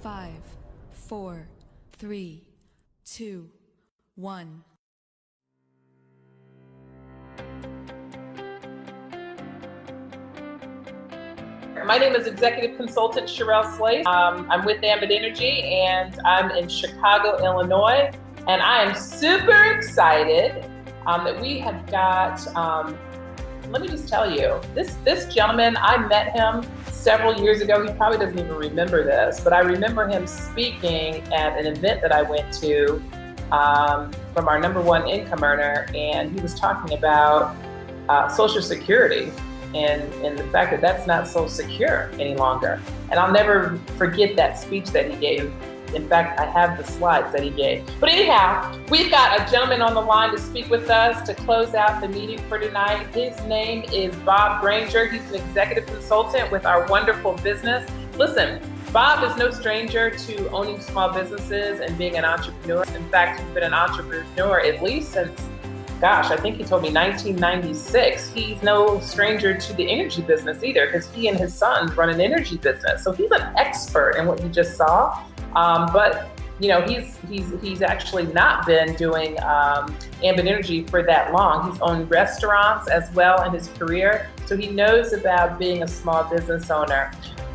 5, 4, 3, 2, 1. My name is Executive Consultant Sherell Slaise. I'm with Ambit Energy and I'm in Chicago, Illinois. And I am super excited that we have got, let me just tell you, this gentleman, I met him several years ago. He probably doesn't even remember this, but I remember him speaking at an event that I went to from our #1 income earner, and he was talking about Social Security and the fact that that's not so secure any longer. And I'll never forget that speech that he gave. In fact, I have the slides that he gave. But anyhow, we've got a gentleman on the line to speak with us to close out the meeting for tonight. His name is Bob Granger. He's an executive consultant with our wonderful business. Listen, Bob is no stranger to owning small businesses and being an entrepreneur. In fact, he's been an entrepreneur at least since, gosh, I think he told me 1996. He's no stranger to the energy business either, because he and his sons run an energy business. So he's an expert in what you just saw. But you know, he's actually not been doing Ambit Energy for that long. He's owned restaurants as well in his career, so he knows about being a small business owner.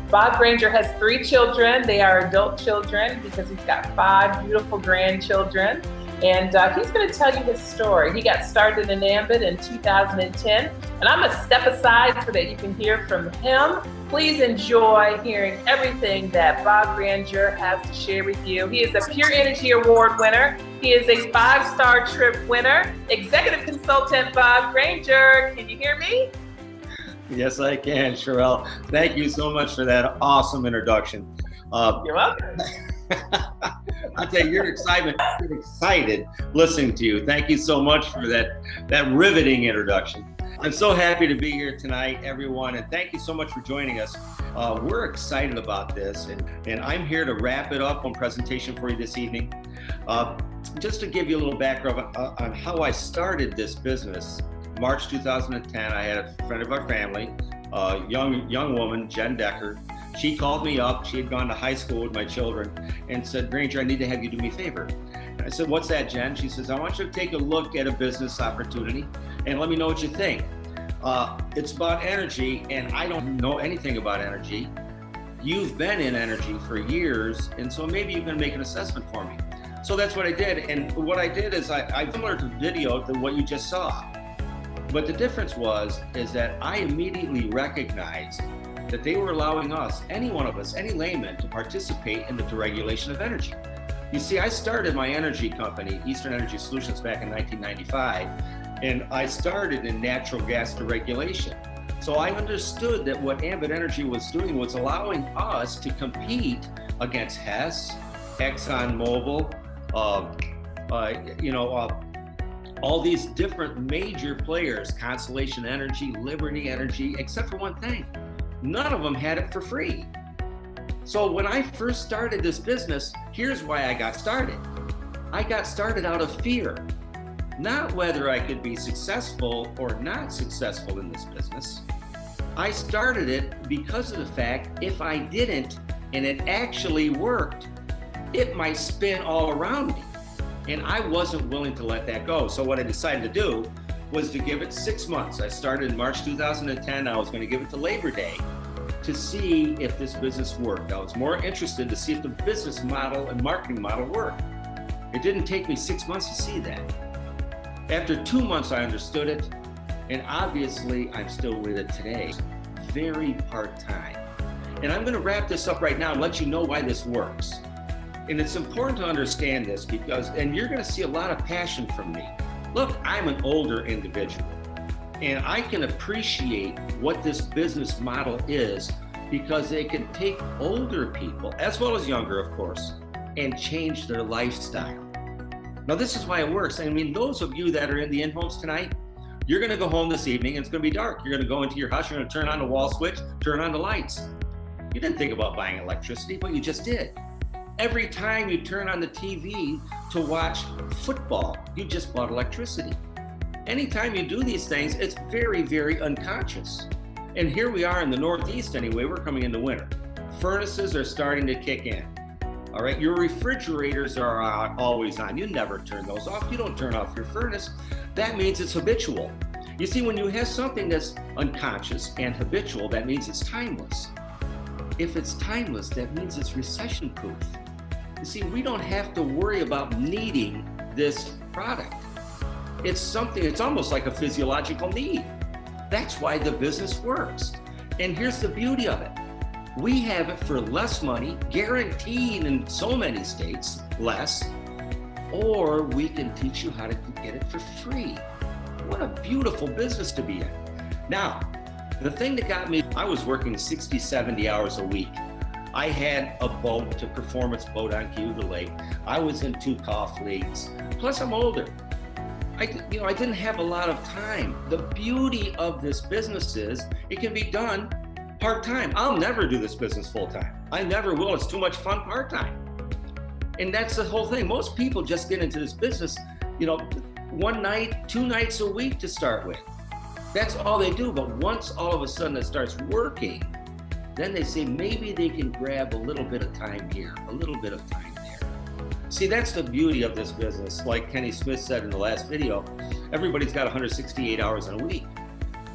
Bob Granger has 3 children. They are adult children because he's got 5 beautiful grandchildren. And he's going to tell you his story. He got started in Ambit in 2010. And I'm going to step aside so that you can hear from him. Please enjoy hearing everything that Bob Granger has to share with you. He is a Pure Energy Award winner. He is a 5-star trip winner. Executive Consultant Bob Granger. Can you hear me? Yes, I can, Sherell. Thank you so much for that awesome introduction. You're welcome. I'll tell you, your excitement, I'm excited listening to you. Thank you so much for that riveting introduction. I'm so happy to be here tonight, everyone, and thank you so much for joining us. We're excited about this, and I'm here to wrap it up on presentation for you this evening. Just to give you a little background on how I started this business. March 2010, I had a friend of our family, a young woman, Jen Decker. She called me up. She had gone to high school with my children and said, Granger, I need to have you do me a favor. And I said, what's that, Jen? She says, I want you to take a look at a business opportunity and let me know what you think. It's about energy, and I don't know anything about energy. You've been in energy for years, and so maybe you can make an assessment for me. So that's what I did. And what I did is I similar to video to what you just saw. But the difference is that I immediately recognized that they were allowing us, any one of us, any layman, to participate in the deregulation of energy. You see, I started my energy company, Eastern Energy Solutions, back in 1995, and I started in natural gas deregulation. So I understood that what Ambit Energy was doing was allowing us to compete against Hess, ExxonMobil, all these different major players, Constellation Energy, Liberty Energy, except for one thing. None of them had it for free. So when I first started this business, here's why I got started. I got started out of fear, not whether I could be successful or not successful in this business. I started it because of the fact if I didn't and it actually worked, it might spin all around me. And I wasn't willing to let that go. So what I decided to do was to give it 6 months. I started in March 2010. I was going to give it to Labor Day to see if this business worked. I was more interested to see if the business model and marketing model worked. It didn't take me 6 months to see that. After 2 months, I understood it. And obviously, I'm still with it today. Very part-time. And I'm going to wrap this up right now and let you know why this works. And it's important to understand this and you're going to see a lot of passion from me. Look, I'm an older individual, and I can appreciate what this business model is because it can take older people, as well as younger, of course, and change their lifestyle. Now, this is why it works. I mean, those of you that are in the in-homes tonight, you're going to go home this evening, and it's going to be dark. You're going to go into your house, you're going to turn on the wall switch, turn on the lights. You didn't think about buying electricity, but you just did. Every time you turn on the TV to watch football, you just bought electricity. Anytime you do these things, it's very, very unconscious. And here we are in the Northeast anyway, we're coming into winter. Furnaces are starting to kick in. All right, your refrigerators are always on. You never turn those off. You don't turn off your furnace. That means it's habitual. You see, when you have something that's unconscious and habitual, that means it's timeless. If it's timeless, that means it's recession-proof. You see, we don't have to worry about needing this product. It's something, it's almost like a physiological need. That's why the business works. And here's the beauty of it. We have it for less money, guaranteed in so many states, less, or we can teach you how to get it for free. What a beautiful business to be in. Now, the thing that got me, I was working 60, 70 hours a week. I had a boat, a performance boat on Cayuga Lake. I was in 2 golf leagues. Plus I'm older. I didn't have a lot of time. The beauty of this business is it can be done part-time. I'll never do this business full-time. I never will. It's too much fun part-time. And that's the whole thing. Most people just get into this business, 1 night, 2 nights a week to start with. That's all they do. But once all of a sudden it starts working, then they say maybe they can grab a little bit of time here, a little bit of time there. See, that's the beauty of this business. Like Kenny Smith said in the last video, everybody's got 168 hours in a week.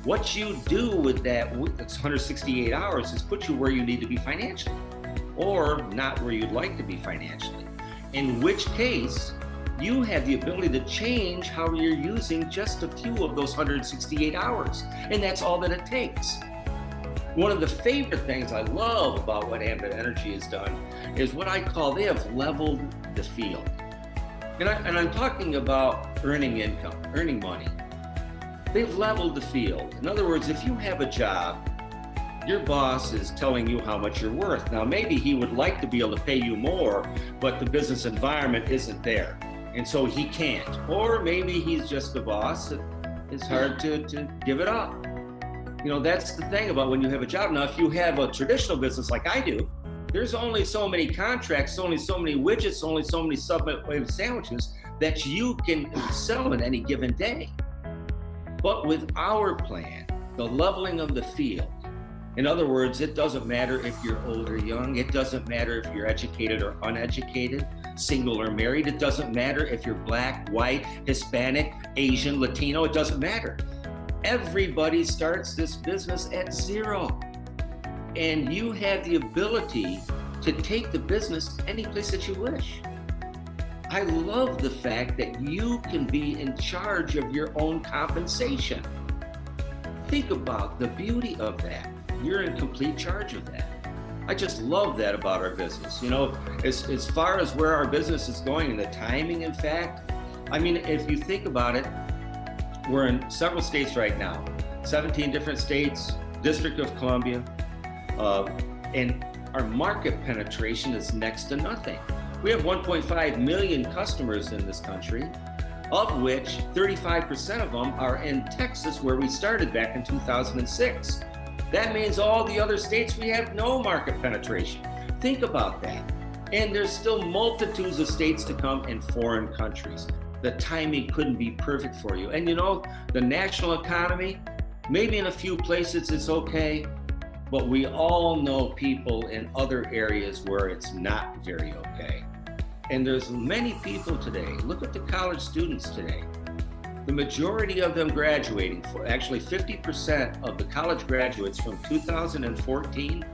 What you do with that 168 hours is put you where you need to be financially, or not where you'd like to be financially. In which case, you have the ability to change how you're using just a few of those 168 hours. And that's all that it takes. One of the favorite things I love about what Ambit Energy has done is what I call they have leveled the field. And I'm talking about earning income, earning money. They've leveled the field. In other words, if you have a job, your boss is telling you how much you're worth. Now, maybe he would like to be able to pay you more, but the business environment isn't there. And so he can't. Or maybe he's just the boss. It's hard to give it up. That's the thing about when you have a job. Now, if you have a traditional business like I do, there's only so many contracts, only so many widgets, only so many Subway sandwiches that you can sell in any given day. But with our plan, the leveling of the field, in other words, it doesn't matter if you're old or young. It doesn't matter if you're educated or uneducated, single or married. It doesn't matter if you're black, white, Hispanic, Asian, Latino. It doesn't matter. Everybody starts this business at zero. And you have the ability to take the business any place that you wish. I love the fact that you can be in charge of your own compensation. Think about the beauty of that. You're in complete charge of that. I just love that about our business. As far as where our business is going and the timing, in fact, if you think about it, we're in several states right now, 17 different states, District of Columbia, and our market penetration is next to nothing. We have 1.5 million customers in this country, of which 35% of them are in Texas, where we started back in 2006. That means all the other states, we have no market penetration. Think about that. And there's still multitudes of states to come in foreign countries. The timing couldn't be perfect for you. And the national economy, maybe in a few places it's okay, but we all know people in other areas where it's not very okay. And there's many people today, look at the college students today. The majority of them graduating, actually 50% of the college graduates from 2014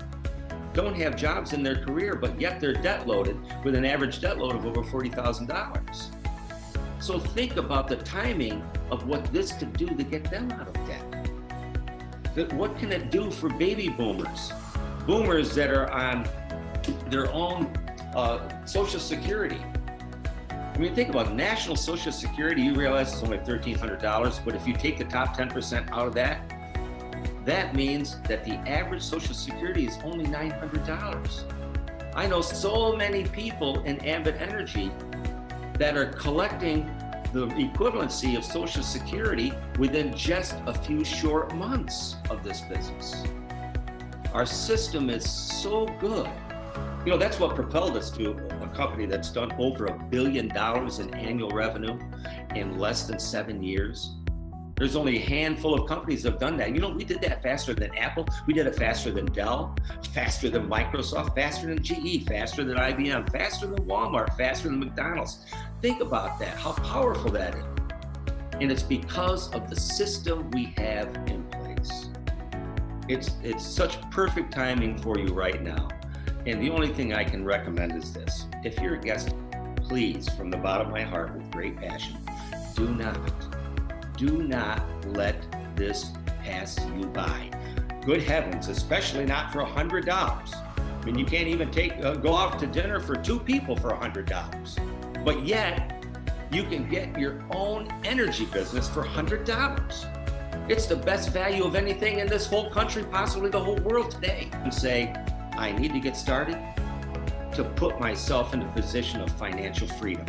don't have jobs in their career, but yet they're debt loaded with an average debt load of over $40,000. So think about the timing of what this could do to get them out of debt. What can it do for baby boomers? Boomers that are on their own Social Security. Think about national Social Security. You realize it's only $1,300, but if you take the top 10% out of that, that means that the average Social Security is only $900. I know so many people in Ambit Energy that are collecting the equivalency of Social Security within just a few short months of this business. Our system is so good. That's what propelled us to a company that's done over $1 billion in annual revenue in less than 7 years. There's only a handful of companies that have done that. You know, we did that faster than Apple. We did it faster than Dell, faster than Microsoft, faster than GE, faster than IBM, faster than Walmart, faster than McDonald's. Think about that, how powerful that is. And it's because of the system we have in place. It's such perfect timing for you right now. And the only thing I can recommend is this. If you're a guest, please, from the bottom of my heart with great passion, do not let this pass you by. Good heavens, especially not for $100. I mean, you can't even go out to dinner for 2 people for $100. But yet, you can get your own energy business for $100. It's the best value of anything in this whole country, possibly the whole world today. You say, I need to get started to put myself in a position of financial freedom.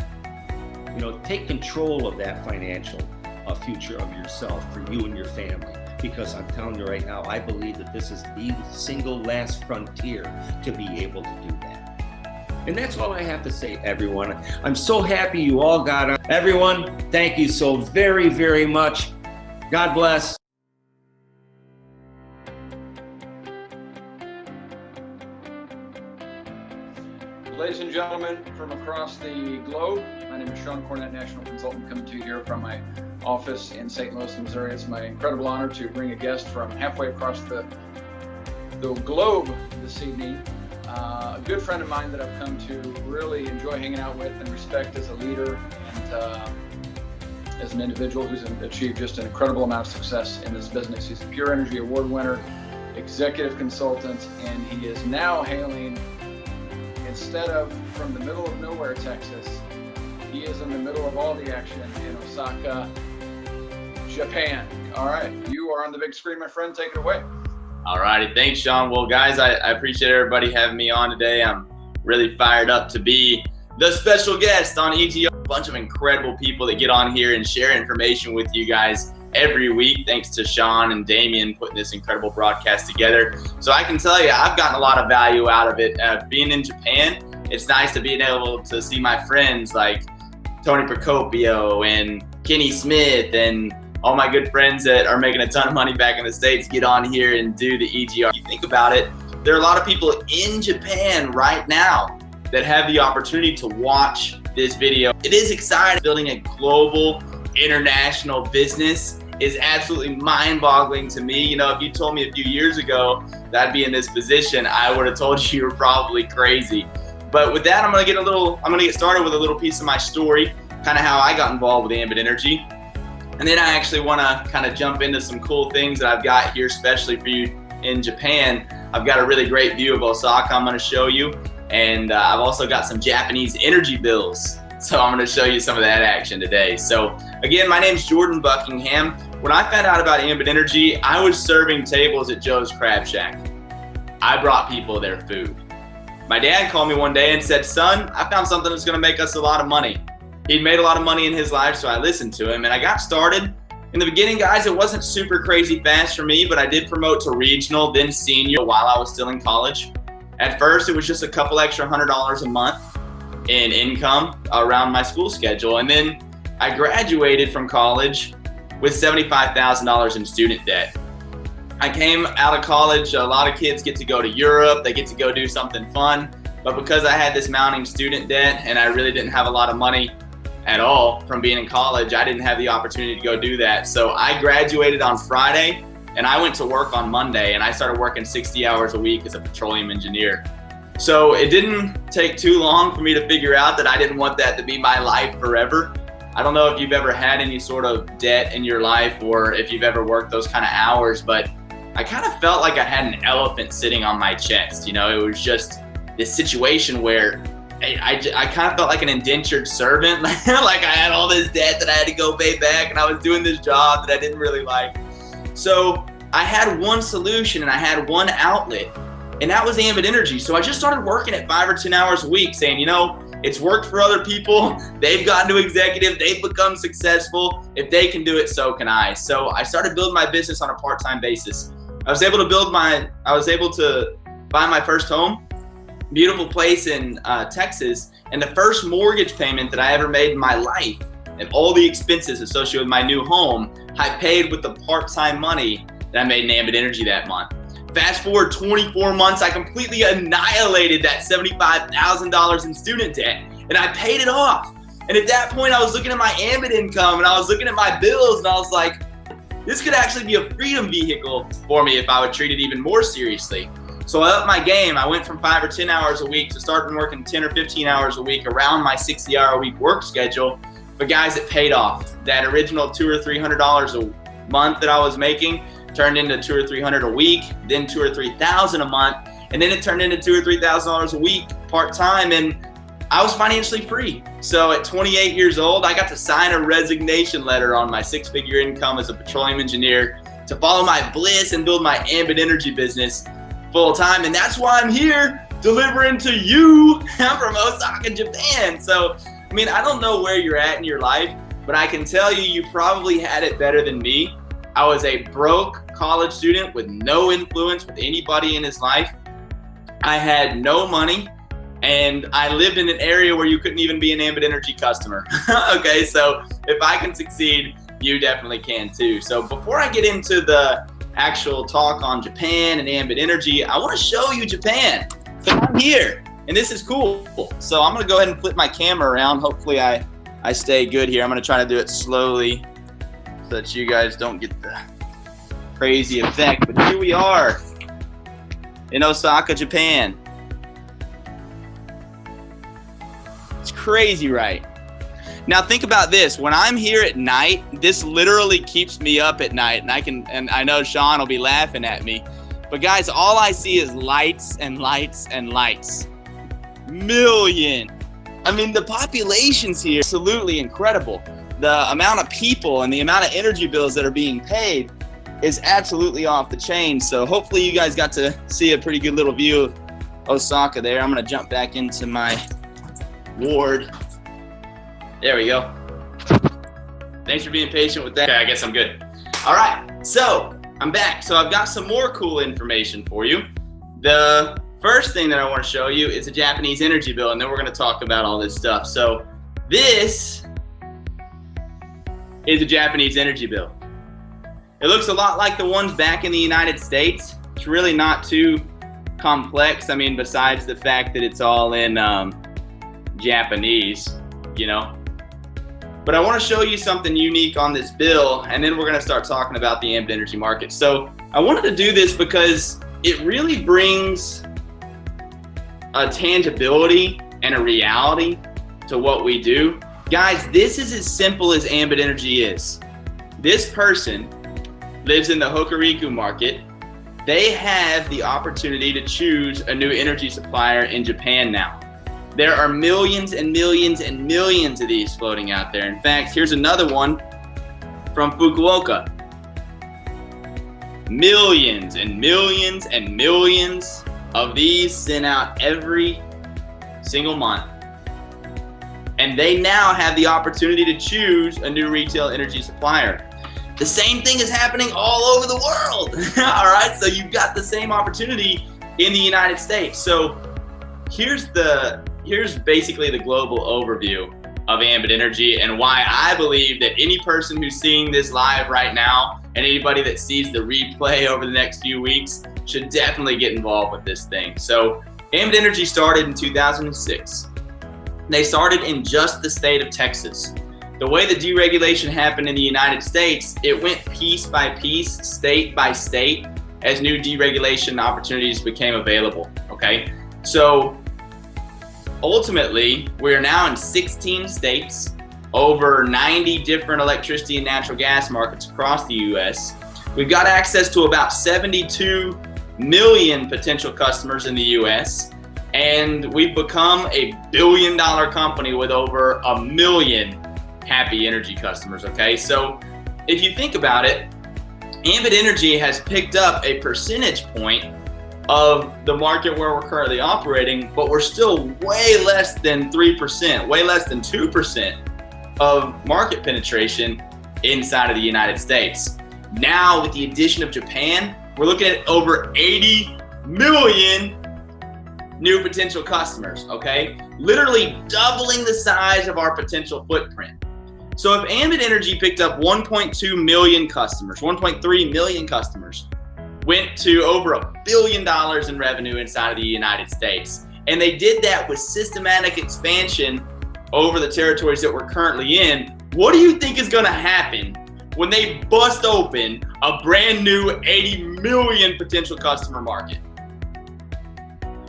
You know, take control of that financial future of yourself for you and your family. Because I'm telling you right now, I believe that this is the single last frontier to be able to do that. And that's all I have to say, everyone. I'm so happy you all got on. Everyone, thank you so very, very much. God bless. Ladies and gentlemen from across the globe, my name is Shawn, Cornett, National Consultant, coming to you here from my office in St. Louis, Missouri. It's my incredible honor to bring a guest from halfway across the globe this evening. A good friend of mine that I've come to really enjoy hanging out with and respect as a leader and as an individual who's achieved just an incredible amount of success in this business. He's a Pure Energy Award winner, executive consultant, and he is now hailing, instead of from the middle of nowhere, Texas, he is in the middle of all the action in Osaka, Japan. All right, you are on the big screen, my friend. Take it away. All righty, thanks, Shawn. Well, guys, I appreciate everybody having me on today. I'm really fired up to be the special guest on EGO. A bunch of incredible people that get on here and share information with you guys every week. Thanks to Shawn and Damien putting this incredible broadcast together. So I can tell you, I've gotten a lot of value out of it. Being in Japan, it's nice to be able to see my friends like Toni Procopio and Kenny Smith and all my good friends that are making a ton of money back in the States get on here and do the EGR. You think about it, there are a lot of people in Japan right now that have the opportunity to watch this video. It is exciting. Building a global, international business is absolutely mind-boggling to me. You know, if you told me a few years ago that I'd be in this position, I would have told you you were probably crazy. But with that, I'm gonna get started with a little piece of my story, kind of how I got involved with Ambit Energy. And then I actually wanna kind of jump into some cool things that I've got here, especially for you in Japan. I've got a really great view of Osaka I'm gonna show you. And I've also got some Japanese energy bills. So I'm gonna show you some of that action today. So again, my name's Jordan Buckingham. When I found out about Ambit Energy, I was serving tables at Joe's Crab Shack. I brought people their food. My dad called me one day and said, son, I found something that's gonna make us a lot of money. He'd made a lot of money in his life, so I listened to him and I got started. In the beginning, guys, it wasn't super crazy fast for me, but I did promote to regional, then senior while I was still in college. At first, it was just a couple extra $100 a month in income around my school schedule. And then I graduated from college with $75,000 in student debt. I came out of college, a lot of kids get to go to Europe, they get to go do something fun. But because I had this mounting student debt and I really didn't have a lot of money at all from being in college, I didn't have the opportunity to go do that. So I graduated on Friday and I went to work on Monday and I started working 60 hours a week as a petroleum engineer. So it didn't take too long for me to figure out that I didn't want that to be my life forever. I don't know if you've ever had any sort of debt in your life or if you've ever worked those kind of hours, but I kind of felt like I had an elephant sitting on my chest. You know, it was just this situation where I kind of felt like an indentured servant. Like I had all this debt that I had to go pay back and I was doing this job that I didn't really like. So I had one solution and I had one outlet, and that was Ambit Energy. So I just started working at 5 or 10 hours a week saying, you know, it's worked for other people. They've gotten to executive, they've become successful. If they can do it, so can I. So I started building my business on a part-time basis. I was able to buy my first home, beautiful place in Texas. And the first mortgage payment that I ever made in my life and all the expenses associated with my new home, I paid with the part-time money that I made in Ambit Energy that month. Fast forward 24 months, I completely annihilated that $75,000 in student debt, and I paid it off. And at that point, I was looking at my Ambit income, and I was looking at my bills, and I was like, this could actually be a freedom vehicle for me if I would treat it even more seriously. So I upped my game. I went from 5 or 10 hours a week to starting working 10 or 15 hours a week around my 60-hour-a-week work schedule. But guys, it paid off. That original $200 or $300 a month that I was making turned into $200 or $300 a week, then $2,000 or $3,000 a month, and then it turned into $2,000 or $3,000 a week part-time, and I was financially free. So at 28 years old, I got to sign a resignation letter on my 6-figure income as a petroleum engineer to follow my bliss and build my Ambit Energy business full-time, and that's why I'm here delivering to you. I'm from Osaka, Japan. So, I mean, I don't know where you're at in your life, but I can tell you probably had it better than me. I was a broke college student with no influence with anybody in his life. I had no money, and I lived in an area where you couldn't even be an Ambit Energy customer. Okay, so if I can succeed, you definitely can too. So before I get into the actual talk on Japan and Ambit Energy, I want to show you Japan. So I'm here, and this is cool. So I'm going to go ahead and flip my camera around. Hopefully I stay good here. I'm going to try to do it slowly so that you guys don't get the crazy effect. But here we are in Osaka, Japan. It's crazy, right? Now think about this. When I'm here at night, this literally keeps me up at night, and I know Shawn will be laughing at me. But guys, all I see is lights and lights and lights. Million. I mean, the population's here, absolutely incredible. The amount of people and the amount of energy bills that are being paid is absolutely off the chain. So hopefully you guys got to see a pretty good little view of Osaka there. I'm gonna jump back into my ward. There we go. Thanks for being patient with that. Okay, I guess I'm good. All right, so I'm back. So I've got some more cool information for you. The first thing that I want to show you is a Japanese energy bill, and then we're going to talk about all this stuff. So this is a Japanese energy bill. It looks a lot like the ones back in the United States. It's really not too complex. I mean, besides the fact that it's all in Japanese, you know. But I want to show you something unique on this bill, and then we're going to start talking about the Ambit Energy market. So I wanted to do this because it really brings a tangibility and a reality to what we do. Guys, this is as simple as Ambit Energy is. This person lives in the Hokuriku market. They have the opportunity to choose a new energy supplier in Japan now. There are millions and millions and millions of these floating out there. In fact, here's another one from Fukuoka. Millions and millions and millions of these sent out every single month. And they now have the opportunity to choose a new retail energy supplier. The same thing is happening all over the world. All right, so you've got the same opportunity in the United States. So here's basically the global overview of Ambit Energy and why I believe that any person who's seeing this live right now and anybody that sees the replay over the next few weeks should definitely get involved with this thing. So Ambit Energy started in 2006. They started in just the state of Texas. The way the deregulation happened in the United States, it went piece by piece, state by state, as new deregulation opportunities became available, okay? So ultimately, we're now in 16 states, over 90 different electricity and natural gas markets across the US. We've got access to about 72 million potential customers in the US, and we've become a billion-dollar company with over 1 million happy energy customers, okay? So if you think about it, Ambit Energy has picked up a percentage point of the market where we're currently operating, but we're still way less than 3%, way less than 2% of market penetration inside of the United States. Now, with the addition of Japan, we're looking at over 80 million new potential customers, okay? Literally doubling the size of our potential footprint. So if Ambit Energy picked up 1.2 million customers, 1.3 million customers, went to over $1 billion in revenue inside of the United States, and they did that with systematic expansion over the territories that we're currently in, what do you think is going to happen when they bust open a brand new 80 million potential customer market?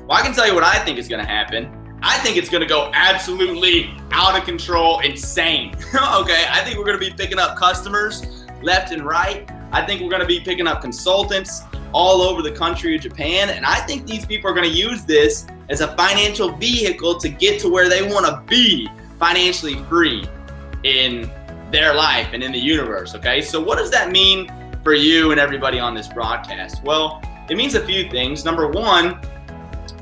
Well, I can tell you what I think is going to happen. I think it's going to go absolutely out of control, insane. Okay, I think we're going to be picking up customers left and right. I think we're going to be picking up consultants all over the country of Japan. And I think these people are going to use this as a financial vehicle to get to where they want to be financially free in their life and in the universe. Okay, so what does that mean for you and everybody on this broadcast? Well, it means a few things. Number one,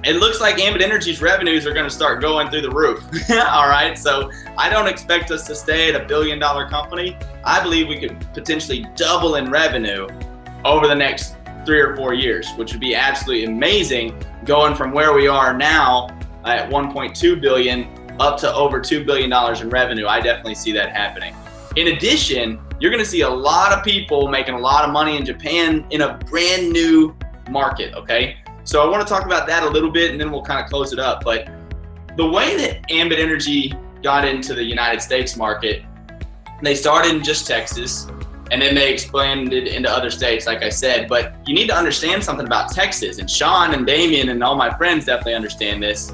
it looks like Ambit Energy's revenues are going to start going through the roof. All right, so I don't expect us to stay at $1 billion company. I believe we could potentially double in revenue over the next 3 or 4 years, which would be absolutely amazing, going from where we are now at 1.2 billion up to over $2 billion in revenue. I definitely see that happening. In addition, you're going to see a lot of people making a lot of money in Japan in a brand new market. Okay, so I want to talk about that a little bit, and then we'll kind of close it up. But the way that Ambit Energy got into the United States market, they started in just Texas, and then they expanded into other states, like I said. But you need to understand something about Texas, and Shawn and Damien and all my friends definitely understand this.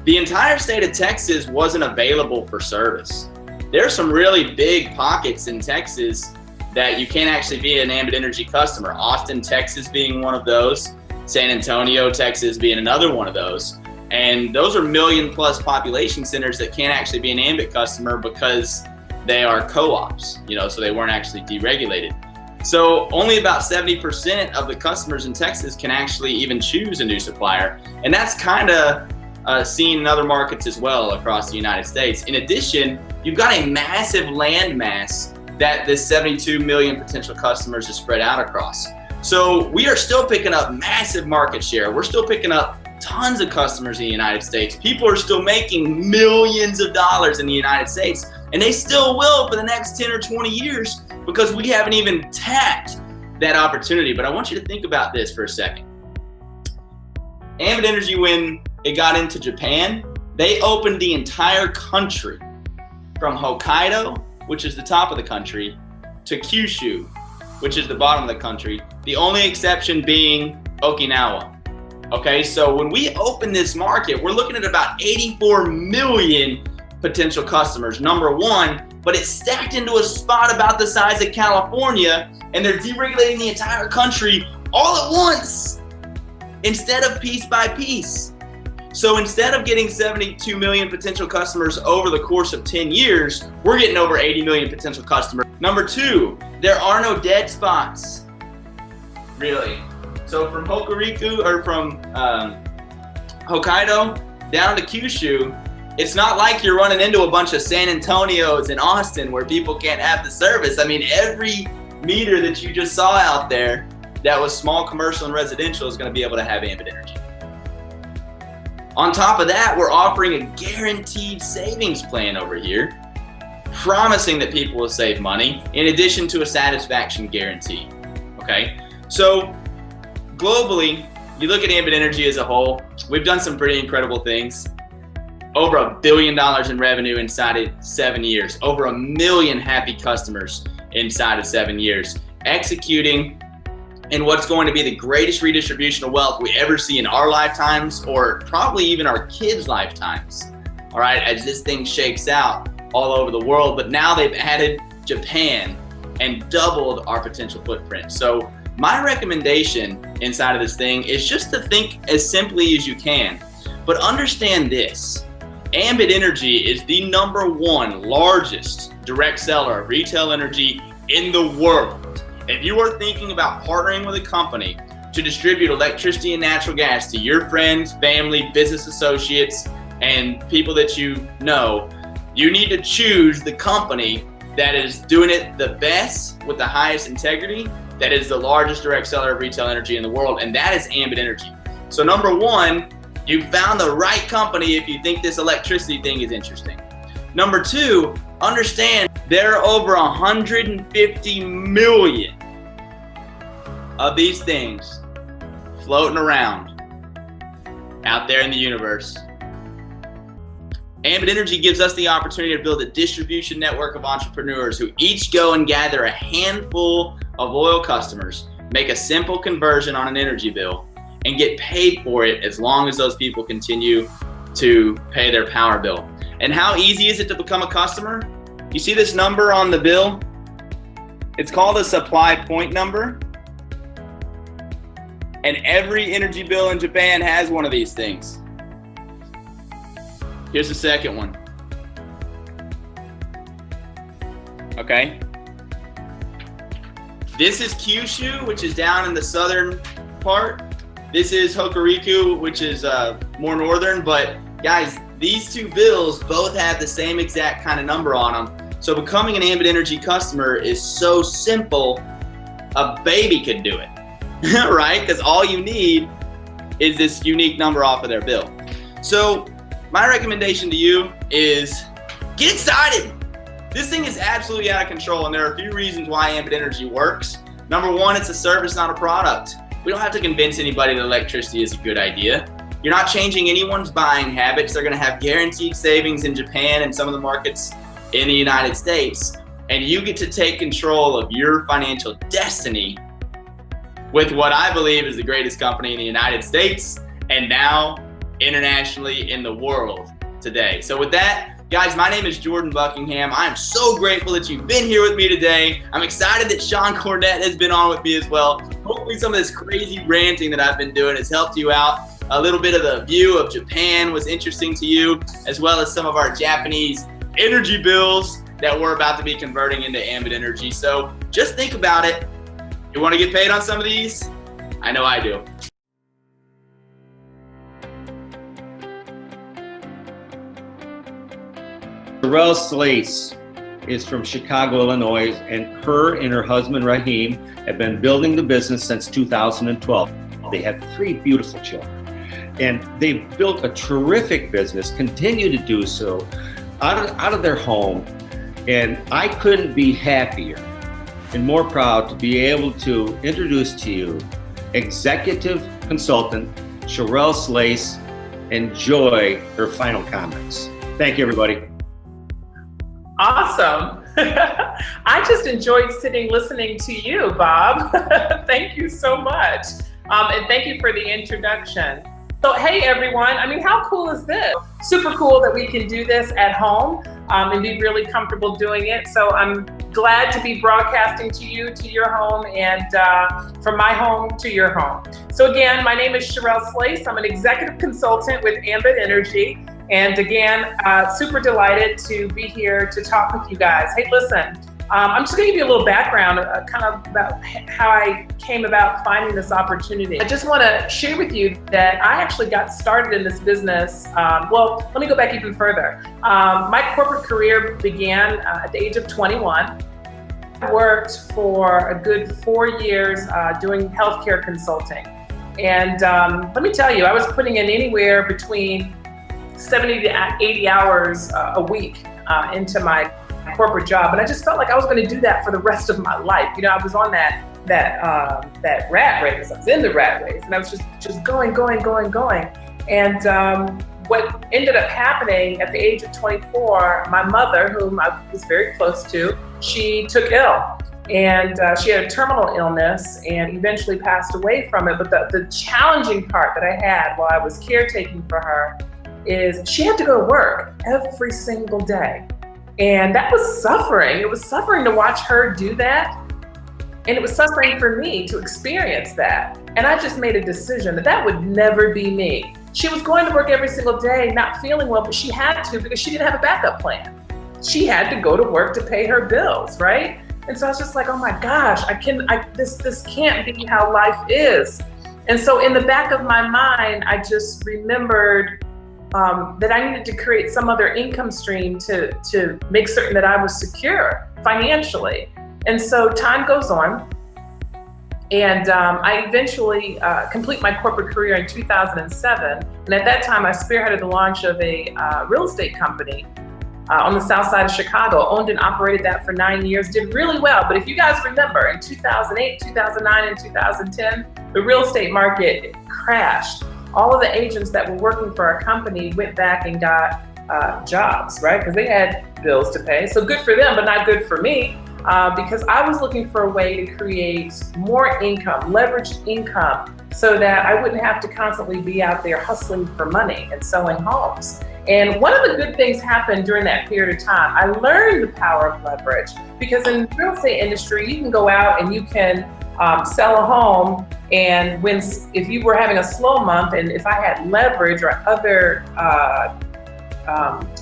The entire state of Texas wasn't available for service. There's some really big pockets in Texas that you can't actually be an Ambit Energy customer. Austin, Texas being one of those. San Antonio, Texas being another one of those. And those are million-plus population centers that can't actually be an Ambit customer because they are co-ops, so they weren't actually deregulated. So only about 70% of the customers in Texas can actually even choose a new supplier. And that's kind of seen in other markets as well across the United States. In addition, you've got a massive land mass that this 72 million potential customers is spread out across. So we are still picking up massive market share. We're still picking up tons of customers in the United States. People are still making millions of dollars in the United States, and they still will for the next 10 or 20 years because we haven't even tapped that opportunity. But I want you to think about this for a second. Ambit Energy, when it got into Japan, they opened the entire country from Hokkaido, which is the top of the country, to Kyushu, which is the bottom of the country, the only exception being Okinawa. Okay, so when we open this market, we're looking at about 84 million potential customers, number one, but it's stacked into a spot about the size of California, and they're deregulating the entire country all at once instead of piece by piece. So instead of getting 72 million potential customers over the course of 10 years, we're getting over 80 million potential customers. Number two, there are no dead spots, really. So from Hokuriku, or from Hokkaido down to Kyushu, it's not like you're running into a bunch of San Antonios and Austin where people can't have the service. I mean, every meter that you just saw out there that was small commercial and residential is going to be able to have Ambit Energy. On top of that, we're offering a guaranteed savings plan over here, promising that people will save money in addition to a satisfaction guarantee. Okay, so globally, you look at Ambit Energy as a whole, we've done some pretty incredible things. Over $1 billion in revenue inside of 7 years, over 1 million happy customers inside of 7 years, executing in what's going to be the greatest redistribution of wealth we ever see in our lifetimes, or probably even our kids' lifetimes. All right, as this thing shakes out all over the world, but now they've added Japan and doubled our potential footprint. So my recommendation inside of this thing is just to think as simply as you can, but understand this. Ambit Energy is the #1 largest direct seller of retail energy in the world. If you are thinking about partnering with a company to distribute electricity and natural gas to your friends, family, business associates, and people that you know, you need to choose the company that is doing it the best with the highest integrity, that is the largest direct seller of retail energy in the world, and that is Ambit Energy. So #1, you found the right company if you think this electricity thing is interesting. #2, understand There are over 150 million of these things floating around out there in the universe. Ambit Energy gives us the opportunity to build a distribution network of entrepreneurs who each go and gather a handful of loyal customers, make a simple conversion on an energy bill, and get paid for it as long as those people continue to pay their power bill. And how easy is it to become a customer? You see this number on the bill? It's called a supply point number. And every energy bill in Japan has one of these things. Here's the second one. Okay. This is Kyushu, which is down in the southern part. This is Hokuriku, which is more northern. But guys, these two bills both have the same exact kind of number on them. So becoming an Ambit Energy customer is so simple, a baby could do it, right? Because all you need is this unique number off of their bill. So my recommendation to you is get excited. This thing is absolutely out of control, and there are a few reasons why Ambit Energy works. Number one, it's a service, not a product. We don't have to convince anybody that electricity is a good idea. You're not changing anyone's buying habits. They're gonna have guaranteed savings in Japan and some of the markets in the United States, and you get to take control of your financial destiny with what I believe is the greatest company in the United States and now internationally in the world today. So with that, guys, my name is Jordan Buckingham. I'm so grateful that you've been here with me today. I'm excited that Shawn Cornett has been on with me as well. Hopefully some of this crazy ranting that I've been doing has helped you out. A little bit of the view of Japan was interesting to you, as well as some of our Japanese energy bills that we're about to be converting into Ambit Energy. So just think about it. You want to get paid on some of these? I know I do. Sherell Slaise is from Chicago, Illinois, and her husband Rahim have been building the business since 2012. They have 3 beautiful children, and they've built a terrific business, continue to do so out of their home. And I couldn't be happier and more proud to be able to introduce to you executive consultant Sherell Slaise. Enjoy her final comments. Thank you, everybody. Awesome. I just enjoyed sitting listening to you, Bob. Thank you so much. And thank you for the introduction. So, hey, everyone. I mean, how cool is this? Super cool that we can do this at home and be really comfortable doing it. So I'm glad to be broadcasting to you, to your home, and from my home to your home. So again, my name is Sherell Slaise. I'm an executive consultant with Ambit Energy. And again, super delighted to be here to talk with you guys. Hey, listen, I'm just gonna give you a little background kind of about how I came about finding this opportunity. I just wanna share with you that I actually got started in this business. Well, let me go back even further. My corporate career began at the age of 21. I worked for a good 4 years doing healthcare consulting. And let me tell you, I was putting in anywhere between 70 to 80 hours a week into my corporate job, and I just felt like I was going to do that for the rest of my life. You know, I was on that rat race. I was in the rat race, and I was just going. And what ended up happening at the age of 24, my mother, whom I was very close to, she took ill, and she had a terminal illness and eventually passed away from it. But the challenging part that I had while I was caretaking for her is she had to go to work every single day. And that was suffering. It was suffering to watch her do that. And it was suffering for me to experience that. And I just made a decision that that would never be me. She was going to work every single day, not feeling well, but she had to because she didn't have a backup plan. She had to go to work to pay her bills, right? And so I was just like, oh my gosh, this can't be how life is. And so in the back of my mind, I just remembered that I needed to create some other income stream to make certain that I was secure financially. And so time goes on, and I eventually complete my corporate career in 2007. And at that time, I spearheaded the launch of a real estate company on the south side of Chicago, owned and operated that for 9 years, did really well. But if you guys remember, in 2008, 2009, and 2010, the real estate market crashed. All of the agents that were working for our company went back and got jobs, right? Because they had bills to pay. So good for them, but not good for me, because I was looking for a way to create more income, leveraged income, so that I wouldn't have to constantly be out there hustling for money and selling homes. And one of the good things happened during that period of time. I learned the power of leverage, because in the real estate industry, you can go out and you can sell a home, and if you were having a slow month, and if I had leverage or other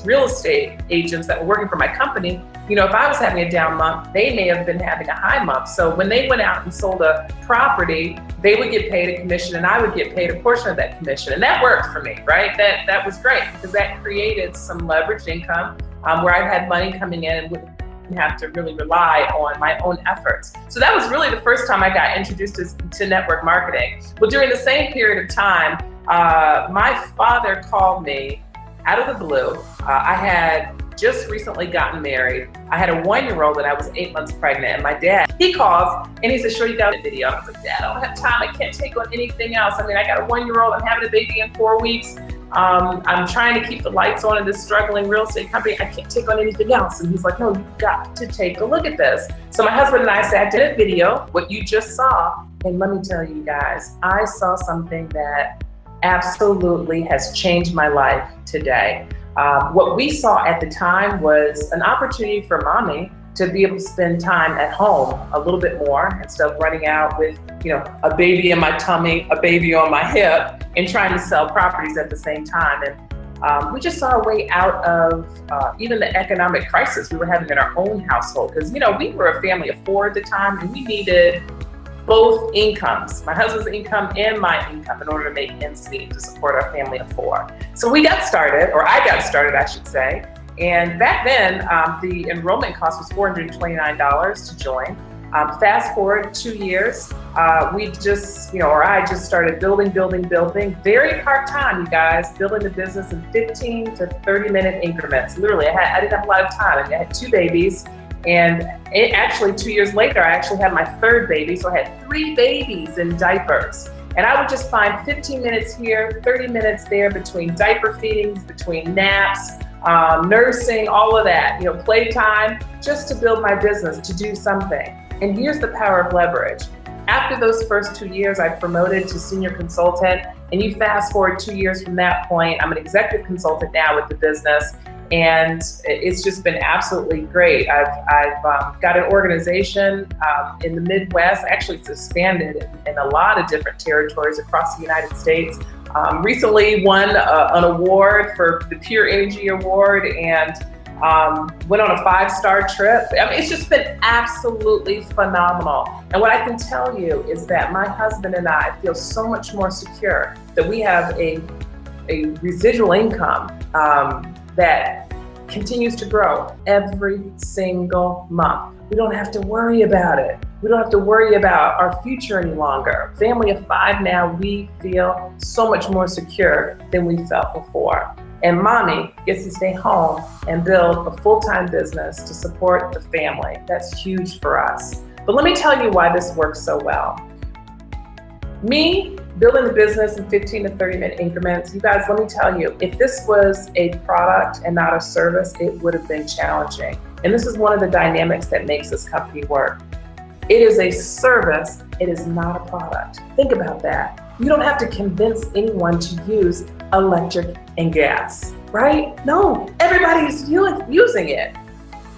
real estate agents that were working for my company, you know, if I was having a down month, they may have been having a high month. So when they went out and sold a property, they would get paid a commission and I would get paid a portion of that commission. And that worked for me, right? That was great, because that created some leveraged income where I had money coming in and wouldn't have to really rely on my own efforts. So that was really the first time I got introduced to network marketing. Well, during the same period of time, my father called me out of the blue. I had just recently gotten married. I had a 1-year-old and I was 8 months pregnant. And my dad, he calls and he said, "Sure, you got a video?" I was like, "Dad, I don't have time. I can't take on anything else. I mean, I got a 1-year-old. I'm having a baby in 4 weeks. I'm trying to keep the lights on in this struggling real estate company. I can't take on anything else." And he's like, "No, you've got to take a look at this." So my husband and I sat down, did a video, what you just saw. And let me tell you guys, I saw something that absolutely has changed my life today. What we saw at the time was an opportunity for mommy to be able to spend time at home a little bit more instead of running out with, you know, a baby in my tummy, a baby on my hip, and trying to sell properties at the same time. And we just saw a way out of even the economic crisis we were having in our own household. Because, you know, we were a family of 4 at the time, and we needed both incomes, my husband's income and my income, in order to make ends meet to support our family of 4. So we got started, or I got started, I should say. And back then, the enrollment cost was $429 to join. Fast forward 2 years, we just, you know, or I just started building, very part-time, you guys, building the business in 15 to 30-minute increments. Literally, I didn't have a lot of time. I had 2 babies. And actually 2 years later, I actually had my 3rd baby. So I had 3 babies in diapers. And I would just find 15 minutes here, 30 minutes there, between diaper feedings, between naps, nursing, all of that, you know, playtime, just to build my business, to do something. And here's the power of leverage. After those first 2 years, I promoted to senior consultant. And you fast forward 2 years from that point, I'm an executive consultant now with the business. And it's just been absolutely great. I've got an organization in the Midwest. Actually, it's expanded in a lot of different territories across the United States. Recently won an award for the Pure Energy Award, and went on a 5-star trip. I mean, it's just been absolutely phenomenal. And what I can tell you is that my husband and I feel so much more secure that we have a residual income that continues to grow every single month. We don't have to worry about it. We don't have to worry about our future any longer. Family of 5 now, we feel so much more secure than we felt before. And mommy gets to stay home and build a full-time business to support the family. That's huge for us. But let me tell you why this works so well. Me building the business in 15 to 30-minute increments, you guys, let me tell you, if this was a product and not a service, it would have been challenging. And this is one of the dynamics that makes this company work. It is a service, it is not a product. Think about that. You don't have to convince anyone to use electric and gas, right? No, everybody's using it.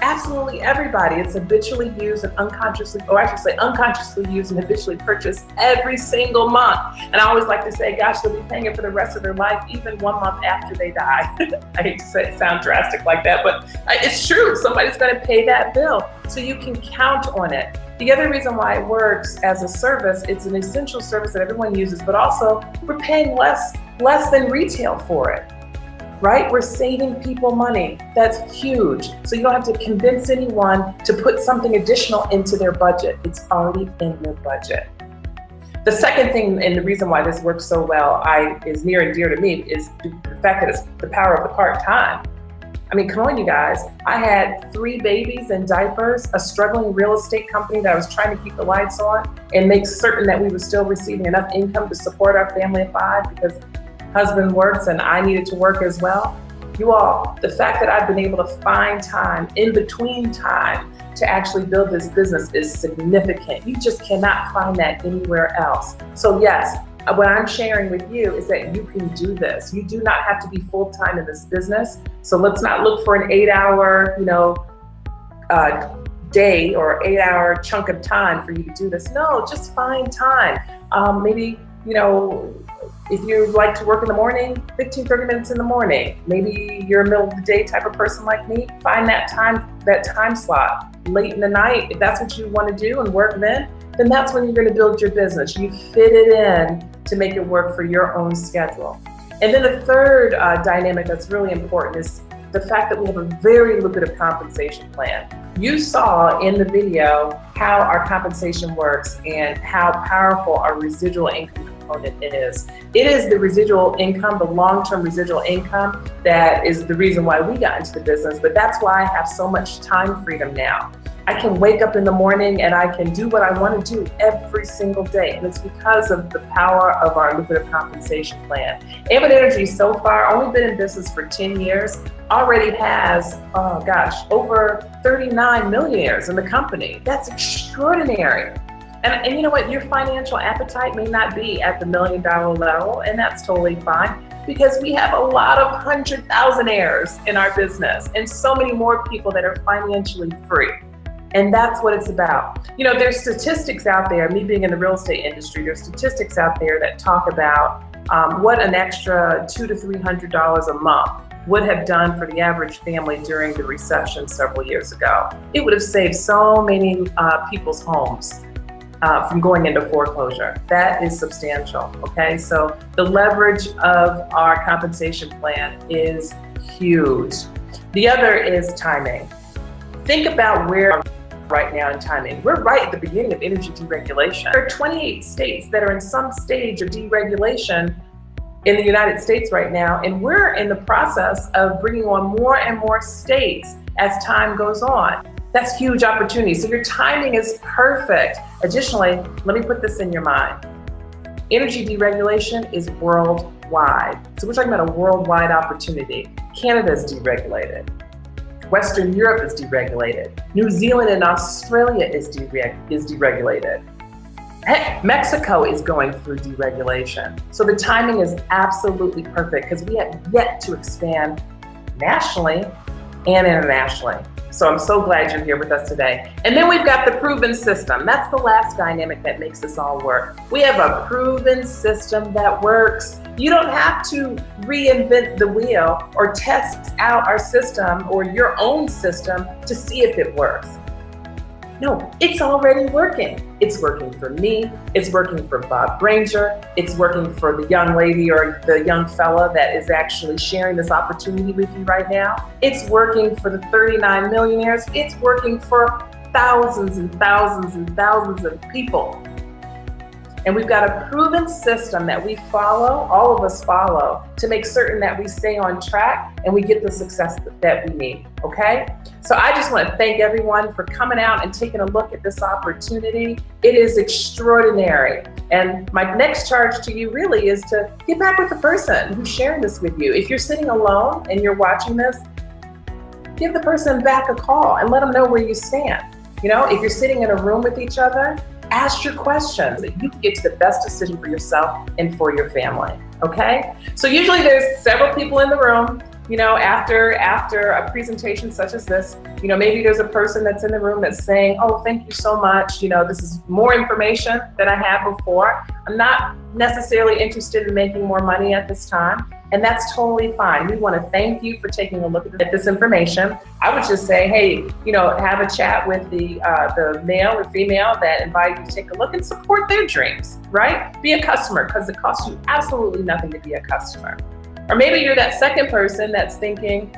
Absolutely everybody. It's habitually used and unconsciously, or I should say unconsciously used and habitually purchased every single month. And I always like to say, gosh, they'll be paying it for the rest of their life, even 1 month after they die. I hate to say it, sound drastic like that, but it's true. Somebody's going to pay that bill, so you can count on it. The other reason why it works as a service, it's an essential service that everyone uses, but also we're paying less than retail for it. Right? We're saving people money. That's huge. So you don't have to convince anyone to put something additional into their budget. It's already in their budget. The second thing, and the reason why this works so well, is near and dear to me, is the fact that it's the power of the part-time. I mean, come on, you guys. I had 3 babies in diapers, a struggling real estate company that I was trying to keep the lights on and make certain that we were still receiving enough income to support our family of 5 because husband works and I needed to work as well. You all, the fact that I've been able to find time in between time to actually build this business is significant. You just cannot find that anywhere else. So yes, what I'm sharing with you is that you can do this. You do not have to be full-time in this business. So let's not look for an 8-hour, day or 8-hour chunk of time for you to do this. No, just find time. Maybe, if you like to work in the morning, 15, 30 minutes in the morning. Maybe you're a middle of the day type of person like me. Find that time slot late in the night. If that's what you want to do and work then that's when you're going to build your business. You fit it in to make it work for your own schedule. And then the third dynamic that's really important is the fact that we have a very lucrative compensation plan. You saw in the video how our compensation works and how powerful our residual income component is. It is the residual income, the long-term residual income, that is the reason why we got into the business, but that's why I have so much time freedom now. I can wake up in the morning and I can do what I want to do every single day. And it's because of the power of our lucrative compensation plan. Ambit Energy so far, only been in business for 10 years, already has, over 39 millionaires in the company. That's extraordinary. And you know what, your financial appetite may not be at the $1 million level, and that's totally fine, because we have a lot of 100,000aires in our business and so many more people that are financially free. And that's what it's about. There's statistics out there, me being in the real estate industry, there's statistics out there that talk about what an extra $200 to $300 a month would have done for the average family during the recession several years ago. It would have saved so many people's homes from going into foreclosure. That is substantial, okay? So the leverage of our compensation plan is huge. The other is timing. Think about where right now in timing. We're right at the beginning of energy deregulation. There are 28 states that are in some stage of deregulation in the United States right now, and we're in the process of bringing on more and more states as time goes on. That's huge opportunity. So your timing is perfect. Additionally, let me put this in your mind. Energy deregulation is worldwide. So we're talking about a worldwide opportunity. Canada is deregulated. Western Europe is deregulated. New Zealand and Australia is deregulated. Heck, Mexico is going through deregulation. So the timing is absolutely perfect because we have yet to expand nationally and internationally. So I'm so glad you're here with us today. And then we've got the proven system. That's the last dynamic that makes this all work. We have a proven system that works. You don't have to reinvent the wheel or test out our system or your own system to see if it works. No, it's already working. It's working for me. It's working for Bob Granger. It's working for the young lady or the young fella that is actually sharing this opportunity with you right now. It's working for the 39 millionaires. It's working for thousands and thousands and thousands of people. And we've got a proven system that we follow, all of us follow, to make certain that we stay on track and we get the success that we need, okay? So I just want to thank everyone for coming out and taking a look at this opportunity. It is extraordinary. And my next charge to you really is to get back with the person who's sharing this with you. If you're sitting alone and you're watching this, give the person back a call and let them know where you stand. If you're sitting in a room with each other, ask your questions. You can get to the best decision for yourself and for your family, okay? So usually there's several people in the room, after a presentation such as this, maybe there's a person that's in the room that's saying, oh, thank you so much. This is more information than I had before. I'm not necessarily interested in making more money at this time. And that's totally fine. We want to thank you for taking a look at this information. I would just say, hey, have a chat with the male or female that invited you to take a look and support their dreams, right? Be a customer, because it costs you absolutely nothing to be a customer. Or maybe you're that second person that's thinking,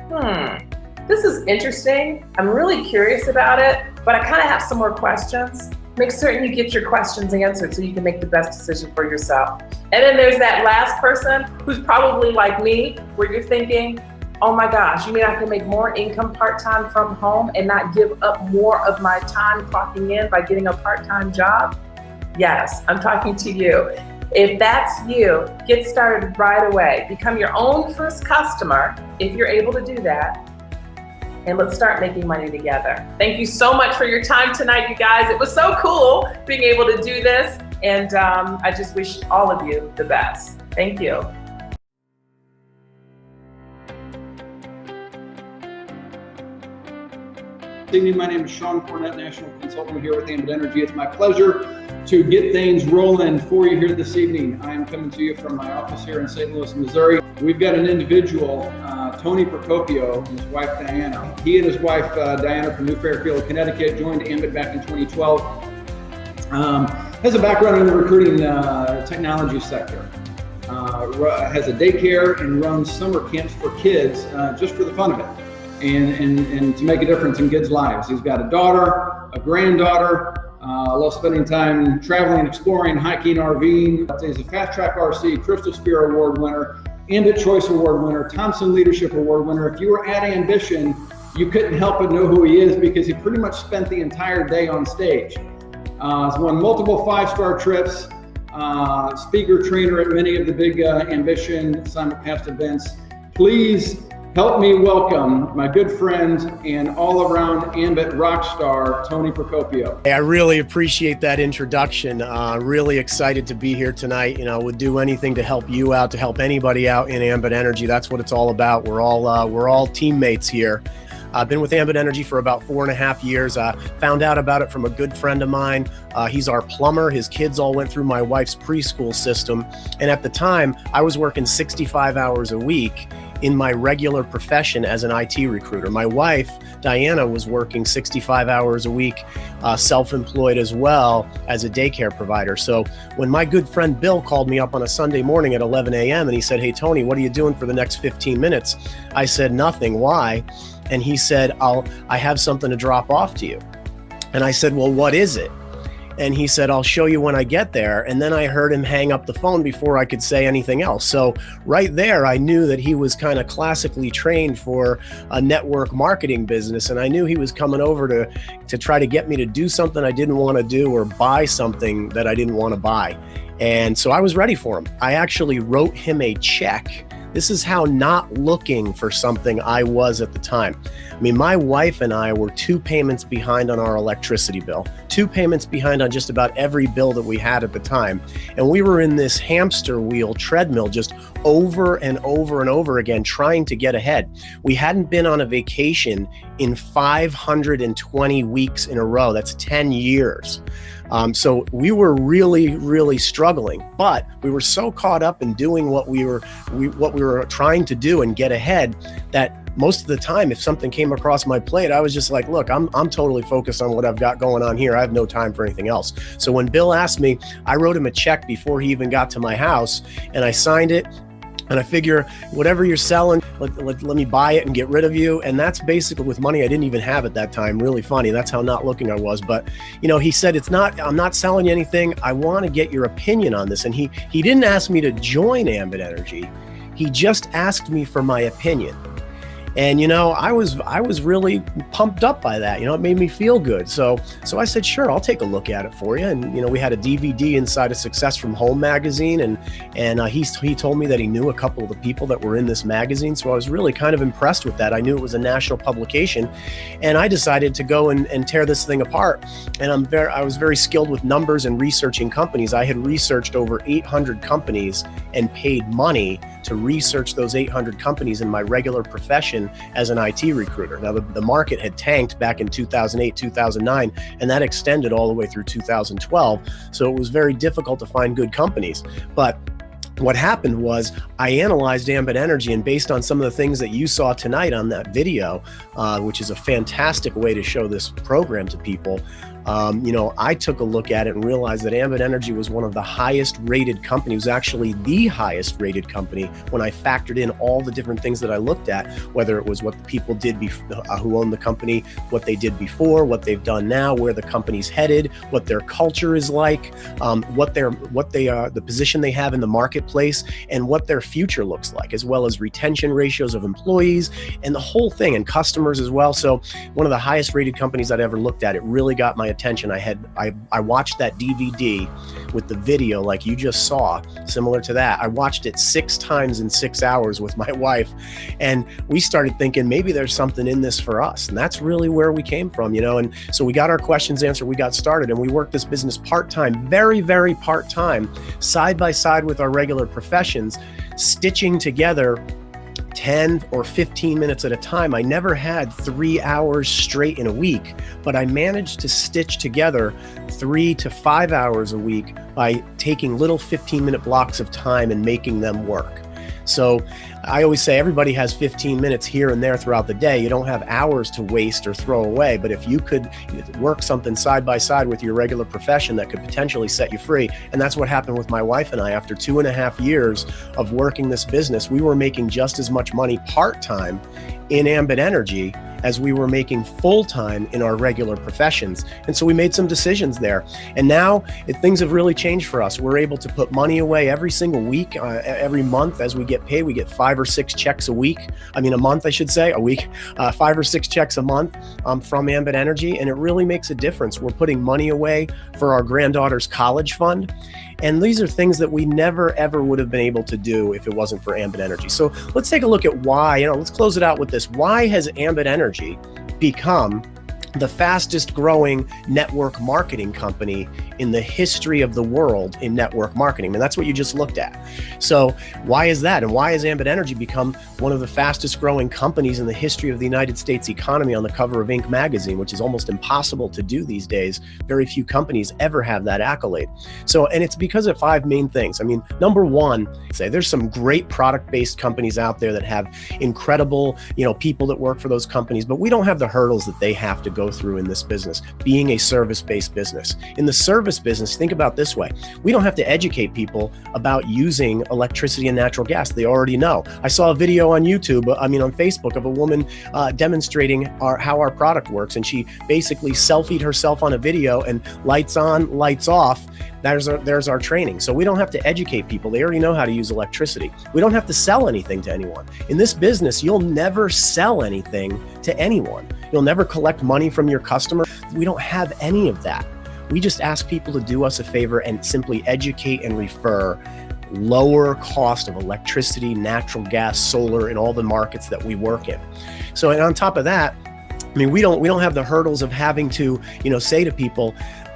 this is interesting. I'm really curious about it, but I kind of have some more questions. Make certain you get your questions answered so you can make the best decision for yourself. And then there's that last person who's probably like me, where you're thinking, oh my gosh, you mean I can make more income part-time from home and not give up more of my time clocking in by getting a part-time job? Yes, I'm talking to you. If that's you, get started right away. Become your own first customer if you're able to do that. And let's start making money together. Thank you so much for your time tonight, you guys. It was so cool being able to do this. And I just wish all of you the best. Thank you. Good evening. My name is Shawn, Cornett, National Consultant here with Ambit Energy. It's my pleasure to get things rolling for you here this evening. I am coming to you from my office here in St. Louis, Missouri. We've got an individual, Toni Procopio, and his wife Diana. He and his wife Diana from New Fairfield, Connecticut, joined Ambit back in 2012. Has a background in the recruiting technology sector. Has a daycare and runs summer camps for kids just for the fun of it. And to make a difference in kids' lives. He's got a daughter, a granddaughter, loves spending time traveling, exploring, hiking, RVing. He's a Fast Track RC, Crystal Spear Award winner, Ambit Choice Award winner, Thompson Leadership Award winner. If you were at Ambition, you couldn't help but know who he is because he pretty much spent the entire day on stage. He's won multiple 5-star trips, speaker, trainer at many of the big Ambition simulcast events. Please help me welcome my good friend and all-around Ambit rock star, Toni Procopio. Hey, I really appreciate that introduction. Really excited to be here tonight. You know, would do anything to help you out, to help anybody out in Ambit Energy. That's what it's all about. We're all teammates here. I've been with Ambit Energy for about 4.5 years. Found out about it from a good friend of mine. He's our plumber. His kids all went through my wife's preschool system. And at the time, I was working 65 hours a week in my regular profession as an IT recruiter. My wife, Diana, was working 65 hours a week, self-employed as well as a daycare provider. So when my good friend Bill called me up on a Sunday morning at 11 a.m. and he said, "Hey, Toni, what are you doing for the next 15 minutes? I said, "Nothing." Why? And he said, I have something to drop off to you. And I said, "Well, what is it?" And he said, "I'll show you when I get there." And then I heard him hang up the phone before I could say anything else. So right there, I knew that he was kind of classically trained for a network marketing business. And I knew he was coming over to try to get me to do something I didn't want to do or buy something that I didn't want to buy. And so I was ready for him. I actually wrote him a check. This is how not looking for something I was at the time. I mean, my wife and I were 2 payments behind on our electricity bill, 2 payments behind on just about every bill that we had at the time. And we were in this hamster wheel treadmill just over and over and over again, trying to get ahead. We hadn't been on a vacation in 520 weeks in a row. That's 10 years. So we were really, really struggling, but we were so caught up in doing what we were trying to do and get ahead that most of the time, if something came across my plate, I was just like, look, I'm totally focused on what I've got going on here. I have no time for anything else. So when Bill asked me, I wrote him a check before he even got to my house, and I signed it. And I figure whatever you're selling, let me buy it and get rid of you. And that's basically with money I didn't even have at that time. Really funny. That's how not looking I was. But, you know, he said, I'm not selling you anything. I want to get your opinion on this. And he didn't ask me to join Ambit Energy. He just asked me for my opinion. And, you know, I was really pumped up by that. You know, it made me feel good. So I said, sure, I'll take a look at it for you. And, you know, we had a DVD inside of Success from Home magazine. And he told me that he knew a couple of the people that were in this magazine. So I was really kind of impressed with that. I knew it was a national publication. And I decided to go and tear this thing apart. And I was very skilled with numbers and researching companies. I had researched over 800 companies and paid money to research those 800 companies in my regular profession as an IT recruiter. Now, the market had tanked back in 2008, 2009, and that extended all the way through 2012. So it was very difficult to find good companies. But what happened was I analyzed Ambit Energy, and based on some of the things that you saw tonight on that video, which is a fantastic way to show this program to people, I took a look at it and realized that Ambit Energy was one of the highest rated companies. It was actually the highest rated company when I factored in all the different things that I looked at, whether it was what the people did who owned the company, what they did before, what they've done now, where the company's headed, what their culture is like, the position they have in the marketplace, and what their future looks like, as well as retention ratios of employees and the whole thing, and customers as well. So one of the highest rated companies I'd ever looked at. It really got my attention. I watched that DVD with the video like you just saw, similar to that. I watched it 6 times in 6 hours with my wife, and we started thinking maybe there's something in this for us. And that's really where we came from, and so we got our questions answered, we got started, and we worked this business part-time, very, very part-time, side by side with our regular professions, stitching together 10 or 15 minutes at a time. I never had 3 hours straight in a week, but I managed to stitch together 3 to 5 hours a week by taking little 15-minute blocks of time and making them work. So I always say everybody has 15 minutes here and there throughout the day. You don't have hours to waste or throw away, but if you could work something side by side with your regular profession that could potentially set you free. And that's what happened with my wife and I. After 2.5 years of working this business, we were making just as much money part-time in Ambit Energy as we were making full-time in our regular professions. And so we made some decisions there. And now things have really changed for us. We're able to put money away every single week, every month as we get paid. We get 5 or 6 checks a month, I should say, a week, 5 or 6 checks a month from Ambit Energy. And it really makes a difference. We're putting money away for our granddaughter's college fund. And these are things that we never, ever would have been able to do if it wasn't for Ambit Energy. So let's take a look at why, let's close it out with this. Why has Ambit Energy become the fastest growing network marketing company in the history of the world in network marketing? And that's what you just looked at. So why is that? And why has Ambit Energy become one of the fastest growing companies in the history of the United States economy on the cover of Inc. magazine, which is almost impossible to do these days? Very few companies ever have that accolade. So, and it's because of 5 main things. Number one, there's some great product-based companies out there that have incredible, people that work for those companies, but we don't have the hurdles that they have to go through in this business, being a service-based business. In the service business, think about this way. We don't have to educate people about using electricity and natural gas. They already know. I saw a video on YouTube, on Facebook, of a woman demonstrating how our product works. And she basically selfied herself on a video, and lights on, lights off. There's our training. So we don't have to educate people. They already know how to use electricity. We don't have to sell anything to anyone. In this business, you'll never sell anything to anyone. You'll never collect money from your customer. We don't have any of that. We just ask people to do us a favor and simply educate and refer lower cost of electricity, natural gas, solar, in all the markets that we work in. So, and on top of that, we don't have the hurdles of having to, say to people,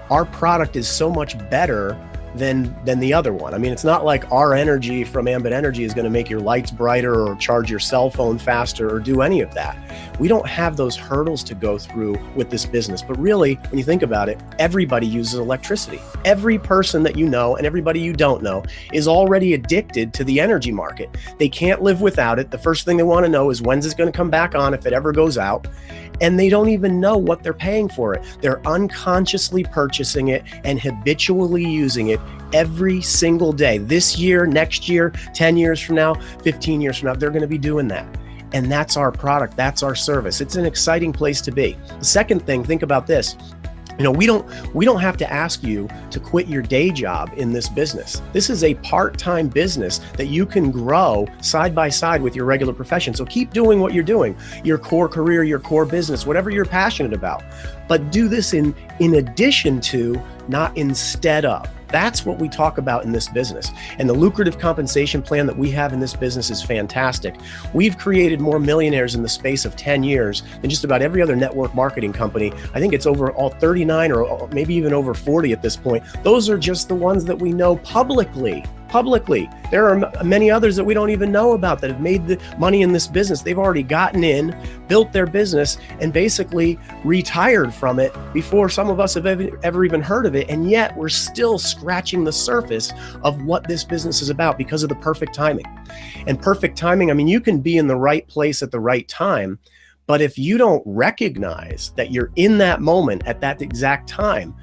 our product is so much better than the other one. It's not like our energy from Ambit Energy is going to make your lights brighter or charge your cell phone faster or do any of that. We don't have those hurdles to go through with this business. But really, when you think about it, everybody uses electricity. Every person that you know and everybody you don't know is already addicted to the energy market. They can't live without it. The first thing they want to know is when's it going to come back on if it ever goes out. And they don't even know what they're paying for it. They're unconsciously purchasing it and habitually using it every single day. This year, next year, 10 years from now, 15 years from now, they're going to be doing that. And that's our product. That's our service. It's an exciting place to be. The second thing, think about this. We don't have to ask you to quit your day job in this business. This is a part-time business that you can grow side by side with your regular profession. So keep doing what you're doing, your core career, your core business, whatever you're passionate about. But do this in addition to, not instead of. That's what we talk about in this business. And the lucrative compensation plan that we have in this business is fantastic. We've created more millionaires in the space of 10 years than just about every other network marketing company. I think it's over all 39 or maybe even over 40 at this point. Those are just the ones that we know publicly. There are many others that we don't even know about that have made the money in this business. They've already gotten in, built their business, and basically retired from it before some of us have ever even heard of it. And yet we're still scratching the surface of what this business is about because of the perfect timing. And perfect timing, you can be in the right place at the right time, But if you don't recognize that you're in that moment at that exact time,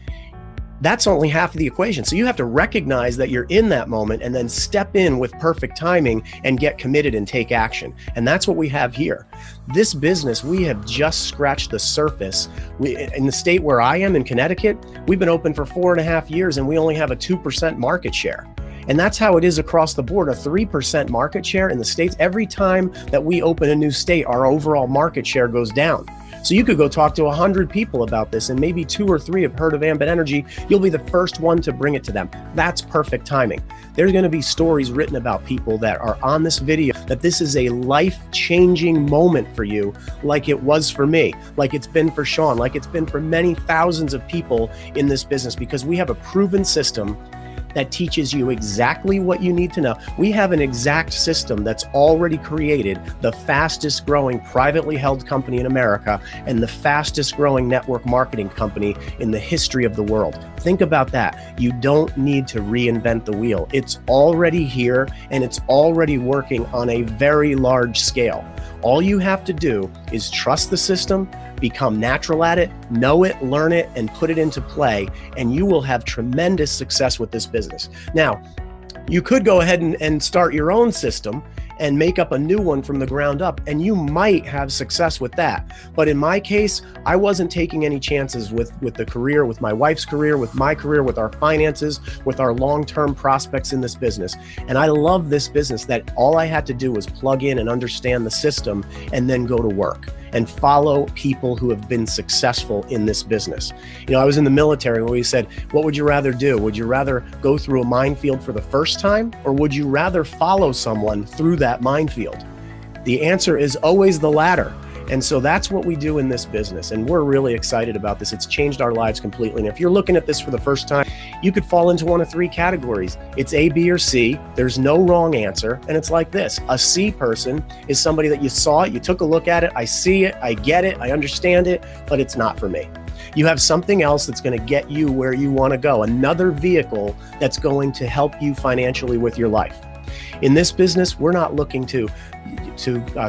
that's only half of the equation. So you have to recognize that you're in that moment and then step in with perfect timing and get committed and take action. And that's what we have here. This business, we have just scratched the surface. In the state where I am, in Connecticut, we've been open for 4.5 years and we only have a 2% market share. And that's how it is across the board, a 3% market share in the states. Every time that we open a new state, our overall market share goes down. So you could go talk to 100 people about this and maybe 2 or 3 have heard of Ambit Energy. You'll be the first one to bring it to them. That's perfect timing. There's going to be stories written about people that are on this video, that this is a life-changing moment for you, like it was for me, like it's been for Shawn, like it's been for many thousands of people in this business, because we have a proven system that teaches you exactly what you need to know. We have an exact system that's already created the fastest growing privately held company in America and the fastest growing network marketing company in the history of the world. Think about that. You don't need to reinvent the wheel. It's already here and it's already working on a very large scale. All you have to do is trust the system, become natural at it, know it, learn it, and put it into play, and you will have tremendous success with this business. Now, you could go ahead and start your own system and make up a new one from the ground up, and you might have success with that. But in my case, I wasn't taking any chances with the career, with my wife's career, with my career, with our finances, with our long-term prospects in this business. And I love this business that all I had to do was plug in and understand the system and then go to work and follow people who have been successful in this business. You know, I was in the military where we said, what would you rather do? Would you rather go through a minefield for the first time, or would you rather follow someone through that minefield? The answer is always the latter. And so that's what we do in this business. And we're really excited about this. It's changed our lives completely. And if you're looking at this for the first time, you could fall into one of 3 categories. It's A, B, or C. There's no wrong answer. And it's like this. A C person is somebody that you saw it, you took a look at it, I see it, I get it, I understand it, but it's not for me. You have something else that's going to get you where you want to go, another vehicle that's going to help you financially with your life. In this business, we're not looking to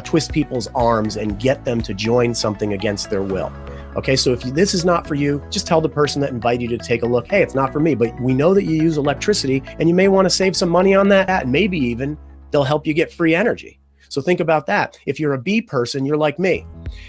twist people's arms and get them to join something against their will. Okay, so if this is not for you, just tell the person that invited you to take a look, hey, it's not for me, but we know that you use electricity and you may want to save some money on that, and maybe even they'll help you get free energy. So think about that. If you're a B person, you're like me.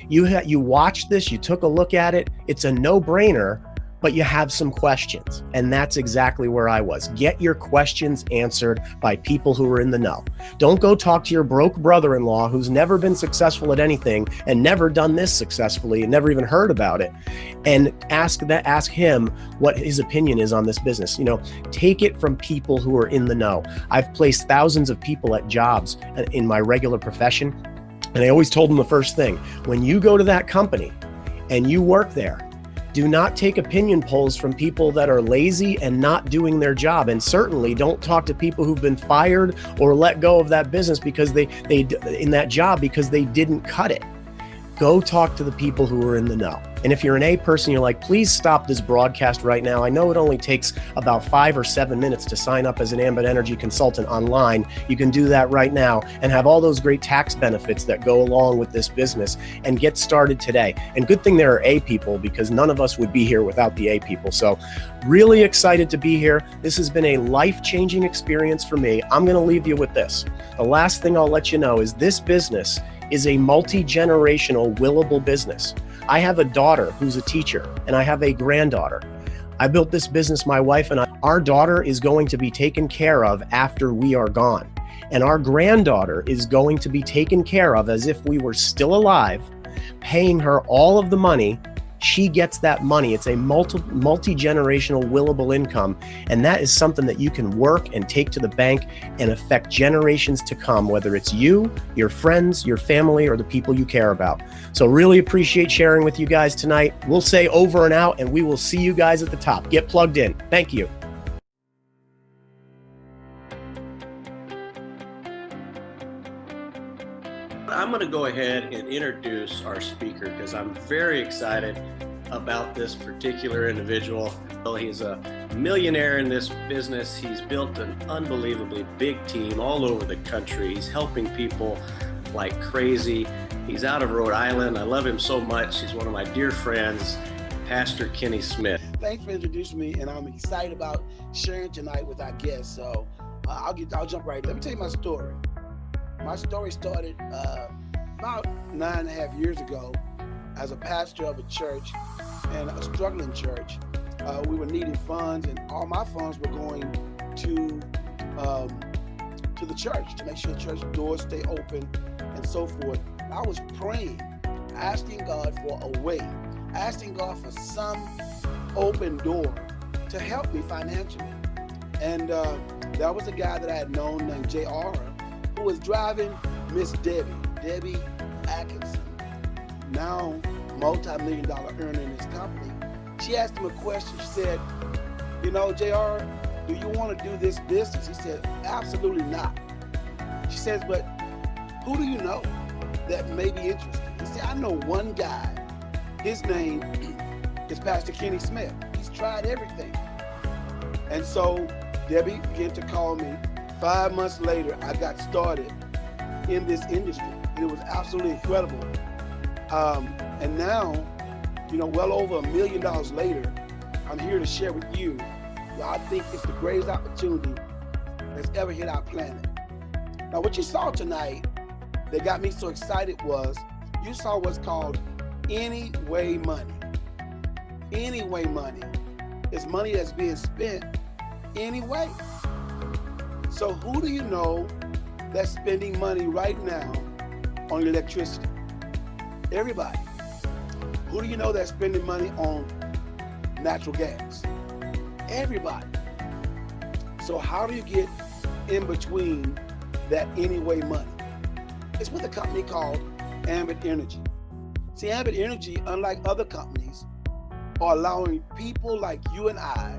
You watched this, you took a look at it, it's a no-brainer, but you have some questions. And that's exactly where I was. Get your questions answered by people who are in the know. Don't go talk to your broke brother-in-law who's never been successful at anything and never done this successfully and never even heard about it, and ask him what his opinion is on this business. You know, take it from people who are in the know. I've placed thousands of people at jobs in my regular profession, and I always told them the first thing: when you go to that company and you work there, do not take opinion polls from people that are lazy and not doing their job. And certainly don't talk to people who've been fired or let go of that business because they in that job because they didn't cut it. Go talk to the people who are in the know. And if you're an A person, you're like, please stop this broadcast right now. I know it only takes about 5 or 7 minutes to sign up as an Ambit Energy consultant online. You can do that right now and have all those great tax benefits that go along with this business and get started today. And good thing there are A people, because none of us would be here without the A people. So really excited to be here. This has been a life-changing experience for me. I'm going to leave you with this. The last thing I'll let you know is this business is a multi-generational willable business. I have a daughter who's a teacher, and I have a granddaughter. I built this business, my wife and I. Our daughter is going to be taken care of after we are gone. And our granddaughter is going to be taken care of as if we were still alive, paying her all of the money. She gets that money. It's a multi-generational willable income. And that is something that you can work and take to the bank and affect generations to come, whether it's you, your friends, your family, or the people you care about. So really appreciate sharing with you guys tonight. We'll say over and out, and we will see you guys at the top. Get plugged in. Thank you. I'm going to go ahead and introduce our speaker because I'm very excited about this particular individual. He's a millionaire in this business. He's built an unbelievably big team all over the country. He's helping people like crazy. He's out of Rhode Island. I love him so much. He's one of my dear friends, Pastor Kenny Smith. Thanks for introducing me, and I'm excited about sharing tonight with our guests. So I'll jump right in. Let me tell you my story. My story started about 9.5 years ago as a pastor of a church, and a struggling church. We were needing funds, and all my funds were going to the church to make sure the church doors stay open and so forth. I was praying, asking God for a way, asking God for some open door to help me financially. And there was a guy that I had known named JR who was driving Miss Debbie Atkinson, now multi-million-dollar earner in his company. She asked him a question. She said, you know, JR, do you want to do this business? He said, absolutely not. She says, but who do you know that may be interested? He said, I know one guy. His name is Pastor Kenny Smith. He's tried everything. And so Debbie began to call me. 5 months later, I got started in this industry, and it was absolutely incredible. And now, you know, well over $1 million later, I'm here to share with you what I think is the greatest opportunity that's ever hit our planet. Now, what you saw tonight that got me so excited was you saw what's called anyway money. Anyway money is money that's being spent anyway. So who do you know that's spending money right now on electricity? Everybody. Who do you know that's spending money on natural gas? Everybody. So how do you get in between that anyway money? It's with a company called Ambit Energy. See, Ambit Energy, unlike other companies, are allowing people like you and I,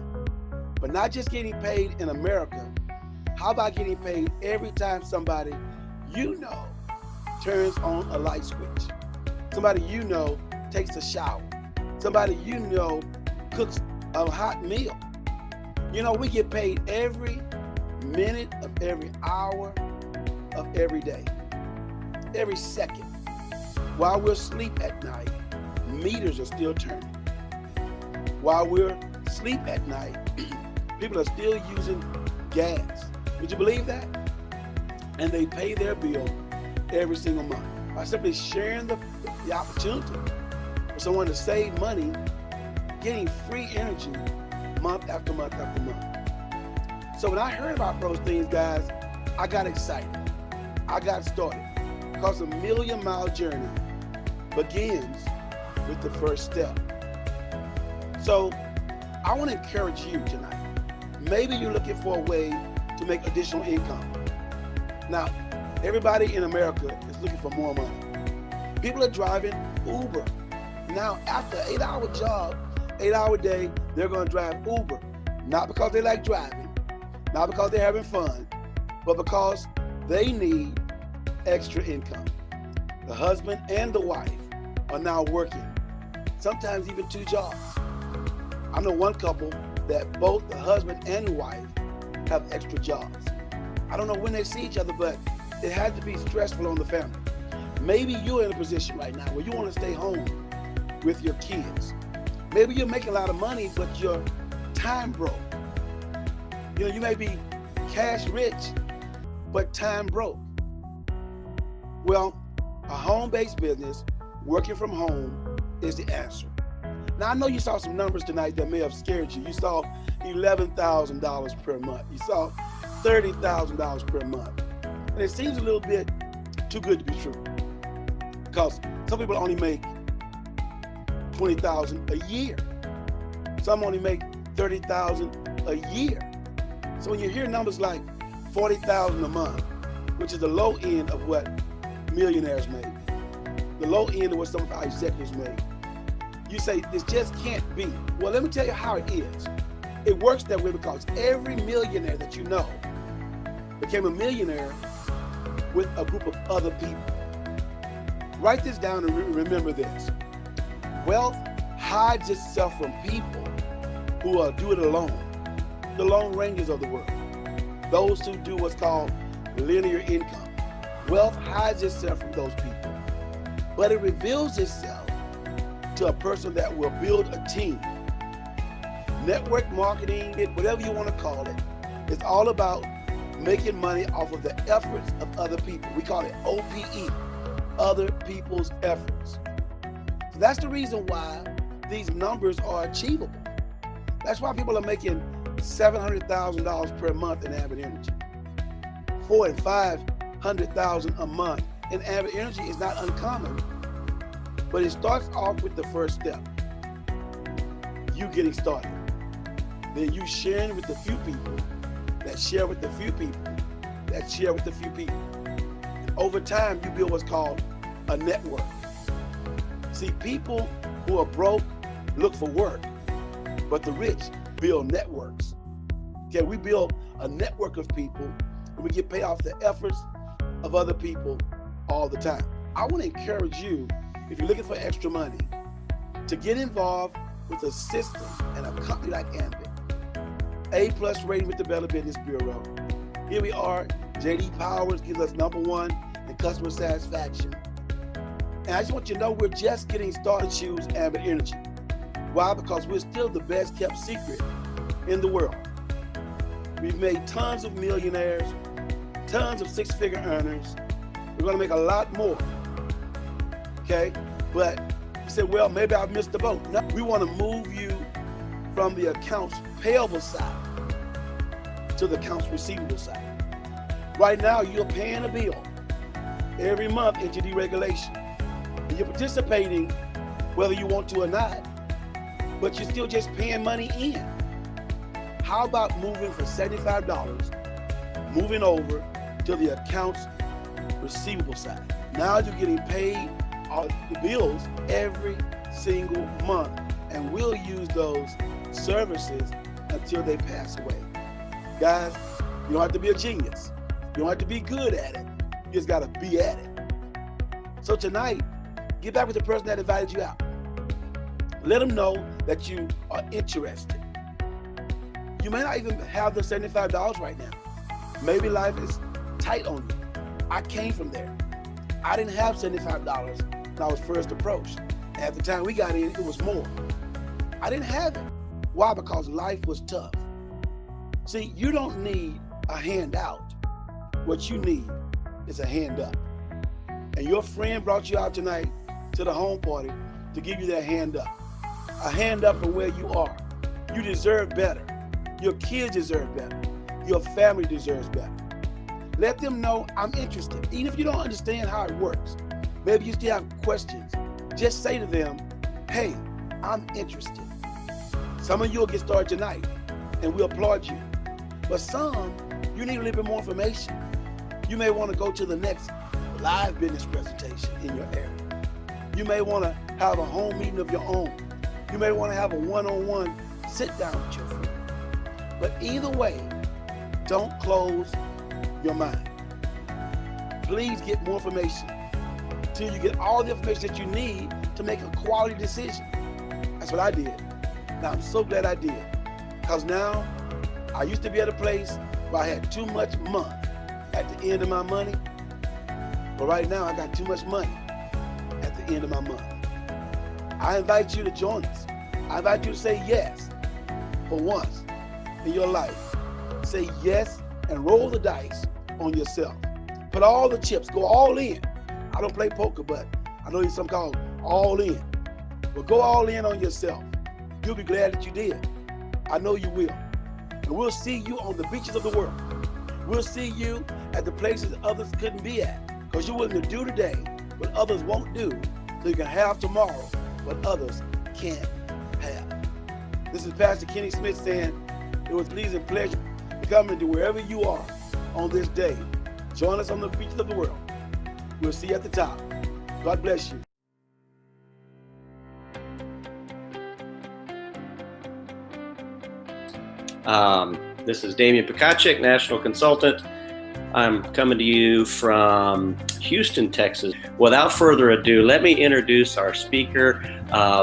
but not just getting paid in America. How about getting paid every time somebody you know turns on a light switch? Somebody you know takes a shower. Somebody you know cooks a hot meal. You know, we get paid every minute of every hour of every day, every second. While we're asleep at night, meters are still turning. While we're asleep at night, people are still using gas. Would you believe that? And they pay their bill every single month. By simply sharing the opportunity for someone to save money, getting free energy month after month after month. So when I heard about those things, guys, I got excited. I got started. Because a 1,000,000-mile journey begins with the first step. So I want to encourage you tonight. Maybe you're looking for a way to make additional income. Now, everybody in America is looking for more money. People are driving Uber. Now, after an 8-hour job, 8-hour day, they're going to drive Uber. Not because they like driving, not because they're having fun, but because they need extra income. The husband and the wife are now working, sometimes even 2 jobs. I know one couple that both the husband and the wife have extra jobs. I don't know when they see each other, but it had to be stressful on the family. Maybe you're in a position right now where you want to stay home with your kids. Maybe you're making a lot of money, but you're time broke. You know, you may be cash rich, but time broke. Well, a home-based business, working from home, is the answer. Now, I know you saw some numbers tonight that may have scared you. You saw $11,000 per month. You saw $30,000 per month. And it seems a little bit too good to be true. Because some people only make $20,000 a year. Some only make $30,000 a year. So when you hear numbers like $40,000 a month, which is the low end of what millionaires make, the low end of what some of our executives make, you say, this just can't be. Well, let me tell you how it is. It works that way because every millionaire that you know became a millionaire with a group of other people. Write this down and remember this. Wealth hides itself from people who do it alone. The Lone Rangers of the world. Those who do what's called linear income. Wealth hides itself from those people. but it reveals itself to a person that will build a team. Network marketing, whatever you want to call it, it's all about making money off of the efforts of other people. We call it OPE, other people's efforts. So that's the reason why these numbers are achievable. That's why people are making $700,000 per month in Ambit Energy. $400,000 and $500,000 a month in Ambit Energy is not uncommon, but it starts off with the first step. You getting started. Then you sharing with the few people that share with the few people that share with the few people. And over time, you build what's called a network. See, people who are broke look for work, but the rich build networks. Okay, we build a network of people and we get paid off the efforts of other people all the time. I want to encourage you, if you're looking for extra money, to get involved with a system and a company like Ambit. A+ rating with the Better Business Bureau. Here we are, J.D. Powers gives us #1 in customer satisfaction. And I just want you to know we're just getting started to choose Ambit Energy. Why? Because we're still the best kept secret in the world. We've made tons of millionaires, tons of six-figure earners. We're gonna make a lot more, okay? But you said, well, maybe I've missed the boat. No, we wanna move you from the accounts payable side to the accounts receivable side. Right now, you're paying a bill every month into deregulation. And you're participating whether you want to or not, but you're still just paying money in. How about moving for $75, moving over to the accounts receivable side? Now you're getting paid all the bills every single month, and we'll use those services until they pass away. Guys, you don't have to be a genius. You don't have to be good at it. You just gotta be at it. So tonight, get back with the person that invited you out. Let them know that you are interested. You may not even have the $75 right now. Maybe life is tight on you. I came from there. I didn't have $75 when I was first approached. At the time we got in, it was more. I didn't have it. Why? Because life was tough. See, you don't need a handout. What you need is a hand up. And your friend brought you out tonight to the home party to give you that hand up. A hand up for where you are. You deserve better. Your kids deserve better. Your family deserves better. Let them know I'm interested. Even if you don't understand how it works, maybe you still have questions, just say to them, hey, I'm interested. Some of you will get started tonight, and we applaud you. But some, you need a little bit more information. You may want to go to the next live business presentation in your area. You may want to have a home meeting of your own. You may want to have a one-on-one sit down with your friend. But either way, don't close your mind. Please get more information until you get all the information that you need to make a quality decision. That's what I did. Now I'm so glad I did. Because now I used to be at a place where I had too much month at the end of my money. But right now I got too much money at the end of my month. I invite you to join us. I invite you to say yes for once in your life. Say yes and roll the dice on yourself. Put all the chips, go all in. I don't play poker, but I know there's something called all in. But go all in on yourself. You'll be glad that you did. I know you will. And we'll see you on the beaches of the world. We'll see you at the places others couldn't be at. Because you're willing to do today what others won't do, so you can have tomorrow what others can't have. This is Pastor Kenny Smith saying, it was pleasing pleasure coming to wherever you are on this day. Join us on the beaches of the world. We'll see you at the top. God bless you. This is Damien Pachacek, National Consultant. I'm coming to you from Houston, Texas. Without further ado, let me introduce our speaker.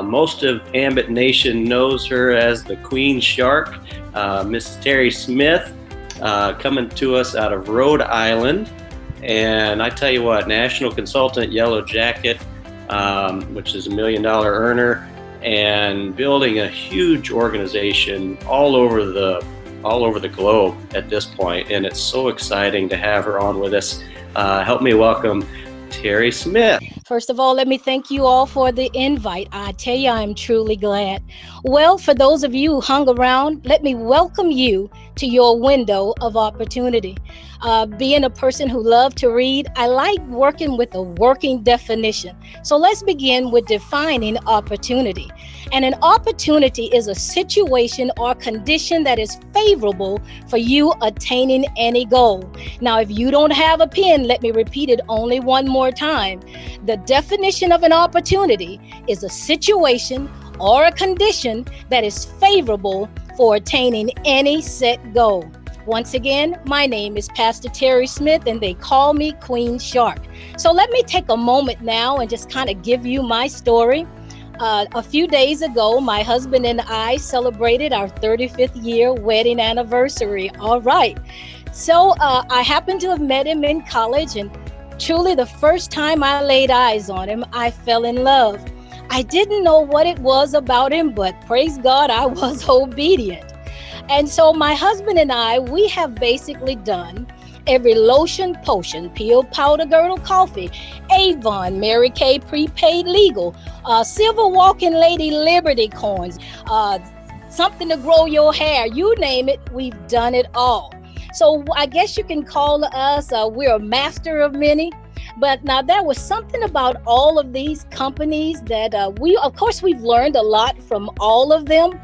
Most of Ambit Nation knows her as the Queen Shark, Mrs. Terry Smith, coming to us out of Rhode Island. And I tell you what, National Consultant, Yellow Jacket, which is $1 million earner, and building a huge organization all over the globe at this point. And it's so exciting to have her on with us. Help me welcome Terry Smith. First of all, let me thank you all for the invite. I tell you, I'm truly glad. Well, for those of you who hung around, let me welcome you to your window of opportunity. Being a person who loves to read, I like working with a working definition. So let's begin with defining opportunity. And an opportunity is a situation or condition that is favorable for you attaining any goal. Now, if you don't have a pen, let me repeat it only one more time. The definition of an opportunity is a situation or a condition that is favorable for attaining any set goal. Once again, my name is Pastor Terry Smith, and they call me Queen Shark. So let me take a moment now and just kind of give you my story. A few days ago, my husband and I celebrated our 35th year wedding anniversary. All right. So I happened to have met him in college, and truly the first time I laid eyes on him, I fell in love. I didn't know what it was about him, but praise God, I was obedient. And so my husband and I, we have basically done every lotion, potion, peel, powder, girdle, coffee, Avon, Mary Kay, prepaid legal, silver walking lady Liberty coins, something to grow your hair, you name it, we've done it all. So I guess you can call us, we're a master of many. But now there was something about all of these companies that we've learned a lot from all of them.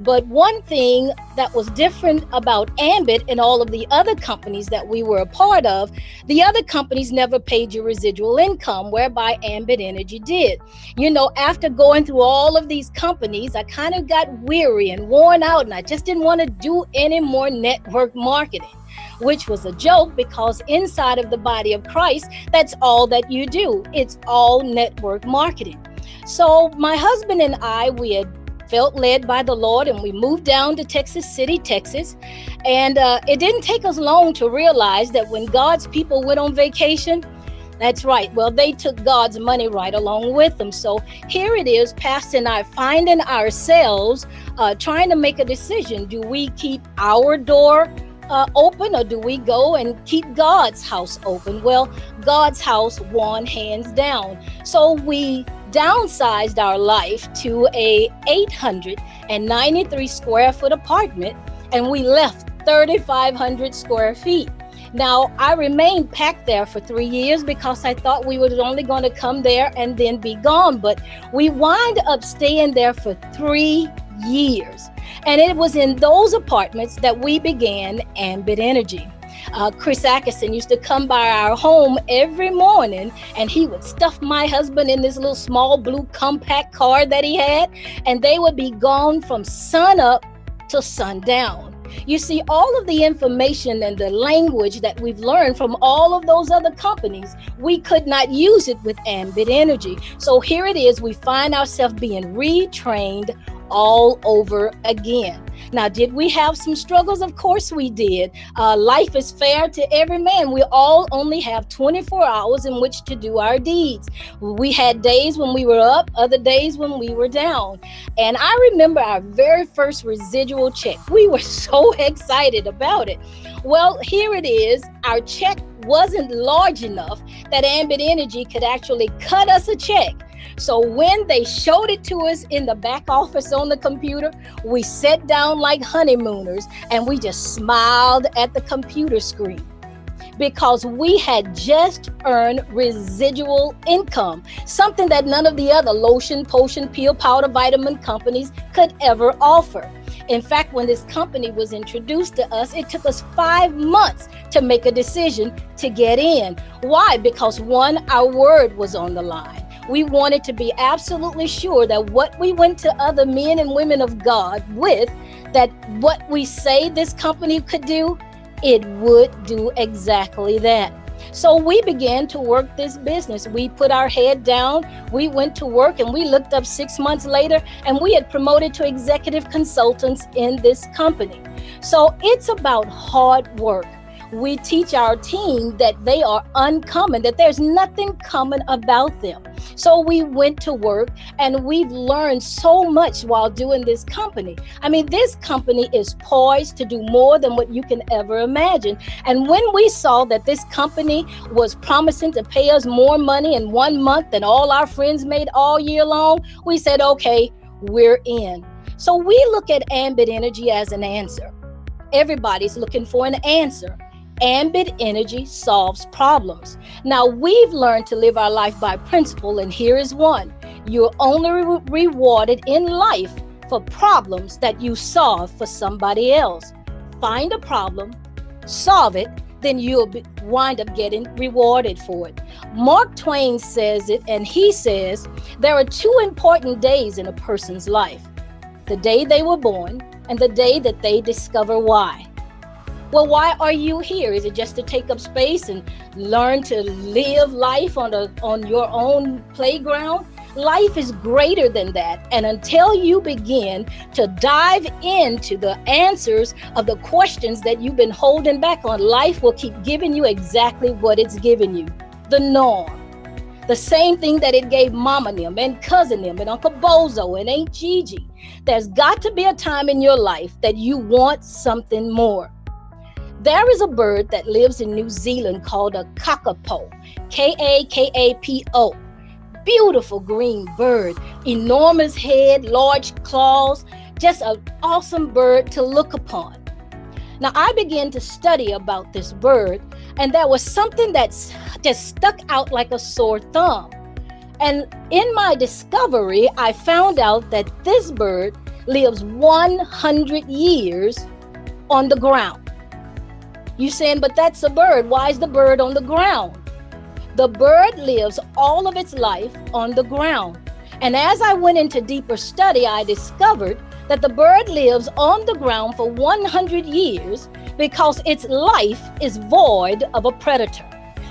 But one thing that was different about Ambit and all of the other companies that we were a part of, the other companies never paid you residual income, whereby Ambit Energy did. You know, after going through all of these companies, I kind of got weary and worn out, and I just didn't want to do any more network marketing, which was a joke because inside of the body of Christ, that's all that you do. It's all network marketing. So my husband and I, we had felt led by the Lord, and we moved down to Texas City, Texas. And it didn't take us long to realize that when God's people went on vacation, that's right, well, they took God's money right along with them. So here it is, Pastor and I finding ourselves trying to make a decision. Do we keep our door open, or do we go and keep God's house open? Well, God's house won hands down. So we downsized our life to a 893 square foot apartment, and we left 3,500 square feet. Now, I remained packed there for 3 years because I thought we were only going to come there and then be gone, but we wind up staying there for 3 years. And it was in those apartments that we began Ambit Energy. Chris Atkinson used to come by our home every morning, and he would stuff my husband in this little small blue compact car that he had, and they would be gone from sun up to sundown. You see, all of the information and the language that we've learned from all of those other companies, we could not use it with Ambit Energy. So here it is, we find ourselves being retrained all over again. Now, did we have some struggles? Of course we did. Life is fair to every man. We all only have 24 hours in which to do our deeds. We had days when we were up, other days when we were down. And I remember our very first residual check. We were so excited about it. Well, here it is. Our check wasn't large enough that Ambit Energy could actually cut us a check. So when they showed it to us in the back office on the computer, we sat down like honeymooners and we just smiled at the computer screen because we had just earned residual income, something that none of the other lotion, potion, peel, powder, vitamin companies could ever offer. In fact, when this company was introduced to us, it took us 5 months to make a decision to get in. Why? Because one, our word was on the line. We wanted to be absolutely sure that what we went to other men and women of God with, that what we say this company could do, it would do exactly that. So we began to work this business. We put our head down, we went to work, and we looked up 6 months later, and we had promoted to executive consultants in this company. So it's about hard work. We teach our team that they are uncommon, that there's nothing common about them. So we went to work, and we've learned so much while doing this company. I mean, this company is poised to do more than what you can ever imagine. And when we saw that this company was promising to pay us more money in 1 month than all our friends made all year long, we said, okay, we're in. So we look at Ambit Energy as an answer. Everybody's looking for an answer. Ambit Energy solves problems. Now, we've learned to live our life by principle, and here is one. You're only rewarded in life for problems that you solve for somebody else. Find a problem, solve it, then you'll wind up getting rewarded for it. Mark Twain says it, and he says, there are two important days in a person's life: the day they were born and the day that they discover why. Well, why are you here? Is it just to take up space and learn to live life on your own playground? Life is greater than that. And until you begin to dive into the answers of the questions that you've been holding back on, life will keep giving you exactly what it's giving you: the norm. The same thing that it gave Mama them and Cousin them and Uncle Bozo and Aunt Gigi. There's got to be a time in your life that you want something more. There is a bird that lives in New Zealand called a kakapo, K-A-K-A-P-O. Beautiful green bird, enormous head, large claws, just an awesome bird to look upon. Now, I began to study about this bird, and there was something that's just stuck out like a sore thumb. And in my discovery, I found out that this bird lives 100 years on the ground. You saying, but that's a bird. Why is the bird on the ground? The bird lives all of its life on the ground. And as I went into deeper study, I discovered that the bird lives on the ground for 100 years because its life is void of a predator.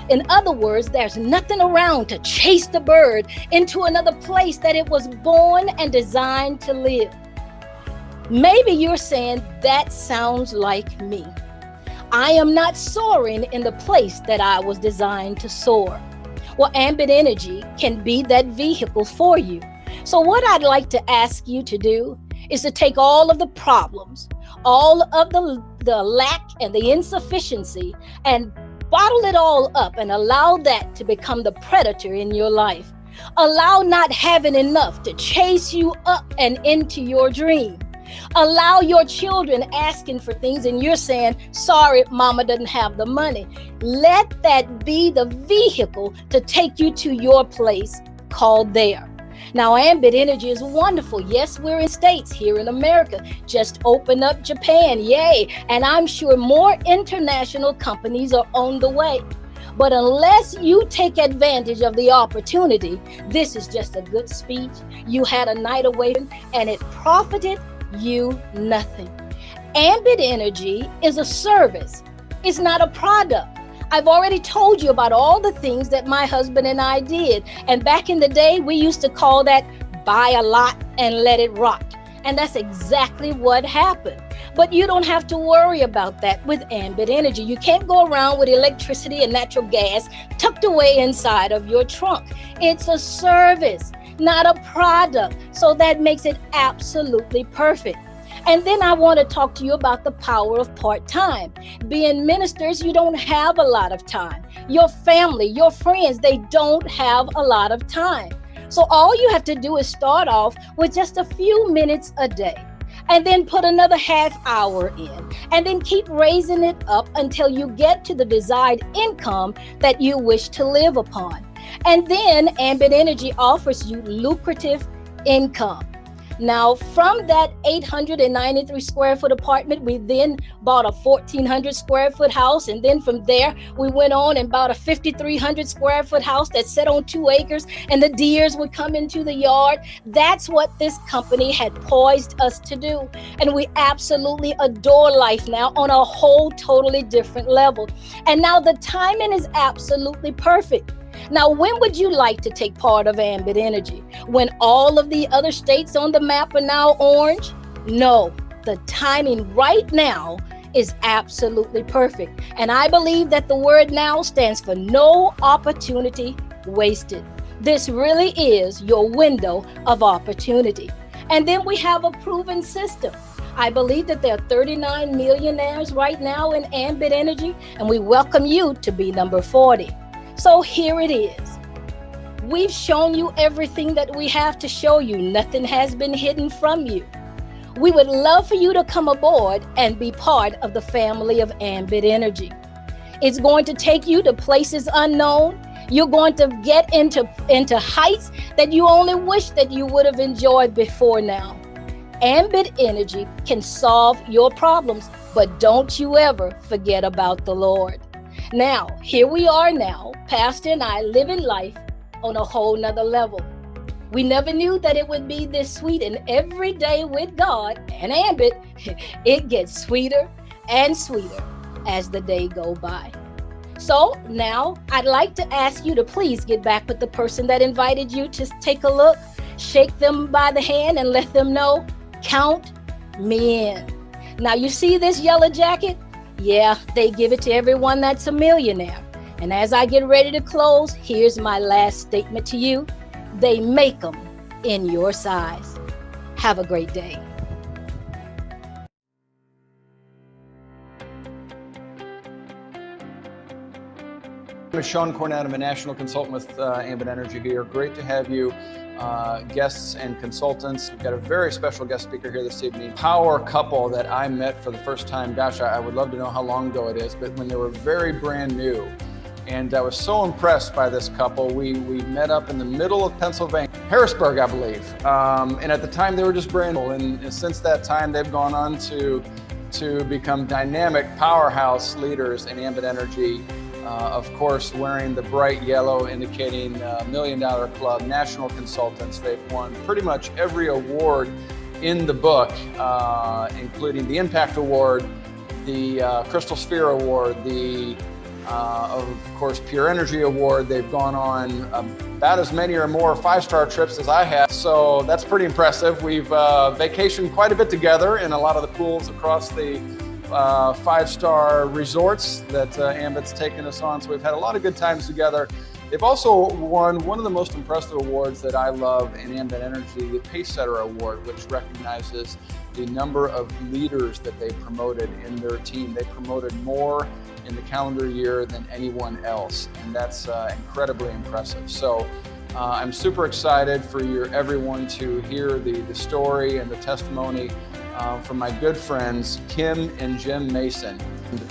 In other words, there's nothing around to chase the bird into another place that it was born and designed to live. Maybe you're saying, that sounds like me. I am not soaring in the place that I was designed to soar. Well, Ambit Energy can be that vehicle for you. So what I'd like to ask you to do is to take all of the problems, all of the lack and the insufficiency, and bottle it all up and allow that to become the predator in your life. Allow not having enough to chase you up and into your dream. Allow your children asking for things and you're saying, sorry, mama doesn't have the money. Let that be the vehicle to take you to your place called there. Now, Ambit Energy is wonderful. Yes, we're in states here in America. Just open up Japan, yay. And I'm sure more international companies are on the way. But unless you take advantage of the opportunity, this is just a good speech. You had a night away and it profited you nothing. Ambit Energy is a service. It's not a product. I've already told you about all the things that my husband and I did. And back in the day, we used to call that buy a lot and let it rot. And that's exactly what happened. But you don't have to worry about that with Ambit Energy. You can't go around with electricity and natural gas tucked away inside of your trunk. It's a service, not a product. So that makes it absolutely perfect. And then I want to talk to you about the power of part-time. Being ministers, you don't have a lot of time. Your family, your friends, they don't have a lot of time. So all you have to do is start off with just a few minutes a day, and then put another half hour in, and then keep raising it up until you get to the desired income that you wish to live upon. And then Ambit Energy offers you lucrative income. Now, from that 893 square foot apartment, we then bought a 1,400 square foot house. And then from there, we went on and bought a 5,300 square foot house that sat on 2 acres, and the deers would come into the yard. That's what this company had poised us to do. And we absolutely adore life now on a whole totally different level. And now the timing is absolutely perfect. Now, when would you like to take part of Ambit Energy? When all of the other states on the map are now orange? No, the timing right now is absolutely perfect. And I believe that the word now stands for no opportunity wasted. This really is your window of opportunity. And then we have a proven system. I believe that there are 39 millionaires right now in Ambit Energy, and we welcome you to be number 40. So here it is. We've shown you everything that we have to show you. Nothing has been hidden from you. We would love for you to come aboard and be part of the family of Ambit Energy. It's going to take you to places unknown. You're going to get into heights that you only wish that you would have enjoyed before now. Ambit Energy can solve your problems, but don't you ever forget about the Lord. Now, here we are now, Pastor and I living life on a whole nother level. We never knew that it would be this sweet, and every day with God and Ambit, it gets sweeter and sweeter as the day go by. So now I'd like to ask you to please get back with the person that invited you to take a look, shake them by the hand and let them know, count me in. Now you see this yellow jacket? Yeah, they give it to everyone that's a millionaire. And as I get ready to close, here's my last statement to you. They make them in your size. Have a great day. I'm Shawn Cornett. I'm a national consultant with Ambit Energy here. Great to have you, guests and consultants. We've got a very special guest speaker here this evening. Power couple that I met for the first time. Gosh, I would love to know how long ago it is, but when they were very brand new. And I was so impressed by this couple. We met up in the middle of Pennsylvania, Harrisburg, I believe. And at the time they were just brand new. And since that time, they've gone on to become dynamic powerhouse leaders in Ambit Energy. Of course, wearing the bright yellow indicating $1 Million Club, national consultants. They've won pretty much every award in the book, including the Impact Award, the Crystal Sphere Award, the, of course, Pure Energy Award. They've gone on about as many or more 5-star trips as I have. So that's pretty impressive. We've vacationed quite a bit together in a lot of the pools across the 5-star resorts that Ambit's taken us on. So we've had a lot of good times together. They've also won one of the most impressive awards that I love in Ambit Energy, the Pacesetter Award, which recognizes the number of leaders that they promoted in their team. They promoted more in the calendar year than anyone else, and that's incredibly impressive. So I'm super excited for everyone to hear the story and the testimony from my good friends, Kim and Jim Mason.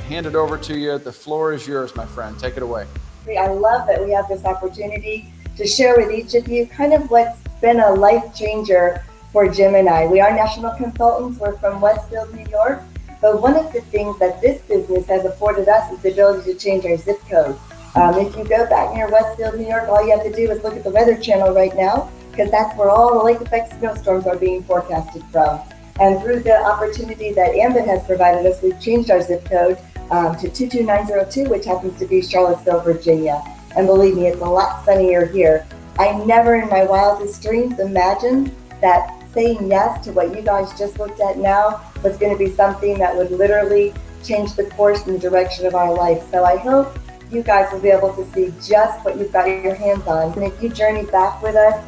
Hand it over to you. The floor is yours, my friend. Take it away. I love that we have this opportunity to share with each of you kind of what's been a life changer for Jim and I. We are national consultants. We're from Westfield, New York. But one of the things that this business has afforded us is the ability to change our zip code. If you go back near Westfield, New York, all you have to do is look at the Weather Channel right now, because that's where all the lake effect snowstorms are being forecasted from. And through the opportunity that Ambit has provided us, we've changed our zip code to 22902, which happens to be Charlottesville, Virginia. And believe me, it's a lot sunnier here. I never in my wildest dreams imagined that saying yes to what you guys just looked at now was going to be something that would literally change the course and the direction of our life. So I hope you guys will be able to see just what you've got your hands on. And if you journey back with us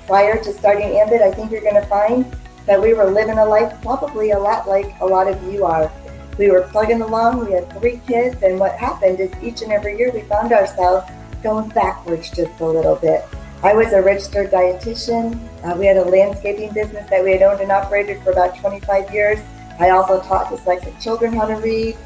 prior to starting Ambit, I think you're going to find that we were living a life probably a lot like a lot of you are. We were plugging along, we had 3 kids, and what happened is each and every year we found ourselves going backwards just a little bit. I was a registered dietitian. We had a landscaping business that we had owned and operated for about 25 years. I also taught dyslexic children how to read.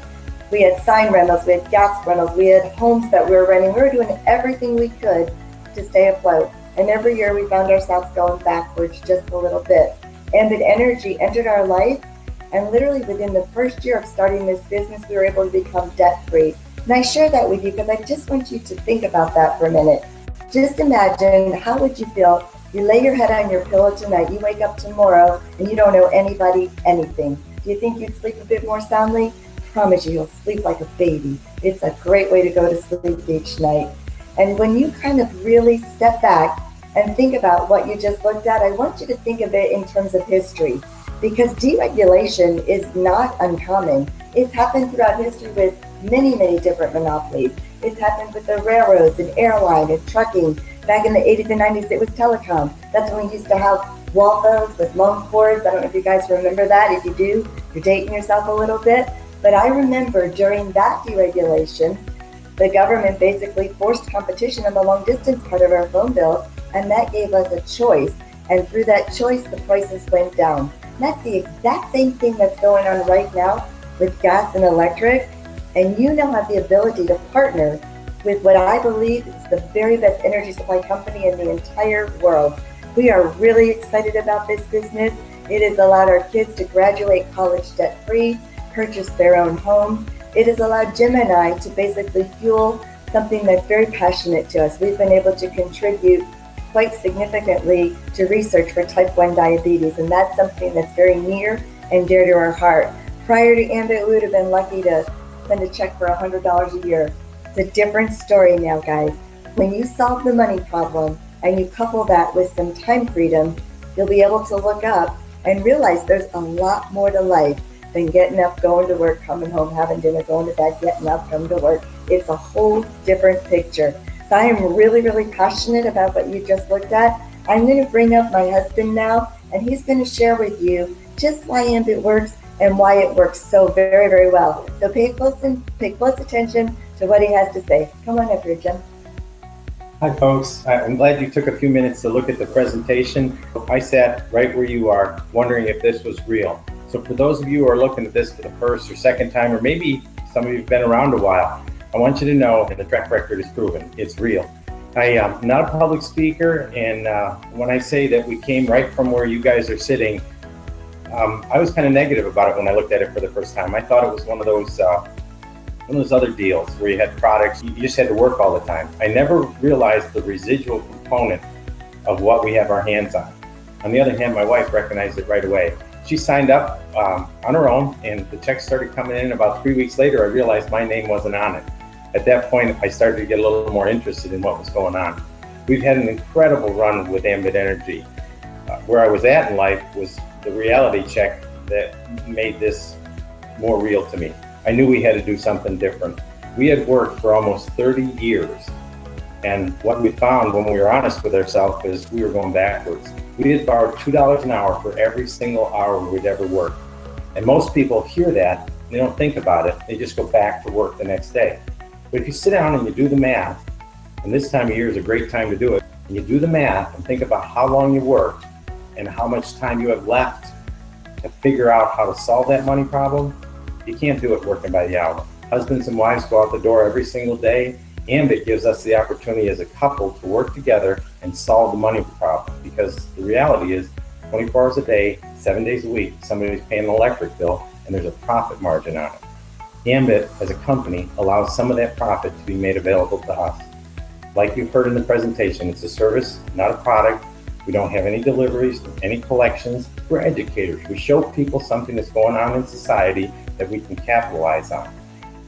We had sign rentals, we had gas rentals, we had homes that we were renting. We were doing everything we could to stay afloat. And every year we found ourselves going backwards just a little bit. Ambit Energy entered our life, and literally within the first year of starting this business, we were able to become debt-free. And I share that with you because I just want you to think about that for a minute. Just imagine, how would you feel? You lay your head on your pillow tonight, you wake up tomorrow, and you don't owe anybody anything. Do you think you'd sleep a bit more soundly? I promise you, you'll sleep like a baby. It's a great way to go to sleep each night. And when you kind of really step back and think about what you just looked at, I want you to think of it in terms of history, because deregulation is not uncommon. It's happened throughout history with many, many different monopolies. It's happened with the railroads and airline and trucking. Back in the 80s and 90s, it was telecom. That's when we used to have wall phones with long cords. I don't know if you guys remember that. If you do, you're dating yourself a little bit. But I remember during that deregulation, the government basically forced competition on the long distance part of our phone bills, and that gave us a choice. And through that choice, the prices went down. And that's the exact same thing that's going on right now with gas and electric. And you now have the ability to partner with what I believe is the very best energy supply company in the entire world. We are really excited about this business. It has allowed our kids to graduate college debt-free, purchase their own homes. It has allowed Jim and I to basically fuel something that's very passionate to us. We've been able to contribute quite significantly to research for type 1 diabetes, and that's something that's very near and dear to our heart. Prior to Ambit, we would have been lucky to send a check for $100 a year. It's a different story now, guys. When you solve the money problem and you couple that with some time freedom, you'll be able to look up and realize there's a lot more to life than getting up, going to work, coming home, having dinner, going to bed, getting up, coming to work. It's a whole different picture. So I am really, really passionate about what you just looked at. I'm going to bring up my husband now, and he's going to share with you just why Ambit works and why it works so very, very well. So pay close attention to what he has to say. Come on up here, Jim. Hi, folks. I'm glad you took a few minutes to look at the presentation. I sat right where you are, wondering if this was real. So for those of you who are looking at this for the first or second time, or maybe some of you have been around a while, I want you to know that the track record is proven. It's real. I am not a public speaker, and when I say that we came right from where you guys are sitting, I was kind of negative about it when I looked at it for the first time. I thought it was one of those other deals where you had products, you just had to work all the time. I never realized the residual component of what we have our hands on. On the other hand, my wife recognized it right away. She signed up on her own, and the checks started coming in. About 3 weeks later, I realized my name wasn't on it. At that point, I started to get a little more interested in what was going on. We've had an incredible run with Ambit Energy. Where I was at in life was the reality check that made this more real to me. I knew we had to do something different. We had worked for almost 30 years, and what we found when we were honest with ourselves is we were going backwards. We had borrowed $2 an hour for every single hour we'd ever worked. And most people hear that, they don't think about it, they just go back to work the next day. But if you sit down and you do the math, and this time of year is a great time to do it, and you do the math and think about how long you worked and how much time you have left to figure out how to solve that money problem, you can't do it working by the hour. Husbands and wives go out the door every single day. Ambit gives us the opportunity as a couple to work together and solve the money problem, because the reality is 24 hours a day, 7 days a week, somebody's paying an electric bill and there's a profit margin on it. Ambit as a company allows some of that profit to be made available to us. Like you've heard in the presentation, it's a service, not a product. We don't have any deliveries, any collections. We're educators. We show people something that's going on in society that we can capitalize on.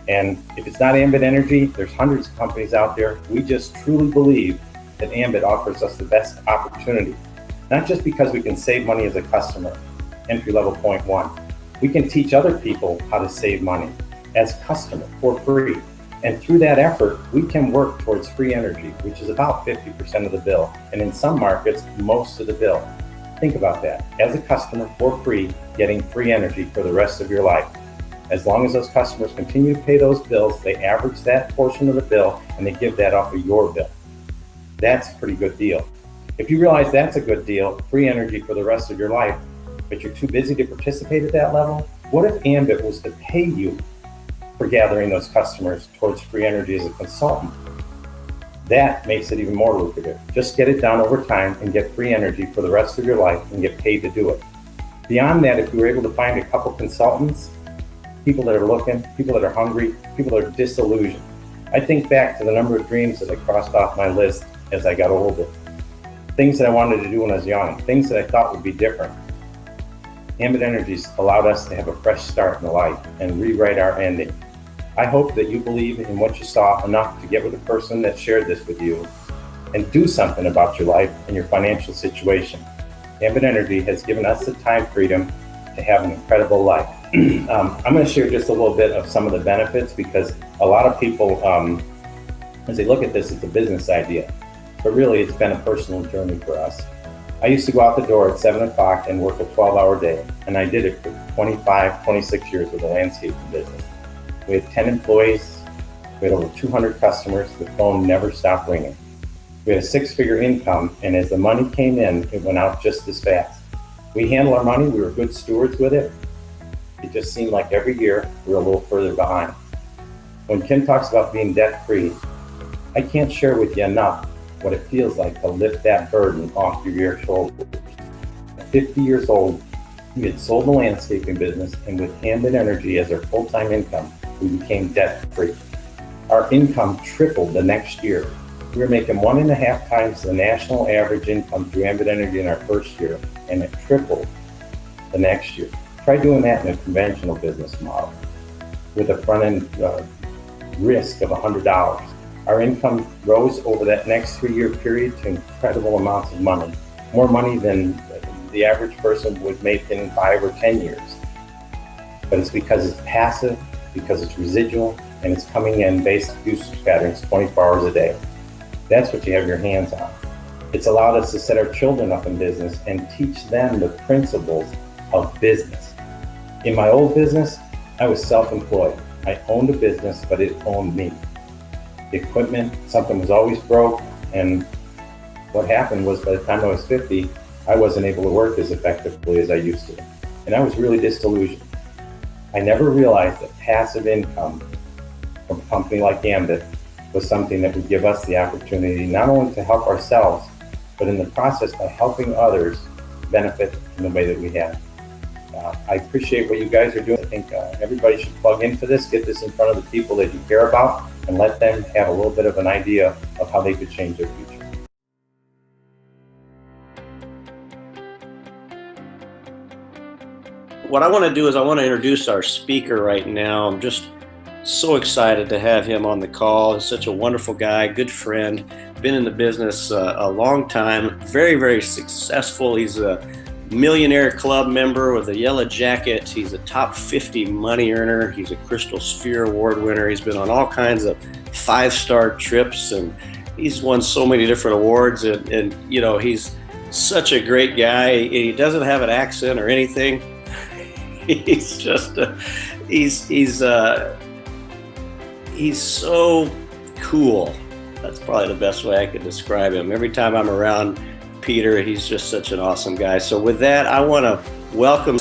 And if it's not Ambit Energy, there's hundreds of companies out there. We just truly believe that Ambit offers us the best opportunity, not just because we can save money as a customer, entry level point one. We can teach other people how to save money as customer for free. And through that effort, we can work towards free energy, which is about 50% of the bill. And in some markets, most of the bill. Think about that. As a customer for free, getting free energy for the rest of your life. As long as those customers continue to pay those bills, they average that portion of the bill and they give that off of your bill. That's a pretty good deal. If you realize that's a good deal, free energy for the rest of your life, but you're too busy to participate at that level, what if Ambit was to pay you for gathering those customers towards free energy as a consultant? That makes it even more lucrative. Just get it done over time and get free energy for the rest of your life and get paid to do it. Beyond that, if you were able to find a couple consultants, people that are looking, people that are hungry, people that are disillusioned. I think back to the number of dreams that I crossed off my list as I got older. Things that I wanted to do when I was young, things that I thought would be different. Ambit Energy's allowed us to have a fresh start in life and rewrite our ending. I hope that you believe in what you saw enough to get with the person that shared this with you and do something about your life and your financial situation. Ambit Energy has given us the time freedom to have an incredible life. I'm going to share just a little bit of some of the benefits, because a lot of people, as they look at this, it's a business idea. but really it's been a personal journey for us. I used to go out the door at 7 o'clock and work a 12-hour day, and I did it for 25, 26 years with a landscaping business. We had 10 employees, we had over 200 customers, the phone never stopped ringing. We had a 6-figure income, and as the money came in, it went out just as fast. We handled our money, we were good stewards with it. It just seemed like every year we were a little further behind. When Kim talks about being debt-free, I can't share with you enough what it feels like to lift that burden off your shoulders. At 50 years old, we had sold the landscaping business, and with Ambit Energy as our full-time income, we became debt-free. Our income tripled the next year. We were making 1.5 times the national average income through Ambit Energy in our first year, and it tripled the next year. Try doing that in a conventional business model with a front-end risk of $100. Our income rose over that next 3-year period to incredible amounts of money, more money than the average person would make in 5 or 10 years. But it's because it's passive, because it's residual, and it's coming in based usage patterns 24 hours a day. That's what you have your hands on. It's allowed us to set our children up in business and teach them the principles of business. In my old business, I was self-employed. I owned a business, but it owned me. The equipment, something was always broke, and what happened was by the time I was 50, I wasn't able to work as effectively as I used to. And I was really disillusioned. I never realized that passive income from a company like Ambit was something that would give us the opportunity not only to help ourselves, but in the process by helping others benefit in the way that we have. I appreciate what you guys are doing. I think everybody should plug into this, get this in front of the people that you care about, and let them have a little bit of an idea of how they could change their future. What I want to do is I want to introduce our speaker right now. I'm just so excited to have him on the call. He's such a wonderful guy, good friend, been in the business a long time, very, very successful. He's a Millionaire Club member with a yellow jacket. He's a top 50 money earner. He's a Crystal Sphere Award winner. He's been on all kinds of 5-star trips, and he's won so many different awards. And you know, he's such a great guy. He doesn't have an accent or anything. He's just he's so cool. That's probably the best way I could describe him. Every time I'm around Peter, he's just such an awesome guy. So with that, I want to welcome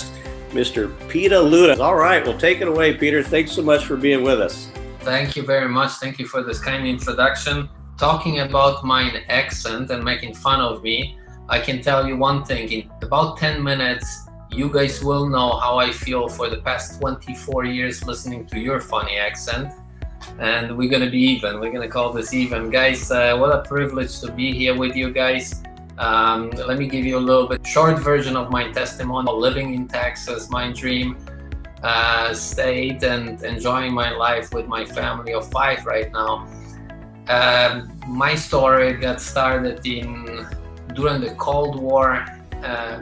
Mr. Peter Luda. All right, well, take it away, Peter. Thanks so much for being with us. Thank you very much. Thank you for this kind introduction. Talking about my accent and making fun of me, I can tell you one thing. In about 10 minutes, you guys will know how I feel for the past 24 years listening to your funny accent. And we're going to be even. We're going to call this even. Guys, what a privilege to be here with you guys. Let me give you a little bit short version of my testimony. Living in Texas, my dream state, and enjoying my life with my family of 5 right now. My story got started during the Cold War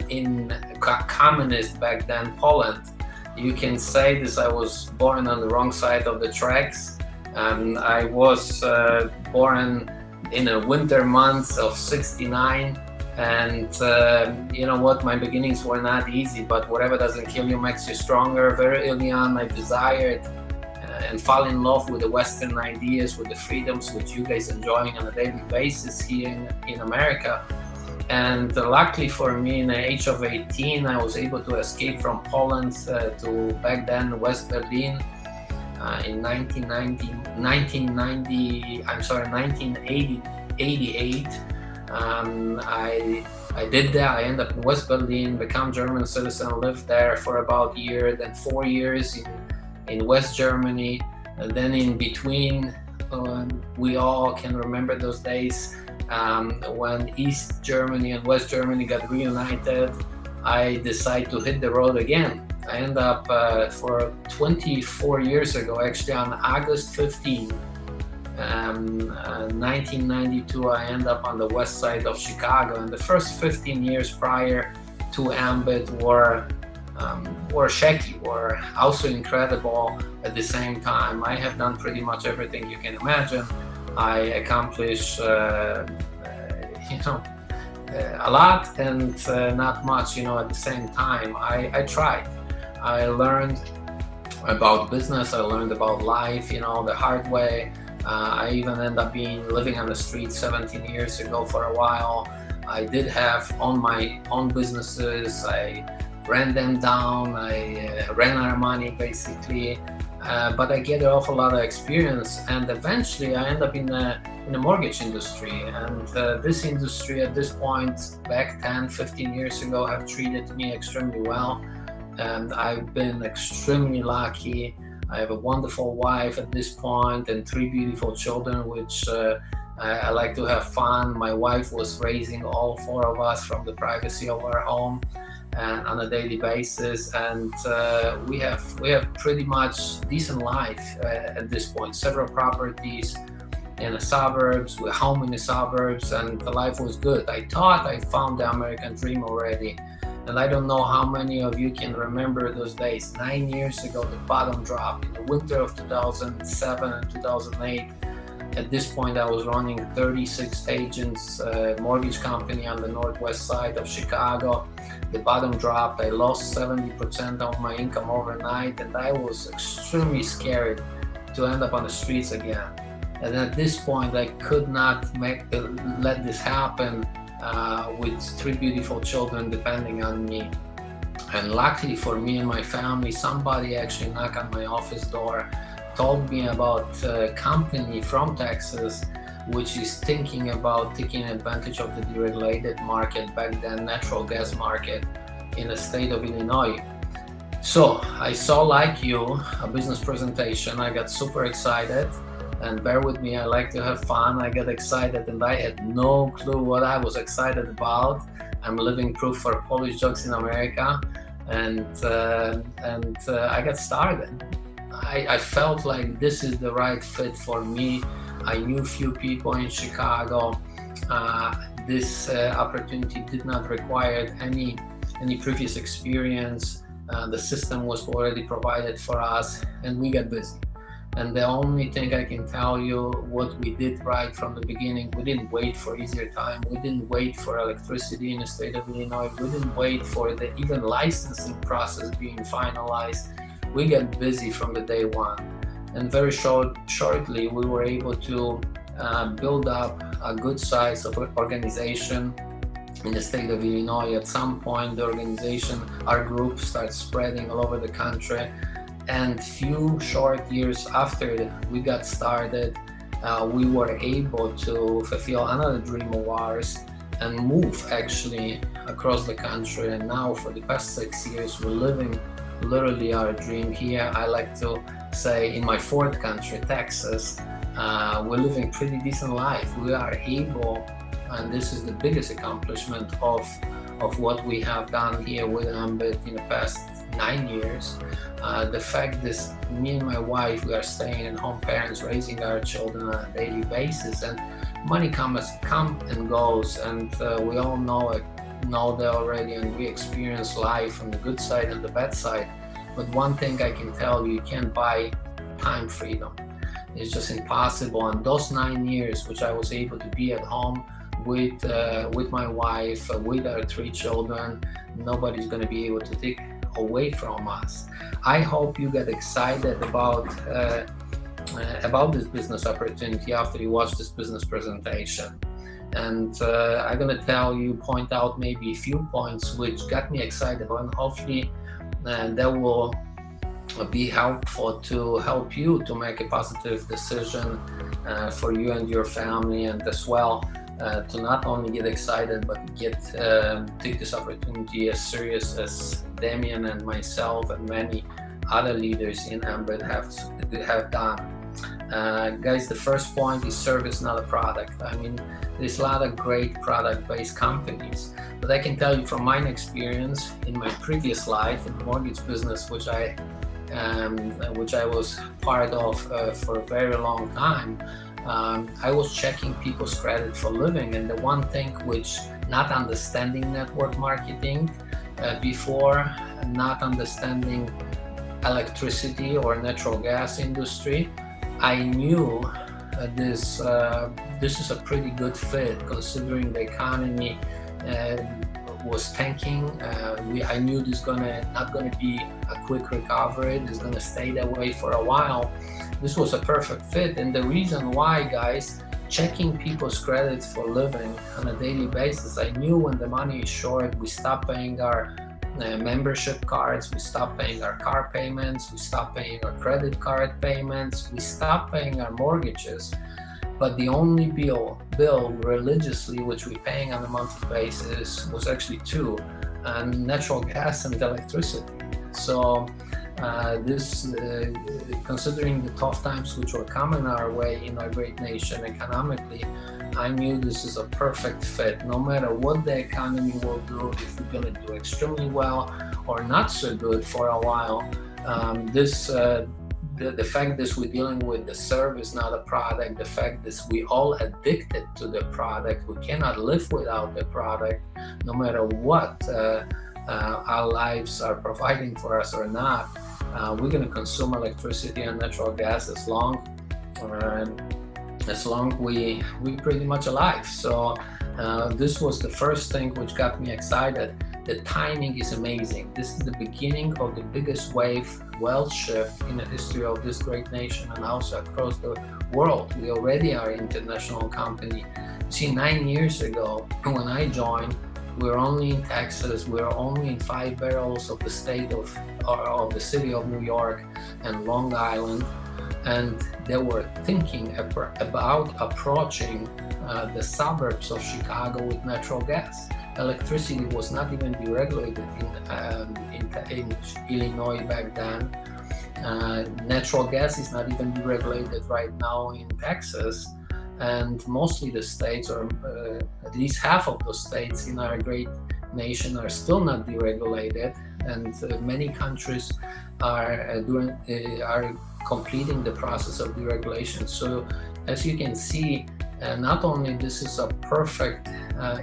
in communist back then Poland. You can say this, I was born on the wrong side of the tracks. I was born in a winter month of '69, and you know what, my beginnings were not easy, but whatever doesn't kill you makes you stronger. Very early on, I desired and fall in love with the Western ideas, with the freedoms which you guys enjoying on a daily basis here in America. And luckily for me, in the age of 18, I was able to escape from Poland to back then West Berlin. In 1988, I did that. I ended up in West Berlin, become German citizen, lived there for about a year, then 4 years in West Germany, and then in between, we all can remember those days when East Germany and West Germany got reunited. I decided to hit the road again. I ended up for 24 years ago, actually on August 15, 1992, I ended up on the west side of Chicago. And the first 15 years prior to Ambit were shaky, were also incredible at the same time. I have done pretty much everything you can imagine. I accomplished a lot and not much, at the same time. I tried. I learned about business, I learned about life, the hard way. I even ended up living on the street 17 years ago for a while. I did have my own businesses. I ran them down. I ran out of money basically, but I get an awful lot of experience, and eventually I end up in the mortgage industry. And this industry at this point, back 10, 15 years ago, have treated me extremely well. And I've been extremely lucky. I have a wonderful wife at this point and 3 beautiful children, which I like to have fun. My wife was raising all 4 of us from the privacy of our home and on a daily basis, and we have pretty much decent life at this point. Several properties in the suburbs, with home in the suburbs, and the life was good. I thought I found the American dream already. And I don't know how many of you can remember those days. 9 years ago, the bottom dropped in the winter of 2007 and 2008. At this point, I was running 36 agents, mortgage company on the northwest side of Chicago. The bottom dropped. I lost 70% of my income overnight, and I was extremely scared to end up on the streets again. And at this point, I could not let this happen. With 3 beautiful children depending on me. And luckily for me and my family, somebody actually knocked on my office door, told me about a company from Texas which is thinking about taking advantage of the deregulated market, back then natural gas market, in the state of Illinois. So I saw, like you, a business presentation. I got super excited. And bear with me, I like to have fun. I get excited, and I had no clue what I was excited about. I'm living proof for Polish jokes in America, and I got started. I felt like this is the right fit for me. I knew few people in Chicago. This opportunity did not require any previous experience. The system was already provided for us, and we got busy. And the only thing I can tell you, what we did right from the beginning, we didn't wait for easier time. We didn't wait for electricity in the state of Illinois. We didn't wait for the even licensing process being finalized. We got busy from the day one. And very shortly, we were able to build up a good size of organization in the state of Illinois. At some point, the organization, our group, starts spreading all over the country. And few short years after we got started, we were able to fulfill another dream of ours and move actually across the country. And now for the past 6 years, we're living literally our dream here. I like to say in my 4th country, Texas, we're living pretty decent life. We are able, and this is the biggest accomplishment of what we have done here with Ambit in the past 9 years. The fact that me and my wife, we are staying at home parents, raising our children on a daily basis, and money comes and goes, and we all know that already, and we experience life on the good side and the bad side. But one thing I can tell you can't buy time freedom. It's just impossible. And those 9 years, which I was able to be at home with my wife, with our 3 children, nobody's going to be able to take away from us. I hope you get excited about this business opportunity after you watch this business presentation. And I'm going to point out maybe a few points which got me excited, and hopefully that will be helpful to help you to make a positive decision for you and your family, and as well to not only get excited but take this opportunity as serious as Damien and myself and many other leaders in Ambit have done. Guys, the first point is service, not a product. I mean, there's a lot of great product-based companies, but I can tell you from my experience in my previous life in the mortgage business, which I was part of for a very long time. I was checking people's credit for living, and the one thing which, not understanding network marketing before, not understanding electricity or natural gas industry, I knew this is a pretty good fit considering the economy was tanking. I knew this not gonna be a quick recovery. It's gonna stay that way for a while. This was a perfect fit, and the reason why, guys, checking people's credits for living on a daily basis. I knew when the money is short, we stop paying our membership cards, we stop paying our car payments, we stop paying our credit card payments, we stop paying our mortgages. But the only bill religiously, which we're paying on a monthly basis, was actually two, natural gas and electricity. So considering the tough times which were coming our way in our great nation economically, I knew this is a perfect fit. No matter what the economy will do, if we're gonna do extremely well or not so good for a while, the fact that we're dealing with the service, not a product, the fact that we all addicted to the product, we cannot live without the product, no matter what our lives are providing for us or not. We're going to consume electricity and natural gas as long we pretty much alive. So this was the first thing which got me excited. The timing is amazing. This is the beginning of the biggest wealth shift in the history of this great nation and also across the world. We already are an international company. See, 9 years ago, when I joined, we were only in Texas. We were only in 5 boroughs of the the city of New York and Long Island, and they were thinking about approaching the suburbs of Chicago with natural gas. Electricity was not even deregulated in Illinois back then. Natural gas is not even deregulated right now in Texas. And mostly the states, or at least half of those states in our great nation, are still not deregulated, and many countries are completing the process of deregulation. So as you can see, not only this is a perfect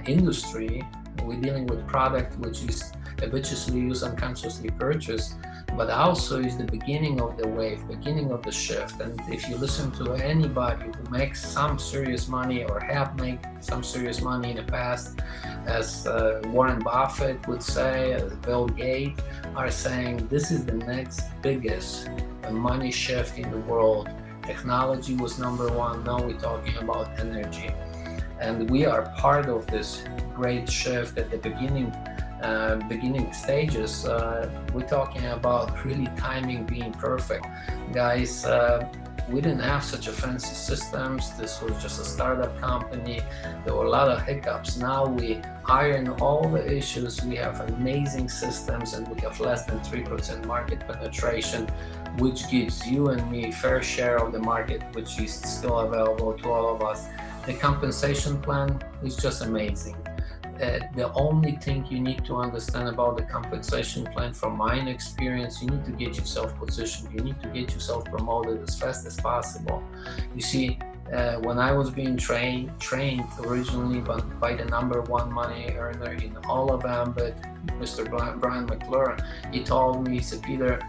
industry, we're dealing with product which is habitually used, unconsciously purchased, but also is the beginning of the wave, beginning of the shift. And if you listen to anybody who makes some serious money or have made some serious money in the past, as Warren Buffett would say, as Bill Gates are saying, this is the next biggest money shift in the world. Technology was number one, now we're talking about energy. And we are part of this great shift at the beginning stages. We're talking about really timing being perfect. Guys, we didn't have such a fancy systems. This was just a startup company. There were a lot of hiccups. Now we iron all the issues. We have amazing systems, and we have less than 3% market penetration, which gives you and me fair share of the market, which is still available to all of us. The compensation plan is just amazing. The only thing you need to understand about the compensation plan, from my experience, you need to get yourself positioned. You need to get yourself promoted as fast as possible. You see, when I was being trained originally by the number one money earner in all of Ambit, Mr. Brian McClure, he told me, he said, Peter,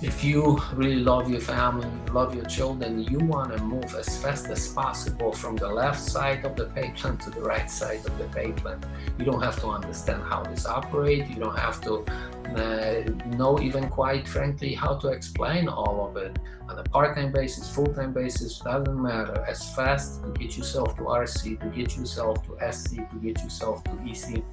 if you really love your family, love your children, you want to move as fast as possible from the left side of the pay plan to the right side of the pay plan. You don't have to understand how this operates. You don't have to know, even quite frankly, how to explain all of it. On a part-time basis, full-time basis, doesn't matter. As fast to get yourself to RC, to get yourself to SC, to get yourself to EC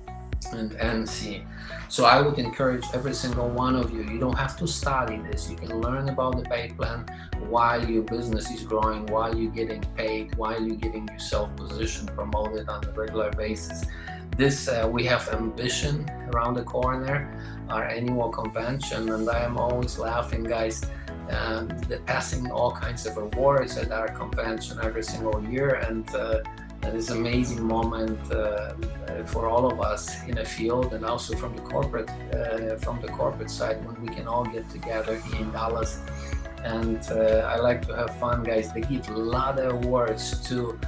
and NC. So I would encourage every single one of you, you don't have to study this. You can learn about the pay plan while your business is growing, while you're getting paid, while you're getting yourself positioned, promoted on a regular basis. We have Ambition around the corner, our annual convention, and I am always laughing, guys. They're passing all kinds of awards at our convention every single year, and that is an amazing moment for all of us in the field, and also from the corporate side, when we can all get together here in Dallas. And I like to have fun, guys. They give a lot of awards to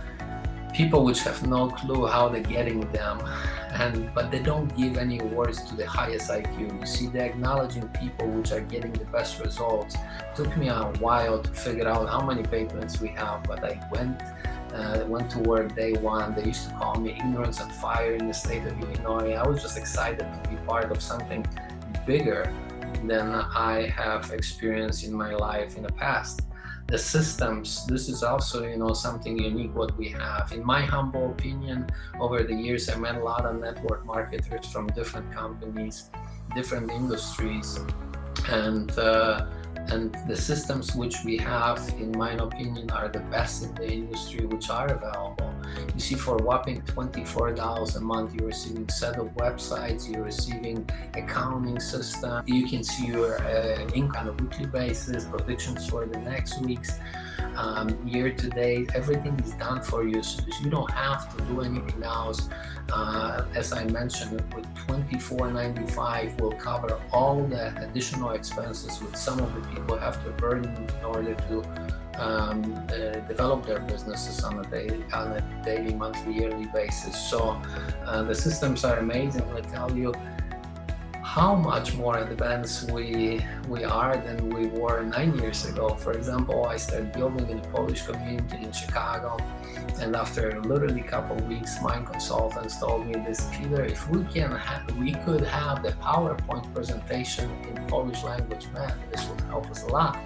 people which have no clue how they're getting them. but they don't give any awards to the highest IQ. You see, they're acknowledging people which are getting the best results. It took me a while to figure out how many patents we have, but I went to work day one. They used to call me ignorance and fire in the state of Illinois. I was just excited to be part of something bigger than I have experienced in my life in the past. The systems, this is also, something unique what we have. In my humble opinion, over the years, I met a lot of network marketers from different companies, different industries, and the systems which we have, in my opinion, are the best in the industry which are available. You see, for a whopping $24 a month, you're receiving a set of websites, you're receiving accounting system, you can see your income on a weekly basis, predictions for the next weeks, year to date, everything is done for you, so you don't have to do anything else. As I mentioned, with $24.95 will cover all the additional expenses which some of the people have to burden in order to develop their businesses on a daily, monthly, yearly basis. So the systems are amazing. I tell you how much more advanced we are than we were 9 years ago. For example, I started building in the Polish community in Chicago, and after literally a couple of weeks, my consultants told me this, Peter, if we could have the PowerPoint presentation in Polish language, man, this would help us a lot.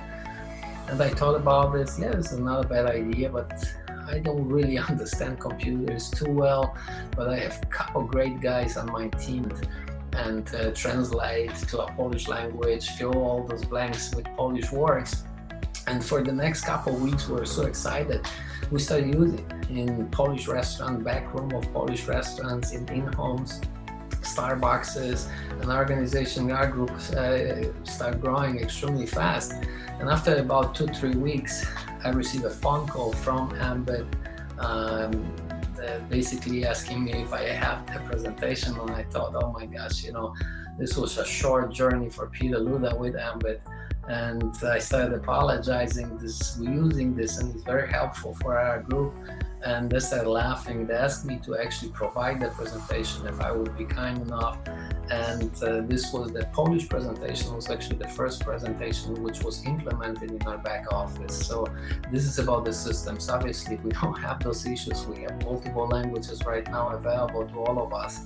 And I thought about this, it's not a bad idea, but I don't really understand computers too well, but I have a couple great guys on my team and translate to a Polish language, fill all those blanks with Polish words. And for the next couple of weeks, we were so excited. We started using it in Polish restaurant, back room of Polish restaurants, in homes, Starbucks, and our organization, our group started growing extremely fast. And after about 2-3 weeks, I received a phone call from Ambit, basically asking me if I have the presentation, and I thought, oh my gosh, this was a short journey for Peter Luda with Ambit. And I started apologizing, we're using this and it's very helpful for our group. And they started laughing. They asked me to actually provide the presentation if I would be kind enough. And this was the Polish presentation, was actually the first presentation which was implemented in our back office. So this is about the systems. Obviously, we don't have those issues. We have multiple languages right now available to all of us.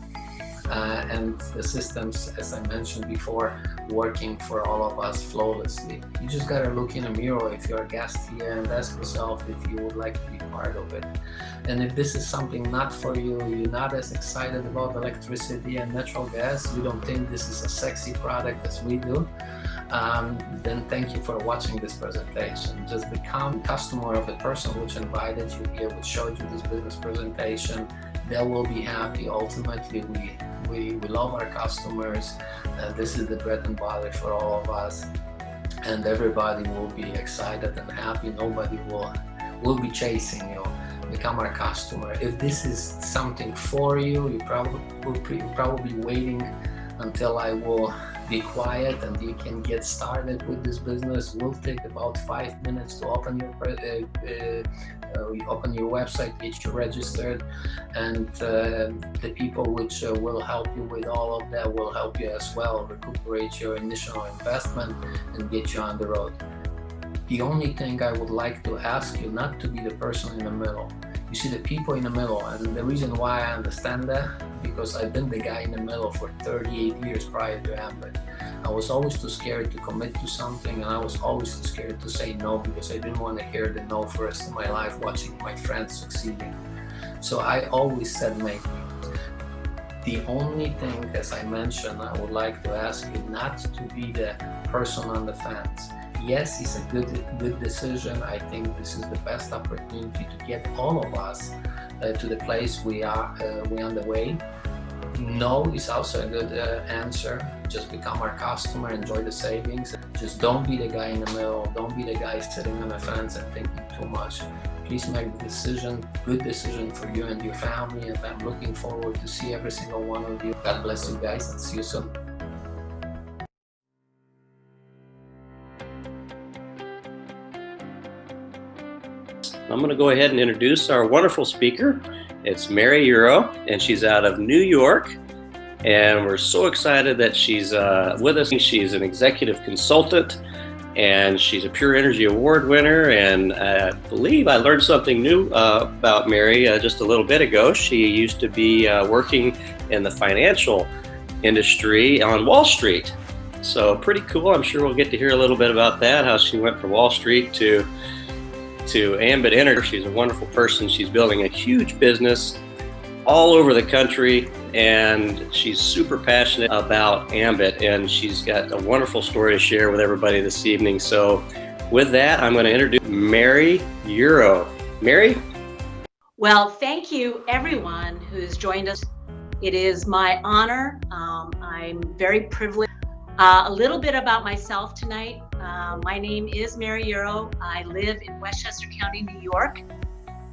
And the systems, as I mentioned before, working for all of us flawlessly. You just gotta look in a mirror if you're a guest here and ask yourself if you would like to be part of it. And if this is something not for you, you're not as excited about electricity and natural gas, you don't think this is a sexy product as we do, then thank you for watching this presentation. Just become a customer of the person which invited you here, which showed you this business presentation. They will be happy. Ultimately, we love our customers. This is the bread and butter for all of us, and everybody will be excited and happy. Nobody will be chasing you. Become our customer. If this is something for you, you probably waiting until I will be quiet and you can get started with this business. Will take about 5 minutes to open your website, get you registered, and the people which will help you with all of that will help you as well recuperate your initial investment and get you on the road. The only thing I would like to ask you, not to be the person in the middle. You see, the people in the middle, and the reason why I understand that, because I've been the guy in the middle for 38 years prior to Ambit. I was always too scared to commit to something, and I was always too scared to say no, because I didn't want to hear the no for the rest of my life watching my friends succeeding. So I always said maybe. The only thing, as I mentioned, I would like to ask you not to be the person on the fence. Yes, it's a good decision. I think this is the best opportunity to get all of us to the place we're on the way. No is also a good answer. Just become our customer, enjoy the savings. Just don't be the guy in the middle. Don't be the guy sitting on the fence and thinking too much. Please make the decision, good decision for you and your family, and I'm looking forward to see every single one of you. God bless you guys, and see you soon. I'm going to go ahead and introduce our wonderful speaker. It's Mary Euro, and she's out of New York. And we're so excited that she's with us. She's an executive consultant, and she's a Pure Energy Award winner. And I believe I learned something new about Mary just a little bit ago. She used to be working in the financial industry on Wall Street. So pretty cool. I'm sure we'll get to hear a little bit about that, how she went from Wall Street to Ambit Energy. She's a wonderful person. She's building a huge business all over the country, and she's super passionate about Ambit, and she's got a wonderful story to share with everybody this evening. So with that, I'm going to introduce Mary Euro. Mary? Well, thank you everyone who's joined us. It is my honor. I'm very privileged. A little bit about myself tonight. My name is Mary Euro. I live in Westchester County, New York.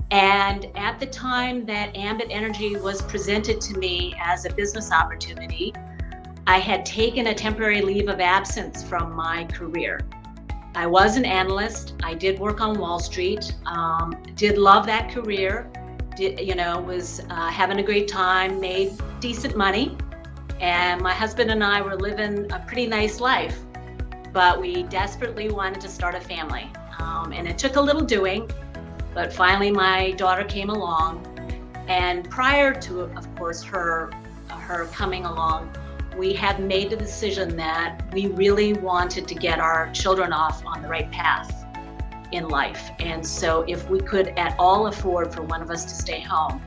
And at the time that Ambit Energy was presented to me as a business opportunity, I had taken a temporary leave of absence from my career. I was an analyst. I did work on Wall Street, did love that career, was having a great time, made decent money. And my husband and I were living a pretty nice life, but we desperately wanted to start a family. And it took a little doing, but finally my daughter came along. And prior to, of course, her coming along, we had made the decision that we really wanted to get our children off on the right path in life. And so if we could at all afford for one of us to stay home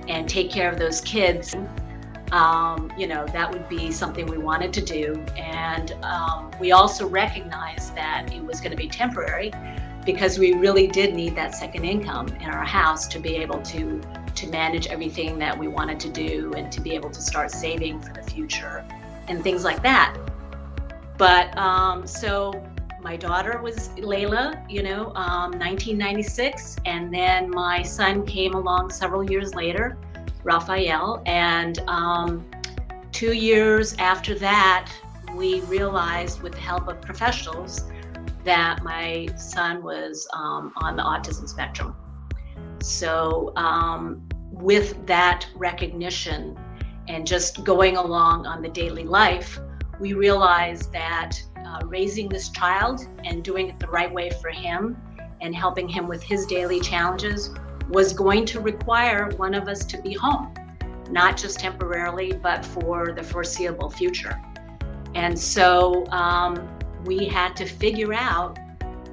and take care of those kids, that would be something we wanted to do. And we also recognized that it was going to be temporary because we really did need that second income in our house to be able to manage everything that we wanted to do and to be able to start saving for the future and things like that. But so my daughter was Layla, 1996, and then my son came along several years later, Raphael, and 2 years after that, we realized with the help of professionals that my son was on the autism spectrum. So with that recognition and just going along on the daily life, we realized that raising this child and doing it the right way for him and helping him with his daily challenges was going to require one of us to be home, not just temporarily, but for the foreseeable future. And so we had to figure out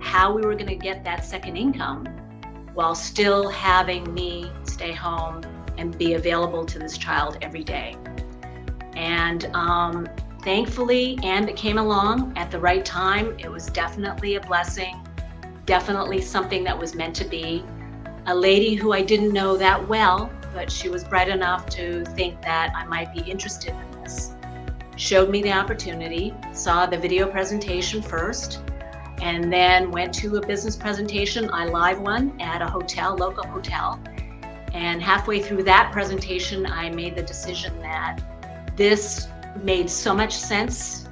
how we were going to get that second income while still having me stay home and be available to this child every day. And thankfully, Ambit came along at the right time. It was definitely a blessing, definitely something that was meant to be. A lady who I didn't know that well, but she was bright enough to think that I might be interested in this, showed me the opportunity, saw the video presentation first, and then went to a business presentation, I live one at a hotel, local hotel. And halfway through that presentation, I made the decision that this made so much sense.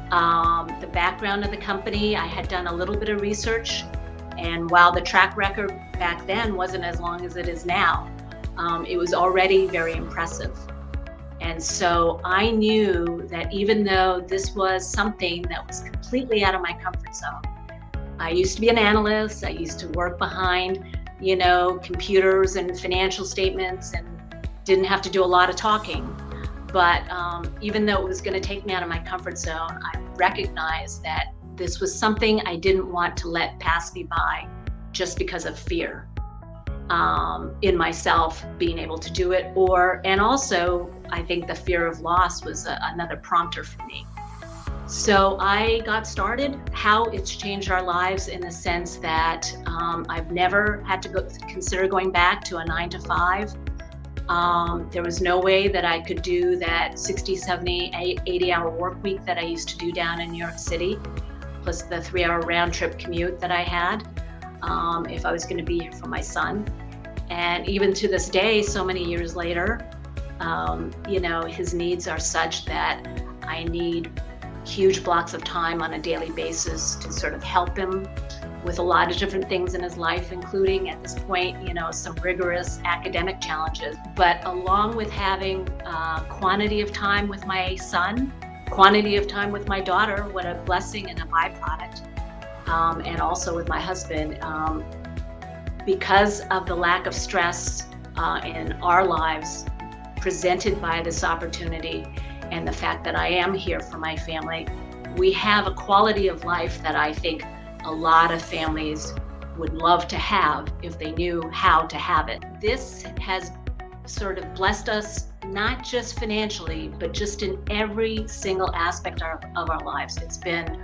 The background of the company, I had done a little bit of research, and while the track record back then wasn't as long as it is now, it was already very impressive. And so I knew that even though this was something that was completely out of my comfort zone, I used to be an analyst, I used to work behind, computers and financial statements and didn't have to do a lot of talking. But even though it was going to take me out of my comfort zone, I recognized that this was something I didn't want to let pass me by just because of fear in myself being able to do it, and also I think the fear of loss was another prompter for me. So I got started. How it's changed our lives in the sense that I've never had to consider going back to a 9-to-5. There was no way that I could do that 60, 70, 80-hour work week that I used to do down in New York City, plus the 3-hour round trip commute that I had if I was going to be here for my son. And even to this day, so many years later, his needs are such that I need huge blocks of time on a daily basis to sort of help him with a lot of different things in his life, including at this point, you know, some rigorous academic challenges. But along with having quantity of time with my son, quantity of time with my daughter, what a blessing and a byproduct, and also with my husband, because of the lack of stress in our lives presented by this opportunity and the fact that I am here for my family, we have a quality of life that I think a lot of families would love to have if they knew how to have it. This has sort of blessed us, not just financially, but just in every single aspect of our lives. It's been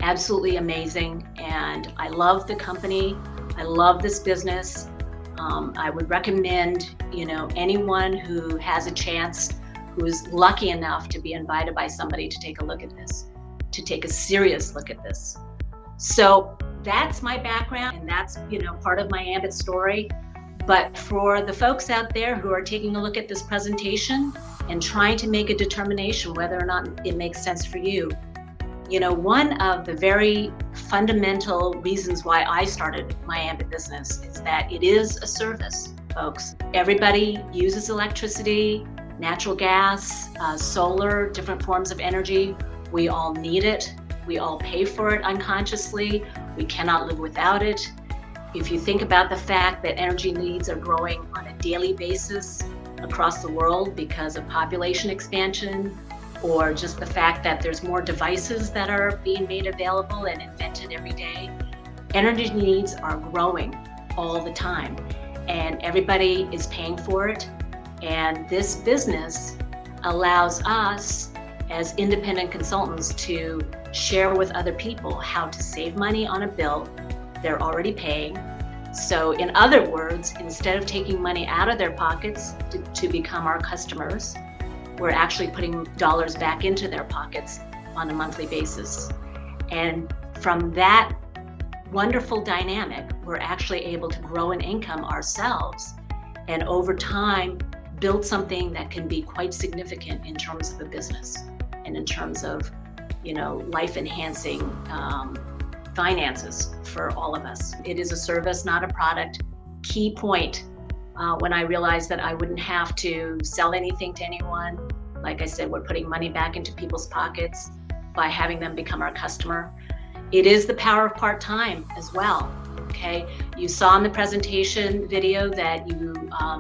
absolutely amazing, and I love the company. I love this business. I would recommend, you know, anyone who has a chance, who's lucky enough to be invited by somebody to take a look at this, to take a serious look at this. So that's my background, and that's, you know, part of my Ambit story. But for the folks out there who are taking a look at this presentation and trying to make a determination whether or not it makes sense for you, you know, one of the very fundamental reasons why I started my Ambit business is that it is a service, folks. Everybody uses electricity, natural gas, solar, different forms of energy. We all need it. We all pay for it unconsciously. We cannot live without it. If you think about the fact that energy needs are growing on a daily basis across the world because of population expansion, or just the fact that there's more devices that are being made available and invented every day, energy needs are growing all the time, and everybody is paying for it. And this business allows us as independent consultants to share with other people how to save money on a bill they're already paying. So in other words, instead of taking money out of their pockets to become our customers, we're actually putting dollars back into their pockets on a monthly basis. And from that wonderful dynamic, we're actually able to grow an income ourselves, and over time build something that can be quite significant in terms of a business and in terms of, you know, life enhancing finances for all of us. It is a service, not a product. Key point, when I realized that I wouldn't have to sell anything to anyone, like I said, we're putting money back into people's pockets by having them become our customer. It is the power of part-time as well, okay? You saw in the presentation video that you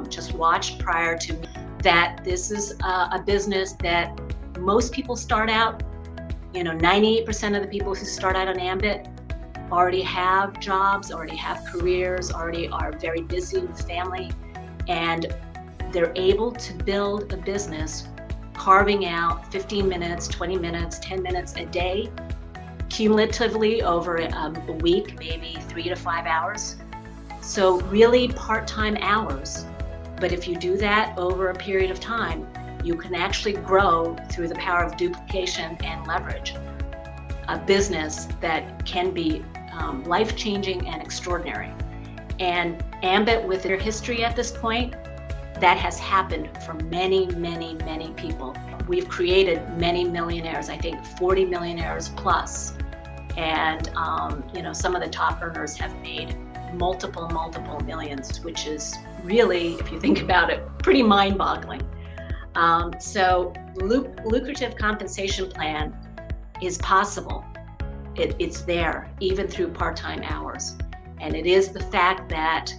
just watched prior to me that this is a business that most people start out, you know, 98% of the people who start out on Ambit already have jobs, already have careers, already are very busy with family, and they're able to build a business carving out 15 minutes, 20 minutes, 10 minutes a day, cumulatively over a week, maybe 3 to 5 hours. So really part-time hours. But if you do that over a period of time, you can actually grow through the power of duplication and leverage a business that can be life-changing and extraordinary. And Ambit, with their history at this point, that has happened for many, many, many people. We've created many millionaires, I think 40 millionaires plus. And you know, some of the top earners have made multiple millions, which is really, if you think about it, pretty mind-boggling. So lucrative compensation plan is possible. It's there, even through part-time hours. And it is the fact that,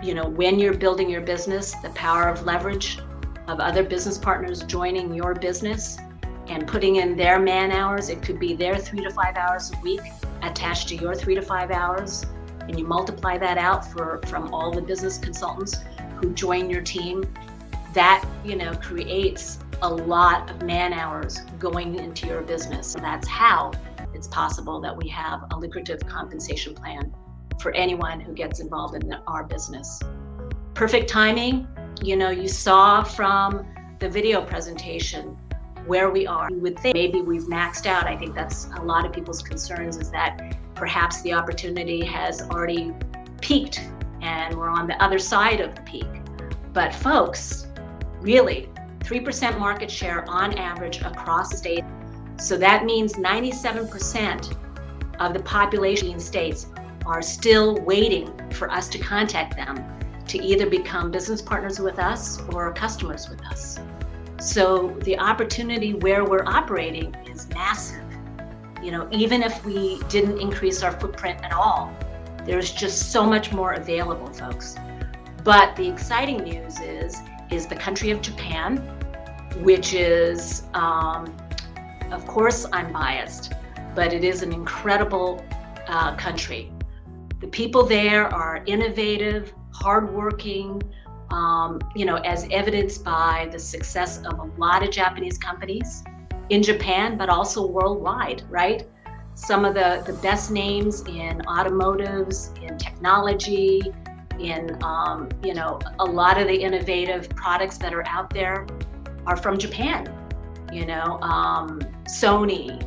you know, when you're building your business, the power of leverage of other business partners joining your business and putting in their man hours, it could be their 3 to 5 hours a week attached to your 3 to 5 hours, and you multiply that out from all the business consultants who join your team, that, you know, creates a lot of man hours going into your business. So that's how it's possible that we have a lucrative compensation plan for anyone who gets involved in our business. Perfect timing, you know, you saw from the video presentation where we are. You would think maybe we've maxed out. I think that's a lot of people's concerns, is that perhaps the opportunity has already peaked and we're on the other side of the peak. But folks, really, 3% market share on average across the state. So that means 97% of the population in states are still waiting for us to contact them to either become business partners with us or customers with us. So the opportunity where we're operating is massive. You know, even if we didn't increase our footprint at all, there's just so much more available, folks. But the exciting news is the country of Japan, which is, of course I'm biased, but it is an incredible country. The people there are innovative, hardworking, you know, as evidenced by the success of a lot of Japanese companies in Japan, but also worldwide, right? Some of the best names in automotives, in technology, in, you know, a lot of the innovative products that are out there are from Japan. You know, Sony,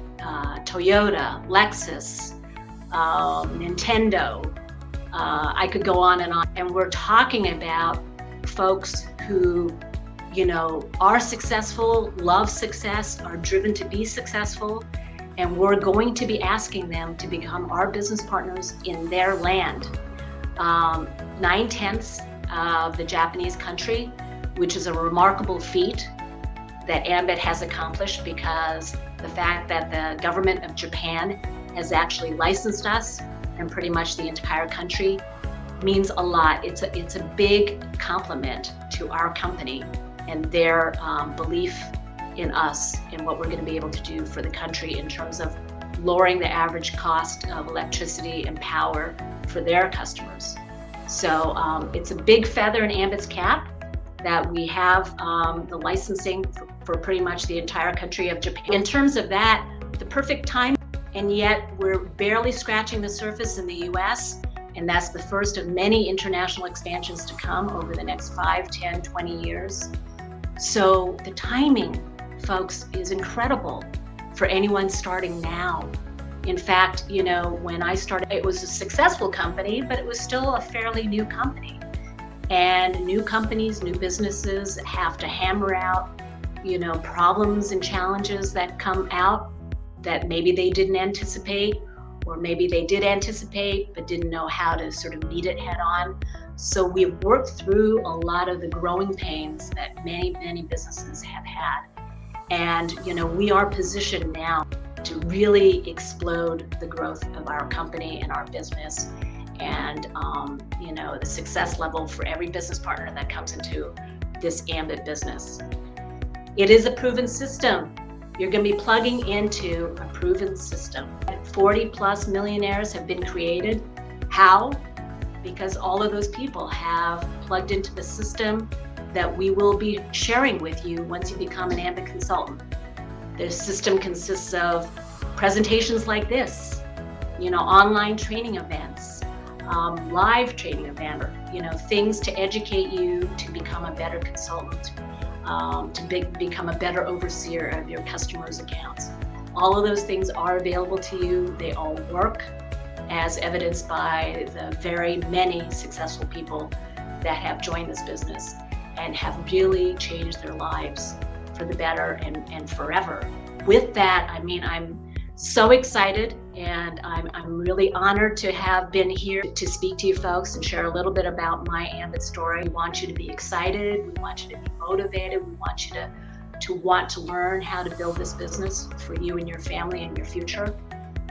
Toyota, Lexus, Nintendo, I could go on. And we're talking about folks who, you know, are successful, love success, are driven to be successful, and we're going to be asking them to become our business partners in their land. 9/10 of the Japanese country, which is a remarkable feat that Ambit has accomplished, because the fact that the government of Japan has actually licensed us and pretty much the entire country means a lot. It's a big compliment to our company and their belief in us and what we're going to be able to do for the country in terms of lowering the average cost of electricity and power for their customers. So it's a big feather in Ambit's cap that we have the licensing for pretty much the entire country of Japan. In terms of that, the perfect time, and yet we're barely scratching the surface in the US, and that's the first of many international expansions to come over the next 5, 10, 20 years. So the timing, folks, is incredible for anyone starting now. In fact, you know, when I started, it was a successful company, but it was still a fairly new company. And new companies, new businesses have to hammer out, you know, problems and challenges that come out that maybe they didn't anticipate, or maybe they did anticipate but didn't know how to sort of meet it head on. So we've worked through a lot of the growing pains that many businesses have had. And, you know, we are positioned now to really explode the growth of our company and our business, and, you know, the success level for every business partner that comes into this Ambit business. It is a proven system. You're going to be plugging into a proven system. 40+ millionaires have been created. How? Because all of those people have plugged into the system that we will be sharing with you once you become an Ambit consultant. The system consists of presentations like this, you know, online training events, live training event, you know, things to educate you to become a better consultant, to become a better overseer of your customers' accounts. All of those things are available to you. They all work, as evidenced by the very many successful people that have joined this business and have really changed their lives for the better and forever. With that, I mean, I'm so excited, and I'm really honored to have been here to speak to you folks and share a little bit about my Ambit story. We want you to be excited. We want you to be motivated. We want you to want to learn how to build this business for you and your family and your future.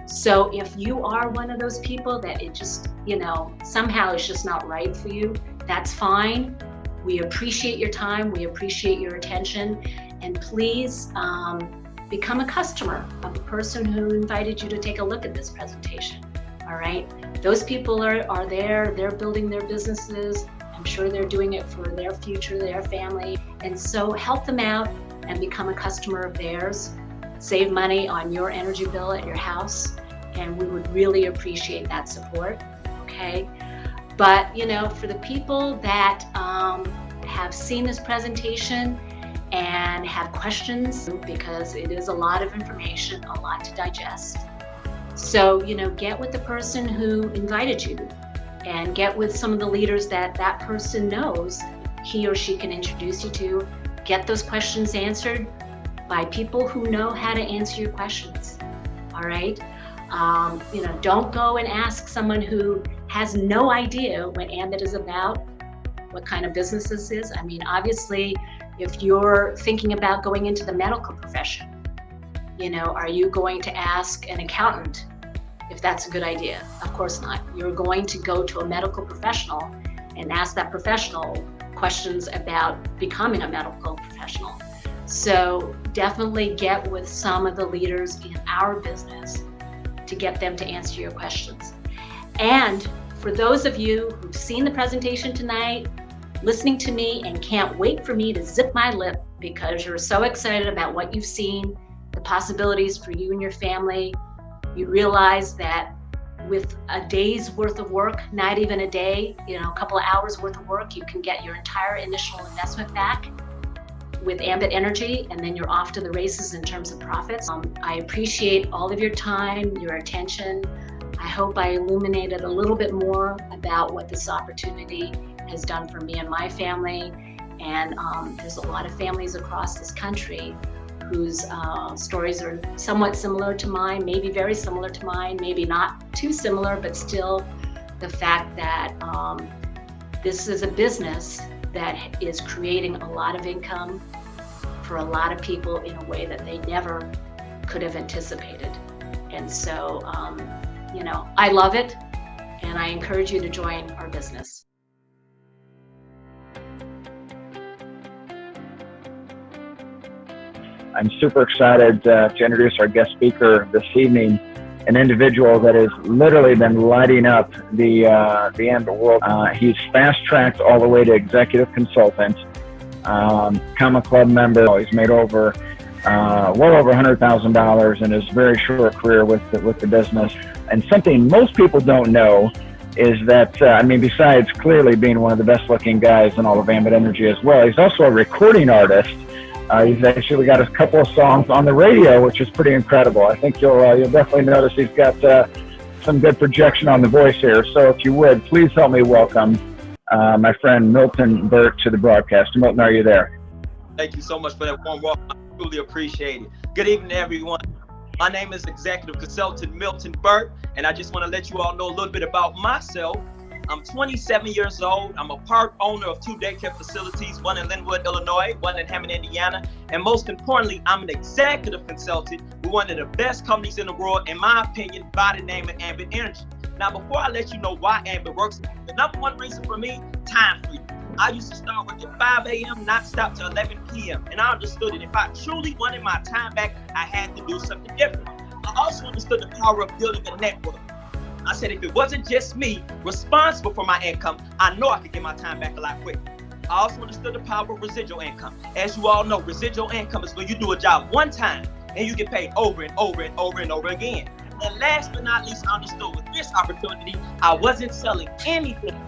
So if you are one of those people that it just, you know, somehow it's just not right for you, that's fine. We appreciate your time. We appreciate your attention. And please become a customer of the person who invited you to take a look at this presentation. All right. Those people are there. They're building their businesses. I'm sure they're doing it for their future, their family. And so help them out and become a customer of theirs. Save money on your energy bill at your house. And we would really appreciate that support. Okay. But, you know, for the people that have seen this presentation and have questions, because it is a lot of information, a lot to digest. So, you know, get with the person who invited you and get with some of the leaders that that person knows he or she can introduce you to. Get those questions answered. by people who know how to answer your questions. All right. Don't go and ask someone who has no idea what Ambit is about, what kind of business this is. I mean, obviously, if you're thinking about going into the medical profession, are you going to ask an accountant if that's a good idea? Of course not. You're going to go to a medical professional and ask that professional questions about becoming a medical professional. So definitely get with some of the leaders in our business to get them to answer your questions. And for those of you who've seen the presentation tonight, listening to me and can't wait for me to zip my lip because you're so excited about what you've seen, the possibilities for you and your family, you realize that with a day's worth of work, not even a day, a couple of hours worth of work, you can get your entire initial investment back with Ambit Energy, and then you're off to the races in terms of profits. I appreciate all of your time, your attention. I hope I illuminated a little bit more about what this opportunity has done for me and my family. And there's a lot of families across this country whose stories are somewhat similar to mine, maybe very similar to mine, maybe not too similar, but still the fact that this is a business that is creating a lot of income for a lot of people in a way that they never could have anticipated. And so, I love it, and I encourage you to join our business. I'm super excited to introduce our guest speaker this evening, an individual that has literally been lighting up the Ambit world. He's fast-tracked all the way to executive consultant, Comma Club member. He's made over well over $100,000 in his very short career with the business. And something most people don't know is that, besides clearly being one of the best-looking guys in all of Ambit Energy as well, he's also a recording artist. He's actually got a couple of songs on the radio, which is pretty incredible. I think you'll definitely notice he's got some good projection on the voice here. So if you would, please help me welcome my friend Milton Burke to the broadcast. Milton, are you there? Thank you so much for that warm welcome. I truly appreciate it. Good evening, everyone. My name is Executive Consultant Milton Burke, and I just want to let you all know a little bit about myself. I'm 27 years old. I'm a part owner of 2 daycare facilities, one in Linwood, Illinois, one in Hammond, Indiana. And most importantly, I'm an executive consultant with one of the best companies in the world, in my opinion, by the name of Ambit Energy. Now, before I let you know why Ambit works, the number one reason for me, time freedom. I used to start work at 5 a.m., not stop till 11 p.m. And I understood that if I truly wanted my time back, I had to do something different. I also understood the power of building a network. I said, if it wasn't just me responsible for my income, I know I could get my time back a lot quicker. I also understood the power of residual income. As you all know, residual income is when you do a job one time and you get paid over and over and over and over again. And last but not least, I understood with this opportunity, I wasn't selling anything.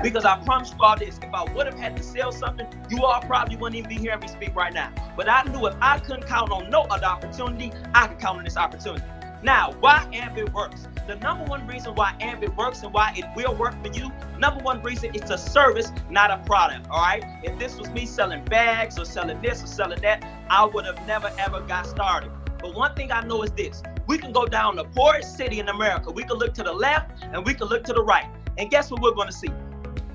Because I promise you all this, if I would have had to sell something, you all probably wouldn't even be hearing me speak right now. But I knew if I couldn't count on no other opportunity, I could count on this opportunity. Now, why Ambit works? The number one reason why Ambit works and why it will work for you, number one reason, it's a service, not a product, all right? If this was me selling bags or selling this or selling that, I would have never, ever got started. But one thing I know is this, we can go down the poorest city in America. We can look to the left and we can look to the right. And guess what we're gonna see?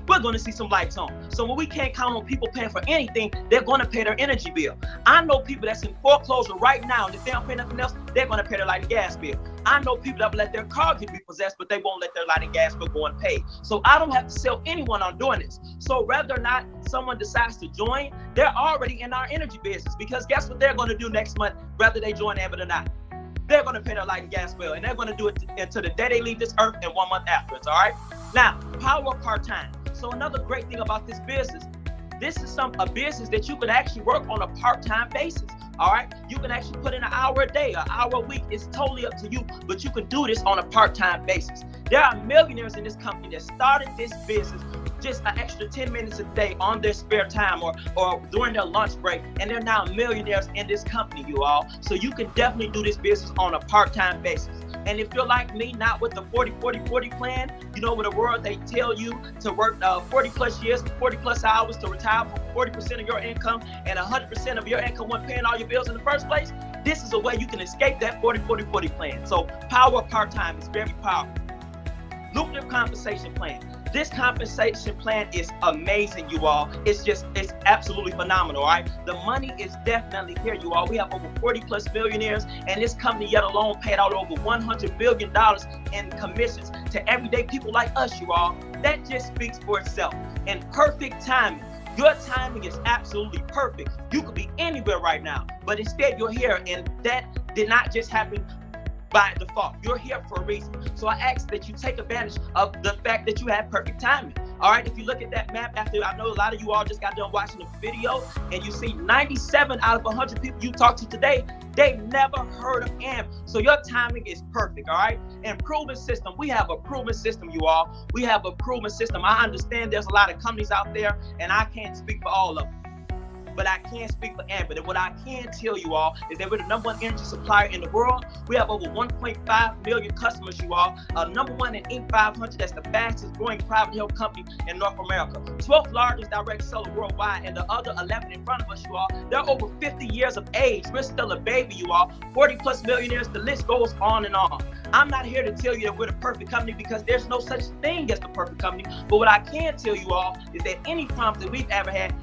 We're going to see some lights on. So when we can't count on people paying for anything, they're going to pay their energy bill. I know people that's in foreclosure right now, and if they don't pay nothing else, they're going to pay their light and gas bill. I know people that will let their car get repossessed, but they won't let their light and gas bill go unpaid. So I don't have to sell anyone on doing this. So whether or not someone decides to join, they're already in our energy business, because guess what they're going to do next month, whether they join Ambit or not? They're going to pay their light and gas bill, and they're going to do it until the day they leave this earth and 1 month afterwards, all right? Now, power of part-time. So another great thing about this business, this is a business that you can actually work on a part-time basis, all right? You can actually put in an hour a day, an hour a week. It's totally up to you, but you can do this on a part-time basis. There are millionaires in this company that started this business just an extra 10 minutes a day on their spare time or during their lunch break, and they're now millionaires in this company, you all. So you can definitely do this business on a part-time basis. And if you're like me, not with the 40-40-40 plan, you know, with a world they tell you to work 40 plus years, 40 plus hours to retire for 40% of your income and 100% of your income when paying all your bills in the first place, this is a way you can escape that 40-40-40 plan. So power of part-time is very powerful. Lucrative compensation plan. This compensation plan is amazing, you all. It's absolutely phenomenal, all right? The money is definitely here, you all. We have over 40 plus millionaires, and this company yet alone paid out over $100 billion in commissions to everyday people like us, you all. That just speaks for itself. And perfect timing. Your timing is absolutely perfect. You could be anywhere right now, but instead you're here, and that did not just happen by default. You're here for a reason. So I ask that you take advantage of the fact that you have perfect timing. All right, if you look at that map after, I know a lot of you all just got done watching the video, and you see 97 out of 100 people you talk to today, they've never heard of AMP. So your timing is perfect, all right? And proven system, we have a proven system, you all. We have a proven system. I understand there's a lot of companies out there, and I can't speak for all of them, but I can't speak for Ambit. And what I can tell you all is that we're the #1 energy supplier in the world. We have over 1.5 million customers, you all. #1 in Inc. 500, that's the fastest growing private health company in North America. 12th largest direct seller worldwide, and the other 11 in front of us, you all. They're over 50 years of age. We're still a baby, you all. 40 plus millionaires, the list goes on and on. I'm not here to tell you that we're the perfect company, because there's no such thing as the perfect company. But what I can tell you all is that any problems that we've ever had,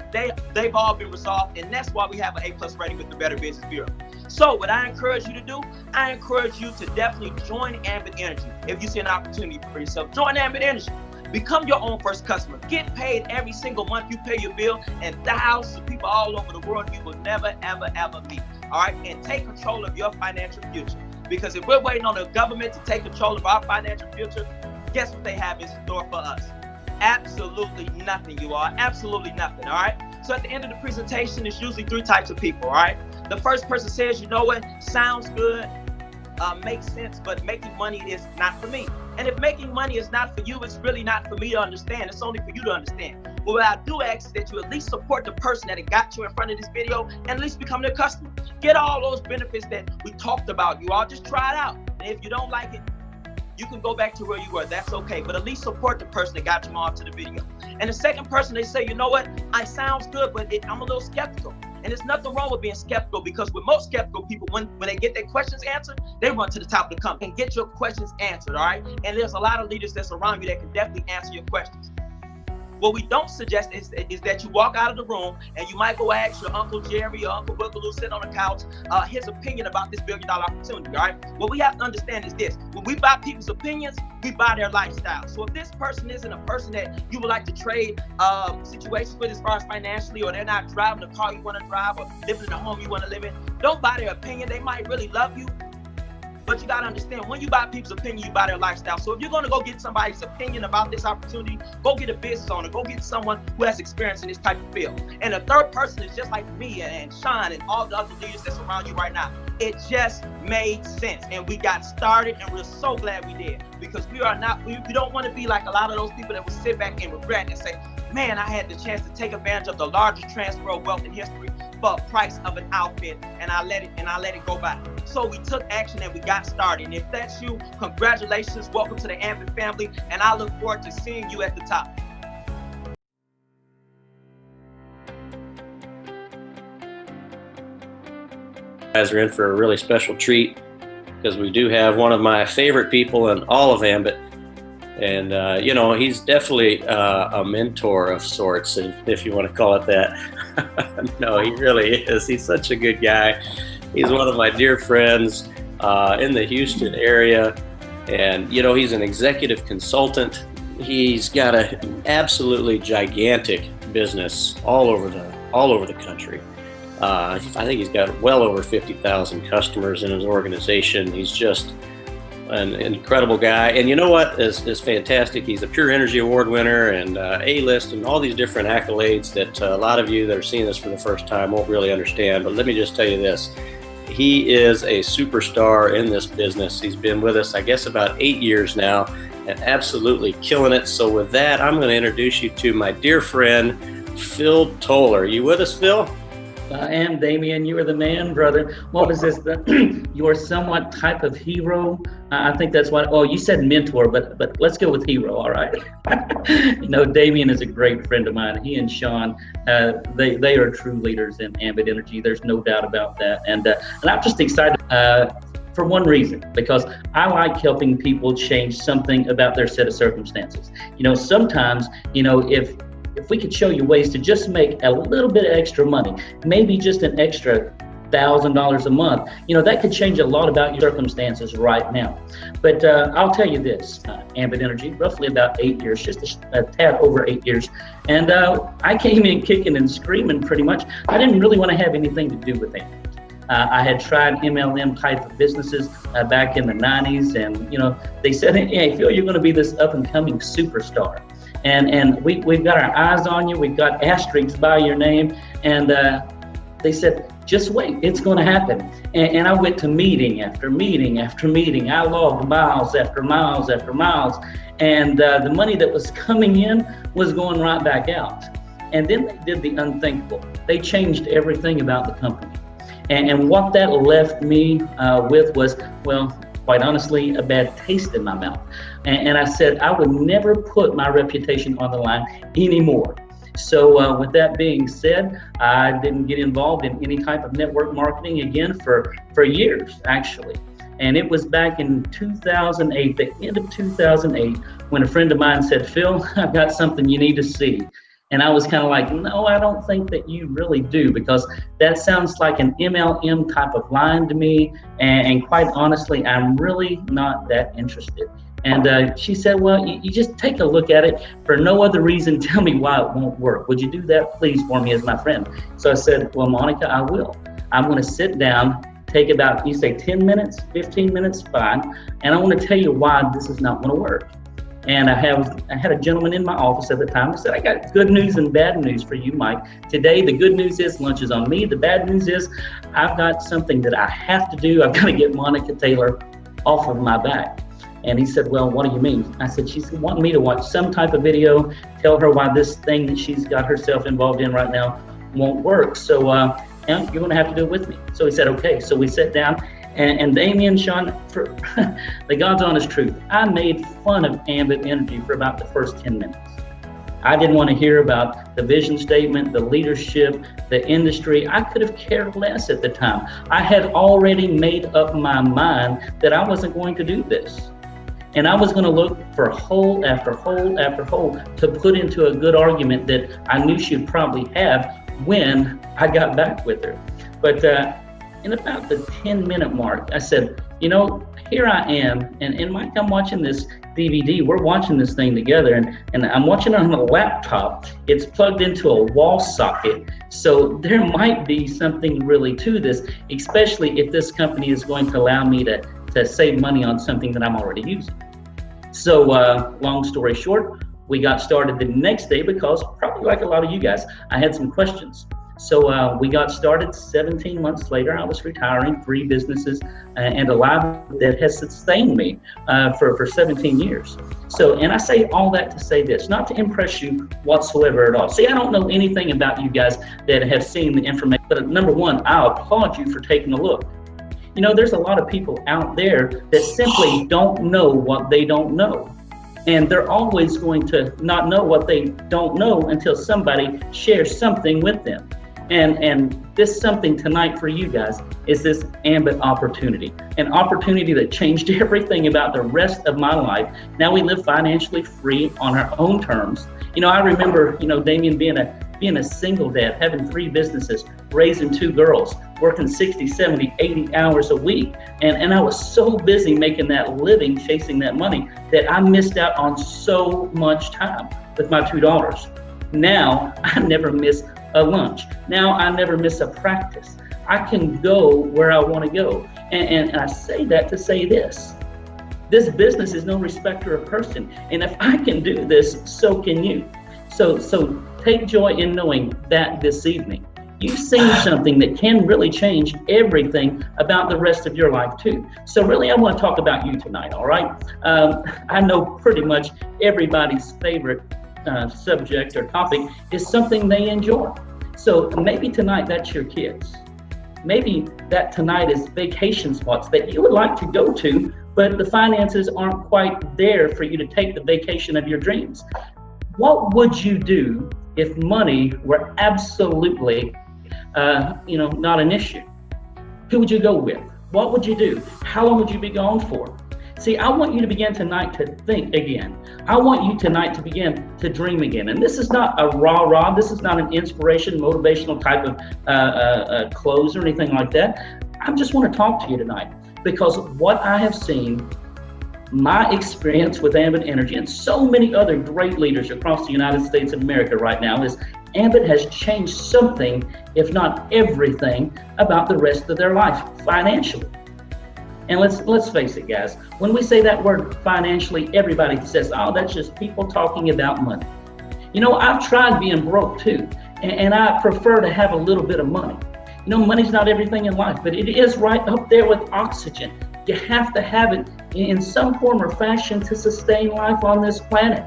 they've all been resolved, and that's why we have an A+ rating with the Better Business Bureau. So what I encourage you to do, I encourage you to definitely join Ambit Energy. If you see an opportunity for yourself, join Ambit Energy. Become your own first customer. Get paid every single month you pay your bill, and thousands of people all over the world you will never, ever, ever meet. All right, and take control of your financial future. Because if we're waiting on the government to take control of our financial future, guess what they have in store for us? Absolutely nothing, you all. Absolutely nothing, all right? So at the end of the presentation, it's usually 3 types of people, all right? The first person says, you know what, sounds good, makes sense, but making money is not for me. And if making money is not for you, it's really not for me to understand. It's only for you to understand. But what I do ask is that you at least support the person that got you in front of this video, and at least become their customer. Get all those benefits that we talked about, you all. Just try it out. And if you don't like it, you can go back to where you were. That's okay. But at least support the person that got you onto the video. And the second person, they say, you know what? I sounds good, but I'm a little skeptical. And there's nothing wrong with being skeptical, because with most skeptical people, when they get their questions answered, they run to the top of the company and get your questions answered, all right? And there's a lot of leaders that's around you that can definitely answer your questions. What we don't suggest is that you walk out of the room and you might go ask your Uncle Jerry or Uncle Boogaloo sitting on the couch his opinion about this $1 billion opportunity, all right? What we have to understand is this. When we buy people's opinions, we buy their lifestyle. So if this person isn't a person that you would like to trade situations with as far as financially, or they're not driving the car you want to drive, or living in the home you want to live in, don't buy their opinion. They might really love you, but you got to understand, when you buy people's opinion, you buy their lifestyle. So if you're going to go get somebody's opinion about this opportunity, go get a business owner, go get someone who has experience in this type of field. And the third person is just like me and Shawn and all the other leaders that's around you right now. It just made sense, and we got started, and we're so glad we did, because we don't want to be like a lot of those people that will sit back and regret and say, man, I had the chance to take advantage of the largest transfer of wealth in history for a price of an outfit, and I let it go by. So we took action and we got started. And if that's you, congratulations, welcome to the Ambit family, and I look forward to seeing you at the top. You guys are in for a really special treat, because we do have one of my favorite people in all of Ambit. And, you know, he's definitely a mentor of sorts, if you want to call it that. No, he really is. He's such a good guy. He's one of my dear friends in the Houston area. And, you know, he's an executive consultant. He's got an absolutely gigantic business all over the country. I think he's got well over 50,000 customers in his organization. He's just an incredible guy. And you know what is fantastic? He's a Pure Energy Award winner and A-list and all these different accolades that a lot of you that are seeing this for the first time won't really understand. But let me just tell you this. He is a superstar in this business. He's been with us, I guess, about 8 years now, and absolutely killing it. So with that, I'm going to introduce you to my dear friend, Phil Toler. You with us, Phil? And Damien, you were the man, brother. What was this? Your somewhat type of hero? I think that's what. Oh, you said mentor, but let's go with hero. All right. Damien is a great friend of mine. He and Shawn, they are true leaders in Ambit Energy. There's no doubt about that. And I'm just excited for one reason, because I like helping people change something about their set of circumstances. Sometimes, if we could show you ways to just make a little bit of extra money, maybe just an extra $1,000 a month, that could change a lot about your circumstances right now. But I'll tell you this, Ambit Energy, roughly about 8 years, just a tad over 8 years. And I came in kicking and screaming pretty much. I didn't really want to have anything to do with it. I had tried MLM type of businesses back in the 90s. And, they said, hey, Phil, you're going to be this up and coming superstar. And we've got our eyes on you. We've got asterisks by your name. And they said, just wait, it's going to happen. And I went to meeting after meeting after meeting. I logged miles after miles after miles. And the money that was coming in was going right back out. And then they did the unthinkable. They changed everything about the company. And what that left me with was, well, quite honestly, a bad taste in my mouth. And I said, I would never put my reputation on the line anymore. So with that being said, I didn't get involved in any type of network marketing again for years, actually. And it was back in 2008, the end of 2008, when a friend of mine said, Phil, I've got something you need to see. And I was kind of like, no, I don't think that you really do, because that sounds like an MLM type of line to me. And quite honestly, I'm really not that interested. And she said, well, you just take a look at it. For no other reason, tell me why it won't work. Would you do that, please, for me as my friend? So I said, well, Monica, I will. I'm going to sit down, take about, you say 10 minutes, 15 minutes, fine. And I want to tell you why this is not going to work. And I had a gentleman in my office at the time who said, I got good news and bad news for you, Mike. Today, the good news is lunch is on me. The bad news is I've got something that I have to do. I've got to get Monica Taylor off of my back. And he said, well, what do you mean? I said, she's wanting me to watch some type of video, tell her why this thing that she's got herself involved in right now won't work. So you're going to have to do it with me. So he said, okay. So we sat down. And Damien, Shawn, for the God's honest truth, I made fun of Ambit Energy for about the first 10 minutes. I didn't want to hear about the vision statement, the leadership, the industry. I could have cared less at the time. I had already made up my mind that I wasn't going to do this. And I was going to look for hole after hole after hole to put into a good argument that I knew she'd probably have when I got back with her. But in about the 10-minute mark, I said, here I am, and Mike, I'm watching this DVD. We're watching this thing together, and I'm watching it on a laptop. It's plugged into a wall socket, so there might be something really to this, especially if this company is going to allow me to save money on something that I'm already using. So long story short, we got started the next day because, probably like a lot of you guys, I had some questions. So we got started. 17 months later, I was retiring, 3 businesses and a livelihood that has sustained me for 17 years. So, and I say all that to say this, not to impress you whatsoever at all. See, I don't know anything about you guys that have seen the information, but number one, I applaud you for taking a look. There's a lot of people out there that simply don't know what they don't know. And they're always going to not know what they don't know until somebody shares something with them. And this something tonight for you guys is this Ambit opportunity, an opportunity that changed everything about the rest of my life. Now we live financially free on our own terms. I remember, Damien being a single dad, having 3 businesses, raising 2 girls, working 60, 70, 80 hours a week. And I was so busy making that living, chasing that money, that I missed out on so much time with my 2 daughters. Now I never miss a lunch. Now I never miss a practice. I can go where I want to go. And I say that to say this. This business is no respecter of person. And if I can do this, so can you. So take joy in knowing that this evening you've seen something that can really change everything about the rest of your life too. So really, I want to talk about you tonight, all right? I know pretty much everybody's favorite subject or topic is something they enjoy. So maybe tonight that's your kids. Maybe that tonight is vacation spots that you would like to go to, but the finances aren't quite there for you to take the vacation of your dreams. What would you do if money were absolutely, not an issue? Who would you go with? What would you do? How long would you be gone for? See, I want you to begin tonight to think again. I want you tonight to begin to dream again. And this is not a rah-rah. This is not an inspiration, motivational type of close or anything like that. I just want to talk to you tonight because what I have seen, my experience with Ambit Energy and so many other great leaders across the United States of America right now is Ambit has changed something, if not everything, about the rest of their life financially. And let's face it, guys, when we say that word financially, everybody says, oh, that's just people talking about money. You know, I've tried being broke too, and I prefer to have a little bit of money. You know, money's not everything in life, but it is right up there with oxygen. You have to have it in some form or fashion to sustain life on this planet.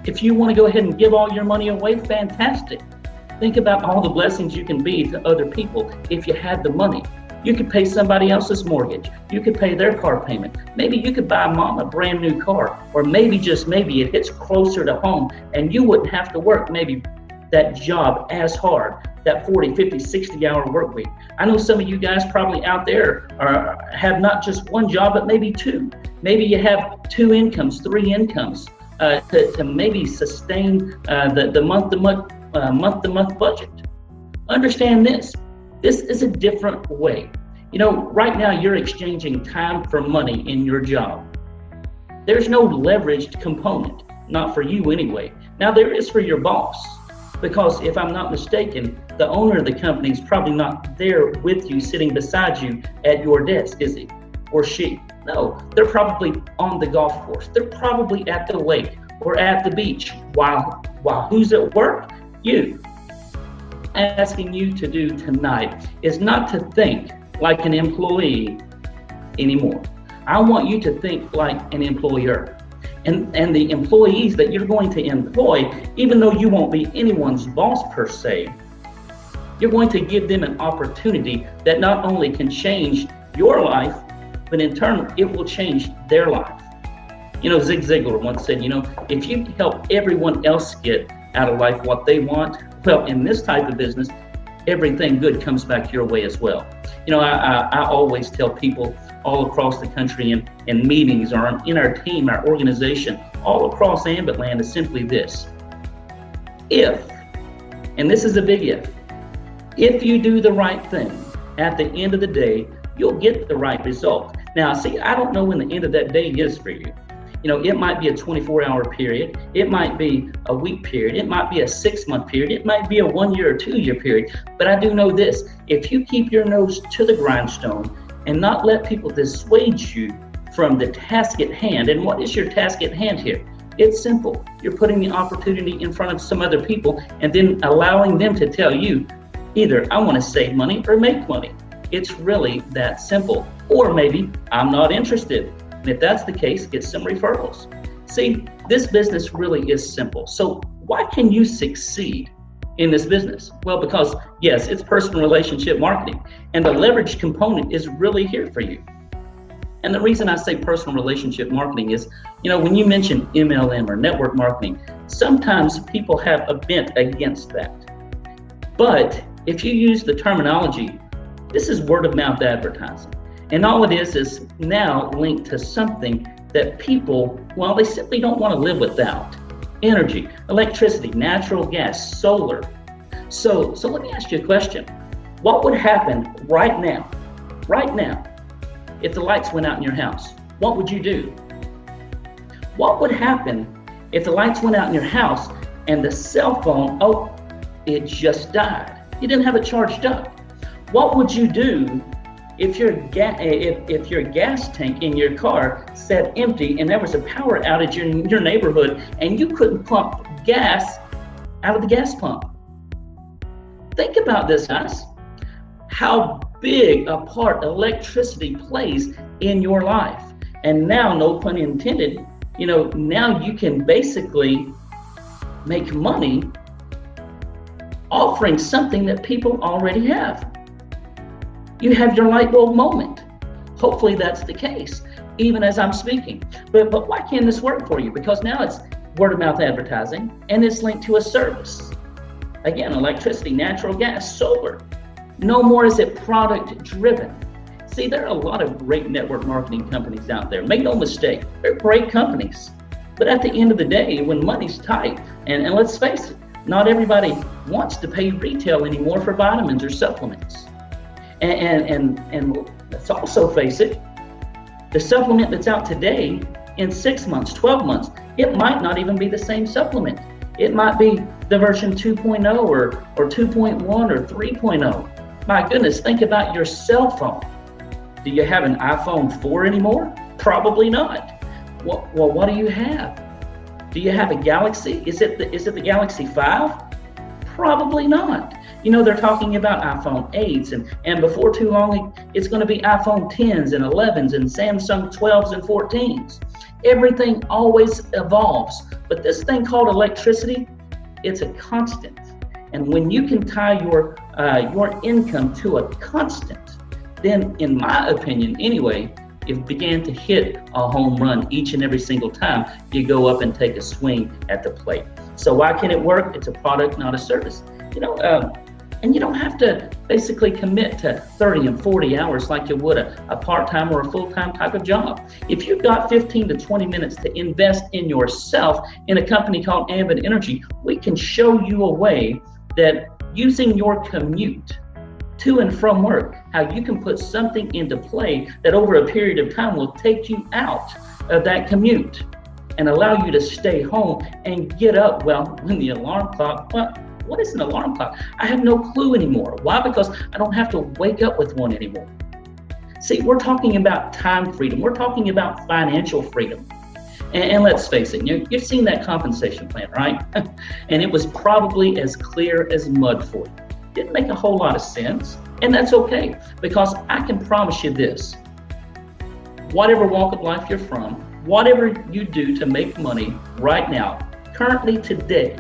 If you want to go ahead and give all your money away, fantastic. Think about all the blessings you can be to other people if you had the money. You could pay somebody else's mortgage. You could pay their car payment. Maybe you could buy mom a brand new car, or maybe just maybe it hits closer to home and you wouldn't have to work maybe that job as hard, that 40, 50, 60-hour work week. I know some of you guys probably out there have not just one job, but maybe two. Maybe you have 2 incomes, 3 incomes to maybe sustain the month-to-month budget. Understand this. This is a different way. You know, right now you're exchanging time for money in your job. There's no leveraged component, not for you anyway. Now there is for your boss, because if I'm not mistaken, the owner of the company is probably not there with you, sitting beside you at your desk, is he or she? No, they're probably on the golf course. They're probably at the lake or at the beach. While who's at work? You. Asking you to do tonight is not to think like an employee anymore. I want you to think like an employer. And the employees that you're going to employ, even though you won't be anyone's boss per se, you're going to give them an opportunity that not only can change your life, but in turn, it will change their life. You know, Zig Ziglar once said, you know, if you help everyone else get out of life what they want, well, in this type of business, everything good comes back your way as well. You know, I always tell people all across the country in meetings or in our team, our organization, all across Ambit land is simply this. If, and this is a big if you do the right thing, at the end of the day, you'll get the right result. Now, see, I don't know when the end of that day is for you. You know, it might be a 24-hour period. It might be a week period. It might be a 6-month period. It might be a 1 year or 2 year period. But I do know this, if you keep your nose to the grindstone and not let people dissuade you from the task at hand. And what is your task at hand here? It's simple. You're putting the opportunity in front of some other people and then allowing them to tell you, either I want to save money or make money. It's really that simple. Or maybe I'm not interested. And if that's the case, get some referrals. See, this business really is simple. So why can you succeed in this business? Well, because yes, it's personal relationship marketing, and the leverage component is really here for you. And the reason I say personal relationship marketing is, you know, when you mention MLM or network marketing, sometimes people have a bent against that. But if you use the terminology, this is word of mouth advertising. And all it is now linked to something that people, well, they simply don't want to live without. Energy, electricity, natural gas, solar. So let me ask you a question. What would happen right now, if the lights went out in your house? What would you do? What would happen if the lights went out in your house and the cell phone, oh, it just died? You didn't have it charged up. What would you do if your gas tank in your car sat empty and there was a power outage in your neighborhood and you couldn't pump gas out of the gas pump? Think about this, guys. How big a part electricity plays in your life. And now, no pun intended, you know, now you can basically make money offering something that people already have. You have your light bulb moment. Hopefully that's the case, even as I'm speaking. But why can't this work for you? Because now it's word of mouth advertising and it's linked to a service. Again, electricity, natural gas, solar. No more is it product driven. See, there are a lot of great network marketing companies out there. Make no mistake, they're great companies. But at the end of the day, when money's tight, and let's face it, not everybody wants to pay retail anymore for vitamins or supplements. And let's also face it, the supplement that's out today, in 6 months, 12 months, it might not even be the same supplement. It might be the version 2.0 or 2.1 or 3.0. My goodness, think about your cell phone. Do you have an iPhone 4 anymore? Probably not. Well, what do you have? Do you have a Galaxy? Is it the Galaxy 5? Probably not. You know, they're talking about iPhone 8s and before too long, it's going to be iPhone 10s and 11s and Samsung 12s and 14s. Everything always evolves, but this thing called electricity, it's a constant. And when you can tie your income to a constant, then in my opinion anyway, it began to hit a home run each and every single time you go up and take a swing at the plate. So why can it work? It's a product, not a service. You know, and you don't have to basically commit to 30 and 40 hours like you would a part-time or a full-time type of job. If you've got 15 to 20 minutes to invest in yourself in a company called Ambit Energy, we can show you a way that using your commute to and from work, how you can put something into play that over a period of time will take you out of that commute and allow you to stay home and get up, well, when the alarm clock, well, what is an alarm clock? I have no clue anymore. Why? Because I don't have to wake up with one anymore. See, we're talking about time freedom. We're talking about financial freedom. And let's face it, you've seen that compensation plan, right? And it was probably as clear as mud for you. Didn't make a whole lot of sense, and that's okay, because I can promise you this. Whatever walk of life you're from, whatever you do to make money right now, currently today,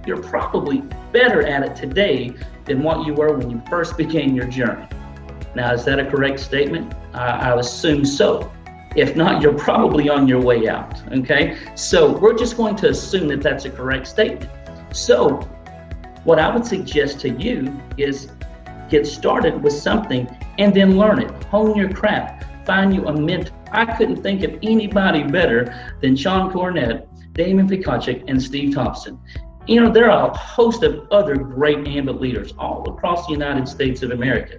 you're probably better at it today than what you were when you first began your journey. Now, is that a correct statement? I assume so. If not, you're probably on your way out, okay? So we're just going to assume that that's a correct statement. So what I would suggest to you is get started with something and then learn it, hone your craft, find you a mentor. I couldn't think of anybody better than Shawn Cornett, Damien Pachacek, and Steve Thompson. You know, there are a host of other great Ambit leaders all across the United States of America.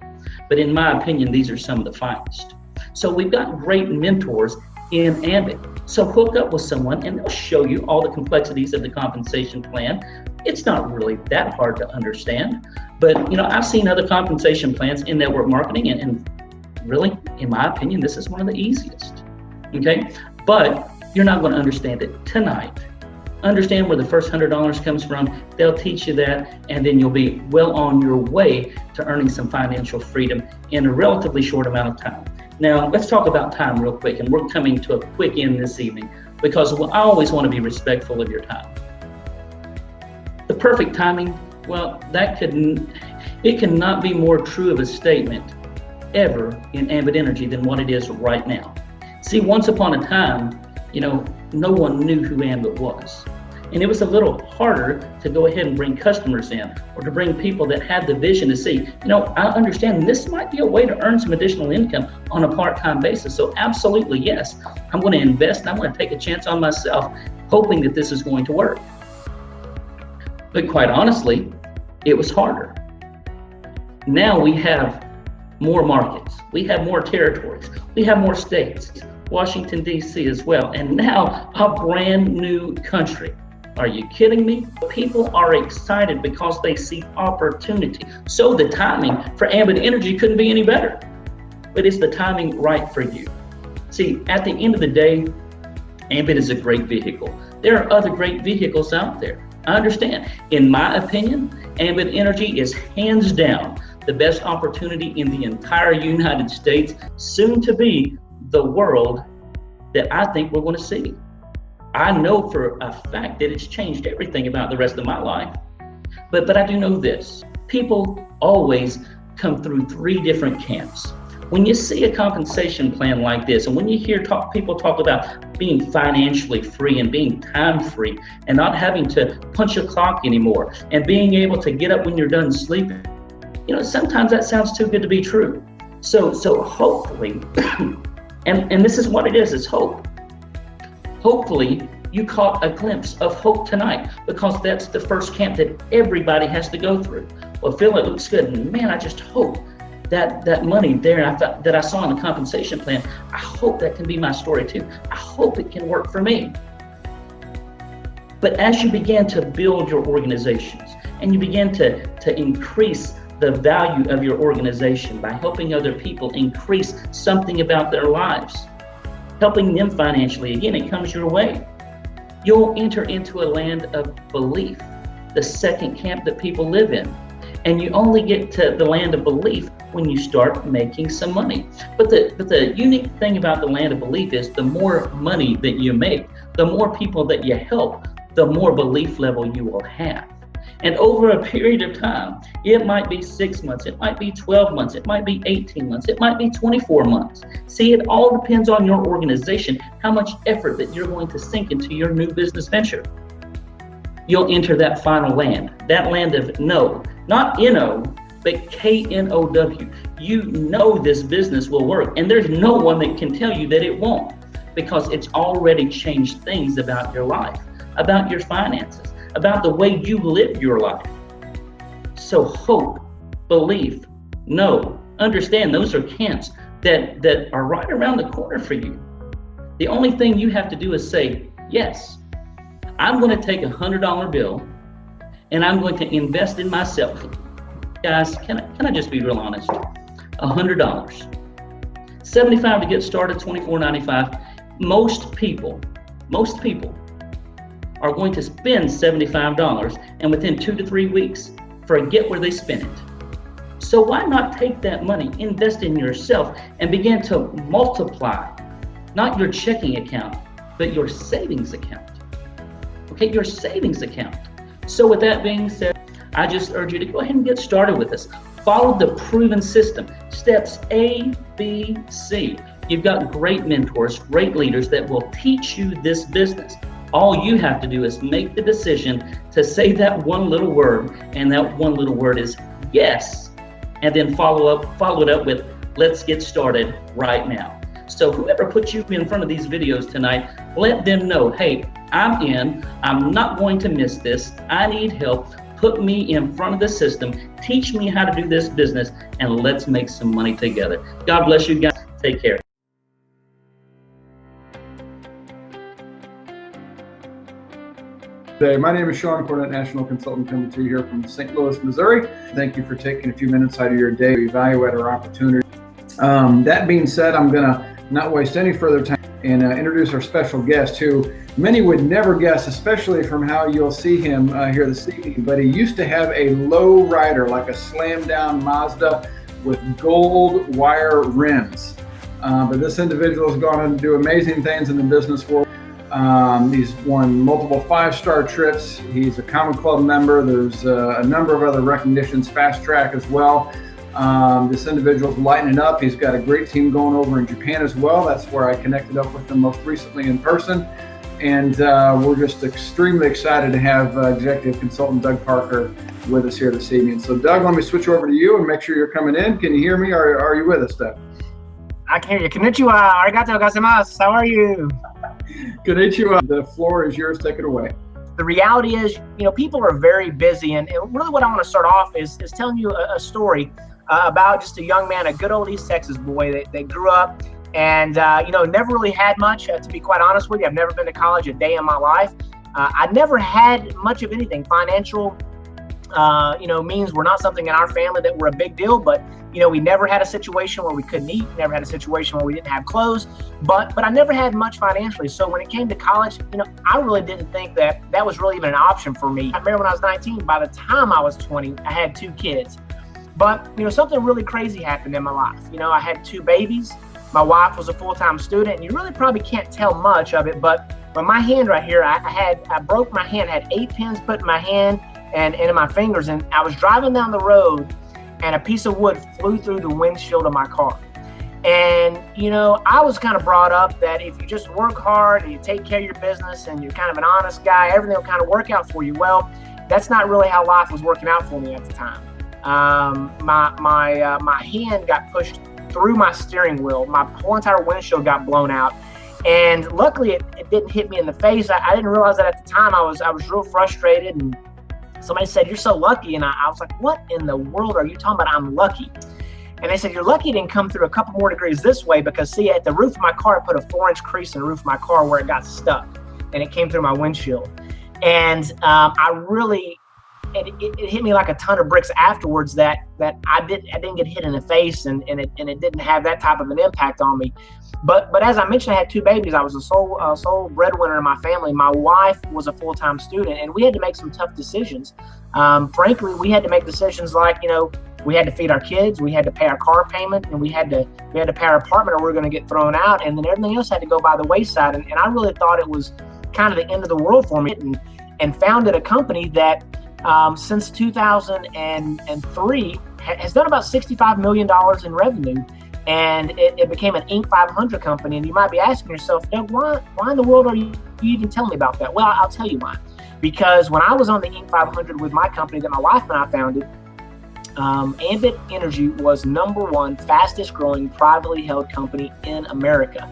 But in my opinion, these are some of the finest. So we've got great mentors in Ambit. So hook up with someone and they'll show you all the complexities of the compensation plan. It's not really that hard to understand. But, you know, I've seen other compensation plans in network marketing and really, in my opinion, this is one of the easiest, okay? But you're not going to understand it tonight. Understand where the first $100 comes from. They'll teach you that, and then you'll be well on your way to earning some financial freedom in a relatively short amount of time. Now, let's talk about time real quick, and we're coming to a quick end this evening because I always want to be respectful of your time. The perfect timing, well, it cannot be more true of a statement ever in Ambit Energy than what it is right now. See, once upon a time, you know, no one knew who Ambit was. And it was a little harder to go ahead and bring customers in or to bring people that had the vision to see, you know, I understand this might be a way to earn some additional income on a part-time basis. So absolutely, yes, I'm going to invest and I'm going to take a chance on myself, hoping that this is going to work. But quite honestly, it was harder. Now we have more markets, we have more territories, we have more states, Washington, D.C. as well, and now a brand new country. Are you kidding me? People are excited because they see opportunity. So the timing for Ambit Energy couldn't be any better. But is the timing right for you? See, at the end of the day, Ambit is a great vehicle. There are other great vehicles out there. I understand. In my opinion, Ambit Energy is hands down the best opportunity in the entire United States, soon to be the world, that I think we're going to see. I know for a fact that it's changed everything about the rest of my life. But I do know this. People always come through 3 different camps. When you see a compensation plan like this, and when you hear people talk about being financially free and being time free and not having to punch a clock anymore and being able to get up when you're done sleeping, sometimes that sounds too good to be true. So hopefully, and this is what it is, it's hope. Hopefully you caught a glimpse of hope tonight, because that's the first camp that everybody has to go through. Well, Phil, it looks good, and man, I just hope that money there that I saw in the compensation plan, I hope that can be my story too. I hope it can work for me. But as you begin to build your organizations and you begin to increase the value of your organization by helping other people increase something about their lives, helping them financially, again, it comes your way. You'll enter into a land of belief, the second camp that people live in. And you only get to the land of belief when you start making some money. But the unique thing about the land of belief is the more money that you make, the more people that you help, the more belief level you will have. And over a period of time, it might be 6 months, it might be 12 months, it might be 18 months, it might be 24 months. See, it all depends on your organization, how much effort that you're going to sink into your new business venture. You'll enter that final land, that land of no, not N-O, but K-N-O-W. You know this business will work, and there's no one that can tell you that it won't, because it's already changed things about your life, about your finances, about the way you live your life. So hope, belief, know, understand those are camps that are right around the corner for you. The only thing you have to do is say, yes, I'm going to take $100 bill and I'm going to invest in myself. Guys, can I just be real honest? $100. $75 to get started, $24.95. Most people are going to spend $75 and within 2 to 3 weeks forget where they spent it. So why not take that money, invest in yourself, and begin to multiply, not your checking account, but your savings account. Okay, your savings account. So with that being said, I just urge you to go ahead and get started with this. Follow the proven system, steps A, B, C. You've got great mentors, great leaders that will teach you this business. All you have to do is make the decision to say that one little word, and that one little word is yes. And then follow it up with, let's get started right now. So whoever put you in front of these videos tonight, let them know, hey, I'm in, I'm not going to miss this, I need help, put me in front of the system, teach me how to do this business, and let's make some money together. God bless you guys, take care. Today, my name is Shawn, Cornett, National Consultant, coming to you here from St. Louis, Missouri. Thank you for taking a few minutes out of your day to evaluate our opportunity. That being said, I'm going to not waste any further time and introduce our special guest, who many would never guess, especially from how you'll see him here this evening. But he used to have a low rider, like a slam down Mazda with gold wire rims. But this individual has gone on to do amazing things in the business world. He's won multiple 5-star trips. He's a Common Club member. There's a number of other recognitions, fast track as well. This individual's lighting it up. He's got a great team going over in Japan as well. That's where I connected up with him most recently in person. And we're just extremely excited to have Executive Consultant Doug Parker with us here this evening. So Doug, let me switch over to you and make sure you're coming in. Can you hear me, or are you with us, Doug? I can hear you. Konnichiwa. Arigatou gozaimasu. How are you? Konnichiwa. The floor is yours. Take it away. The reality is, people are very busy, and really what I want to start off is telling you a story about just a young man, a good old East Texas boy that grew up and, never really had much, to be quite honest with you. I've never been to college a day in my life. I never had much of anything. Financial, means were not something in our family that were a big deal, but, we never had a situation where we couldn't eat, never had a situation where we didn't have clothes, but I never had much financially. So when it came to college, I really didn't think that was really even an option for me. I remember when I was 19, by the time I was 20, I had 2 kids. But, something really crazy happened in my life. I had 2 babies. My wife was a full-time student, and you really probably can't tell much of it, but my hand right here, I broke my hand, I had 8 pins put in my hand, and in my fingers. And I was driving down the road and a piece of wood flew through the windshield of my car. And, you know, I was kind of brought up that if you just work hard and you take care of your business and you're kind of an honest guy, everything will kind of work out for you. Well, that's not really how life was working out for me at the time. My hand got pushed through my steering wheel. My whole entire windshield got blown out. And luckily it didn't hit me in the face. I didn't realize that at the time. I was real frustrated, and somebody said, "You're so lucky." And I was like, "What in the world are you talking about? I'm lucky." And they said, "You're lucky it didn't come through a couple more degrees this way, because see, at the roof of my car, I put a 4-inch crease in the roof of my car where it got stuck, and it came through my windshield." And it hit me like a ton of bricks afterwards that I didn't get hit in the face, and it didn't have that type of an impact on me. But as I mentioned, I had 2 babies. I was a sole breadwinner in my family. My wife was a full-time student, and we had to make some tough decisions. Frankly, we had to make decisions like, you know, we had to feed our kids, we had to pay our car payment, and we had to pay our apartment, or we were going to get thrown out, and then everything else had to go by the wayside. And I really thought it was kind of the end of the world for me, and founded a company that since 2003 has done about $65 million in revenue. And it became an Inc. 500 company. And you might be asking yourself, Doug, why in the world are you even telling me about that? Well, I'll tell you why. Because when I was on the Inc. 500 with my company that my wife and I founded, Ambit Energy was #1 fastest growing privately held company in America.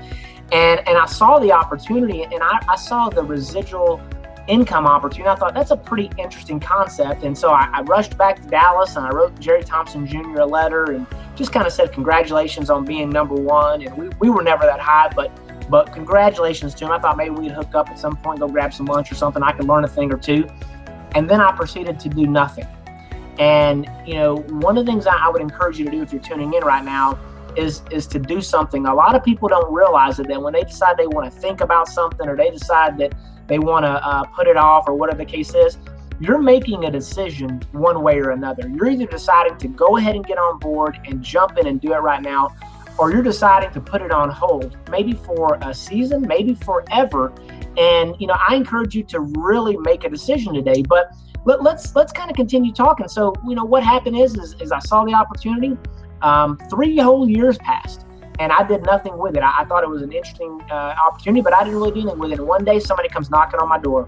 And I saw the opportunity, and I saw the residual income opportunity. I thought that's a pretty interesting concept. And so I rushed back to Dallas, and I wrote Jerry Thompson Jr. a letter and just kind of said congratulations on being #1. And we were never that high, but congratulations to him. I thought maybe we'd hook up at some point, go grab some lunch or something. I could learn a thing or two. And then I proceeded to do nothing. And, you know, one of the things I would encourage you to do if you're tuning in right now is to do something. A lot of people don't realize that when they decide they want to think about something, or they decide that they want to put it off, or whatever the case is, you're making a decision one way or another. You're either deciding to go ahead and get on board and jump in and do it right now, or you're deciding to put it on hold, maybe for a season, maybe forever. And, you know, I encourage you to really make a decision today. But let's kind of continue talking. So, you know, what happened is I saw the opportunity. 3 whole years passed, and I did nothing with it. I thought it was an interesting opportunity, but I didn't really do anything with it. And one day somebody comes knocking on my door,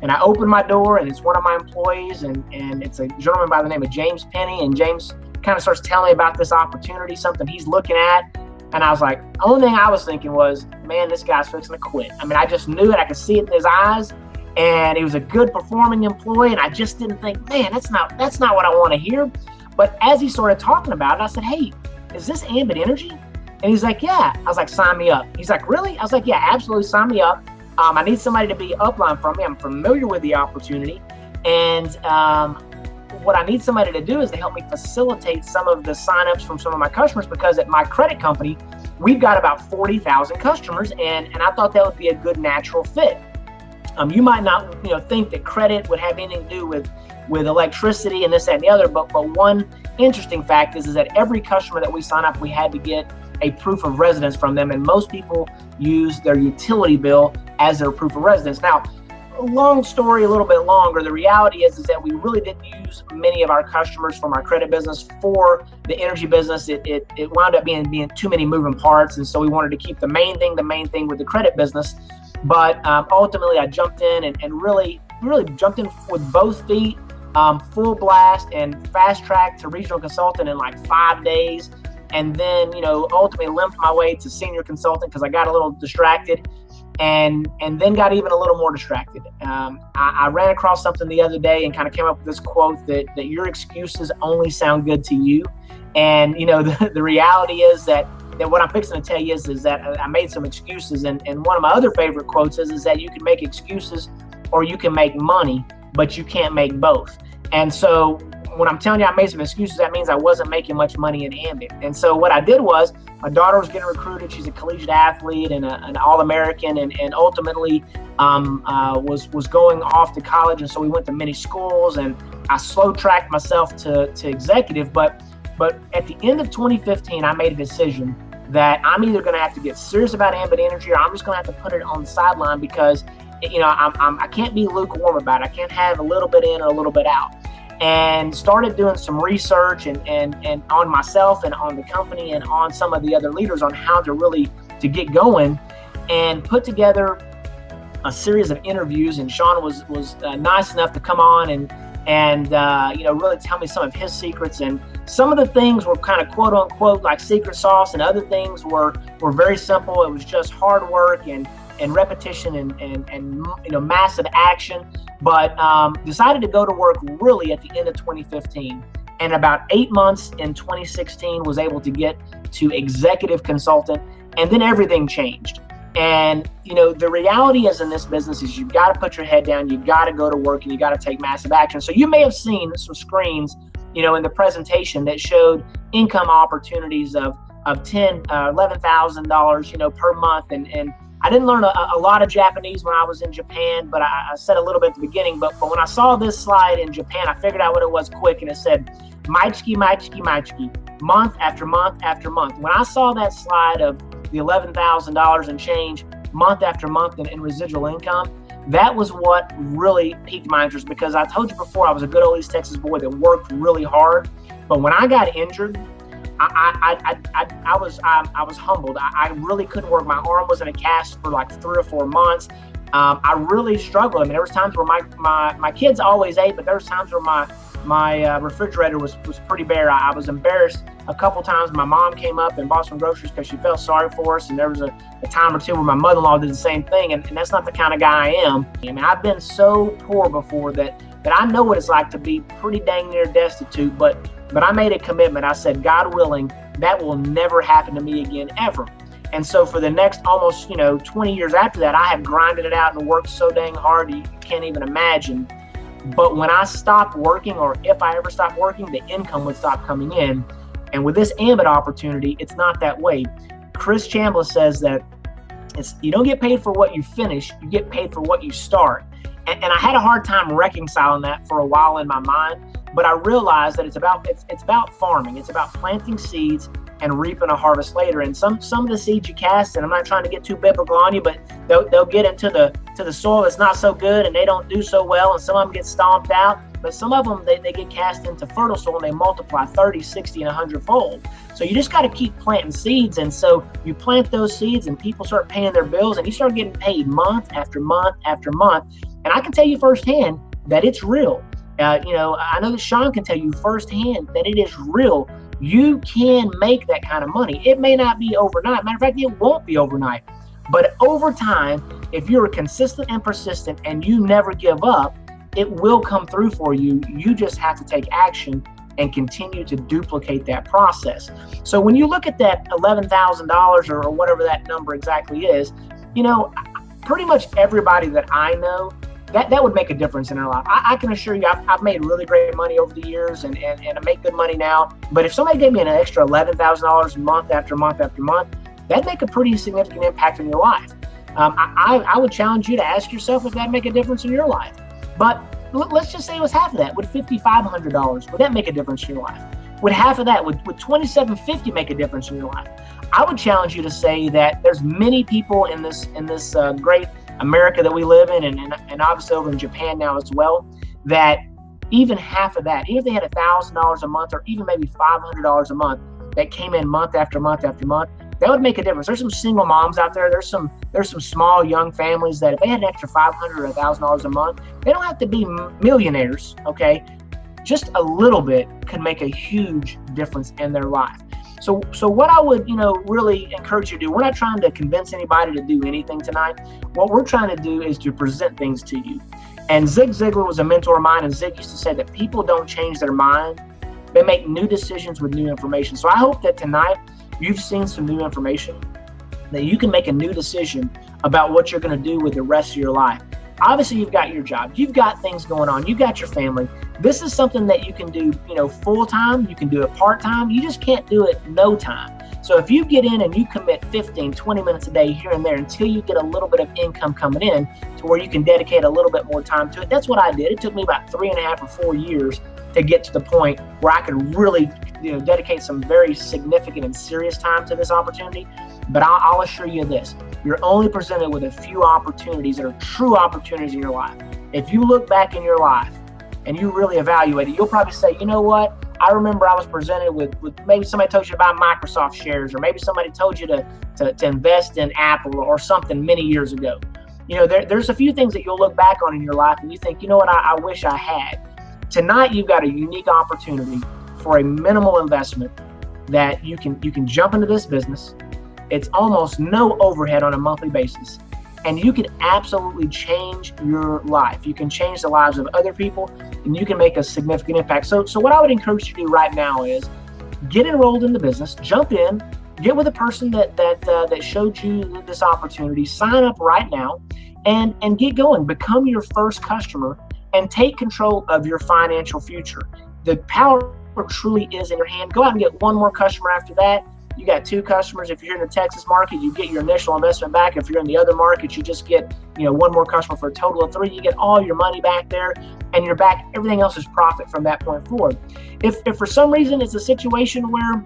and I open my door, and it's one of my employees, and it's a gentleman by the name of James Penny. And James kind of starts telling me about this opportunity, something he's looking at. And I was like, the only thing I was thinking was, man, this guy's fixing to quit. I mean, I just knew it. I could see it in his eyes. And he was a good performing employee. And I just didn't think, man, that's not what I want to hear. But as he started talking about it, I said, hey, is this Ambit Energy? And he's like, yeah. I was like, sign me up. He's like, really? I was like, yeah, absolutely, sign me up. I need somebody to be upline for me. I'm familiar with the opportunity. And what I need somebody to do is to help me facilitate some of the signups from some of my customers, because at my credit company, we've got about 40,000 customers, and I thought that would be a good natural fit. You might not, you know, think that credit would have anything to do with electricity and this, that, and the other, but one interesting fact is that every customer that we sign up, we had to get a proof of residence from them, and most people use their utility bill as their proof of residence. Now, long story, a little bit longer, the reality is that we really didn't use many of our customers from our credit business for the energy business. It wound up being too many moving parts, and so we wanted to keep the main thing with the credit business. But ultimately, I jumped in and really jumped in with both feet, full blast, and fast track to regional consultant in like 5 days. And then, you know, ultimately limped my way to senior consultant because I got a little distracted, and then got even a little more distracted. I ran across something the other day and kind of came up with this quote that your excuses only sound good to you. And, you know, the reality is that what I'm fixing to tell you is that I made some excuses. And one of my other favorite quotes is that you can make excuses or you can make money, but you can't make both. And so when I'm telling you I made some excuses, that means I wasn't making much money in Ambit. And so what I did was, my daughter was getting recruited. She's a collegiate athlete and an All-American, and ultimately was going off to college. And so we went to many schools, and I slow tracked myself to executive. But at the end of 2015, I made a decision that I'm either going to have to get serious about Ambit Energy, or I'm just going to have to put it on the sideline, because I can't be lukewarm about it. I can't have a little bit in or a little bit out. And started doing some research and on myself and on the company and on some of the other leaders on how to get going, and put together a series of interviews. And Shawn was nice enough to come on and really tell me some of his secrets. And some of the things were kind of quote unquote like secret sauce, and other things were very simple. It was just hard work and repetition and massive action. But decided to go to work really at the end of 2015. And about 8 months in 2016 was able to get to executive consultant, and then everything changed. And the reality is in this business is you've got to put your head down, you've got to go to work, and you got to take massive action. So you may have seen some screens, in the presentation that showed income opportunities of $10,000, $11,000, per month. And I didn't learn a lot of Japanese when I was in Japan, but I said a little bit at the beginning. But when I saw this slide in Japan, I figured out what it was quick, and it said maichiki, maichiki, maichiki, month after month after month. When I saw that slide of the $11,000 and change month after month in residual income, that was what really piqued my interest, because I told you before, I was a good old East Texas boy that worked really hard. But when I got injured, I was humbled. I really couldn't work. My arm was in a cast for like 3 or 4 months. I really struggled. I mean, there was times where my kids always ate, but there was times where my refrigerator was pretty bare. I was embarrassed a couple times. My mom came up and bought some groceries because she felt sorry for us. And there was a time or two where my mother-in-law did the same thing. And that's not the kind of guy I am. I mean, I've been so poor before that I know what it's like to be pretty dang near destitute. But I made a commitment. I said, God willing, that will never happen to me again, ever. And so for the next almost, 20 years after that, I have grinded it out and worked so dang hard you can't even imagine. But when I stopped working, or if I ever stopped working, the income would stop coming in. And with this Ambit opportunity, it's not that way. Chris Chambliss says that you don't get paid for what you finish, you get paid for what you start. And I had a hard time reconciling that for a while in my mind. But I realized that it's about farming. It's about planting seeds and reaping a harvest later. And some of the seeds you cast, and I'm not trying to get too biblical on you, but they'll get into the soil that's not so good, and they don't do so well, and some of them get stomped out. But some of them, they get cast into fertile soil, and they multiply 30, 60, and 100-fold. So you just got to keep planting seeds. And so you plant those seeds, and people start paying their bills, and you start getting paid month after month after month. And I can tell you firsthand that it's real. I know that Shawn can tell you firsthand that it is real. You can make that kind of money. It may not be overnight. Matter of fact, it won't be overnight. But over time, if you're consistent and persistent and you never give up, it will come through for you. You just have to take action and continue to duplicate that process. So when you look at that $11,000 or whatever that number exactly is, pretty much everybody that I know, that would make a difference in their life. I can assure you, I've made really great money over the years, and I make good money now. But if somebody gave me an extra $11,000 month after month after month, that'd make a pretty significant impact in your life. I would challenge you to ask yourself if that'd make a difference in your life. But let's just say it was half of that. Would $5,500, would that make a difference in your life? Would half of that, would $2,750 make a difference in your life? I would challenge you to say that there's many people in this great America that we live in, and obviously over in Japan now as well, that even half of that, even if they had $1,000 a month or even maybe $500 a month that came in month after month after month, that would make a difference. There's some single moms out there. There's some small young families that if they had an extra $500 or $1,000 a month, they don't have to be millionaires, okay? Just a little bit could make a huge difference in their life. So what I would, really encourage you to do, we're not trying to convince anybody to do anything tonight. What we're trying to do is to present things to you. And Zig Ziglar was a mentor of mine, and Zig used to say that people don't change their mind. They make new decisions with new information. So I hope that tonight you've seen some new information, that you can make a new decision about what you're going to do with the rest of your life. Obviously, you've got your job. You've got things going on. You've got your family. This is something that you can do, full-time. You can do it part-time. You just can't do it no time. So if you get in and you commit 15, 20 minutes a day here and there until you get a little bit of income coming in to where you can dedicate a little bit more time to it, that's what I did. It took me about 3.5 or 4 years to get to the point where I could really, dedicate some very significant and serious time to this opportunity. But I'll assure you this, you're only presented with a few opportunities that are true opportunities in your life. If you look back in your life and you really evaluate it, you'll probably say, you know what? I remember I was presented with maybe somebody told you to buy Microsoft shares, or maybe somebody told you to invest in Apple or something many years ago. There's a few things that you'll look back on in your life and you think, you know what, I wish I had. Tonight, you've got a unique opportunity for a minimal investment that you can jump into this business. It's almost no overhead on a monthly basis. And you can absolutely change your life. You can change the lives of other people, and you can make a significant impact. So what I would encourage you to do right now is get enrolled in the business, jump in, get with a person that showed you this opportunity, sign up right now, and get going. Become your first customer and take control of your financial future. The power truly is in your hand. Go out and get one more customer after that. You got 2 customers. If you're in the Texas market, you get your initial investment back. If you're in the other market, you just get, one more customer for a total of 3. You get all your money back there, and you're back. Everything else is profit from that point forward. If for some reason it's a situation where,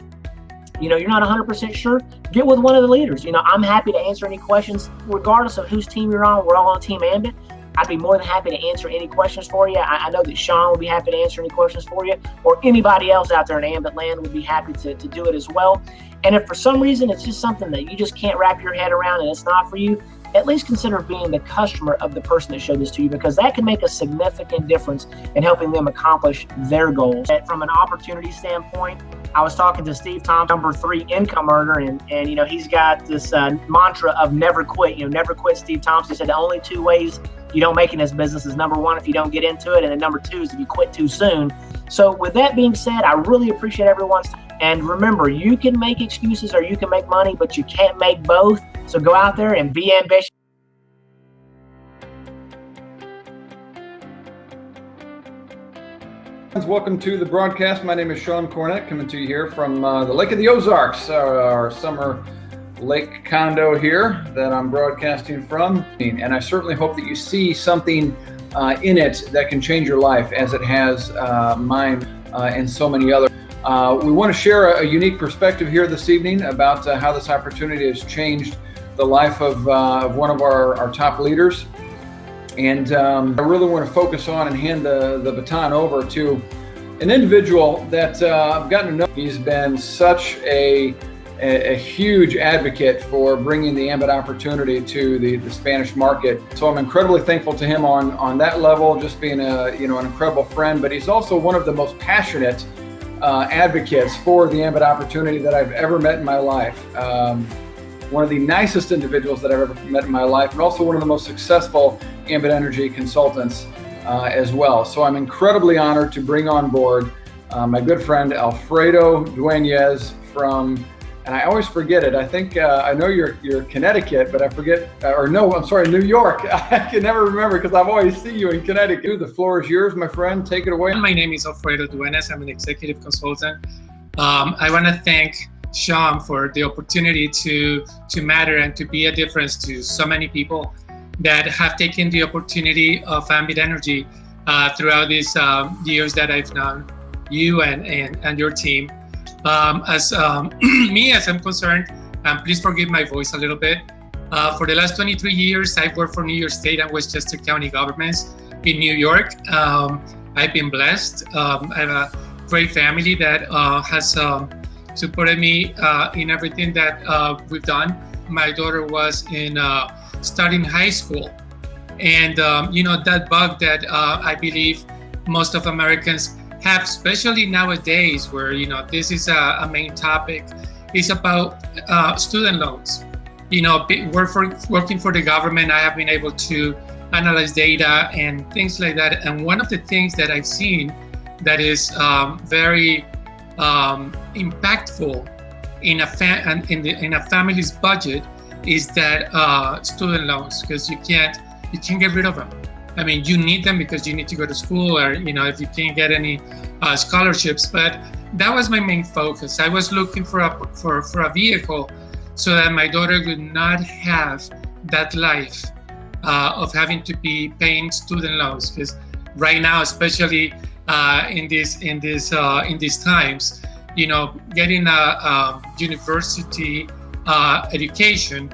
you're not 100% sure, get with one of the leaders. I'm happy to answer any questions, regardless of whose team you're on. We're all on Team Ambit. I'd be more than happy to answer any questions for you. I know that Shawn would be happy to answer any questions for you, or anybody else out there in Ambit land would be happy to do it as well. And if for some reason it's just something that you just can't wrap your head around and it's not for you, at least consider being the customer of the person that showed this to you, because that can make a significant difference in helping them accomplish their goals. From an opportunity standpoint, I was talking to Steve Thompson, number 3 income earner, and he's got this mantra of never quit. Never quit. Steve Thompson said the only 2 ways you don't make it in this business is, number 1, if you don't get into it, and then number 2 is if you quit too soon. So with that being said, I really appreciate everyone's time. And remember, you can make excuses or you can make money, but you can't make both. So go out there and be ambitious. Welcome to the broadcast. My name is Shawn Cornett, coming to you here from the Lake of the Ozarks, our summer lake condo here that I'm broadcasting from. And I certainly hope that you see something in it that can change your life, as it has mine and so many others. We want to share a unique perspective here this evening about how this opportunity has changed the life of one of our top leaders. And I really want to focus on and hand the baton over to an individual that I've gotten to know. He's been such a huge advocate for bringing the Ambit opportunity to the Spanish market. So I'm incredibly thankful to him on that level, just being an incredible friend. But he's also one of the most passionate advocates for the Ambit opportunity that I've ever met in my life. One of the nicest individuals that I've ever met in my life, and also one of the most successful Ambit Energy consultants as well. So I'm incredibly honored to bring on board my good friend Alfredo Duenas from, and I always forget it. I think I know you're Connecticut, but I forget, New York. I can never remember because I've always seen you in Connecticut. The floor is yours, my friend. Take it away. My name is Alfredo Duenas. I'm an executive consultant. I want to thank Shawn for the opportunity to matter and to be a difference to so many people that have taken the opportunity of Ambit Energy throughout these years that I've known you and your team. As me, as I'm concerned, please forgive my voice a little bit. For the last 23 years, I've worked for New York State and Westchester County governments in New York. I've been blessed. I have a great family that has supported me in everything that we've done. My daughter was starting high school, and that bug that I believe most of Americans have, especially nowadays, where this is a main topic, is about student loans. Working for the government, I have been able to analyze data and things like that. And one of the things that I've seen that is very impactful in a family's budget is that student loans, because you can't get rid of them. I mean, you need them because you need to go to school, or if you can't get any scholarships. But that was my main focus. I was looking for a vehicle so that my daughter would not have that life of having to be paying student loans. Because right now, especially in these times. You know, getting a university education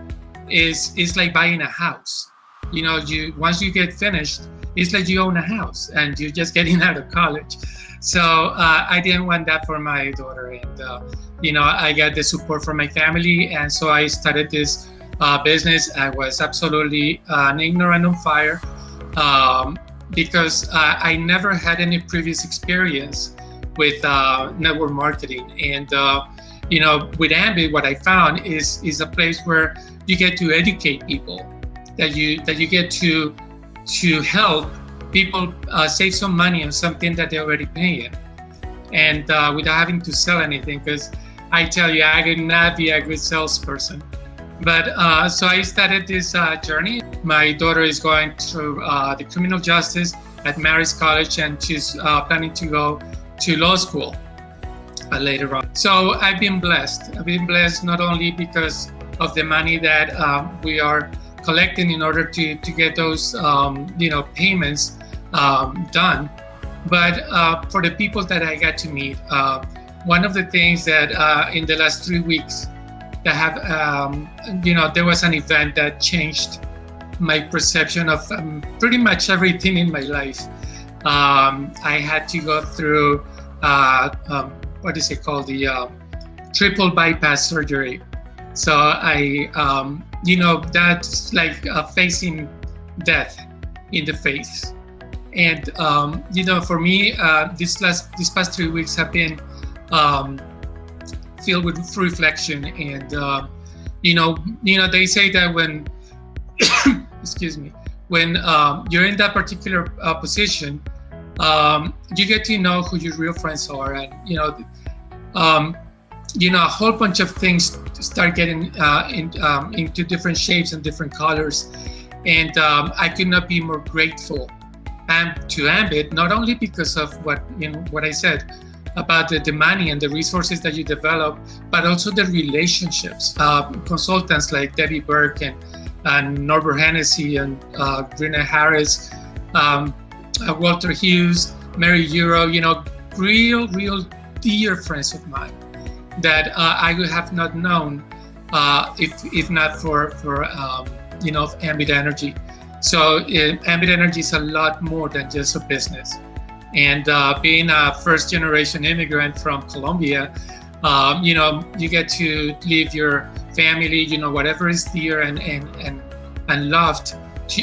is like buying a house. You know, once you get finished, it's like you own a house and you're just getting out of college. So I didn't want that for my daughter, and you know, I got the support from my family, and so I started this business. I was absolutely an ignorant on fire because I never had any previous experience with network marketing. And you know, with Ambit, what I found is a place where you get to educate people, that you get to help people save some money on something that they're already paying, and without having to sell anything. Because I tell you, I could not be a good salesperson. But so I started this journey. My daughter is going through the criminal justice at Marist College, and she's planning to go to law school later on. So I've been blessed. I've been blessed not only because of the money that we are collecting in order to get those you know, payments done, but for the people that I got to meet. One of the things that in the last 3 weeks that have, you know, there was an event that changed my perception of pretty much everything in my life. I had to go through what is it called, the triple bypass surgery. So I, you know, that's like facing death in the face. And you know, for me, these past 3 weeks have been filled with reflection. And you know, they say that when excuse me, when you're in that particular position, you get to know who your real friends are, and you know, a whole bunch of things start getting into different shapes and different colors. And I could not be more grateful to Ambit, not only because of what I said about the money and the resources that you develop, but also the relationships. Consultants like Debbie Burke and Norbert Hennessy and Grina Harris, Walter Hughes, Mary Euro, you know, real dear friends of mine that I would have not known if not for you know, Ambit Energy. So Ambit Energy is a lot more than just a business. And being a first-generation immigrant from Colombia, you know, you get to leave your family, you know, whatever is dear and loved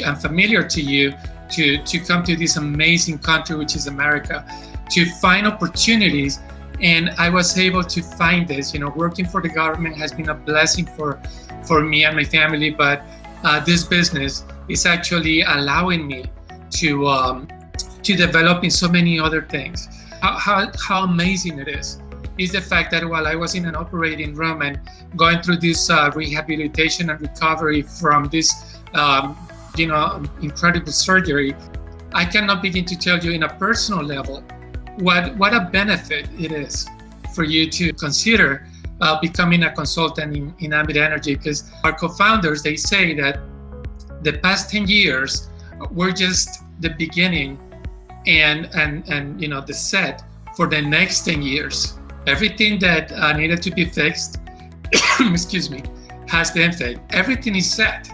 and familiar to you, to come to this amazing country, which is America, to find opportunities. And I was able to find this. You know, working for the government has been a blessing for me and my family, but this business is actually allowing me to develop in so many other things. How amazing it is the fact that while I was in an operating room and going through this rehabilitation and recovery from this you know, incredible surgery, I cannot begin to tell you in a personal level what a benefit it is for you to consider becoming a consultant in Ambit Energy. Because our co-founders, they say that the past 10 years were just the beginning and you know, the set for the next 10 years. Everything that needed to be fixed excuse me, has been fixed. Everything is set,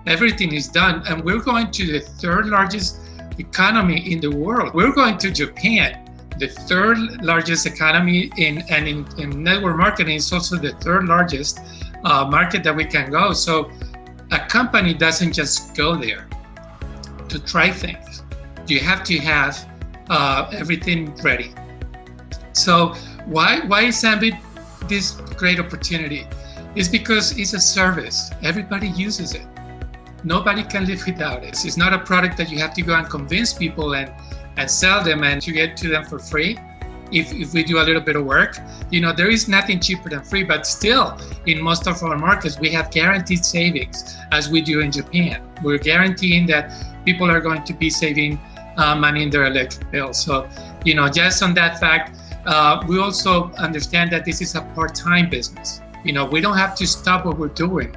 everything is done, and we're going to the third largest economy in the world. We're going to Japan, the third largest economy in network marketing. Is also the third largest market that we can go. So a company doesn't just go there to try things. You have to have everything ready. So why is Ambit this great opportunity? It's because it's a service. Everybody uses it. Nobody can live without it. It's not a product that you have to go and convince people and sell them and to get to them for free. If we do a little bit of work, you know, there is nothing cheaper than free, but still in most of our markets, we have guaranteed savings as we do in Japan. We're guaranteeing that people are going to be saving money in their electric bill. So, you know, just on that fact, we also understand that this is a part-time business. You know, we don't have to stop what we're doing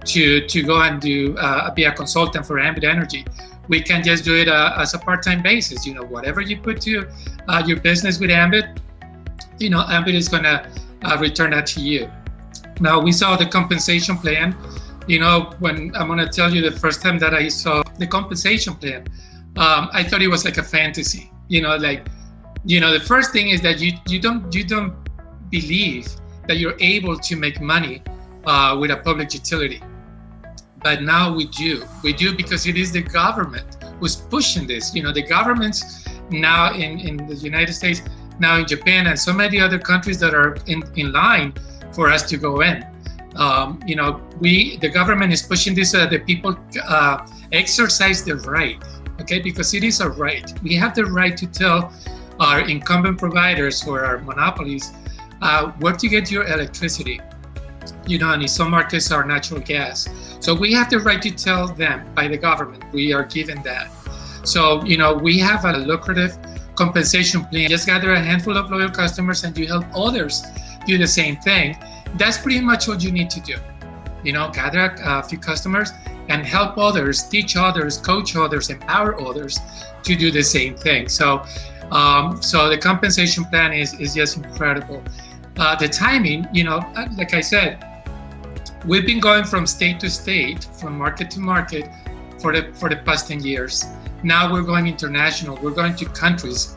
to go and be a consultant for Ambit Energy. We can just do it as a part-time basis. Whatever you put to your business with Ambit, Ambit is gonna return that to you. Now, we saw the compensation plan. When I'm gonna tell you the first time that I saw the compensation plan, I thought it was like a fantasy. The first thing is that you don't believe that you're able to make money with a public utility. But now we do because it is the government who's pushing this. The governments now in the United States, now in Japan, and so many other countries that are in line for us to go in. The government is pushing this so that the people exercise their right, okay? Because it is a right. We have the right to tell our incumbent providers or our monopolies where to get your electricity. And in some markets are natural gas. So we have the right to tell them by the government. We are given that. So, we have a lucrative compensation plan. Just gather a handful of loyal customers and you help others do the same thing. That's pretty much what you need to do. Gather a few customers and help others, teach others, coach others, empower others to do the same thing. So the compensation plan is just incredible. The timing, like I said, we've been going from state to state, from market to market for the past 10 years. Now we're going international. We're going to countries.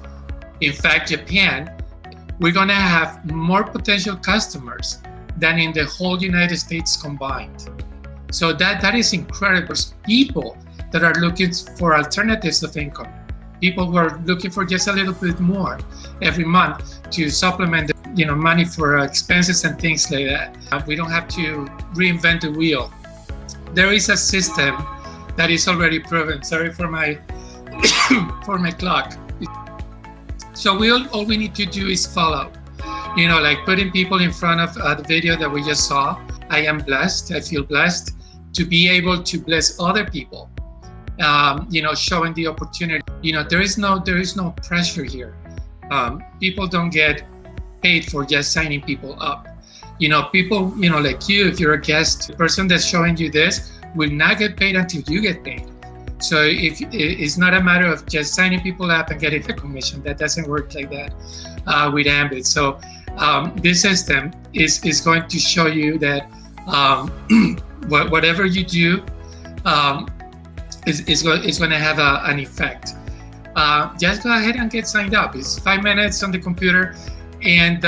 In fact, Japan, we're going to have more potential customers than in the whole United States combined. So that is incredible. People that are looking for alternatives of income, people who are looking for just a little bit more every month to supplement money for expenses and things like that. We don't have to reinvent the wheel. There is a system that is already proven. Sorry for my for my clock. So all we need to do is follow. Like putting people in front of the video that we just saw. I am blessed. I feel blessed to be able to bless other people. Showing the opportunity. There is no pressure here. People don't get paid for just signing people up. People, like you, if you're a guest, the person that's showing you this will not get paid until you get paid. So if it's not a matter of just signing people up and getting the commission, that doesn't work like that with Ambit. So this system is going to show you that whatever you do is going to have an effect. Just go ahead and get signed up. It's 5 minutes on the computer, and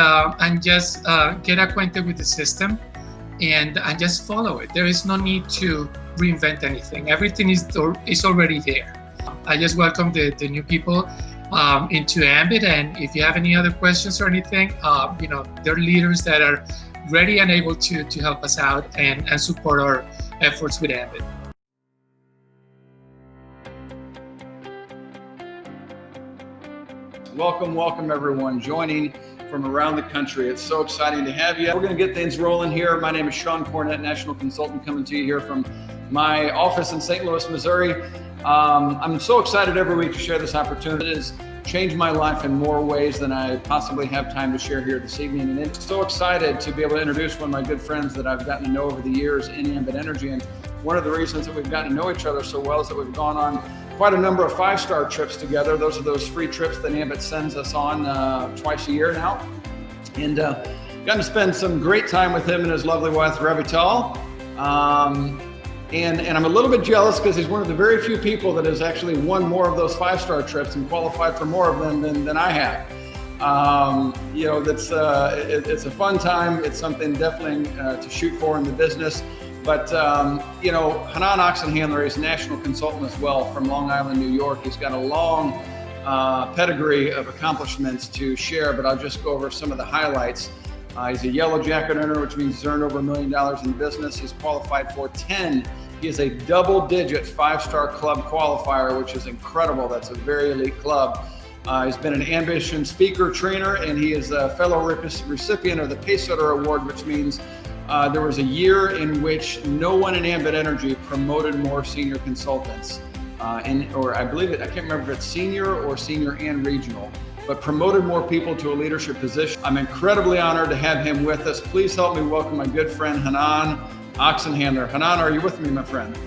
just get acquainted with the system, and just follow it. There is no need to reinvent anything. Everything is already there. I just welcome the new people into Ambit, and if you have any other questions or anything, there are leaders that are ready and able to help us out and support our efforts with Ambit. Welcome everyone joining from around the country. It's so exciting to have you. We're going to get things rolling here. My name is Shawn, Cornett, National Consultant, coming to you here from my office in St. Louis, Missouri. I'm so excited every week to share this opportunity. It has changed my life in more ways than I possibly have time to share here this evening. And I'm so excited to be able to introduce one of my good friends that I've gotten to know over the years in Ambit Energy. And one of the reasons that we've gotten to know each other so well is that we've gone on quite a number of 5-star trips together. Those are those free trips that Ambit sends us on twice a year now. And got to spend some great time with him and his lovely wife, Revital. And I'm a little bit jealous because he's one of the very few people that has actually won more of those 5-star trips and qualified for more of them than I have. It's a fun time. It's something definitely to shoot for in the business. But, Chanon Oxenhandler is a national consultant as well from Long Island, New York. He's got a long pedigree of accomplishments to share, but I'll just go over some of the highlights. He's a yellow jacket earner, which means he's earned over $1 million in business. He's qualified for 10. He is a double-digit 5-star club qualifier, which is incredible. That's a very elite club. He's been an Ambition speaker trainer, and he is a fellow recipient of the Pacesetter Award, which means there was a year in which no one in Ambit Energy promoted more senior consultants. Or I believe it, I can't remember if it's senior or senior and regional, but promoted more people to a leadership position. I'm incredibly honored to have him with us. Please help me welcome my good friend Chanon Oxenhandler. Hanan, are you with me, my friend?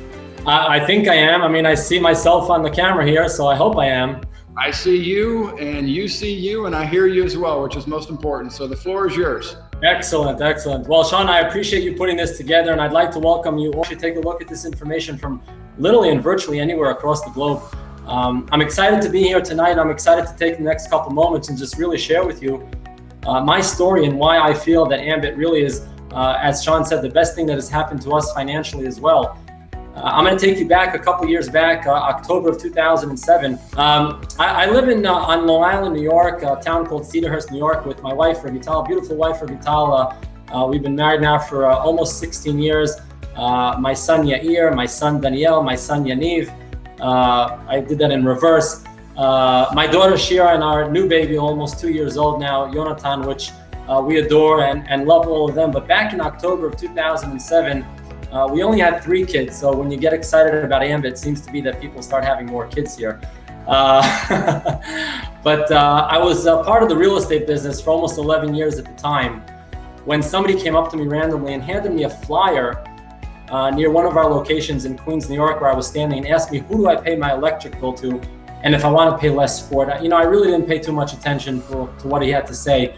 I think I am. I mean, I see myself on the camera here, so I hope I am. I see you, and you see you, and I hear you as well, which is most important. So the floor is yours. Excellent, excellent. Well, Shawn, I appreciate you putting this together, and I'd like to welcome you all to take a look at this information from literally and virtually anywhere across the globe. I'm excited to be here tonight. I'm excited to take the next couple moments and just really share with you my story and why I feel that Ambit really is, as Shawn said, the best thing that has happened to us financially as well. I'm going to take you back a couple years back, October of 2007. I live on Long Island, New York, a town called Cedarhurst, New York, with my wife, Ravital, beautiful wife, Ravital. We've been married now for almost 16 years. My son, Yair, my son, Daniel, my son, Yaniv. I did that in reverse. My daughter, Shira, and our new baby, almost 2 years old now, Jonathan, which we adore and love all of them. But back in October of 2007, we only had 3 kids, so when you get excited about Ambit, it seems to be that people start having more kids here. But I was part of the real estate business for almost 11 years at the time, when somebody came up to me randomly and handed me a flyer near one of our locations in Queens, New York, where I was standing, and asked me, who do I pay my electric bill to, and if I want to pay less for it. I really didn't pay too much attention to what he had to say.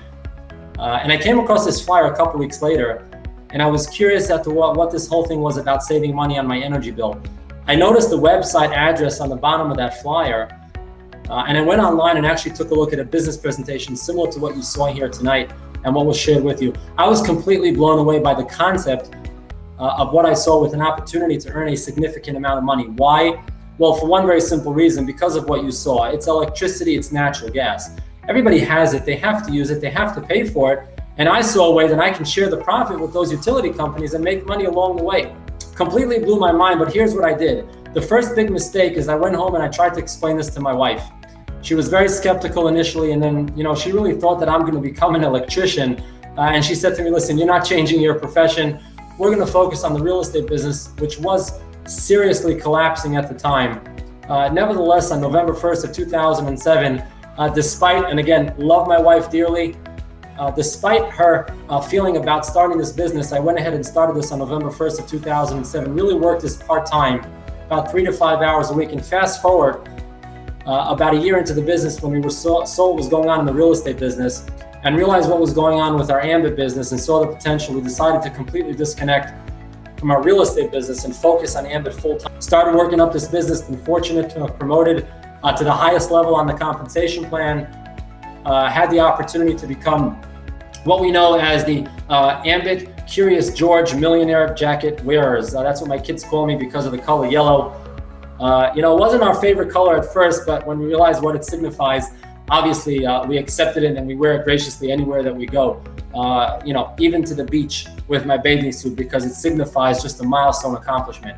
And I came across this flyer a couple weeks later, and I was curious as to what this whole thing was about, saving money on my energy bill. I noticed the website address on the bottom of that flyer, and I went online and actually took a look at a business presentation similar to what you saw here tonight and what was shared with you. I was completely blown away by the concept of what I saw, with an opportunity to earn a significant amount of money. Why? Well, for one very simple reason, because of what you saw. It's electricity, it's natural gas. Everybody has it, they have to use it, they have to pay for it. And I saw a way that I can share the profit with those utility companies and make money along the way. Completely blew my mind, but here's what I did. The first big mistake is I went home and I tried to explain this to my wife. She was very skeptical initially, and then, she really thought that I'm going to become an electrician. And she said to me, listen, you're not changing your profession. We're going to focus on the real estate business, which was seriously collapsing at the time. Nevertheless, on November 1st of 2007, despite, and again, love my wife dearly, despite her feeling about starting this business, I went ahead and started this on November 1st of 2007, really worked as part-time, about 3 to 5 hours a week. And fast forward about a year into the business, when we saw what was going on in the real estate business and realized what was going on with our Ambit business and saw the potential, we decided to completely disconnect from our real estate business and focus on Ambit full-time. Started working up this business, been fortunate to have promoted to the highest level on the compensation plan, had the opportunity to become what we know as the Ambit Curious George Millionaire Jacket Wearers. That's what my kids call me because of the color yellow. It wasn't our favorite color at first, but when we realized what it signifies, obviously we accepted it and we wear it graciously anywhere that we go. Even to the beach with my bathing suit, because it signifies just a milestone accomplishment.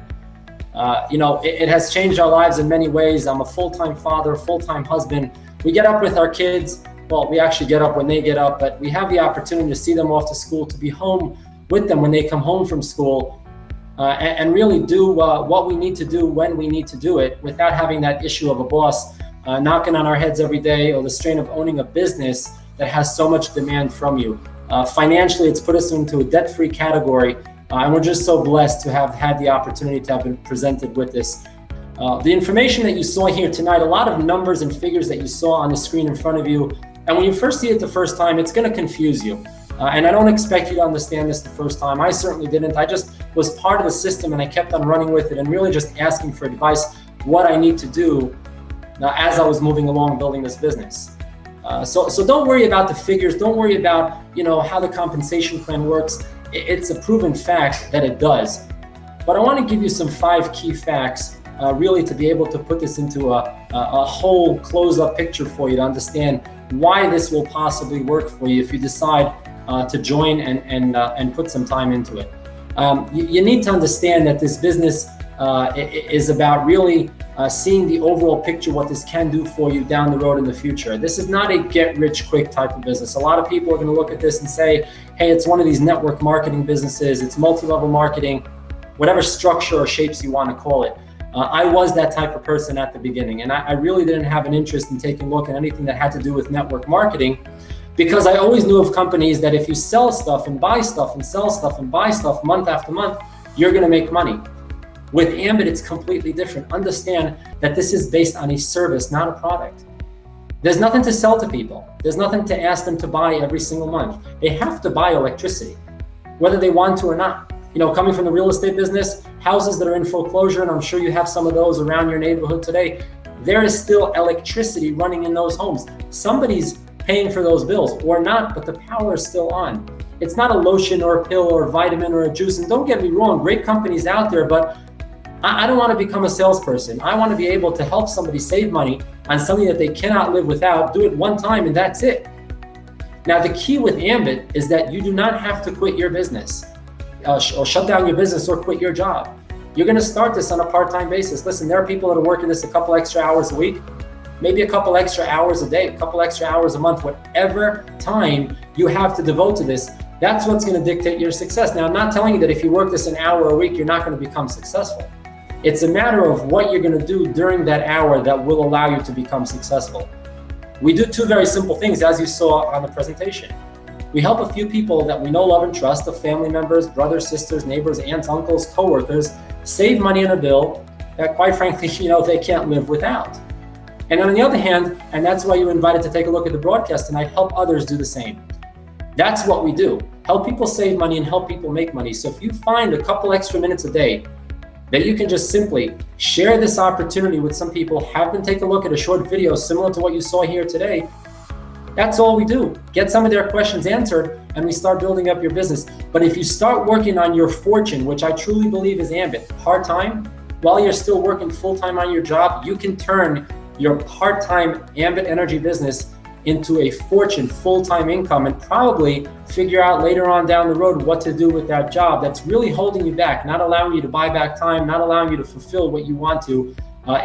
It has changed our lives in many ways. I'm a full-time father, full-time husband. We get up with our kids. Well, we actually get up when they get up, but we have the opportunity to see them off to school, to be home with them when they come home from school, and really do what we need to do when we need to do it, without having that issue of a boss knocking on our heads every day, or the strain of owning a business that has so much demand from you. Financially, it's put us into a debt-free category, and we're just so blessed to have had the opportunity to have been presented with this. The information that you saw here tonight, a lot of numbers and figures that you saw on the screen in front of you, and when you first see it the first time, it's going to confuse you. And I don't expect you to understand this the first time. I certainly didn't. I just was part of the system, and I kept on running with it and really just asking for advice, what I need to do as I was moving along building this business. So don't worry about the figures. Don't worry about how the compensation plan works. It's a proven fact that it does. But I want to give you some 5 key facts, really to be able to put this into a whole close-up picture for you, to understand why this will possibly work for you if you decide to join and put some time into it. You need to understand that this business is about really seeing the overall picture, what this can do for you down the road in the future. This is not a get-rich-quick type of business. A lot of people are going to look at this and say, hey, it's one of these network marketing businesses, it's multi-level marketing, whatever structure or shapes you want to call it. I was that type of person at the beginning, and I really didn't have an interest in taking a look at anything that had to do with network marketing, because I always knew of companies that if you sell stuff and buy stuff and sell stuff and buy stuff month after month, you're going to make money. With Ambit, it's completely different. Understand that this is based on a service, not a product. There's nothing to sell to people. There's nothing to ask them to buy every single month. They have to buy electricity, whether they want to or not. You know, coming from the real estate business, houses that are in foreclosure, and I'm sure you have some of those around your neighborhood today, there is still electricity running in those homes. Somebody's paying for those bills or not, but the power is still on. It's not a lotion or a pill or a vitamin or a juice. And don't get me wrong, great companies out there, but I don't want to become a salesperson. I want to be able to help somebody save money on something that they cannot live without, do it one time, and that's it. Now, the key with Ambit is that you do not have to quit your business or shut down your business or quit your job. You're going to start this on a part-time basis. Listen, there are people that are working this a couple extra hours a week, maybe a couple extra hours a day, a couple extra hours a month, whatever time you have to devote to this. That's what's going to dictate your success. Now, I'm not telling you that if you work this an hour a week, you're not going to become successful. It's a matter of what you're going to do during that hour that will allow you to become successful. We do two very simple things, as you saw on the presentation. We help a few people that we know, love, and trust, of family members, brothers, sisters, neighbors, aunts, uncles, coworkers, save money on a bill that, quite frankly, they can't live without. And on the other hand, and that's why you're invited to take a look at the broadcast tonight, help others do the same. That's what we do. Help people save money and help people make money. So if you find a couple extra minutes a day that you can just simply share this opportunity with some people, have them take a look at a short video similar to what you saw here today, that's all we do. Get some of their questions answered and we start building up your business. But if you start working on your fortune, which I truly believe is Ambit, part-time, while you're still working full-time on your job, you can turn your part-time Ambit energy business into a fortune, full-time income, and probably figure out later on down the road what to do with that job that's really holding you back, not allowing you to buy back time, not allowing you to fulfill what you want to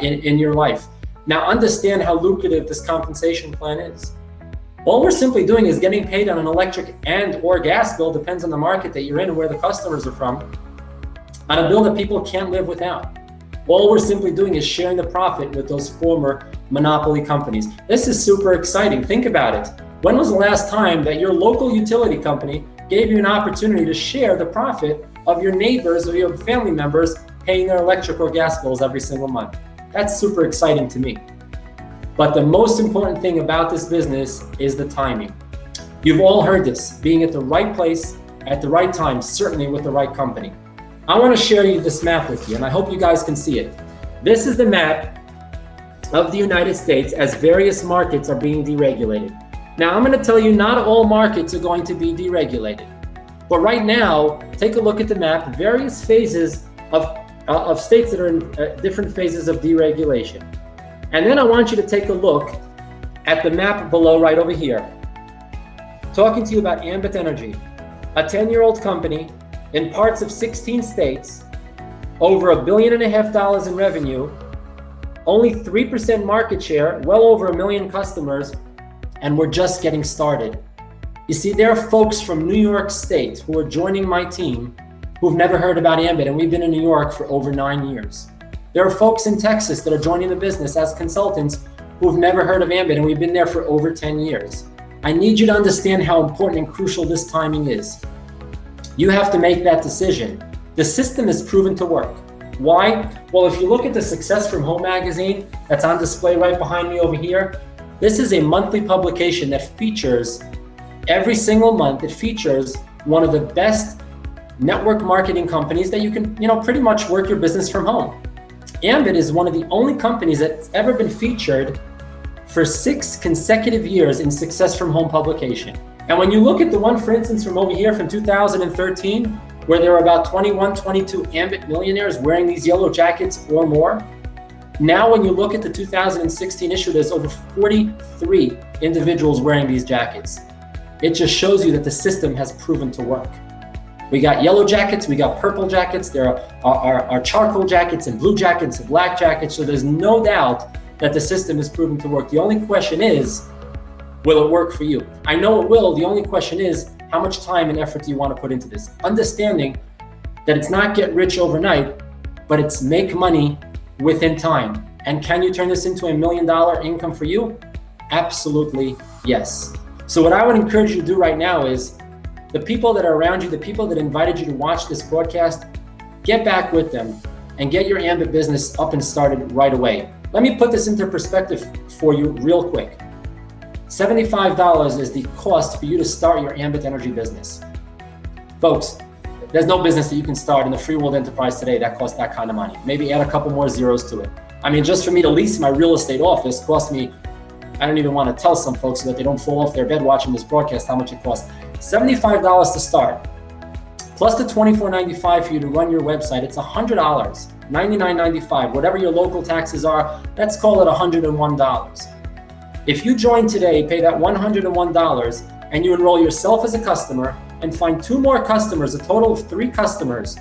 in your life. Now, understand how lucrative this compensation plan is. All we're simply doing is getting paid on an electric and or gas bill, depends on the market that you're in and where the customers are from, on a bill that people can't live without. All we're simply doing is sharing the profit with those former monopoly companies. This is super exciting. Think about it. When was the last time that your local utility company gave you an opportunity to share the profit of your neighbors or your family members paying their electric or gas bills every single month? That's super exciting to me. But the most important thing about this business is the timing. You've all heard this, being at the right place at the right time, certainly with the right company. I want to share you this map with you, and I hope you guys can see it. This is the map of the United States as various markets are being deregulated. Now, I'm going to tell you not all markets are going to be deregulated. But right now, take a look at the map, various phases of states that are in different phases of deregulation. And then I want you to take a look at the map below right over here. Talking to you about Ambit Energy, a 10-year-old company in parts of 16 states, over $1.5 billion in revenue, only 3% market share, well over 1 million customers, and we're just getting started. You see, there are folks from New York State who are joining my team who've never heard about Ambit, and we've been in New York for over 9 years. There are folks in Texas that are joining the business as consultants who've never heard of Ambit, and we've been there for over 10 years. I need you to understand how important and crucial this timing is. You have to make that decision. The system is proven to work. Why? Well, if you look at the Success from Home magazine that's on display right behind me over here, this is a monthly publication that features, every single month, it features one of the best network marketing companies that you can, pretty much work your business from home. Ambit is one of the only companies that's ever been featured for 6 consecutive years in Success from Home publication. And when you look at the one, for instance, from over here from 2013, where there were about 21, 22 Ambit millionaires wearing these yellow jackets or more, now when you look at the 2016 issue, there's over 43 individuals wearing these jackets. It just shows you that the system has proven to work. We got yellow jackets, we got purple jackets, there are charcoal jackets and blue jackets and black jackets, so there's no doubt that the system is proven to work. The only question is, will it work for you? I know it will. The only question is, how much time and effort do you want to put into this? Understanding that it's not get rich overnight, but it's make money within time. And can you turn this into $1 million income for you? Absolutely yes. So what I would encourage you to do right now is, the people that are around you, the people that invited you to watch this broadcast, get back with them and get your Ambit business up and started right away. Let me put this into perspective for you real quick. $75 is the cost for you to start your Ambit Energy business. Folks, there's no business that you can start in the free world enterprise today that costs that kind of money. Maybe add a couple more zeros to it. I mean, just for me to lease my real estate office cost me, I don't even want to tell some folks so that they don't fall off their bed watching this broadcast how much it costs. $75 to start, plus the $24.95 for you to run your website. It's $100, $99.95, whatever your local taxes are, let's call it $101. If you join today, pay that $101, and you enroll yourself as a customer and find 2 more customers, a total of 3 customers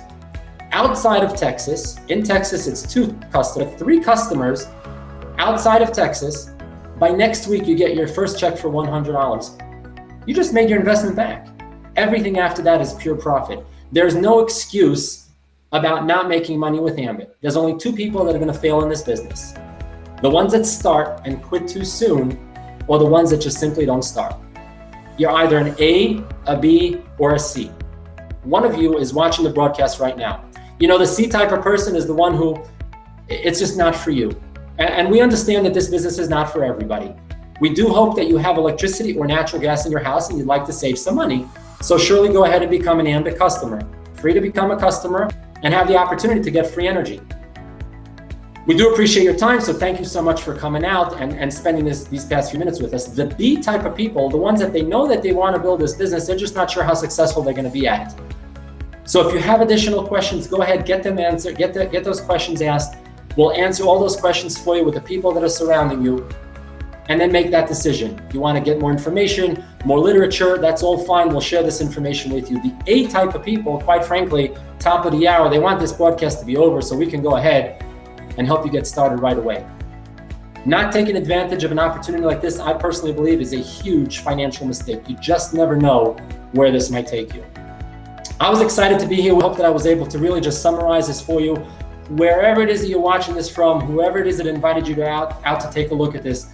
outside of Texas. In Texas, it's 2 customers, 3 customers outside of Texas. By next week, you get your first check for $100. You just made your investment back. Everything after that is pure profit. There's no excuse about not making money with Ambit. There's only 2 people that are gonna fail in this business. The ones that start and quit too soon, or the ones that just simply don't start. You're either an A, a B, or a C. One of you is watching the broadcast right now. You know, the C type of person is the one who, it's just not for you. And we understand that this business is not for everybody. We do hope that you have electricity or natural gas in your house and you'd like to save some money. So surely go ahead and become an Ambit customer. Free to become a customer and have the opportunity to get free energy. We do appreciate your time, so thank you so much for coming out and spending these past few minutes with us. The B type of people, the ones that they know that they want to build this business, they're just not sure how successful they're going to be at it. So if you have additional questions, go ahead, get them answered, get those questions asked. We'll answer all those questions for you with the people that are surrounding you, and then make that decision. If you want to get more information, more literature, that's all fine. We'll share this information with you. The A type of people, quite frankly, top of the hour, they want this broadcast to be over so we can go ahead and help you get started right away. Not taking advantage of an opportunity like this, I personally believe, is a huge financial mistake. You just never know where this might take you. I was excited to be here. We hope that I was able to really just summarize this for you. Wherever it is that you're watching this from, whoever it is that invited you out to take a look at this,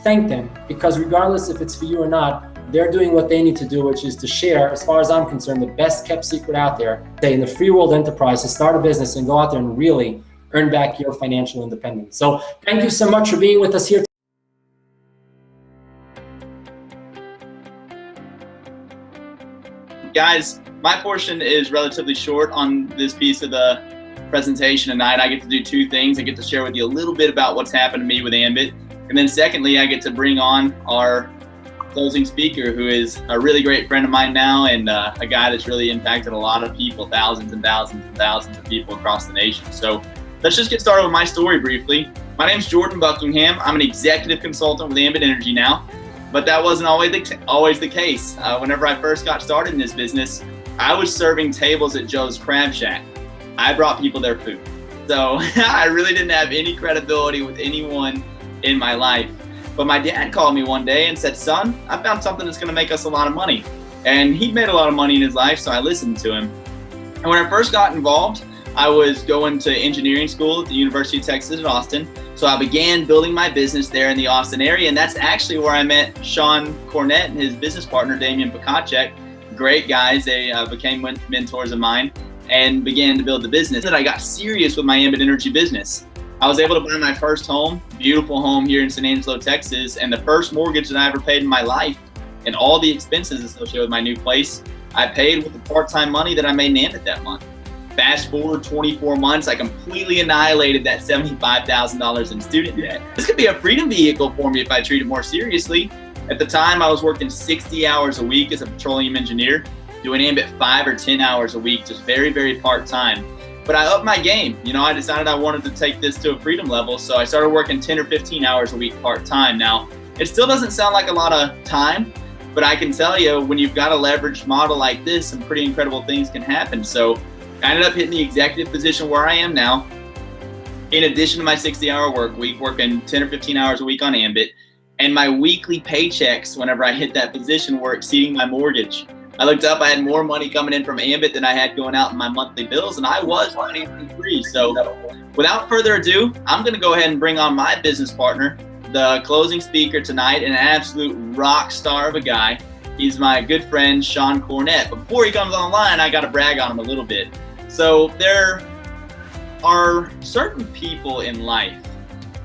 thank them, because regardless if it's for you or not, they're doing what they need to do, which is to share, as far as I'm concerned, the best kept secret out there, say in the free world enterprise, to start a business and go out there and really earn back your financial independence. So thank you so much for being with us here. Guys, my portion is relatively short on this piece of the presentation tonight. I get to do 2 things. I get to share with you a little bit about what's happened to me with Ambit. And then secondly, I get to bring on our closing speaker, who is a really great friend of mine now, and a guy that's really impacted a lot of people, thousands and thousands and thousands of people across the nation. So let's just get started with my story briefly. My name's Jordan Buckingham. I'm an executive consultant with Ambit Energy now, but that wasn't always the case. Whenever I first got started in this business, I was serving tables at Joe's Crab Shack. I brought people their food. So I really didn't have any credibility with anyone in my life. But my dad called me one day and said, son, I found something that's gonna make us a lot of money. And he'd made a lot of money in his life, so I listened to him. And when I first got involved, I was going to engineering school at the University of Texas at Austin. So I began building my business there in the Austin area. And that's actually where I met Shawn Cornett and his business partner, Damien, Pachacek. Great guys, they became mentors of mine and began to build the business. And I got serious with my Ambit Energy business. I was able to buy my first home, beautiful home here in San Angelo, Texas, and the first mortgage that I ever paid in my life, and all the expenses associated with my new place, I paid with the part-time money that I made in Ambit that month. Fast forward 24 months, I completely annihilated that $75,000 in student debt. This could be a freedom vehicle for me if I treat it more seriously. At the time, I was working 60 hours a week as a petroleum engineer, doing Ambit 5 or 10 hours a week, just very, very part-time. But I upped my game. You know, I decided I wanted to take this to a freedom level, so I started working 10 or 15 hours a week part-time. Now, it still doesn't sound like a lot of time, but I can tell you, when you've got a leveraged model like this, some pretty incredible things can happen. So I ended up hitting the executive position where I am now, in addition to my 60-hour work week, working 10 or 15 hours a week on Ambit. And my weekly paychecks, whenever I hit that position, were exceeding my mortgage. I looked up, I had more money coming in from Ambit than I had going out in my monthly bills, and I was financially free. So without further ado, I'm gonna go ahead and bring on my business partner, the closing speaker tonight, an absolute rock star of a guy. He's my good friend, Shawn Cornett. But before he comes online, I gotta brag on him a little bit. So there are certain people in life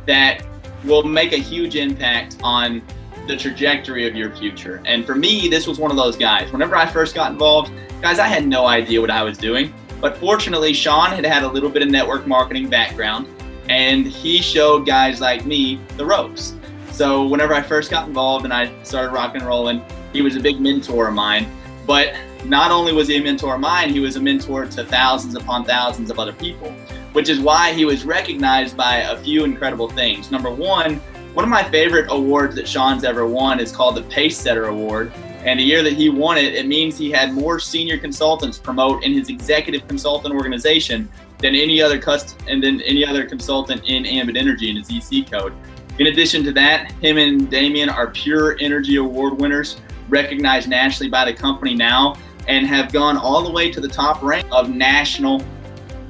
that will make a huge impact on the trajectory of your future. And for me, this was one of those guys. Whenever I first got involved, guys, I had no idea what I was doing. But fortunately, Shawn had a little bit of network marketing background, and he showed guys like me the ropes. So whenever I first got involved and I started rocking and rolling, he was a big mentor of mine. But not only was he a mentor of mine, he was a mentor to thousands upon thousands of other people, which is why he was recognized by a few incredible things. Number one of my favorite awards that Shawn's ever won is called the Pace Setter Award. And the year that he won it, it means he had more senior consultants promote in his executive consultant organization than any other consultant in Ambit Energy in his EC code. In addition to that, him and Damien are Pure Energy Award winners, recognized nationally by the company now, and have gone all the way to the top rank of national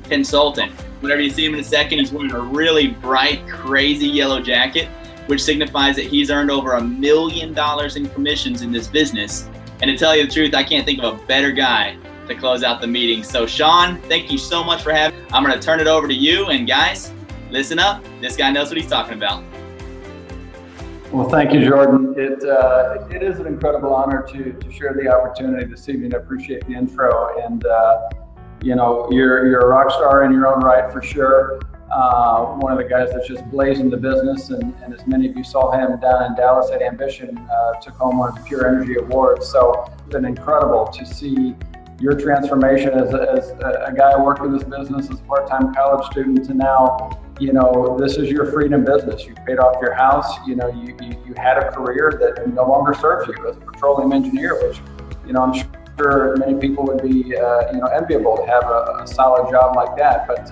consultant. Whenever you see him in a second, he's wearing a really bright, crazy yellow jacket, which signifies that he's earned over $1 million in commissions in this business. And to tell you the truth, I can't think of a better guy to close out the meeting. So Shawn, thank you so much for having me. I'm gonna turn it over to you, and guys, listen up. This guy knows what he's talking about. Well, thank you, Jordan. It is an incredible honor to share the opportunity this evening. I appreciate the intro, and you know, you're a rock star in your own right for sure. One of the guys that's just blazing the business, and as many of you saw him down in Dallas at Ambition, took home one of the Pure Energy Awards. So it's been incredible to see your transformation as a guy who worked in this business as a part-time college student to now, you know, this is your freedom business. You paid off your house. You know, you had a career that no longer serves you as a petroleum engineer, which, you know, I'm sure many people would be, you know, enviable to have a solid job like that. But,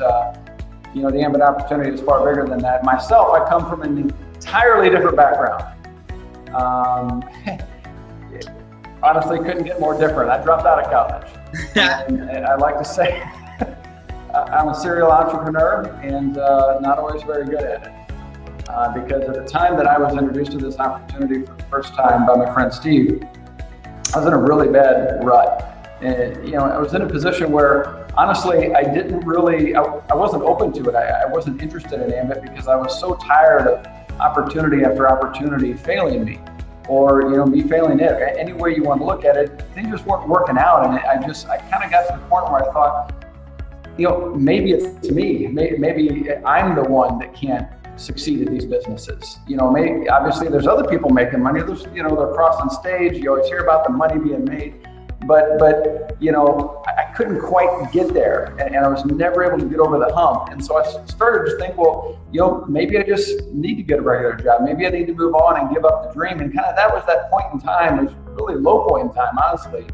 you know, the Ambit opportunity is far bigger than that. Myself, I come from an entirely different background. Honestly, couldn't get more different. I dropped out of college. and I like to say I'm a serial entrepreneur, and not always very good at it. Because at the time that I was introduced to this opportunity for the first time by my friend Steve, I was in a really bad rut. And, you know, I was in a position where, honestly, I wasn't open to it. I wasn't interested in Ambit because I was so tired of opportunity after opportunity failing me, or, you know, me failing it. Any way you want to look at it, things just weren't working out. And I kind of got to the point where I thought, you know, maybe it's me. Maybe I'm the one that can't succeed at these businesses. You know, maybe, obviously there's other people making money. There's, you know, they're crossing stage. You always hear about the money being made. But you know, I couldn't quite get there, and I was never able to get over the hump. And so I started to think, well, you know, maybe I just need to get a regular job. Maybe I need to move on and give up the dream. And kind of that was that point in time. It was really a low point in time, honestly,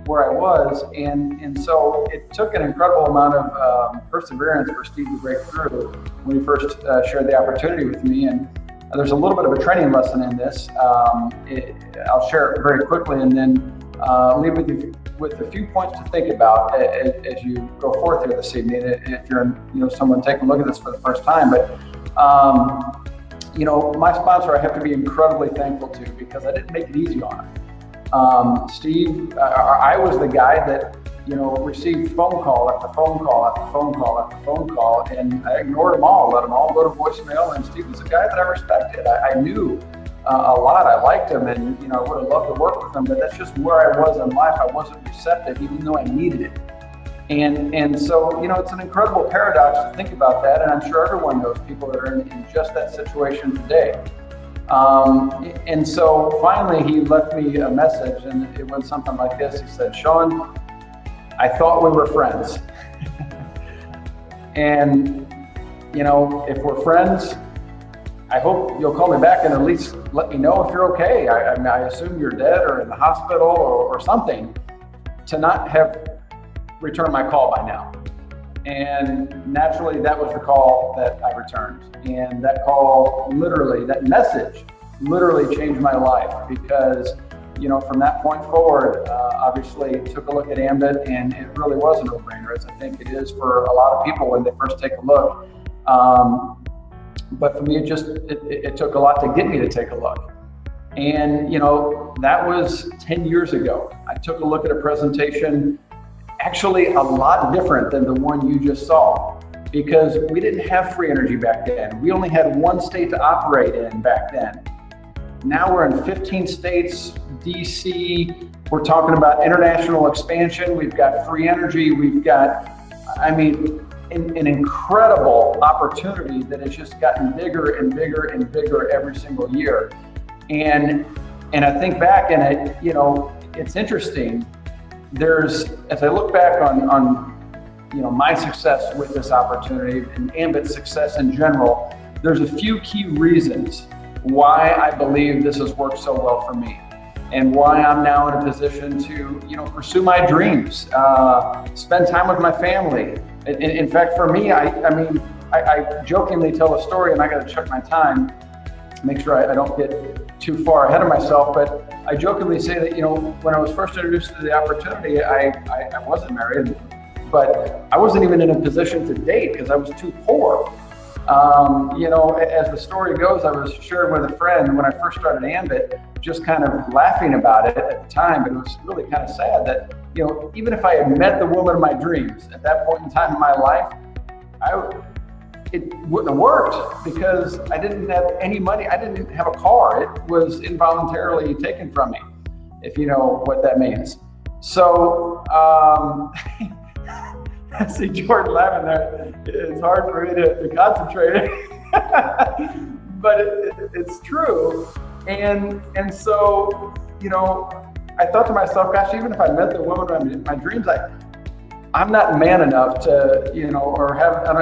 where I was. And so it took an incredible amount of perseverance for Steve to break through when he first shared the opportunity with me. And there's a little bit of a training lesson in this. I'll share it very quickly, and then leave with a few points to think about as you go forth here this evening, if you're, you know, someone taking a look at this for the first time. But you know, my sponsor I have to be incredibly thankful to, because I didn't make it easy on him. Steve, I was the guy that, you know, received phone call after phone call after phone call after phone call, and I ignored them all, let them all go to voicemail. And Steve was a guy that I respected. I knew a lot. I liked him, and, you know, I would have loved to work with him, but that's just where I was in life. I wasn't receptive, even though I needed it. And so, you know, it's an incredible paradox to think about that, and I'm sure everyone knows people that are in just that situation today. And so finally he left me a message, and it went something like this. He said, "Shawn, I thought we were friends." And, you know, if we're friends, I hope you'll call me back and at least let me know if you're okay. I mean, I assume you're dead or in the hospital or something, to not have returned my call by now. And naturally, that was the call that I returned. And that call literally, that message literally changed my life, because, you know, from that point forward, obviously took a look at Ambit, and it really was a no-brainer, as I think it is for a lot of people when they first take a look. But for me, it took a lot to get me to take a look. And, you know, that was 10 years ago. I took a look at a presentation, actually a lot different than the one you just saw. because we didn't have free energy back then. We only had one state to operate in back then. Now we're in 15 states, DC. We're talking about international expansion. We've got free energy. We've got, an incredible opportunity that has just gotten bigger and bigger and bigger every single year. And I think back, and it's interesting. As I look back on my success with this opportunity and Ambit's success in general, there's a few key reasons why I believe this has worked so well for me, and why I'm now in a position to, pursue my dreams, spend time with my family. In fact, for me, I jokingly tell a story, and I got to check my time, make sure I don't get too far ahead of myself. But I jokingly say that, when I was first introduced to the opportunity, I wasn't married, but I wasn't even in a position to date because I was too poor. As the story goes, I was sharing with a friend when I first started Ambit, just kind of laughing about it at the time, but it was really kind of sad that, even if I had met the woman of my dreams at that point in time in my life, it wouldn't have worked because I didn't have any money. I didn't have a car. It was involuntarily taken from me, if you know what that means. So, I see Jordan laughing there. It's hard for me to concentrate, but it's true. And so, I thought to myself, gosh, even if I met the woman of my dreams, I'm not man enough to, I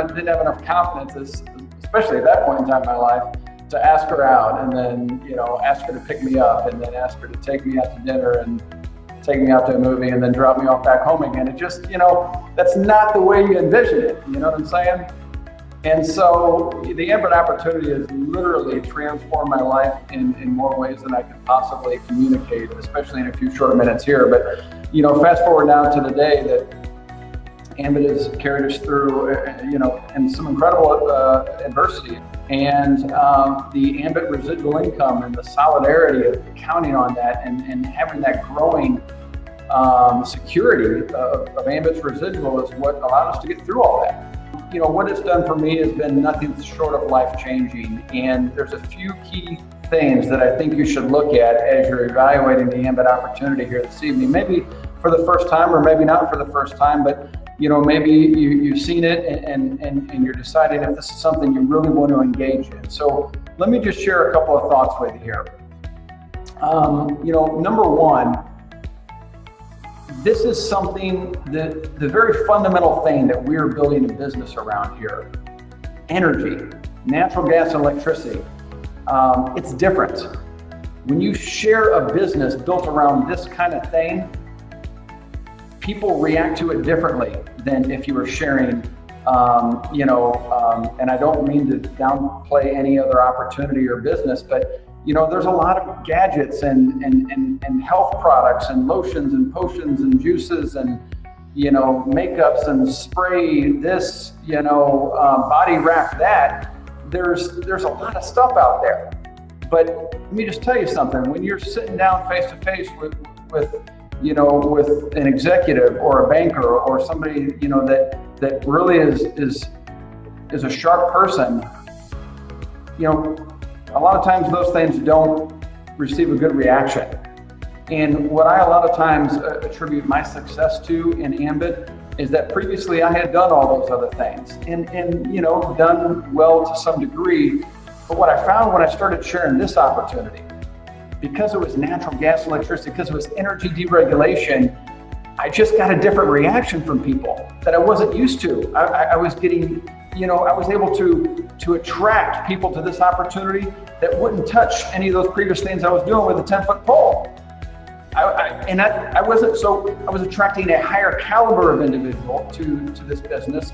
didn't have enough confidence, especially at that point in time in my life, to ask her out and then, ask her to pick me up and then ask her to take me out to dinner and take me out to a movie and then drop me off back home again. It just, that's not the way you envision it. You know what I'm saying? And so the Ambit opportunity has literally transformed my life in more ways than I could possibly communicate, especially in a few short minutes here. But, fast forward now to the day that Ambit has carried us through, and some incredible adversity. And the Ambit residual income and the solidarity of counting on that and having that growing security of Ambit's residual is what allowed us to get through all that. What it's done for me has been nothing short of life-changing. And there's a few key things that I think you should look at as you're evaluating the Ambit opportunity here this evening. Maybe for the first time or maybe not for the first time, but maybe you've seen it and you're deciding if this is something you really want to engage in. So let me just share a couple of thoughts with you here. Number one, this is something that the very fundamental thing that we're building a business around here. Energy, natural gas, and electricity. It's different. When you share a business built around this kind of thing, people react to it differently than if you were sharing, and I don't mean to downplay any other opportunity or business, but there's a lot of gadgets and health products and lotions and potions and juices and, makeups and spray this, body wrap that. There's a lot of stuff out there. But let me just tell you something. When you're sitting down face to face with an executive or a banker or somebody, that really is a sharp person, a lot of times those things don't receive a good reaction. And what I a lot of times attribute my success to in Ambit is that previously I had done all those other things and done well to some degree. But what I found when I started sharing this opportunity, because it was natural gas, electricity, because it was energy deregulation, I just got a different reaction from people that I wasn't used to. I was getting, I was able to attract people to this opportunity that wouldn't touch any of those previous things I was doing with a 10-foot pole. I was attracting a higher caliber of individual to this business.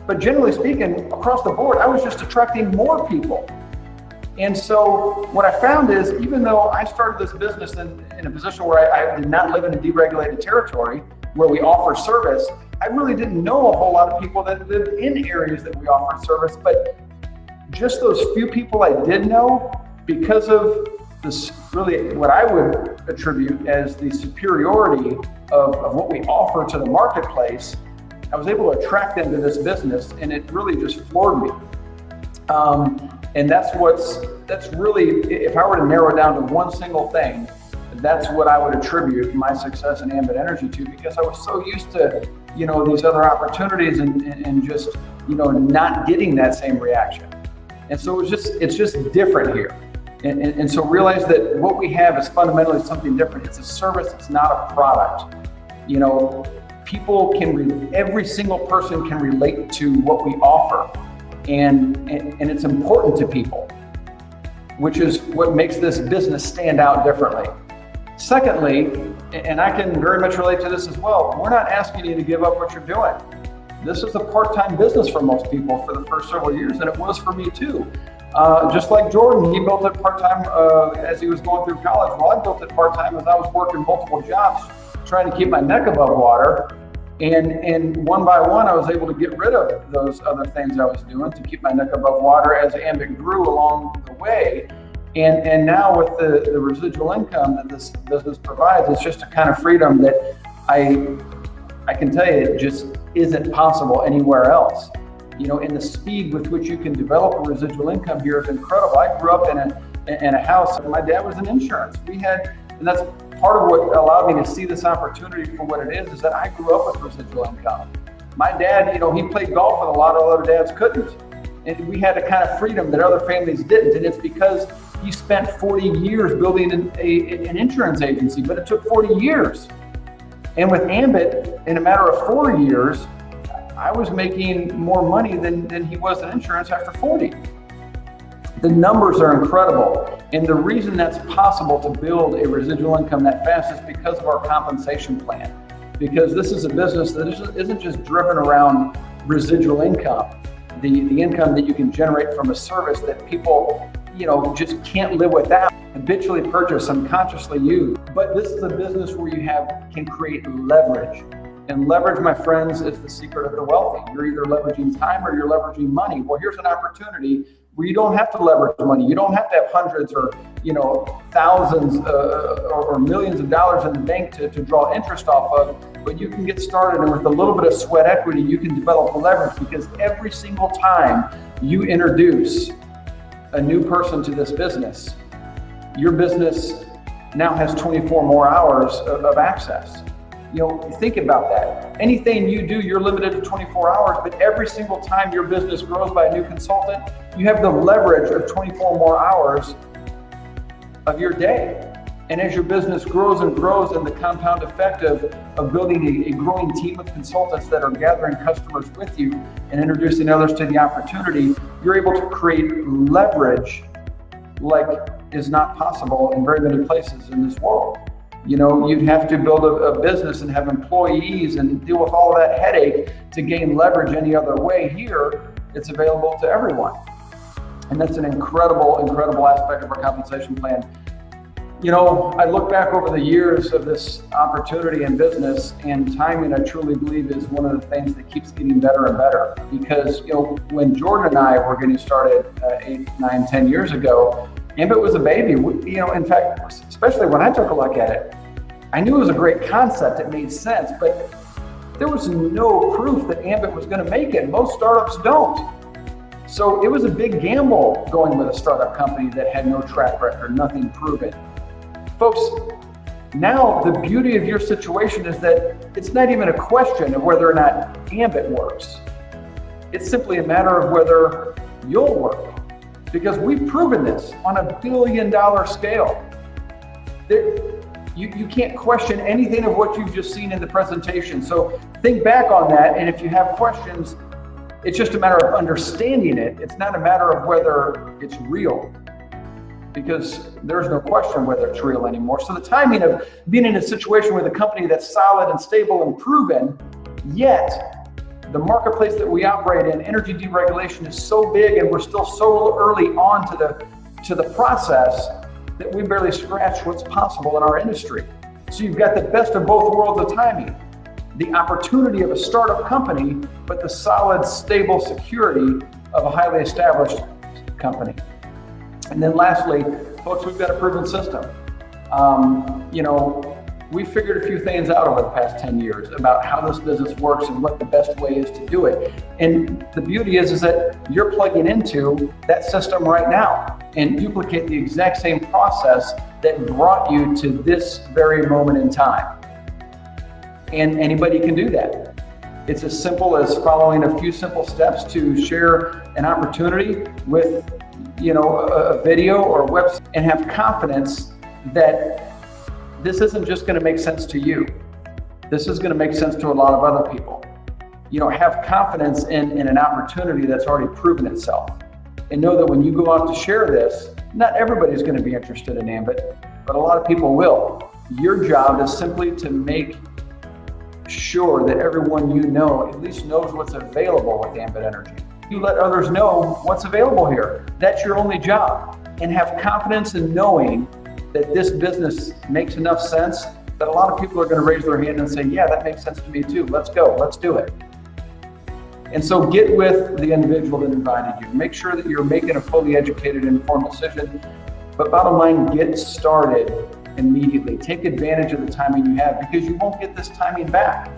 But generally speaking, across the board, I was just attracting more people. And so what I found is, even though I started this business in a position where I did not live in a deregulated territory where we offer service, I really didn't know a whole lot of people that lived in areas that we offer service. But just those few people I did know, because of this, really what I would attribute as the superiority of what we offer to the marketplace, I was able to attract them to this business, and it really just floored me. And that's really, if I were to narrow it down to one single thing, that's what I would attribute my success in Ambit Energy to, because I was so used to, these other opportunities and just, not getting that same reaction. And so it's just different here. And so realize that what we have is fundamentally something different. It's a service, it's not a product. People every single person can relate to what we offer. And it's important to people, which is what makes this business stand out differently. Secondly, and I can very much relate to this as well, we're not asking you to give up what you're doing. This is a part-time business for most people for the first several years, and it was for me too. Just like Jordan, he built it part-time as he was going through college. Well, I built it part-time as I was working multiple jobs, trying to keep my neck above water. And one by one, I was able to get rid of those other things I was doing to keep my neck above water as Ambit grew along the way. And now with the residual income that this business provides, it's just a kind of freedom that I can tell you, it just isn't possible anywhere else. And the speed with which you can develop a residual income here is incredible. I grew up in a house. My dad was in insurance. And that's part of what allowed me to see this opportunity for what it is that I grew up with residual income. My dad, he played golf and a lot of other dads couldn't. And we had a kind of freedom that other families didn't. And it's because he spent 40 years building an insurance agency, but it took 40 years. And with Ambit, in a matter of 4 years, I was making more money than he was in insurance after 40. The numbers are incredible. And the reason that's possible to build a residual income that fast is because of our compensation plan. Because this is a business that isn't just driven around residual income, the income that you can generate from a service that people, just can't live without, habitually purchase, unconsciously use. But this is a business where you can create leverage. And leverage, my friends, is the secret of the wealthy. You're either leveraging time or you're leveraging money. Well, here's an opportunity where you don't have to leverage money. You don't have to have hundreds or thousands or millions of dollars in the bank to draw interest off of, but you can get started, and with a little bit of sweat equity, you can develop leverage, because every single time you introduce a new person to this business, your business now has 24 more hours of access. Think about that. Anything you do, you're limited to 24 hours, but every single time your business grows by a new consultant, you have the leverage of 24 more hours of your day. And as your business grows and grows, and the compound effect of building a growing team of consultants that are gathering customers with you and introducing others to the opportunity, you're able to create leverage like is not possible in very many places in this world. You'd have to build a business and have employees and deal with all of that headache to gain leverage any other way. Here, it's available to everyone. And that's an incredible, incredible aspect of our compensation plan. I look back over the years of this opportunity in business, and timing, I truly believe, is one of the things that keeps getting better and better. Because, when Jordan and I were getting started 8, 9, 10 years ago, Ambit was a baby. In fact, especially when I took a look at it, I knew it was a great concept. It made sense, but there was no proof that Ambit was going to make it. Most startups don't. So it was a big gamble going with a startup company that had no track record, nothing proven. Folks, now the beauty of your situation is that it's not even a question of whether or not Ambit works. It's simply a matter of whether you'll work. Because we've proven this on a $1 billion scale. You can't question anything of what you've just seen in the presentation. So think back on that, and if you have questions, it's just a matter of understanding it. It's not a matter of whether it's real, because there's no question whether it's real anymore. So the timing of being in a situation with a company that's solid and stable and proven, yet the marketplace that we operate in, energy deregulation, is so big, and we're still so early on to the process that we barely scratch what's possible in our industry. So you've got the best of both worlds of timing. The opportunity of a startup company, but the solid, stable security of a highly established company. And then lastly, folks, we've got a proven system. we figured a few things out over the past 10 years about how this business works and what the best way is to do it. And the beauty is that you're plugging into that system right now and duplicate the exact same process that brought you to this very moment in time. And anybody can do that. It's as simple as following a few simple steps to share an opportunity with, a video or a website, and have confidence that this isn't just going to make sense to you. This is going to make sense to a lot of other people. Have confidence in an opportunity that's already proven itself. And know that when you go out to share this, not everybody's going to be interested in Ambit, but a lot of people will. Your job is simply to make sure that everyone you know at least knows what's available with Ambit Energy. You let others know what's available here. That's your only job. And have confidence in knowing that this business makes enough sense that a lot of people are going to raise their hand and say, yeah, that makes sense to me too. Let's go, let's do it. And so get with the individual that invited you. Make sure that you're making a fully educated and informed decision. But bottom line, get started immediately. Take advantage of the timing you have, because you won't get this timing back.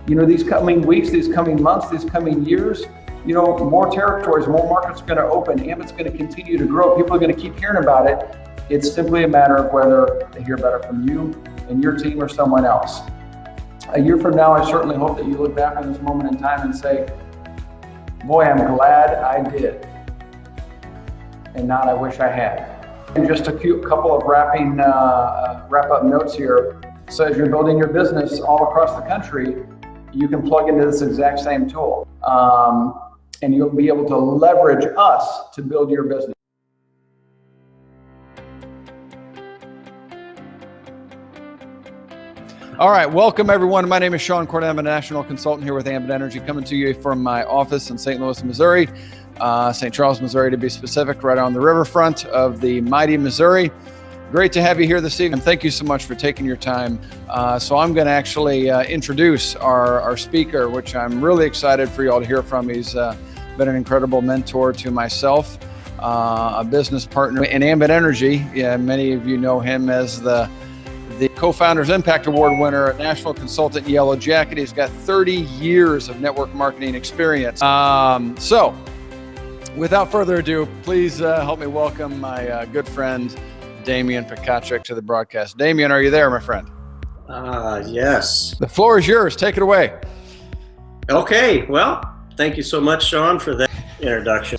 These coming weeks, these coming months, these coming years, more territories, more markets are going to open. Ambit's going to continue to grow. People are going to keep hearing about it. It's simply a matter of whether they hear better from you and your team or someone else. A year from now, I certainly hope that you look back on this moment in time and say, boy, I'm glad I did, and not I wish I had. And just a couple of wrap-up notes here. So as you're building your business all across the country, you can plug into this exact same tool. And you'll be able to leverage us to build your business. All right, welcome everyone. My name is Shawn Cornett. I'm a national consultant here with Ambit Energy, coming to you from my office in St. Louis, Missouri, St. Charles, Missouri to be specific, right on the riverfront of the mighty Missouri. Great to have you here this evening. Thank you so much for taking your time. So I'm going to actually introduce our speaker, which I'm really excited for you all to hear from. He's been an incredible mentor to myself, a business partner in Ambit Energy. Yeah, many of you know him as the Co-Founders Impact Award winner, a national consultant in Yellow Jacket. He's got 30 years of network marketing experience. So without further ado, please help me welcome my good friend, Damien Pachacek, to the broadcast. Damien, are you there, my friend? Yes. The floor is yours. Take it away. Okay. Well, thank you so much, Shawn, for that introduction.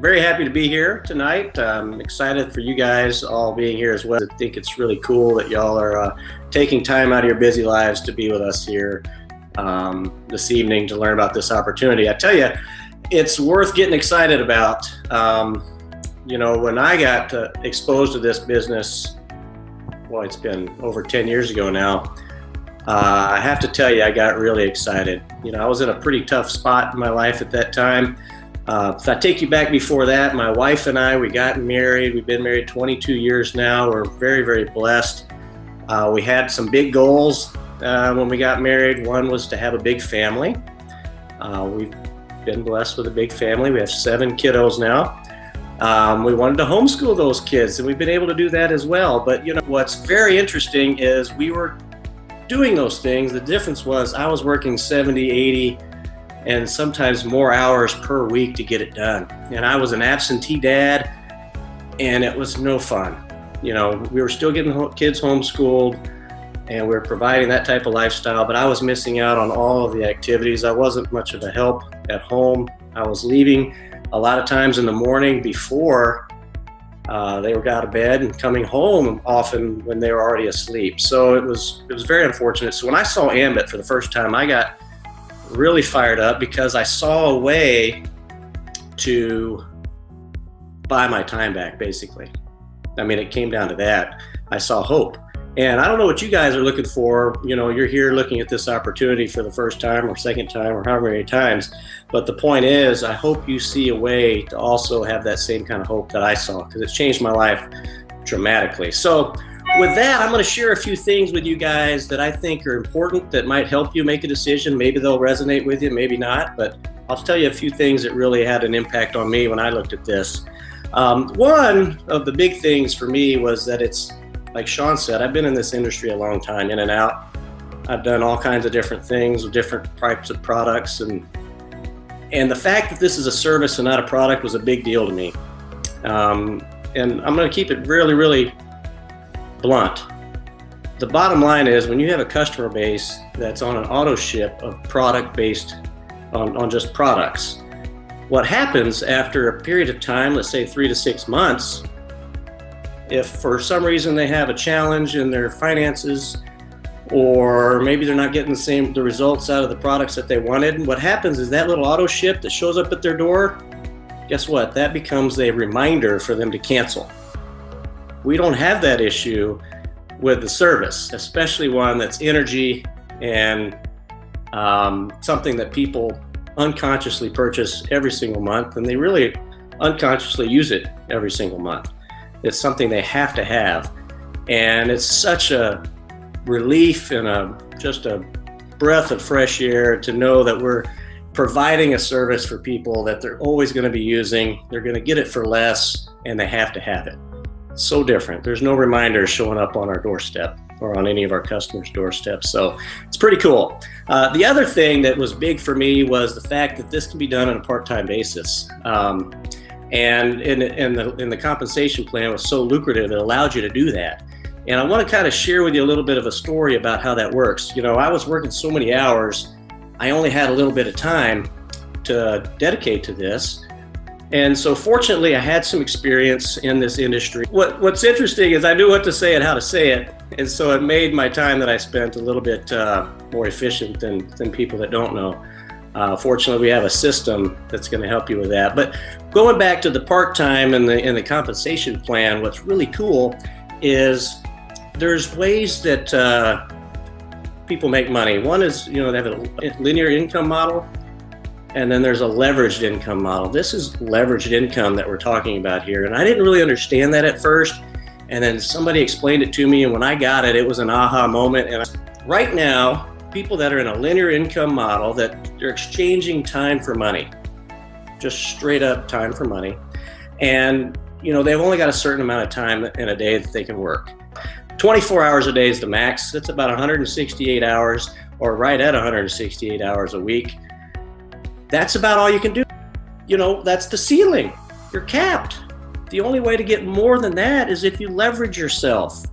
Very happy to be here tonight. I'm excited for you guys all being here as well. I think it's really cool that y'all are taking time out of your busy lives to be with us here this evening to learn about this opportunity. I tell you, it's worth getting excited about. When I got exposed to this business, well, it's been over 10 years ago now, I have to tell you, I got really excited. I was in a pretty tough spot in my life at that time. If I take you back before that, my wife and I, we got married. We've been married 22 years now. We're very, very blessed. We had some big goals when we got married. One was to have a big family. We've been blessed with a big family. We have 7 kiddos now. We wanted to homeschool those kids, and we've been able to do that as well. But what's very interesting is we were doing those things. The difference was I was working 70, 80, and sometimes more hours per week to get it done. And I was an absentee dad, and it was no fun. We were still getting kids homeschooled, and we were providing that type of lifestyle, but I was missing out on all of the activities. I wasn't much of a help at home. I was leaving a lot of times in the morning before they were out of bed, and coming home often when they were already asleep. So it was very unfortunate. So when I saw Ambit for the first time, I got really fired up because I saw a way to buy my time back, basically. I mean, it came down to that. I saw hope. And I don't know what you guys are looking for. You're here looking at this opportunity for the first time or second time or however many times. But the point is, I hope you see a way to also have that same kind of hope that I saw, because it's changed my life dramatically. So with that, I'm going to share a few things with you guys that I think are important that might help you make a decision. Maybe they'll resonate with you, maybe not. But I'll tell you a few things that really had an impact on me when I looked at this. One of the big things for me was that it's like Shawn said, I've been in this industry a long time, in and out. I've done all kinds of different things with different types of products, and the fact that this is a service and not a product was a big deal to me. And I'm going to keep it really, really blunt. The bottom line is, when you have a customer base that's on an auto ship of product based on just products, what happens after a period of time, let's say 3 to 6 months, if for some reason they have a challenge in their finances, or maybe they're not getting the results out of the products that they wanted, what happens is that little auto ship that shows up at their door, guess what? That becomes a reminder for them to cancel. We don't have that issue with the service, especially one that's energy and something that people unconsciously purchase every single month, and they really unconsciously use it every single month. It's something they have to have, and it's such a relief and just a breath of fresh air to know that we're providing a service for people that they're always going to be using. They're going to get it for less, and they have to have it. It's so different. There's no reminders showing up on our doorstep or on any of our customers' doorsteps. So it's pretty cool. The other thing that was big for me was the fact that this can be done on a part-time basis. And in the compensation plan was so lucrative, it allowed you to do that. And I want to kind of share with you a little bit of a story about how that works. You know, I was working so many hours, I only had a little bit of time to dedicate to this. And so fortunately, I had some experience in this industry. What's interesting is I knew what to say and how to say it. And so it made my time that I spent a little bit more efficient than people that don't know. Fortunately, we have a system that's going to help you with that. But going back to the part-time and the compensation plan, what's really cool is there's ways that people make money. One is, you know, they have a linear income model, and then there's a leveraged income model. This is leveraged income that we're talking about here. And I didn't really understand that at first. And then somebody explained it to me, and when I got it, it was an aha moment. And right now, people that are in a linear income model, that they're exchanging time for money, just straight up time for money. And, you know, they've only got a certain amount of time in a day that they can work. 24 hours a day is the max. That's about 168 hours, or right at 168 hours a week. That's about all you can do. You know, that's the ceiling. You're capped. The only way to get more than that is if you leverage yourself.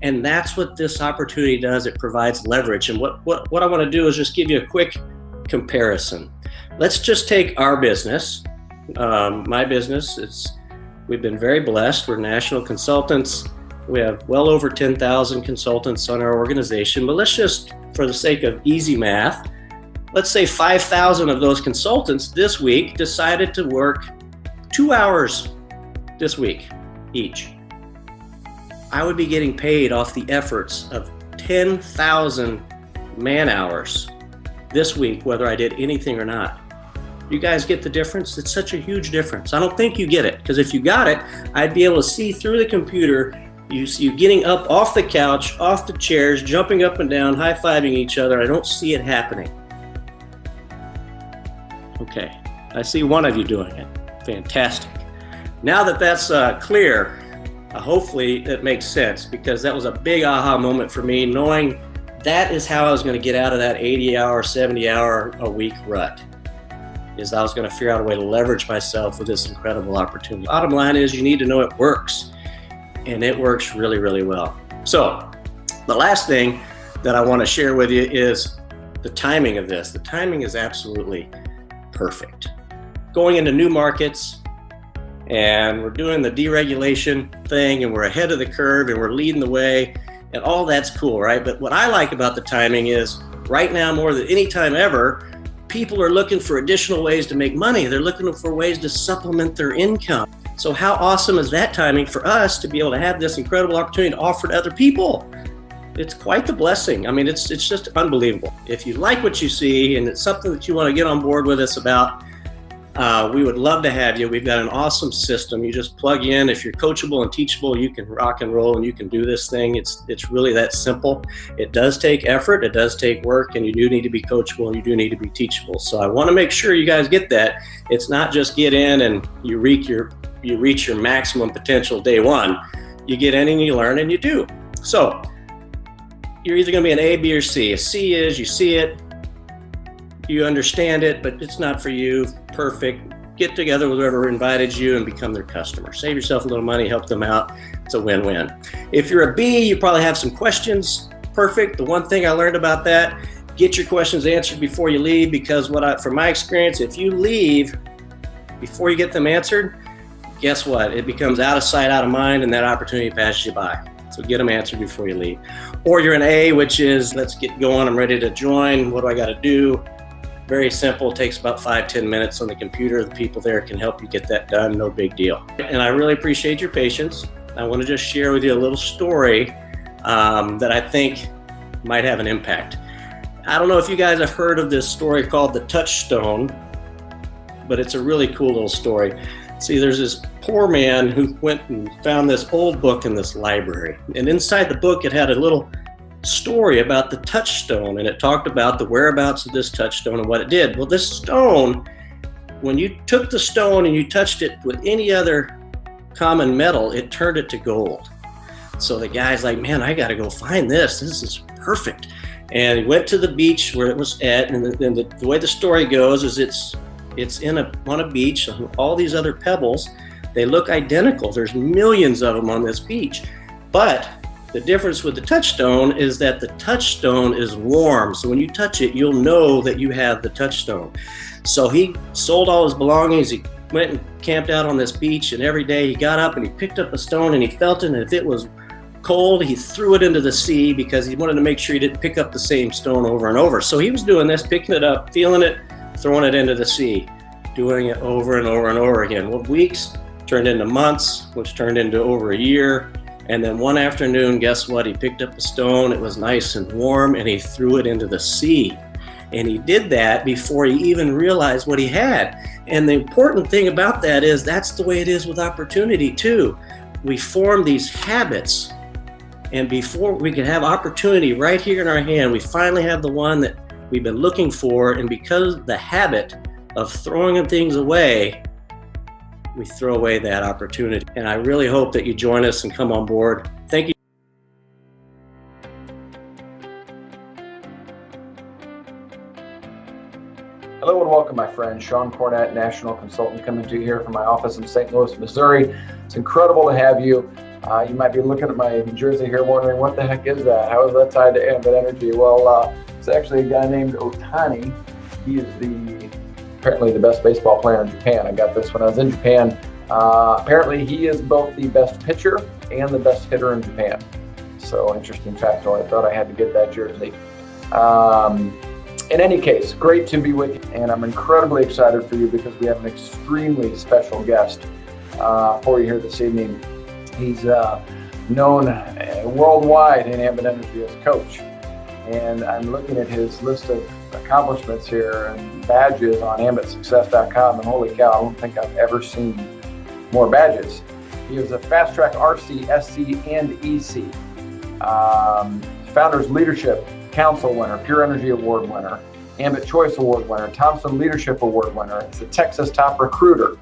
And that's what this opportunity does. It provides leverage. And what I want to do is just give you a quick comparison. Let's just take our business, my business. We've been very blessed. We're national consultants. We have well over 10,000 consultants on our organization. But let's just, for the sake of easy math, let's say 5,000 of those consultants this week decided to work 2 hours this week each. I would be getting paid off the efforts of 10,000 man hours this week, whether I did anything or not. You guys get the difference? It's such a huge difference. I don't think you get it, because if you got it, I'd be able to see through the computer you getting up off the couch, off the chairs, jumping up and down, high-fiving each other. I don't see it happening. Okay, I see one of you doing it. Fantastic. Now that that's clear, hopefully it makes sense, because that was a big aha moment for me, knowing that is how I was going to get out of that 80-hour, 70-hour a week rut, is I was going to figure out a way to leverage myself with this incredible opportunity. Bottom line is, you need to know it works, and it works really, really well. So the last thing that I want to share with you is the timing of this. The timing is absolutely perfect. Going into new markets, and we're doing the deregulation thing, and we're ahead of the curve, and we're leading the way, and all that's cool, right? But what I like about the timing is, right now more than any time ever, people are looking for additional ways to make money. They're looking for ways to supplement their income. So how awesome is that timing for us to be able to have this incredible opportunity to offer to other people? It's quite the blessing. I mean, it's just unbelievable. If you like what you see and it's something that you want to get on board with us about, we would love to have you. We've got an awesome system. You just plug in. If you're coachable and teachable, you can rock and roll and you can do this thing. It's really that simple. It does take effort. It does take work, and you do need to be coachable and you do need to be teachable. So I want to make sure you guys get that. It's not just get in and you reach your maximum potential day one. You get in and you learn and you do. So you're either going to be an A, B, or C. A C is you see it, you understand it, but it's not for you. Perfect. Get together with whoever invited you and become their customer. Save yourself a little money, help them out. It's a win-win. If you're a B, you probably have some questions. Perfect. The one thing I learned about that, get your questions answered before you leave, because from my experience, if you leave before you get them answered, guess what? It becomes out of sight, out of mind, and that opportunity passes you by. So get them answered before you leave. Or you're an A, which is, let's get going. I'm ready to join. What do I got to do? Very simple. It takes about 5-10 minutes on the computer. The people there can help you get that done. No big deal. And I really appreciate your patience. I want to just share with you a little story that I think might have an impact. I don't know if you guys have heard of this story called The Touchstone, but it's a really cool little story. See, there's this poor man who went and found this old book in this library. And inside the book, it had a little story about the touchstone, and it talked about the whereabouts of this touchstone and what it did. Well, this stone, when you took the stone and you touched it with any other common metal, it turned it to gold. So the guy's like, man, I got to go find this. This is perfect. And he went to the beach where it was at, and the way the story goes is it's on a beach, all these other pebbles, they look identical. There's millions of them on this beach. But the difference with the touchstone is that the touchstone is warm. So when you touch it, you'll know that you have the touchstone. So he sold all his belongings. He went and camped out on this beach, and every day he got up and he picked up a stone and he felt it, and if it was cold, he threw it into the sea because he wanted to make sure he didn't pick up the same stone over and over. So he was doing this, picking it up, feeling it, throwing it into the sea, doing it over and over and over again. Well, weeks turned into months, which turned into over a year. And then one afternoon, guess what? He picked up a stone. It was nice and warm, and he threw it into the sea. And he did that before he even realized what he had. And the important thing about that is that's the way it is with opportunity too. We form these habits, and before we can have opportunity right here in our hand, we finally have the one that we've been looking for. And because of the habit of throwing things away, we throw away that opportunity. And I really hope that you join us and come on board. Thank you. Hello and welcome, my friend. Shawn, Cornett, national consultant, coming to you here from my office in St. Louis, Missouri. It's incredible to have you. You might be looking at my jersey here wondering, what the heck is that? How is that tied to Ambit Energy? Well, it's actually a guy named Toni. He is apparently the best baseball player in Japan. I got this when I was in Japan. Apparently he is both the best pitcher and the best hitter in Japan. So interesting factor. I thought I had to get that jersey. In any case, great to be with you, and I'm incredibly excited for you because we have an extremely special guest for you here this evening. He's known worldwide in Ambit Energy as Coach, and I'm looking at his list of accomplishments here and badges on ambitsuccess.com, and holy cow, I don't think I've ever seen more badges. He is a Fast Track RC, SC, and EC. Founders Leadership Council winner, Pure Energy Award winner, Ambit Choice Award winner, Thompson Leadership Award winner. He's a Texas top recruiter.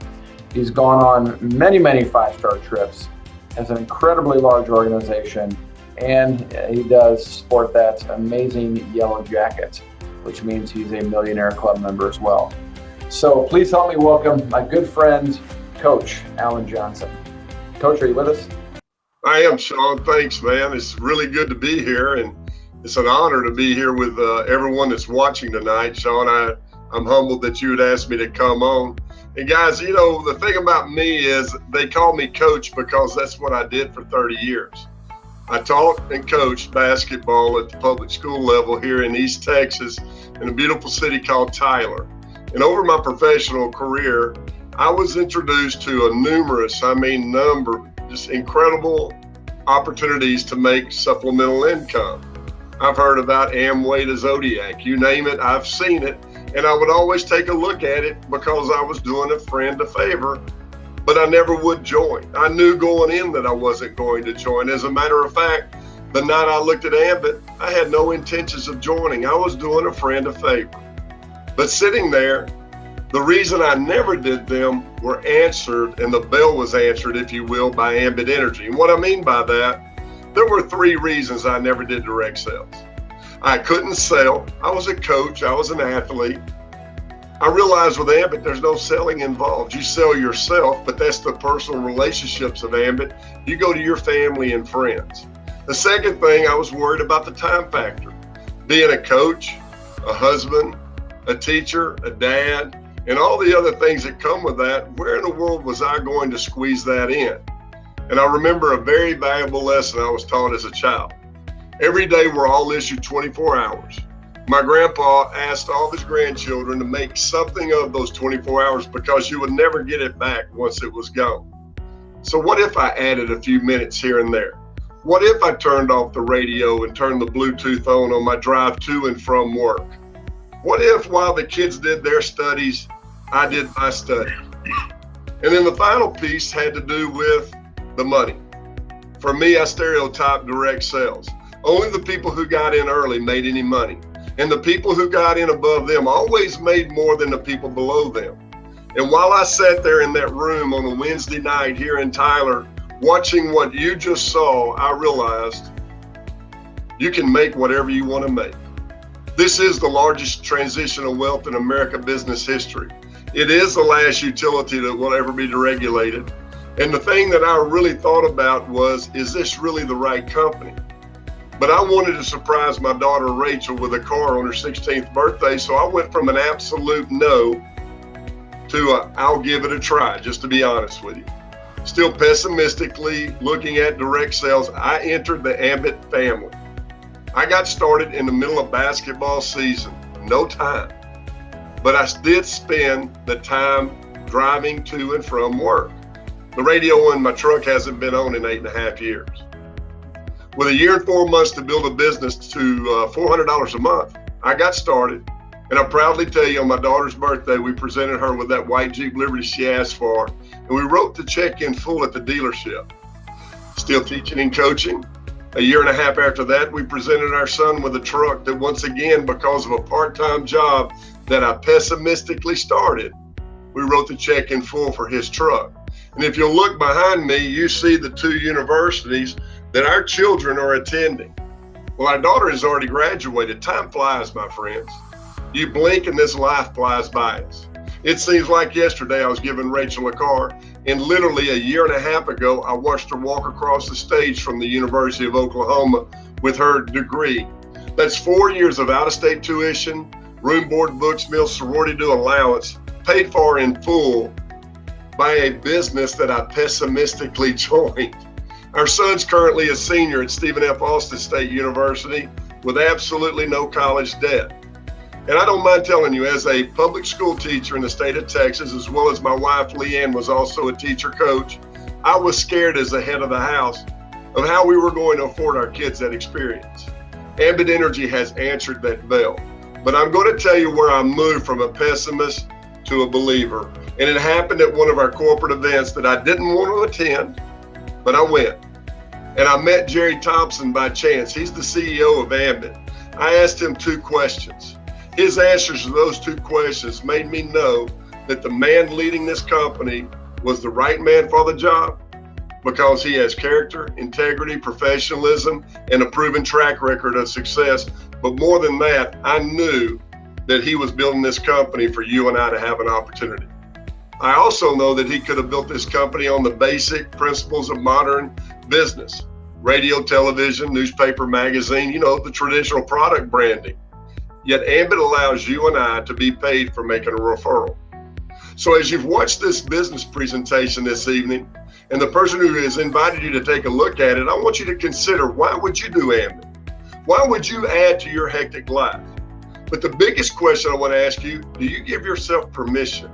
He's gone on many, many five-star trips, has an incredibly large organization, and he does sport that amazing yellow jacket, which means he's a Millionaire Club member as well. So please help me welcome my good friend, Coach Alan Johnson. Coach, are you with us? I am, Shawn. Thanks, man. It's really good to be here, and it's an honor to be here with everyone that's watching tonight. Shawn, I'm humbled that you would ask me to come on. And guys, you know, the thing about me is they call me Coach because that's what I did for 30 years. I taught and coached basketball at the public school level here in East Texas in a beautiful city called Tyler. And over my professional career, I was introduced to just incredible opportunities to make supplemental income. I've heard about Amway to Zodiac, you name it, I've seen it. And I would always take a look at it because I was doing a friend a favor, but I never would join. I knew going in that I wasn't going to join. As a matter of fact, the night I looked at Ambit, I had no intentions of joining. I was doing a friend a favor. But sitting there, the reason I never did them were answered, and the bell was answered, if you will, by Ambit Energy. And what I mean by that There were 3 reasons I never did direct sales. I couldn't sell. I was a coach. I was an athlete. I realized with Ambit, there's no selling involved. You sell yourself, but that's the personal relationships of Ambit. You go to your family and friends. The second thing, I was worried about the time factor. Being a coach, a husband, a teacher, a dad, and all the other things that come with that, where in the world was I going to squeeze that in? And I remember a very valuable lesson I was taught as a child. Every day we're all issued 24 hours. My grandpa asked all of his grandchildren to make something of those 24 hours because you would never get it back once it was gone. So what if I added a few minutes here and there? What if I turned off the radio and turned the Bluetooth on my drive to and from work? What if while the kids did their studies, I did my study? And then the final piece had to do with the money. For me, I stereotyped direct sales. Only the people who got in early made any money. And the people who got in above them always made more than the people below them. And while I sat there in that room on a Wednesday night here in Tyler, watching what you just saw, I realized you can make whatever you want to make. This is the largest transition of wealth in American business history. It is the last utility that will ever be deregulated. And the thing that I really thought about was, is this really the right company? But I wanted to surprise my daughter Rachel with a car on her 16th birthday, so I went from an absolute no to I'll give it a try, just to be honest with you. Still pessimistically looking at direct sales, I entered the Ambit family. I got started in the middle of basketball season, no time. But I did spend the time driving to and from work. The radio in my truck hasn't been on in 8.5 years. With a year and 4 months to build a business to $400 a month, I got started. And I proudly tell you, on my daughter's birthday, we presented her with that white Jeep Liberty she asked for, and we wrote the check in full at the dealership. Still teaching and coaching. A year and a half after that, we presented our son with a truck that, once again, because of a part-time job that I pessimistically started, we wrote the check in full for his truck. And if you'll look behind me, you see the 2 universities that our children are attending. Well, our daughter has already graduated. Time flies, my friends. You blink and this life flies by us. It seems like yesterday I was giving Rachel a car, and literally a year and a half ago, I watched her walk across the stage from the University of Oklahoma with her degree. That's 4 years of out-of-state tuition, room, board, books, meals, sorority due allowance, paid for in full by a business that I pessimistically joined. Our son's currently a senior at Stephen F. Austin State University with absolutely no college debt. And I don't mind telling you, as a public school teacher in the state of Texas, as well as my wife, Lien, was also a teacher coach, I was scared as the head of the house of how we were going to afford our kids that experience. Ambit Energy has answered that bell. But I'm going to tell you where I moved from a pessimist to a believer. And it happened at one of our corporate events that I didn't want to attend, but I went. And I met Jerry Thompson by chance. He's the CEO of Ambit. I asked him 2 questions. His answers to those 2 questions made me know that the man leading this company was the right man for the job, because he has character, integrity, professionalism, and a proven track record of success. But more than that, I knew that he was building this company for you and I to have an opportunity. I also know that he could have built this company on the basic principles of modern business: radio, television, newspaper, magazine, the traditional product branding. Yet Ambit allows you and I to be paid for making a referral. So as you've watched this business presentation this evening, and the person who has invited you to take a look at it, I want you to consider, why would you do Ambit? Why would you add to your hectic life? But the biggest question I want to ask you, do you give yourself permission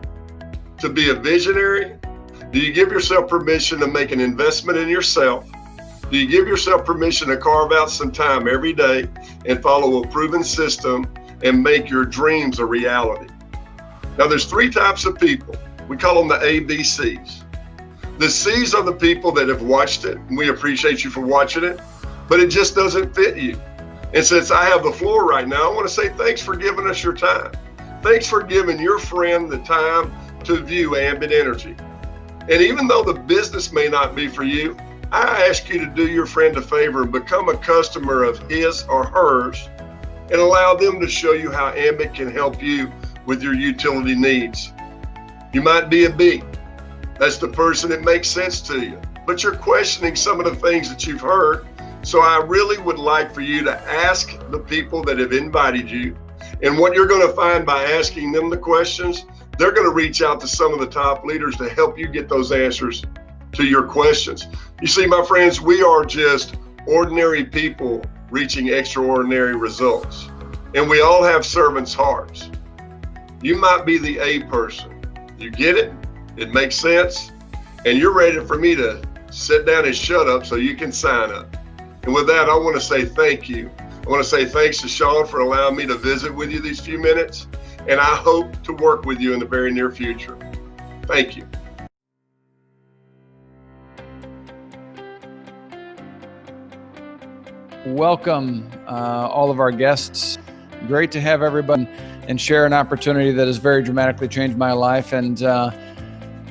to be a visionary? Do you give yourself permission to make an investment in yourself? Do you give yourself permission to carve out some time every day and follow a proven system and make your dreams a reality? Now, there's 3 types of people. We call them the ABCs. The C's are the people that have watched it, and we appreciate you for watching it, but it just doesn't fit you. And since I have the floor right now, I want to say thanks for giving us your time. Thanks for giving your friend the time to view Ambit Energy. And even though the business may not be for you, I ask you to do your friend a favor and become a customer of his or hers and allow them to show you how Ambit can help you with your utility needs. You might be a B. That's the person that makes sense to you, but you're questioning some of the things that you've heard. So I really would like for you to ask the people that have invited you. And what you're going to find by asking them the questions, they're going to reach out to some of the top leaders to help you get those answers to your questions. You see, my friends, we are just ordinary people reaching extraordinary results. And we all have servants' hearts. You might be the A person. You get it? It makes sense? And you're ready for me to sit down and shut up so you can sign up. And with that, I want to say thank you. I want to say thanks to Shawn for allowing me to visit with you these few minutes. And I hope to work with you in the very near future. Thank you. Welcome, all of our guests. Great to have everybody and share an opportunity that has very dramatically changed my life. And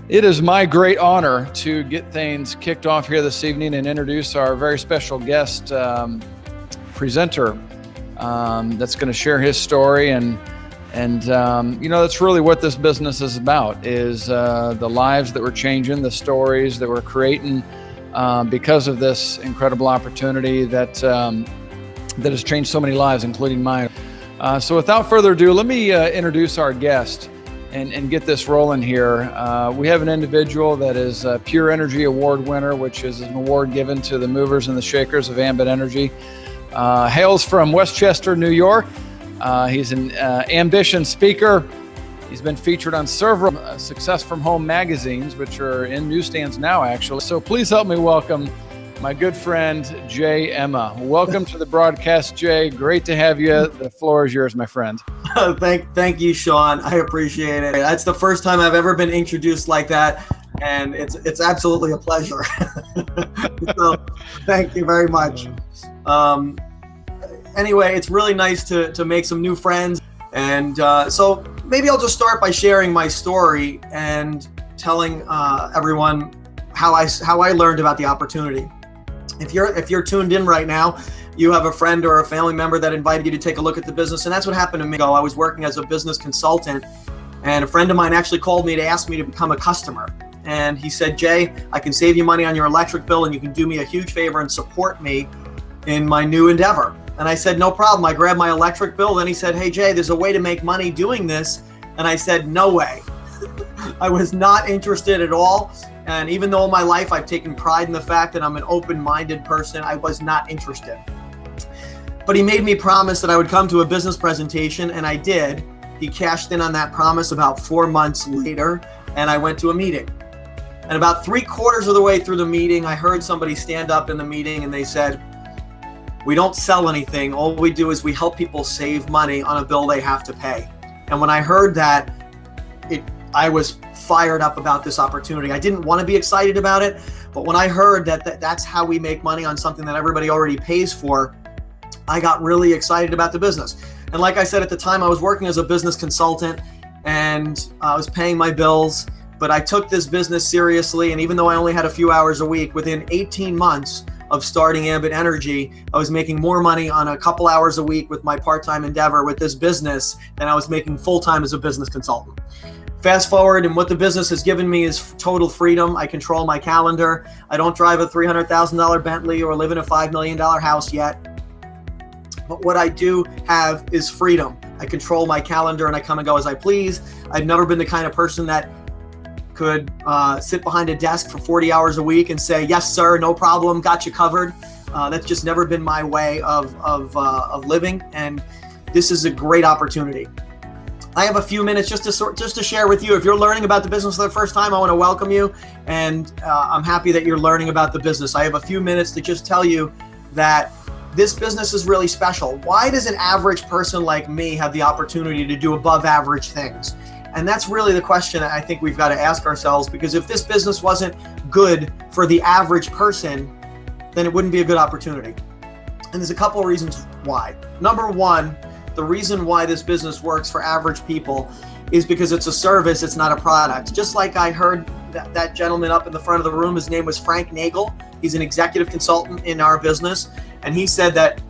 it is my great honor to get things kicked off here this evening and introduce our very special guest presenter that's going to share his story. And you know, that's really what this business is about, is the lives that we're changing, the stories that we're creating because of this incredible opportunity that has changed so many lives, including mine. So without further ado, let me introduce our guest and get this rolling here. We have an individual that is a Pure Energy Award winner, which is an award given to the movers and the shakers of Ambit Energy. Hails from Westchester, New York. He's an ambition speaker. He's been featured on several Success from Home magazines, which are in newsstands now, actually. So please help me welcome my good friend, Jay Emma. Welcome to the broadcast, Jay. Great to have you. The floor is yours, my friend. Thank you, Shawn. I appreciate it. That's the first time I've ever been introduced like that, and it's absolutely a pleasure. So thank you very much. Anyway, it's really nice to make some new friends. And so maybe I'll just start by sharing my story and telling everyone how I learned about the opportunity. If you're tuned in right now, you have a friend or a family member that invited you to take a look at the business, and that's what happened to me. I was working as a business consultant, and a friend of mine actually called me to ask me to become a customer. And he said, Jay, I can save you money on your electric bill, and you can do me a huge favor and support me in my new endeavor. And I said, no problem. I grabbed my electric bill. Then he said, hey, Jay, there's a way to make money doing this. And I said, no way. I was not interested at all. And even though in my life I've taken pride in the fact that I'm an open-minded person, I was not interested. But he made me promise that I would come to a business presentation, and I did. He cashed in on that promise about 4 months later, and I went to a meeting. And about 3/4 of the way through the meeting, I heard somebody stand up in the meeting, and they said, we don't sell anything. All we do is we help people save money on a bill they have to pay. And when I heard that, I was fired up about this opportunity. I didn't want to be excited about it, but when I heard that that's how we make money on something that everybody already pays for, I got really excited about the business. And like I said, at the time I was working as a business consultant and I was paying my bills, but I took this business seriously. And even though I only had a few hours a week, within 18 months of starting Ambit Energy, I was making more money on a couple hours a week with my part-time endeavor with this business than I was making full-time as a business consultant. Fast forward, and what the business has given me is total freedom. I control my calendar. I don't drive a $300,000 Bentley or live in a $5 million house yet. But what I do have is freedom. I control my calendar and I come and go as I please. I've never been the kind of person that could sit behind a desk for 40 hours a week and say, yes, sir, no problem, got you covered. That's just never been my way of living, and this is a great opportunity. I have a few minutes just to share with you. If you're learning about the business for the first time, I want to welcome you, and I'm happy that you're learning about the business. I have a few minutes to just tell you that this business is really special. Why does an average person like me have the opportunity to do above average things? And that's really the question I think we've got to ask ourselves, because if this business wasn't good for the average person, then it wouldn't be a good opportunity. And there's a couple of reasons why. Number one, the reason why this business works for average people is because it's a service, it's not a product. Just like I heard that gentleman up in the front of the room, his name was Frank Nagel. He's an executive consultant in our business. And he said that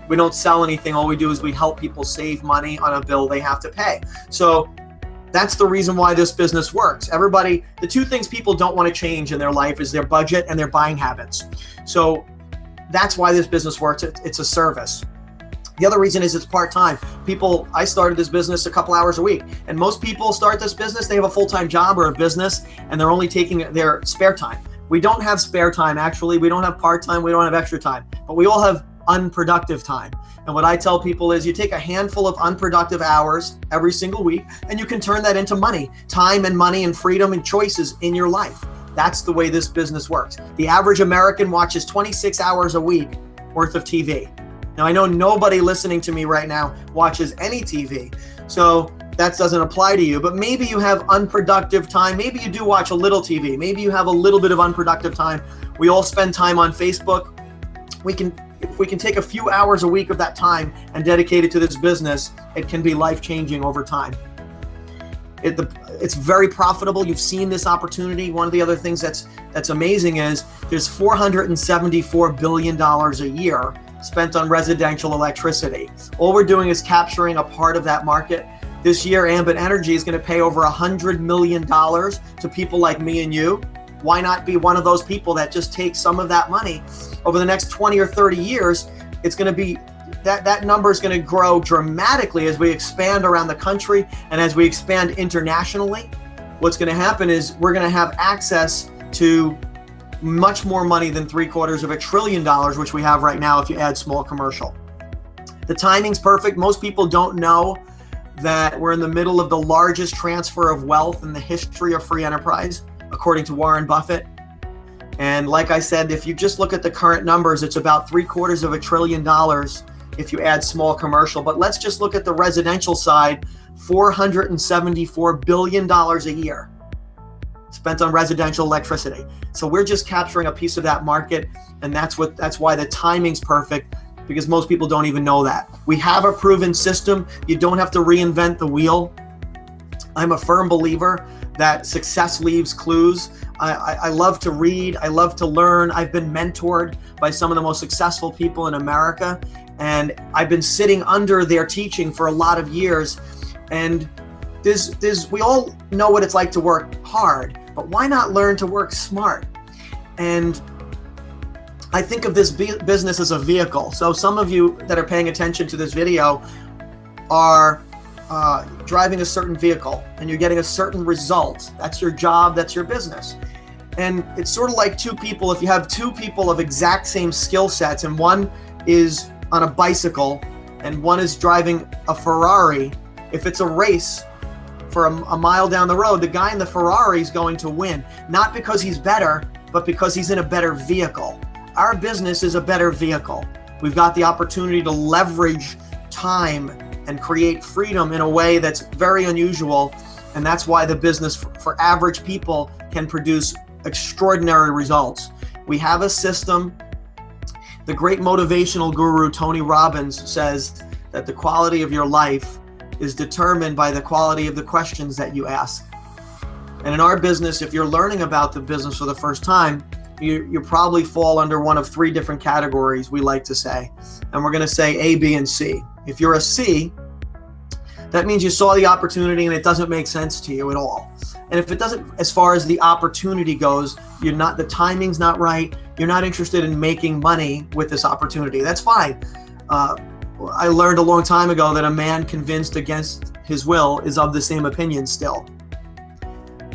we don't sell anything. All we do is we help people save money on a bill they have to pay. So that's the reason why this business works. Everybody, the two things people don't want to change in their life is their budget and their buying habits. So that's why this business works. It's a service. The other reason is it's part-time. I started this business a couple hours a week, and most people start this business, they have a full-time job or a business, and they're only taking their spare time. We don't have spare time, actually. We don't have part-time, we don't have extra time, but we all have unproductive time. And what I tell people is you take a handful of unproductive hours every single week, and you can turn that into money, time and money and freedom and choices in your life. That's the way this business works. The average American watches 26 hours a week worth of TV. Now, I know nobody listening to me right now watches any TV, so that doesn't apply to you, but maybe you have unproductive time. Maybe you do watch a little TV. Maybe you have a little bit of unproductive time. We all spend time on Facebook. If we can take a few hours a week of that time and dedicate it to this business, it can be life-changing over time. It's very profitable. You've seen this opportunity. One of the other things that's amazing is there's $474 billion a year spent on residential electricity. All we're doing is capturing a part of that market. This year, Ambit Energy is going to pay over $100 million to people like me and you. Why not be one of those people that just take some of that money? Over the next 20 or 30 years, it's going to be that number is going to grow dramatically as we expand around the country and as we expand internationally. What's going to happen is we're going to have access to much more money than $750 billion, which we have right now if you add small commercial. The timing's perfect. Most people don't know that we're in the middle of the largest transfer of wealth in the history of free enterprise, according to Warren Buffett. And like I said, if you just look at the current numbers, it's about $750 billion if you add small commercial. But let's just look at the residential side, $474 billion a year spent on residential electricity. So we're just capturing a piece of that market, and that's why the timing's perfect, because most people don't even know that. We have a proven system. You don't have to reinvent the wheel. I'm a firm believer that success leaves clues. I love to read. I love to learn. I've been mentored by some of the most successful people in America, and I've been sitting under their teaching for a lot of years. And we all know what it's like to work hard, but why not learn to work smart? And I think of this business as a vehicle. So some of you that are paying attention to this video are driving a certain vehicle and you're getting a certain result. That's your job, that's your business. And it's sort of like two people. If you have two people of exact same skill sets and one is on a bicycle and one is driving a Ferrari, if it's a race for a mile down the road, the guy in the Ferrari is going to win, not because he's better, but because he's in a better vehicle. Our business is a better vehicle. We've got the opportunity to leverage time and create freedom in a way that's very unusual. And that's why the business for average people can produce extraordinary results. We have a system. The great motivational guru, Tony Robbins, says that the quality of your life is determined by the quality of the questions that you ask. And in our business, if you're learning about the business for the first time, you probably fall under one of three different categories, we like to say. And we're going to say A, B, and C. If you're a C, that means you saw the opportunity and it doesn't make sense to you at all. And if it doesn't, as far as the opportunity goes, the timing's not right, you're not interested in making money with this opportunity, that's fine. I learned a long time ago that a man convinced against his will is of the same opinion still.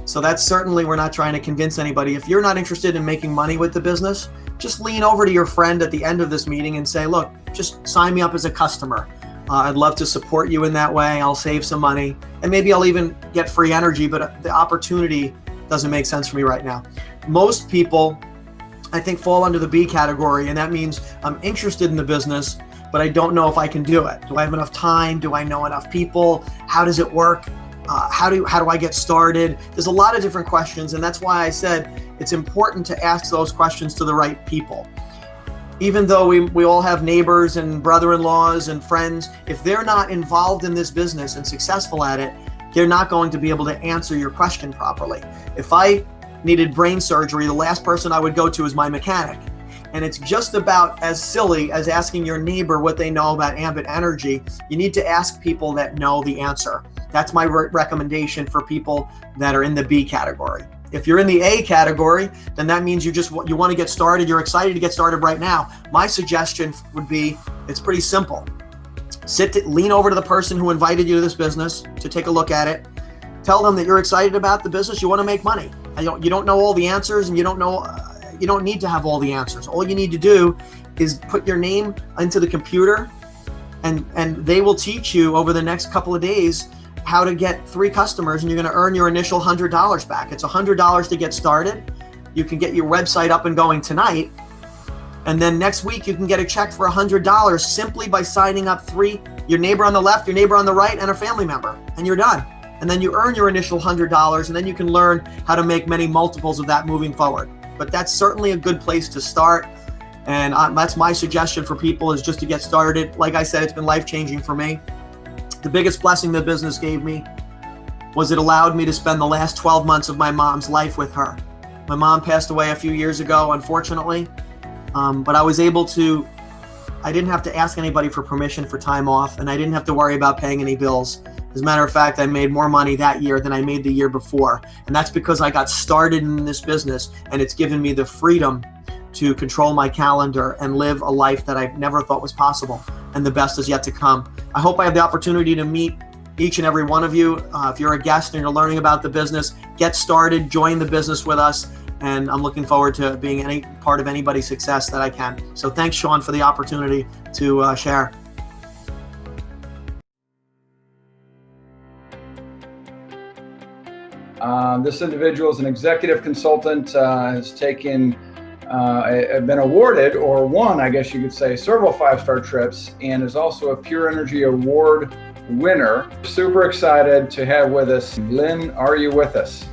So that's certainly, we're not trying to convince anybody. If you're not interested in making money with the business, just lean over to your friend at the end of this meeting and say, look, just sign me up as a customer. I'd love to support you in that way. I'll save some money and maybe I'll even get free energy, but the opportunity doesn't make sense for me right now. Most people, I think, fall under the B category, and that means I'm interested in the business, but I don't know if I can do it. Do I have enough time? Do I know enough people? How does it work? How do I get started? There's a lot of different questions, and that's why I said it's important to ask those questions to the right people. Even though we all have neighbors and brother-in-laws and friends, if they're not involved in this business and successful at it, they're not going to be able to answer your question properly. If I needed brain surgery, the last person I would go to is my mechanic. And it's just about as silly as asking your neighbor what they know about ambient energy. You need to ask people that know the answer. That's my recommendation for people that are in the B category. If you're in the A category, then that means you want to get started. You're excited to get started right now. My suggestion would be, it's pretty simple. Lean over to the person who invited you to this business to take a look at it. Tell them that you're excited about the business. You want to make money. You don't know all the answers, and you don't need to have all the answers. All you need to do is put your name into the computer, and they will teach you over the next couple of days how to get 3 customers, and you're going to earn your initial $100 back. It's $100 to get started. You can get your website up and going tonight, and then next week you can get a check for $100 simply by signing up 3, your neighbor on the left, your neighbor on the right, and a family member, and you're done. And then you earn your initial $100, and then you can learn how to make many multiples of that moving forward. But that's certainly a good place to start, and that's my suggestion for people, is just to get started. Like I said, it's been life-changing for me. The biggest blessing the business gave me was it allowed me to spend the last 12 months of my mom's life with her. My mom passed away a few years ago, unfortunately, but I didn't have to ask anybody for permission for time off, and I didn't have to worry about paying any bills. As a matter of fact, I made more money that year than I made the year before, and that's because I got started in this business, and it's given me the freedom to control my calendar and live a life that I never thought was possible, and the best is yet to come. I hope I have the opportunity to meet each and every one of you. If you're a guest and you're learning about the business, get started, join the business with us, and I'm looking forward to being any part of anybody's success that I can. So thanks, Shawn, for the opportunity to share. This individual is an executive consultant, has been awarded, or won, I guess you could say, several 5-star trips, and is also a Pure Energy Award winner. Super excited to have with us. Lien, are you with us?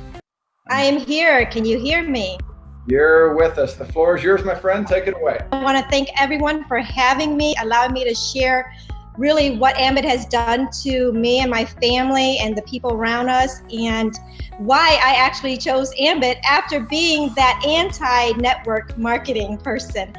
I am here. Can you hear me? You're with us. The floor is yours, my friend. Take it away. I want to thank everyone for having me, allowing me to share really what Ambit has done to me and my family and the people around us, and why I actually chose Ambit after being that anti-network marketing person.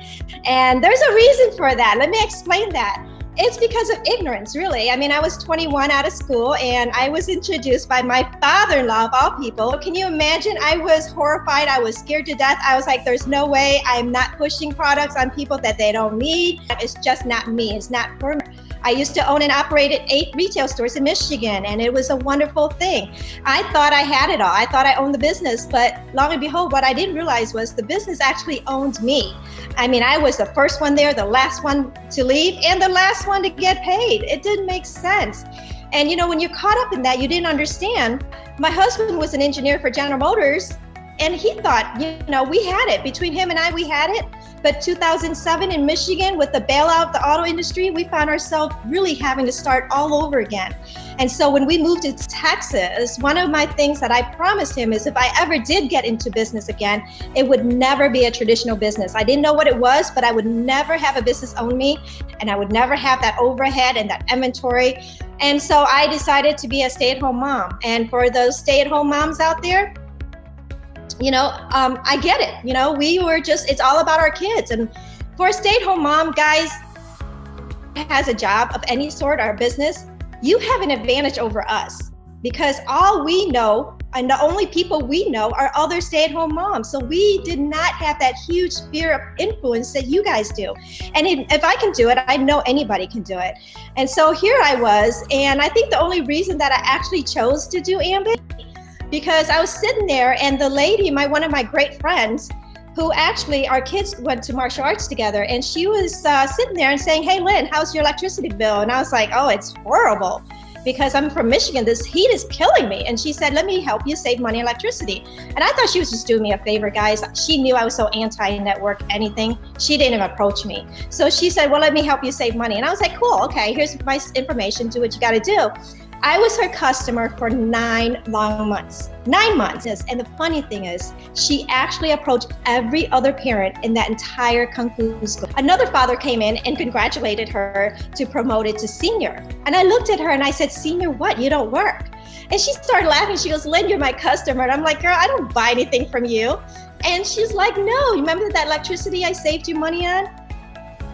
And there's a reason for that. Let me explain that. It's because of ignorance, really. I mean, I was 21 out of school, and I was introduced by my father-in-law, of all people. Can you imagine? I was horrified. I was scared to death. I was like, there's no way. I'm not pushing products on people that they don't need. It's just not me. It's not for me. I used to own and operated 8 retail stores in Michigan, and it was a wonderful thing. I thought I had it all. I thought I owned the business, but long and behold, what I didn't realize was the business actually owned me. I mean, I was the first one there, the last one to leave, and the last one to get paid. It didn't make sense. And you know, when you're caught up in that, you didn't understand. My husband was an engineer for General Motors, and he thought, you know, we had it. Between him and I, we had it. But 2007 in Michigan, with the bailout of the auto industry, we found ourselves really having to start all over again. And so when we moved to Texas, one of my things that I promised him is if I ever did get into business again, it would never be a traditional business. I didn't know what it was, but I would never have a business own me, and I would never have that overhead and that inventory. And so I decided to be a stay-at-home mom. And for those stay-at-home moms out there, you know, I get it. You know, it's all about our kids. And for a stay-at-home mom, guys, has a job of any sort or a business, you have an advantage over us, because all we know and the only people we know are other stay-at-home moms. So we did not have that huge sphere of influence that you guys do. And if I can do it, I know anybody can do it. And so here I was, and I think the only reason that I actually chose to do Ambit, because I was sitting there, and the lady, one of my great friends, who actually, our kids went to martial arts together, and she was sitting there and saying, hey, Lien, how's your electricity bill? And I was like, oh, it's horrible, because I'm from Michigan. This heat is killing me. And she said, let me help you save money on electricity. And I thought she was just doing me a favor, guys. She knew I was so anti-network anything. She didn't even approach me. So she said, well, let me help you save money. And I was like, cool, okay, here's my information, do what you gotta do. I was her customer for 9 long months. 9 months. And the funny thing is, she actually approached every other parent in that entire Kung Fu school. Another father came in and congratulated her to promote it to senior. And I looked at her and I said, senior what? You don't work. And she started laughing. She goes, Lien, you're my customer. And I'm like, girl, I don't buy anything from you. And she's like, no, remember that electricity I saved you money on?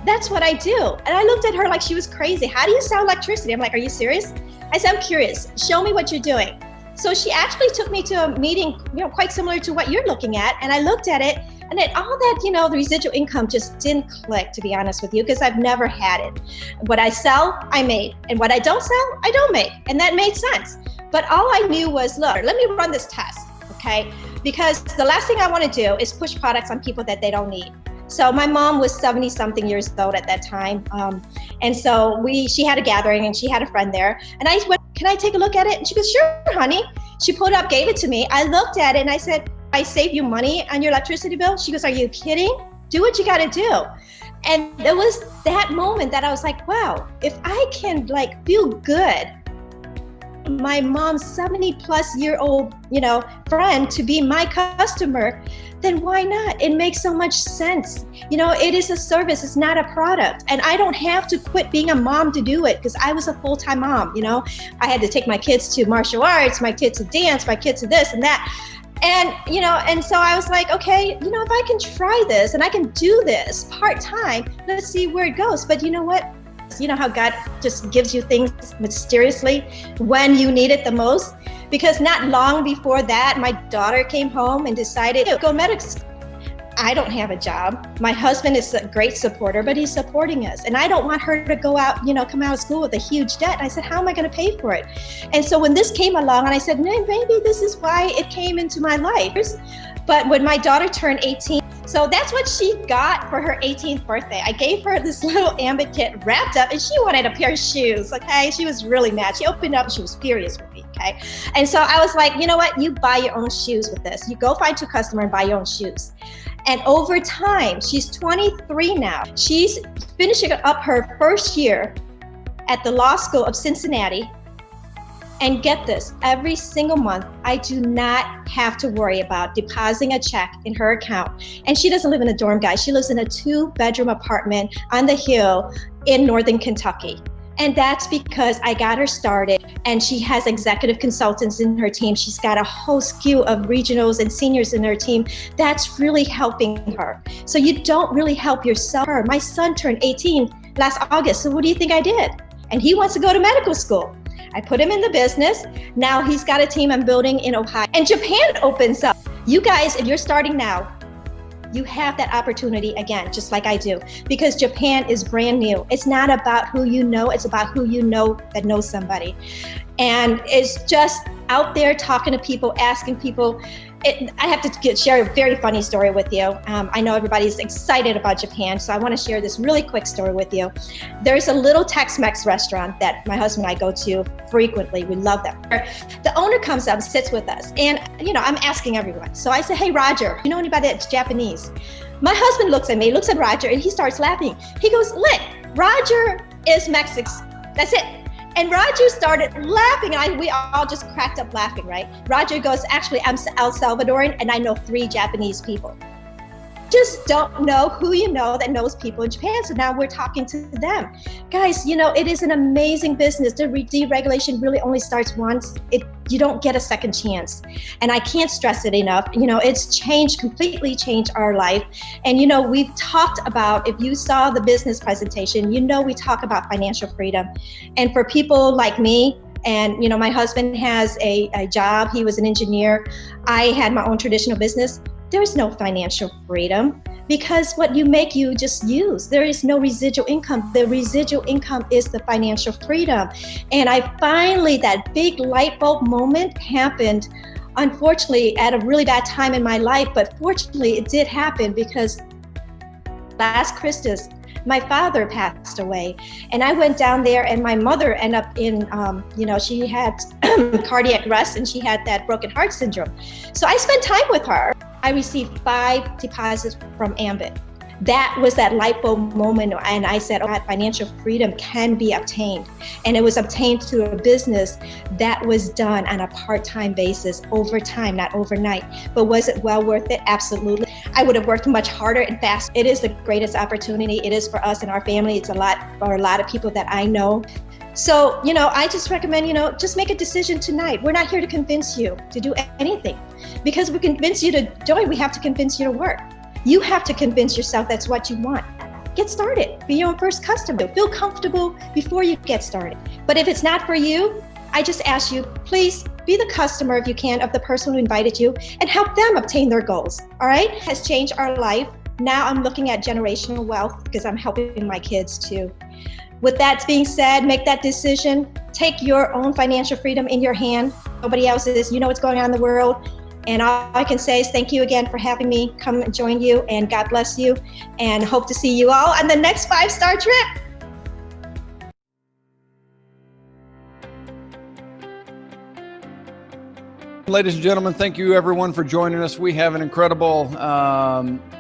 That's what I do. And I looked at her like she was crazy. How do you sell electricity? I'm like, are you serious? I said, I'm curious. Show me what you're doing. So she actually took me to a meeting, quite similar to what you're looking at. And I looked at it, and all that, the residual income just didn't click, to be honest with you, because I've never had it. What I sell, I made. And what I don't sell, I don't make. And that made sense. But all I knew was, look, let me run this test, okay? Because the last thing I want to do is push products on people that they don't need. So my mom was 70-something years old at that time. And so she had a gathering, and she had a friend there. And I went, can I take a look at it? And she goes, sure, honey. She pulled it up, gave it to me. I looked at it, and I said, I save you money on your electricity bill? She goes, are you kidding? Do what you got to do. And it was that moment that I was like, wow, if I can feel good, my mom's 70-plus-year-old, friend to be my customer, then why not? It makes so much sense. It is a service, it's not a product. And I don't have to quit being a mom to do it, because I was a full-time mom, I had to take my kids to martial arts, my kids to dance, my kids to this and that. And, and so I was like, okay, if I can try this and I can do this part-time, let's see where it goes. But you know what? You know how God just gives you things mysteriously when you need it the most? Because not long before that, my daughter came home and decided to go medical school. I don't have a job. My husband is a great supporter, but he's supporting us. And I don't want her to go out, come out of school with a huge debt. I said, how am I going to pay for it? And so when this came along, and I said, no, maybe this is why it came into my life. But when my daughter turned 18, so that's what she got for her 18th birthday. I gave her this little ambit kit wrapped up, and she wanted a pair of shoes, okay? She was really mad. She opened up, she was furious with me, okay? And so I was like, you know what? You buy your own shoes with this. You go find your customer and buy your own shoes. And over time, she's 23 now. She's finishing up her first year at the Law School of Cincinnati. And get this, every single month, I do not have to worry about depositing a check in her account. And she doesn't live in a dorm, guys. She lives in a 2-bedroom apartment on the hill in Northern Kentucky. And that's because I got her started, and she has executive consultants in her team. She's got a whole skew of regionals and seniors in her team. That's really helping her. So you don't really help yourself. My son turned 18 last August. So what do you think I did? And he wants to go to medical school. I put him in the business. Now he's got a team I'm building in Ohio. And Japan opens up. You guys, if you're starting now, you have that opportunity again, just like I do, because Japan is brand new. It's not about who you know, it's about who you know that knows somebody. And it's just out there talking to people, asking people. I have to share a very funny story with you. I know everybody's excited about Japan, so I want to share this really quick story with you. There's a little Tex-Mex restaurant that my husband and I go to frequently. We love them. The owner comes up and sits with us, and I'm asking everyone. So I say, hey, Roger, you know anybody that's Japanese? My husband looks at me, looks at Roger, and he starts laughing. He goes, Lien, Roger is Mexican. That's it. And Roger started laughing, and we all just cracked up laughing, right? Roger goes, actually, I'm El Salvadoran, and I know 3 Japanese people. Just don't know who you know that knows people in Japan, so now we're talking to them. Guys, it is an amazing business. The deregulation really only starts once. You don't get a second chance. And I can't stress it enough. It's completely changed our life. And we've talked about, if you saw the business presentation, we talk about financial freedom. And for people like me, and my husband has a job, he was an engineer. I had my own traditional business. There's no financial freedom, because what you make, you just use. There is no residual income. The residual income is the financial freedom. And that big light bulb moment happened, unfortunately, at a really bad time in my life. But fortunately, it did happen, because last Christmas, my father passed away, and I went down there, and my mother ended up in, she had cardiac arrest, and she had that broken heart syndrome. So I spent time with her. I received 5 deposits from Ambit. That was that light bulb moment, and I said, financial freedom can be obtained. And it was obtained through a business that was done on a part-time basis, over time, not overnight. But was it well worth it? Absolutely. I would have worked much harder and faster. It is the greatest opportunity. It is for us and our family. It's a lot for a lot of people that I know. So, you know, I just recommend, you know, just make a decision tonight. We're not here to convince you to do anything. Because we convince you to join, we have to convince you to work. You have to convince yourself that's what you want. Get started. Be your own first customer. Feel comfortable before you get started. But if it's not for you, I just ask you, please be the customer if you can of the person who invited you and help them obtain their goals. All right? It has changed our life. Now I'm looking at generational wealth because I'm helping my kids too. With that being said, make that decision. Take your own financial freedom in your hand. Nobody else's. You know what's going on in the world. And all I can say is thank you again for having me come and join you, and God bless you, and hope to see you all on the next 5-star trip. Ladies and gentlemen, thank you everyone for joining us. We have an incredible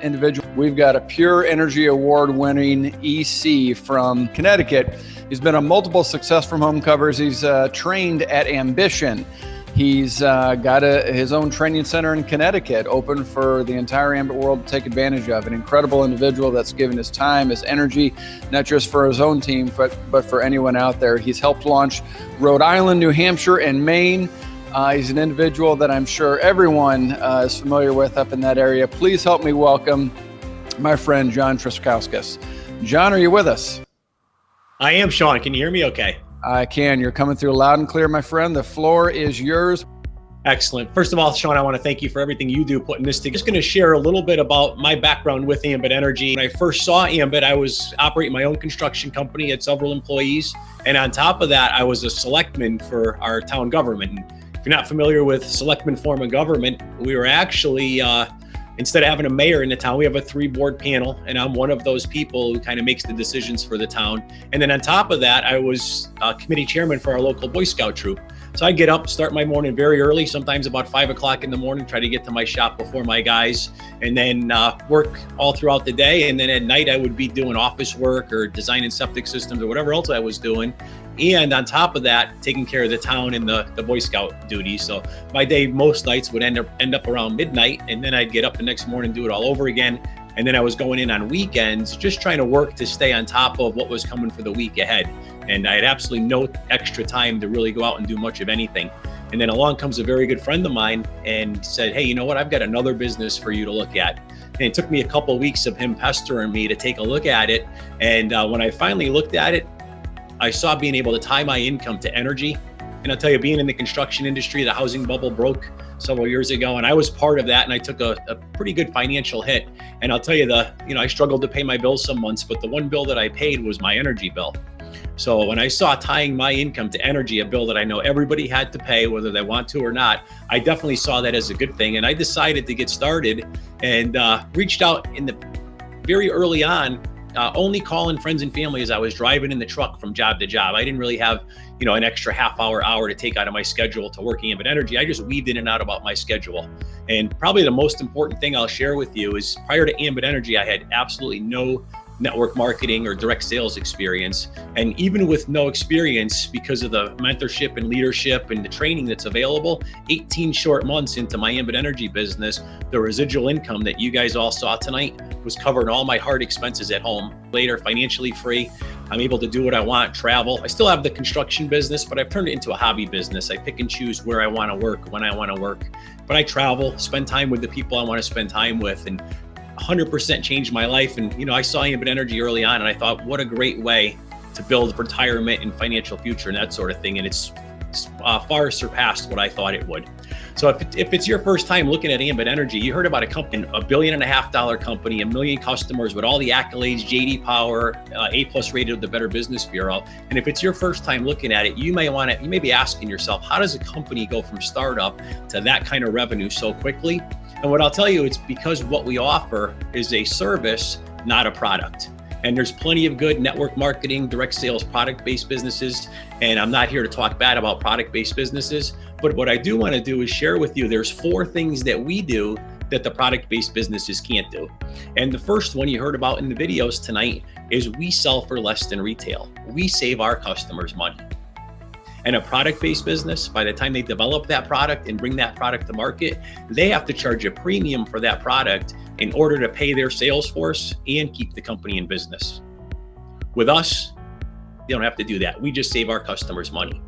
individual. We've got a Pure Energy Award-winning EC from Connecticut. He's been on multiple Success from Home covers. He's trained at Ambition. He's got his own training center in Connecticut, open for the entire Ambit world to take advantage of. An incredible individual that's given his time, his energy, not just for his own team, but for anyone out there. He's helped launch Rhode Island, New Hampshire, and Maine. He's an individual that I'm sure everyone is familiar with up in that area. Please help me welcome my friend, John Truskauskas. John, are you with us? I am, Shawn. Can you hear me okay? I can. You're coming through loud and clear, my friend. The floor is yours. Excellent. First of all, Shawn, I want to thank you for everything you do putting this together. Just going to share a little bit about my background with Ambit Energy. When I first saw Ambit, I was operating my own construction company, had several employees. And on top of that, I was a selectman for our town government. And if you're not familiar with selectman form of government, we were actually, instead of having a mayor in the town, we have a 3-board panel, and I'm one of those people who kind of makes the decisions for the town. And then on top of that, I was committee chairman for our local Boy Scout troop. So I get up, start my morning very early, sometimes about 5 o'clock in the morning, try to get to my shop before my guys, and then work all throughout the day. And then at night, I would be doing office work or designing septic systems or whatever else I was doing. And on top of that, taking care of the town and the Boy Scout duties. So my day most nights would end up around midnight, and then I'd get up the next morning and do it all over again. And then I was going in on weekends, just trying to work to stay on top of what was coming for the week ahead. And I had absolutely no extra time to really go out and do much of anything. And then along comes a very good friend of mine and said, hey, you know what? I've got another business for you to look at. And it took me a couple of weeks of him pestering me to take a look at it. And when I finally looked at it, I saw being able to tie my income to energy. And I'll tell you, being in the construction industry, the housing bubble broke several years ago, and I was part of that, and I took a pretty good financial hit. And I'll tell you, I struggled to pay my bills some months, but the one bill that I paid was my energy bill. So when I saw tying my income to energy, a bill that I know everybody had to pay, whether they want to or not, I definitely saw that as a good thing. And I decided to get started and reached out in the very early on, only calling friends and family as I was driving in the truck from job to job. I didn't really have, an extra half hour to take out of my schedule to working Ambit Energy. I just weaved in and out about my schedule. And probably the most important thing I'll share with you is prior to Ambit Energy, I had absolutely no network marketing or direct sales experience. And even with no experience, because of the mentorship and leadership and the training that's available, 18 short months into my Ambit Energy business, the residual income that you guys all saw tonight was covering all my hard expenses at home. Later, financially free, I'm able to do what I want, travel. I still have the construction business, but I've turned it into a hobby business. I pick and choose where I want to work, when I want to work. But I travel, spend time with the people I want to spend time with, and 100% changed my life. And I saw Ambit Energy early on, and I thought, what a great way to build retirement and financial future and that sort of thing. And it's far surpassed what I thought it would. So if it's your first time looking at Ambit Energy, you heard about a company, $1.5 billion company, 1 million customers with all the accolades, JD Power, A+ rated with the Better Business Bureau. And if it's your first time looking at it, you may be asking yourself, how does a company go from startup to that kind of revenue so quickly? And what I'll tell you, it's because what we offer is a service, not a product. And there's plenty of good network marketing, direct sales, product-based businesses. And I'm not here to talk bad about product-based businesses, but what I do want to do is share with you, there's 4 things that we do that the product-based businesses can't do. And the first one you heard about in the videos tonight is we sell for less than retail. We save our customers money. And a product-based business, by the time they develop that product and bring that product to market, they have to charge a premium for that product in order to pay their sales force and keep the company in business. With us, They don't have to do that. We just save our customers money.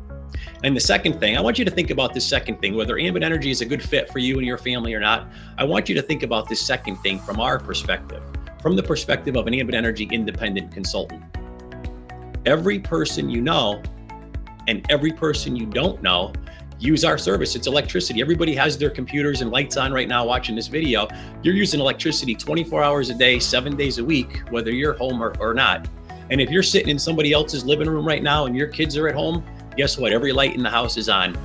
And the second thing, I want you to think about this second thing, whether Ambit Energy is a good fit for you and your family or not. I want you to think about this second thing from our perspective, from the perspective of an Ambit Energy independent consultant. Every person you know and every person you don't know use our service. It's electricity. Everybody has their computers and lights on right now watching this video. You're using electricity 24 hours a day, 7 days a week, whether you're home or not. And if you're sitting in somebody else's living room right now and your kids are at home, guess what? Every light in the house is on.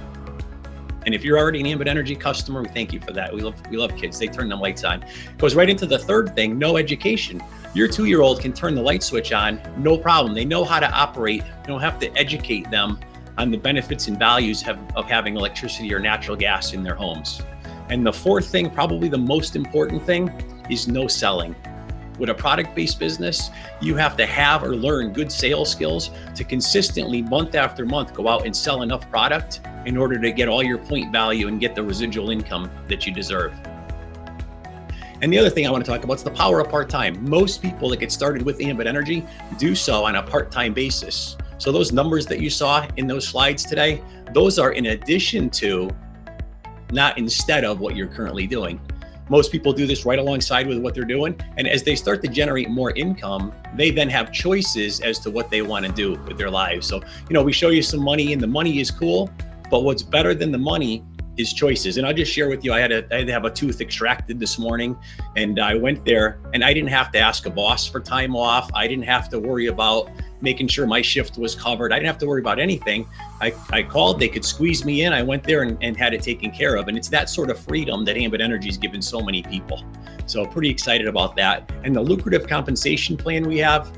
And if you're already an Ambit Energy customer, we thank you for that. We love kids. They turn them lights on. Goes right into the third thing, no education. Your 2-year-old can turn the light switch on, no problem. They know how to operate. You don't have to educate them on the benefits and values of having electricity or natural gas in their homes. And the fourth thing, probably the most important thing, is no selling. With a product-based business, you have to have or learn good sales skills to consistently, month after month, go out and sell enough product in order to get all your point value and get the residual income that you deserve. And the other thing I want to talk about is the power of part-time. Most people that get started with Ambit Energy do so on a part-time basis. So those numbers that you saw in those slides today, those are in addition to, not instead of what you're currently doing. Most people do this right alongside with what they're doing. And as they start to generate more income, they then have choices as to what they want to do with their lives. So, we show you some money and the money is cool, but what's better than the money is choices. And I'll just share with you, I had to have a tooth extracted this morning, and I went there and I didn't have to ask a boss for time off. I didn't have to worry about making sure my shift was covered. I didn't have to worry about anything. I called, they could squeeze me in. I went there and had it taken care of. And it's that sort of freedom that Ambit Energy has given so many people. So pretty excited about that. And the lucrative compensation plan we have,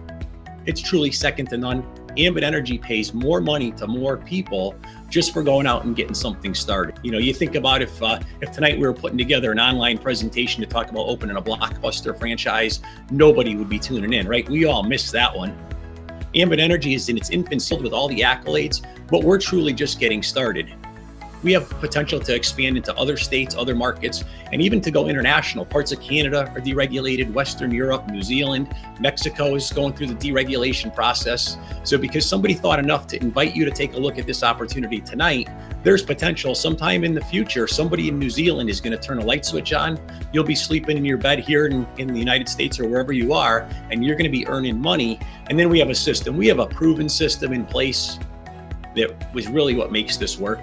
it's truly second to none. Ambit Energy pays more money to more people just for going out and getting something started. You think about if tonight we were putting together an online presentation to talk about opening a blockbuster franchise, nobody would be tuning in, right? We all missed that one. Ambit Energy is in its infancy with all the accolades, but we're truly just getting started. We have potential to expand into other states, other markets, and even to go international. Parts of Canada are deregulated, Western Europe, New Zealand, Mexico is going through the deregulation process. So because somebody thought enough to invite you to take a look at this opportunity tonight, there's potential sometime in the future, somebody in New Zealand is going to turn a light switch on. You'll be sleeping in your bed here in the United States or wherever you are, and you're going to be earning money. And then we have a system. We have a proven system in place that was really what makes this work.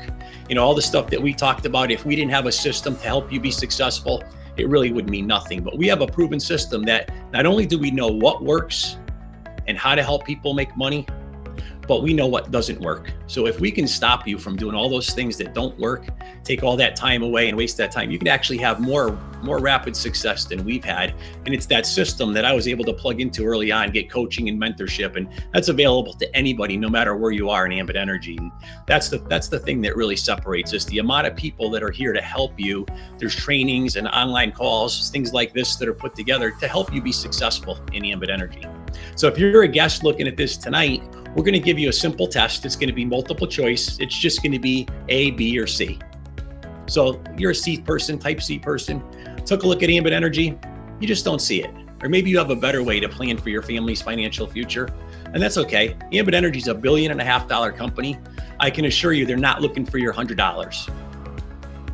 All the stuff that we talked about, if we didn't have a system to help you be successful, it really would mean nothing. But we have a proven system that not only do we know what works and how to help people make money, but we know what doesn't work. So if we can stop you from doing all those things that don't work, take all that time away and waste that time, you can actually have more rapid success than we've had. And it's that system that I was able to plug into early on, get coaching and mentorship, and that's available to anybody, no matter where you are in Ambit Energy. And that's the thing that really separates us. The amount of people that are here to help you. There's trainings and online calls, things like this that are put together to help you be successful in Ambit Energy. So if you're a guest looking at this tonight, we're going to give you a simple test. It's going to be multiple choice. It's just going to be A, B, or C. So you're a C person, type C person, took a look at Ambit Energy, you just don't see it. Or maybe you have a better way to plan for your family's financial future, and that's okay. Ambit Energy is $1.5 billion company. I can assure you they're not looking for your $100.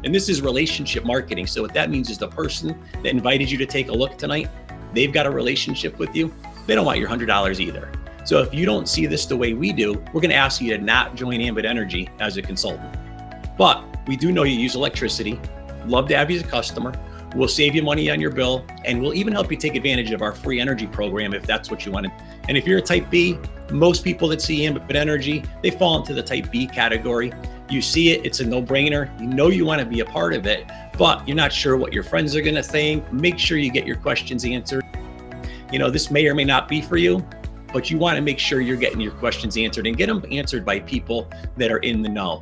And this is relationship marketing. So what that means is the person that invited you to take a look tonight, they've got a relationship with you. They don't want your $100 either. So if you don't see this the way we do, we're going to ask you to not join Ambit Energy as a consultant. But we do know you use electricity. Love to have you as a customer. We'll save you money on your bill, and we'll even help you take advantage of our free energy program if that's what you want. And if you're a type B, most people that see Ambit Energy, they fall into the type B category. You see it, it's a no-brainer. You know you want to be a part of it, but you're not sure what your friends are going to think. Make sure you get your questions answered. This may or may not be for you, but you want to make sure you're getting your questions answered and get them answered by people that are in the know.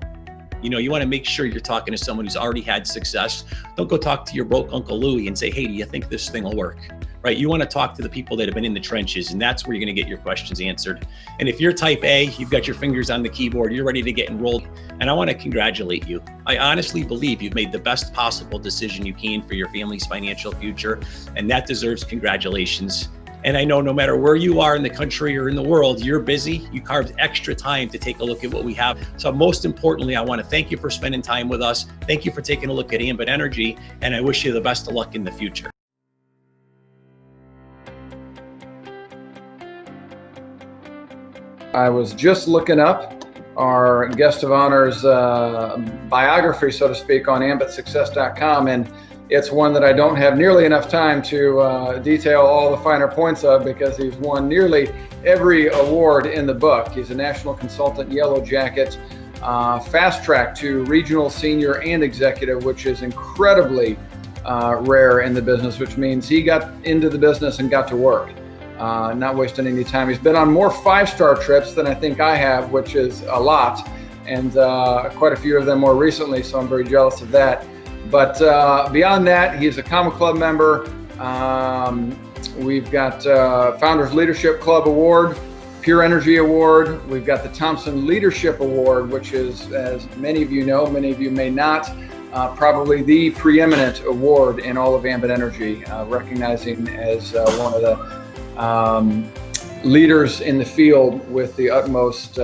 You want to make sure you're talking to someone who's already had success. Don't go talk to your broke Uncle Louie and say, hey, do you think this thing will work? Right? You want to talk to the people that have been in the trenches, and that's where you're going to get your questions answered. And if you're type A, you've got your fingers on the keyboard, you're ready to get enrolled, and I want to congratulate you. I honestly believe you've made the best possible decision you can for your family's financial future, and that deserves congratulations. And I know no matter where you are in the country or in the world, you're busy. You carved extra time to take a look at what we have. So most importantly, I want to thank you for spending time with us. Thank you for taking a look at Ambit Energy, and I wish you the best of luck in the future. I was just looking up our guest of honor's biography, so to speak, on ambitsuccess.com, and it's one that I don't have nearly enough time to detail all the finer points of, because he's won nearly every award in the book. He's a national consultant, Yellow Jacket, fast track to regional, senior, and executive, which is incredibly rare in the business, which means he got into the business and got to work, not wasting any time. He's been on more 5-star trips than I think I have, which is a lot, and quite a few of them more recently, so I'm very jealous of that. But beyond that, he's a Common Club member. We've got Founders Leadership Club Award, Pure Energy Award. We've got the Thompson Leadership Award, which is, as many of you know, many of you may not, probably the preeminent award in all of Ambit Energy, recognizing as one of the leaders in the field with the utmost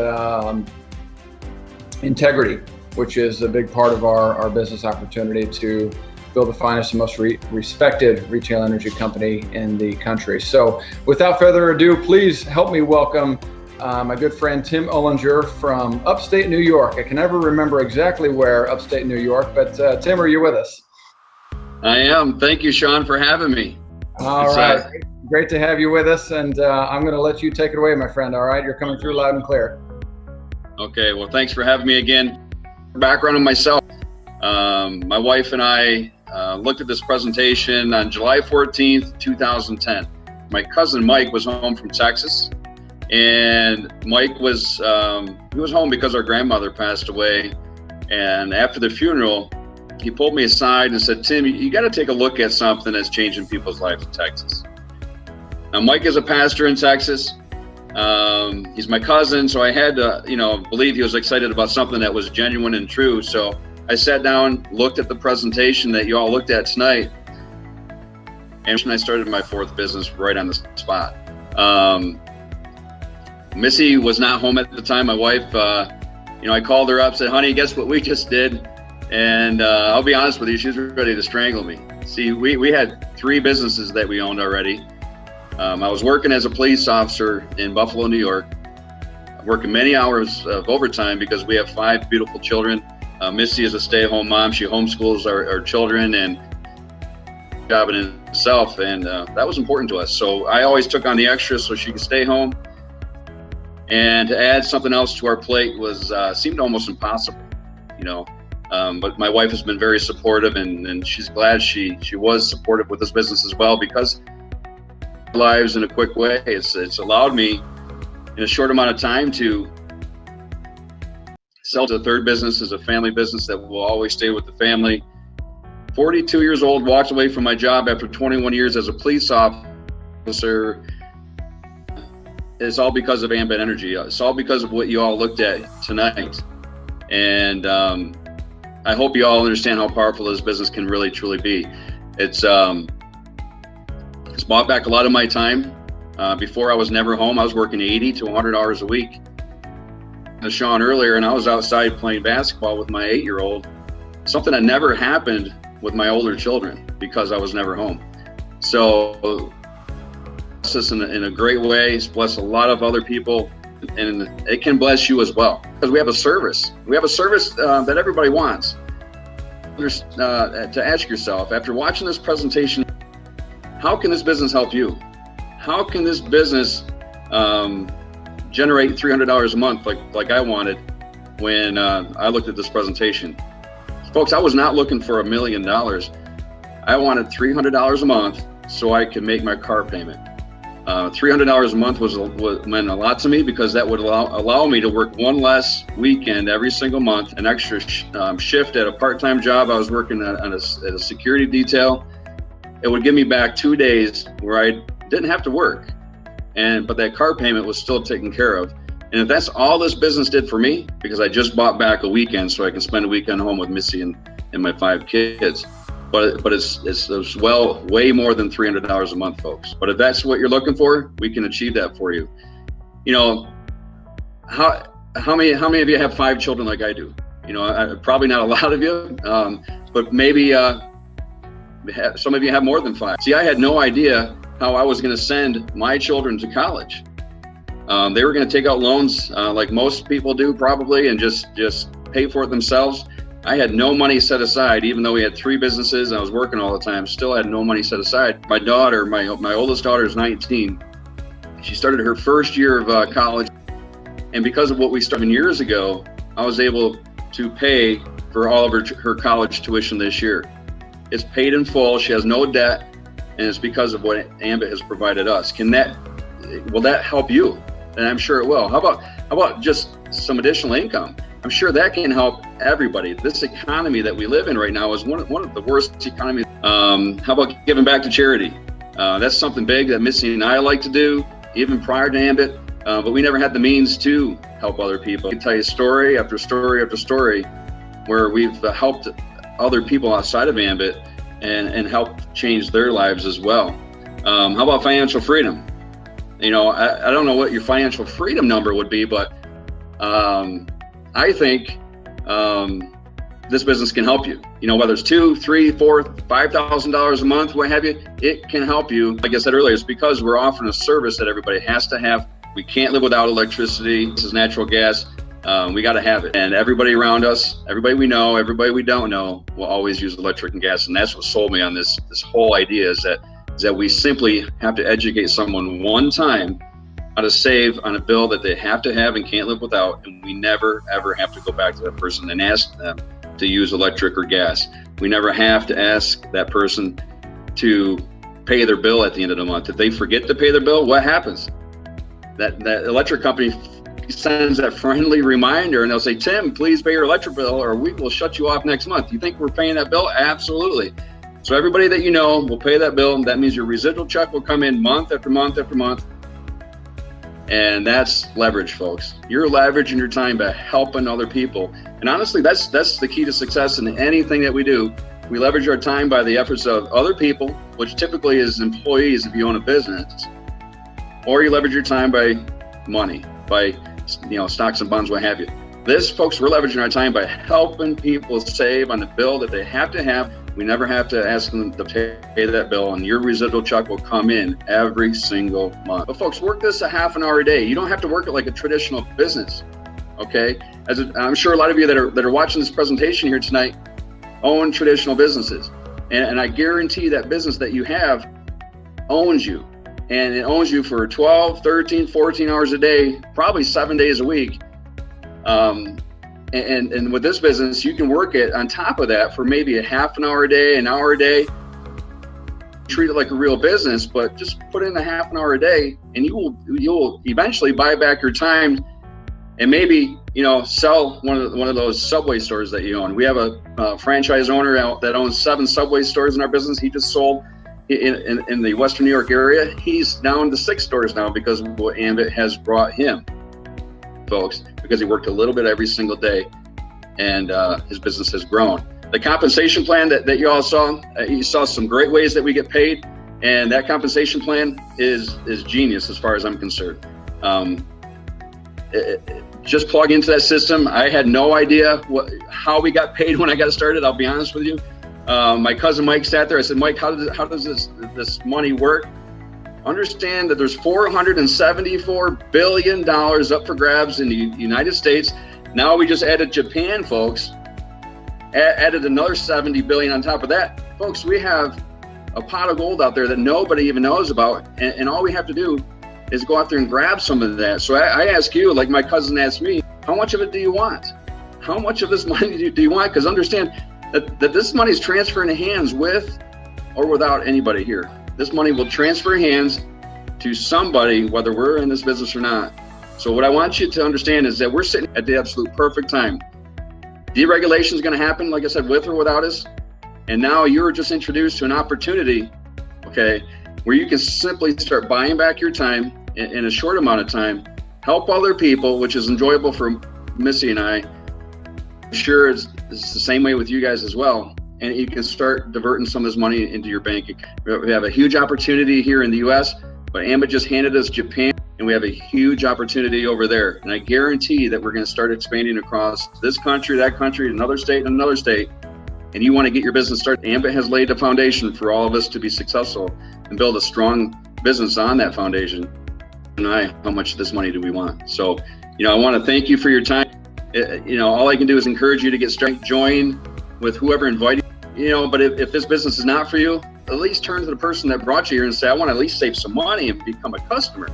integrity, which is a big part of our business opportunity to build the finest and most respected retail energy company in the country. So without further ado, please help me welcome my good friend Tim Ullinger from upstate New York. I can never remember exactly where upstate New York, but Tim, are you with us? I am. Thank you, Shawn, for having me. All right. Great to have you with us, and I'm going to let you take it away, my friend. All right, you're coming through loud and clear. Okay, well, thanks for having me again. Background on myself. My wife and I looked at this presentation on July 14th, 2010. My cousin Mike was home from Texas, and Mike was he was home because our grandmother passed away. And after the funeral, he pulled me aside and said, "Tim, you got to take a look at something that's changing people's lives in Texas." Now, Mike is a pastor in Texas. He's my cousin, so I had to, believe he was excited about something that was genuine and true. So I sat down, looked at the presentation that you all looked at tonight, and I started my 4th business right on the spot. Missy was not home at the time. My wife, I called her up, said, "Honey, guess what we just did?" And I'll be honest with you, she was ready to strangle me. See, we had 3 businesses that we owned already. I was working as a police officer in Buffalo, New York, working many hours of overtime because we have 5 beautiful children. Missy is a stay-at-home mom. She homeschools our children, and job in itself, and that was important to us. So I always took on the extras so she could stay home. And to add something else to our plate was seemed almost impossible, but my wife has been very supportive, and she's glad she was supportive with this business as well, because lives in a quick way. It's allowed me in a short amount of time to sell to the 3rd business as a family business that will always stay with the family. 42 years old, walked away from my job after 21 years as a police officer. It's all because of Ambit Energy. It's all because of what you all looked at tonight. And I hope you all understand how powerful this business can really, truly be. It's bought back a lot of my time. Before I was never home. I was working 80 to 100 hours a week. As Shawn earlier, and I was outside playing basketball with my 8-year-old. Something that never happened with my older children because I was never home. So this in a great way. It's blessed a lot of other people, and it can bless you as well, because we have a service. We have a service that everybody wants. To ask yourself, after watching this presentation, how can this business help you? How can this business generate $300 a month like I wanted when I looked at this presentation? Folks, I was not looking for $1 million. I wanted $300 a month so I could make my car payment. $300 a month meant a lot to me, because that would allow me to work one less weekend every single month, an extra shift at a part-time job I was working at a security detail. It would give me back 2 days where I didn't have to work, but that car payment was still taken care of. And if that's all this business did for me, because I just bought back a weekend so I can spend a weekend home with Missy and my 5 kids, but it's way more than $300 a month, folks. But if that's what you're looking for, we can achieve that for you. You know, how many of you have 5 children like I do? You know, probably not a lot of you, but maybe some of you have more than 5. See, I had no idea how I was going to send my children to college. They were going to take out loans like most people do probably, and just pay for it themselves. I had no money set aside, even though we had 3 businesses and I was working all the time, still had no money set aside. My daughter, my oldest daughter is 19. She started her first year of college. And because of what we started years ago, I was able to pay for all of her college tuition this year. It's paid in full, she has no debt, and it's because of what Ambit has provided us. Will that help you? And I'm sure it will. How about just some additional income? I'm sure that can help everybody. This economy that we live in right now is one of the worst economies. How about giving back to charity? That's something big that Missy and I like to do, even prior to Ambit, but we never had the means to help other people. I can tell you story after story after story where we've helped other people outside of Ambit and helped change their lives as well. How about financial freedom? You know, I don't know what your financial freedom number would be, but I think this business can help you. You know, whether it's $2,000, $3,000, $4,000, $5,000 a month, what have you, it can help you. Like I said earlier, it's because we're offering a service that everybody has to have. We can't live without electricity. This is natural gas. We got to have it. And everybody around us, everybody we know, everybody we don't know, will always use electric and gas. And that's what sold me on this whole idea is that we simply have to educate someone one time how to save on a bill that they have to have and can't live without, and we never ever have to go back to that person and ask them to use electric or gas. We never have to ask that person to pay their bill at the end of the month. If they forget to pay their bill, what happens? That electric company sends that friendly reminder and they'll say, Tim, please pay your electric bill or we will shut you off next month. You think we're paying that bill? Absolutely. So everybody that you know will pay that bill, and that means your residual check will come in month after month after month. And that's leverage, folks. You're leveraging your time by helping other people. And honestly, that's the key to success in anything that we do. We leverage our time by the efforts of other people, which typically is employees if you own a business, or you leverage your time by money, by stocks and bonds, what have you. This, folks, we're leveraging our time by helping people save on the bill that they have to have. We never have to ask them to pay that bill, and your residual check will come in every single month. But folks, work this a half an hour a day. You don't have to work it like a traditional business, okay? I'm sure a lot of you that are watching this presentation here tonight own traditional businesses. And I guarantee that business that you have owns you. And it owns you for 12, 13, 14 hours a day, probably 7 days a week. And with this business, you can work it on top of that for maybe a half an hour a day, an hour a day. Treat it like a real business, but just put in a half an hour a day, and you'll eventually buy back your time, and maybe sell one of those Subway stores that you own. We have a franchise owner that owns 7 Subway stores in our business. He just sold in the Western New York area. He's down to 6 stores now because of what Ambit has brought him, folks, because he worked a little bit every single day, and his business has grown. The compensation plan that you all saw, you saw some great ways that we get paid, and that compensation plan is genius as far as I'm concerned. Just plug into that system. I had no idea how we got paid when I got started, I'll be honest with you. My cousin Mike sat there. I said, Mike, how does this money work? Understand that there's $474 billion up for grabs in the United States. Now we just added Japan, folks. Added another 70 billion on top of that. Folks, we have a pot of gold out there that nobody even knows about. And all we have to do is go out there and grab some of that. So I ask you, like my cousin asked me, how much of it do you want? How much of this money do you want? Because understand that this money is transferring hands with or without anybody here. This money will transfer hands to somebody, whether we're in this business or not. So what I want you to understand is that we're sitting at the absolute perfect time. Deregulation is going to happen, like I said, with or without us. And now you're just introduced to an opportunity, okay, where you can simply start buying back your time in a short amount of time, help other people, which is enjoyable for Missy and I. I'm sure it's the same way with you guys as well. and you can start diverting some of this money into your bank account. We have a huge opportunity here in the US, but Ambit just handed us Japan, and we have a huge opportunity over there. And I guarantee that we're going to start expanding across this country, that country, another state, and another state. And you want to get your business started. Ambit has laid the foundation for all of us to be successful and build a strong business on that foundation. And how much of this money do we want? So, I want to thank you for your time. All I can do is encourage you to get started, join with whoever invited you. But if this business is not for you, at least turn to the person that brought you here and say, I want to at least save some money and become a customer.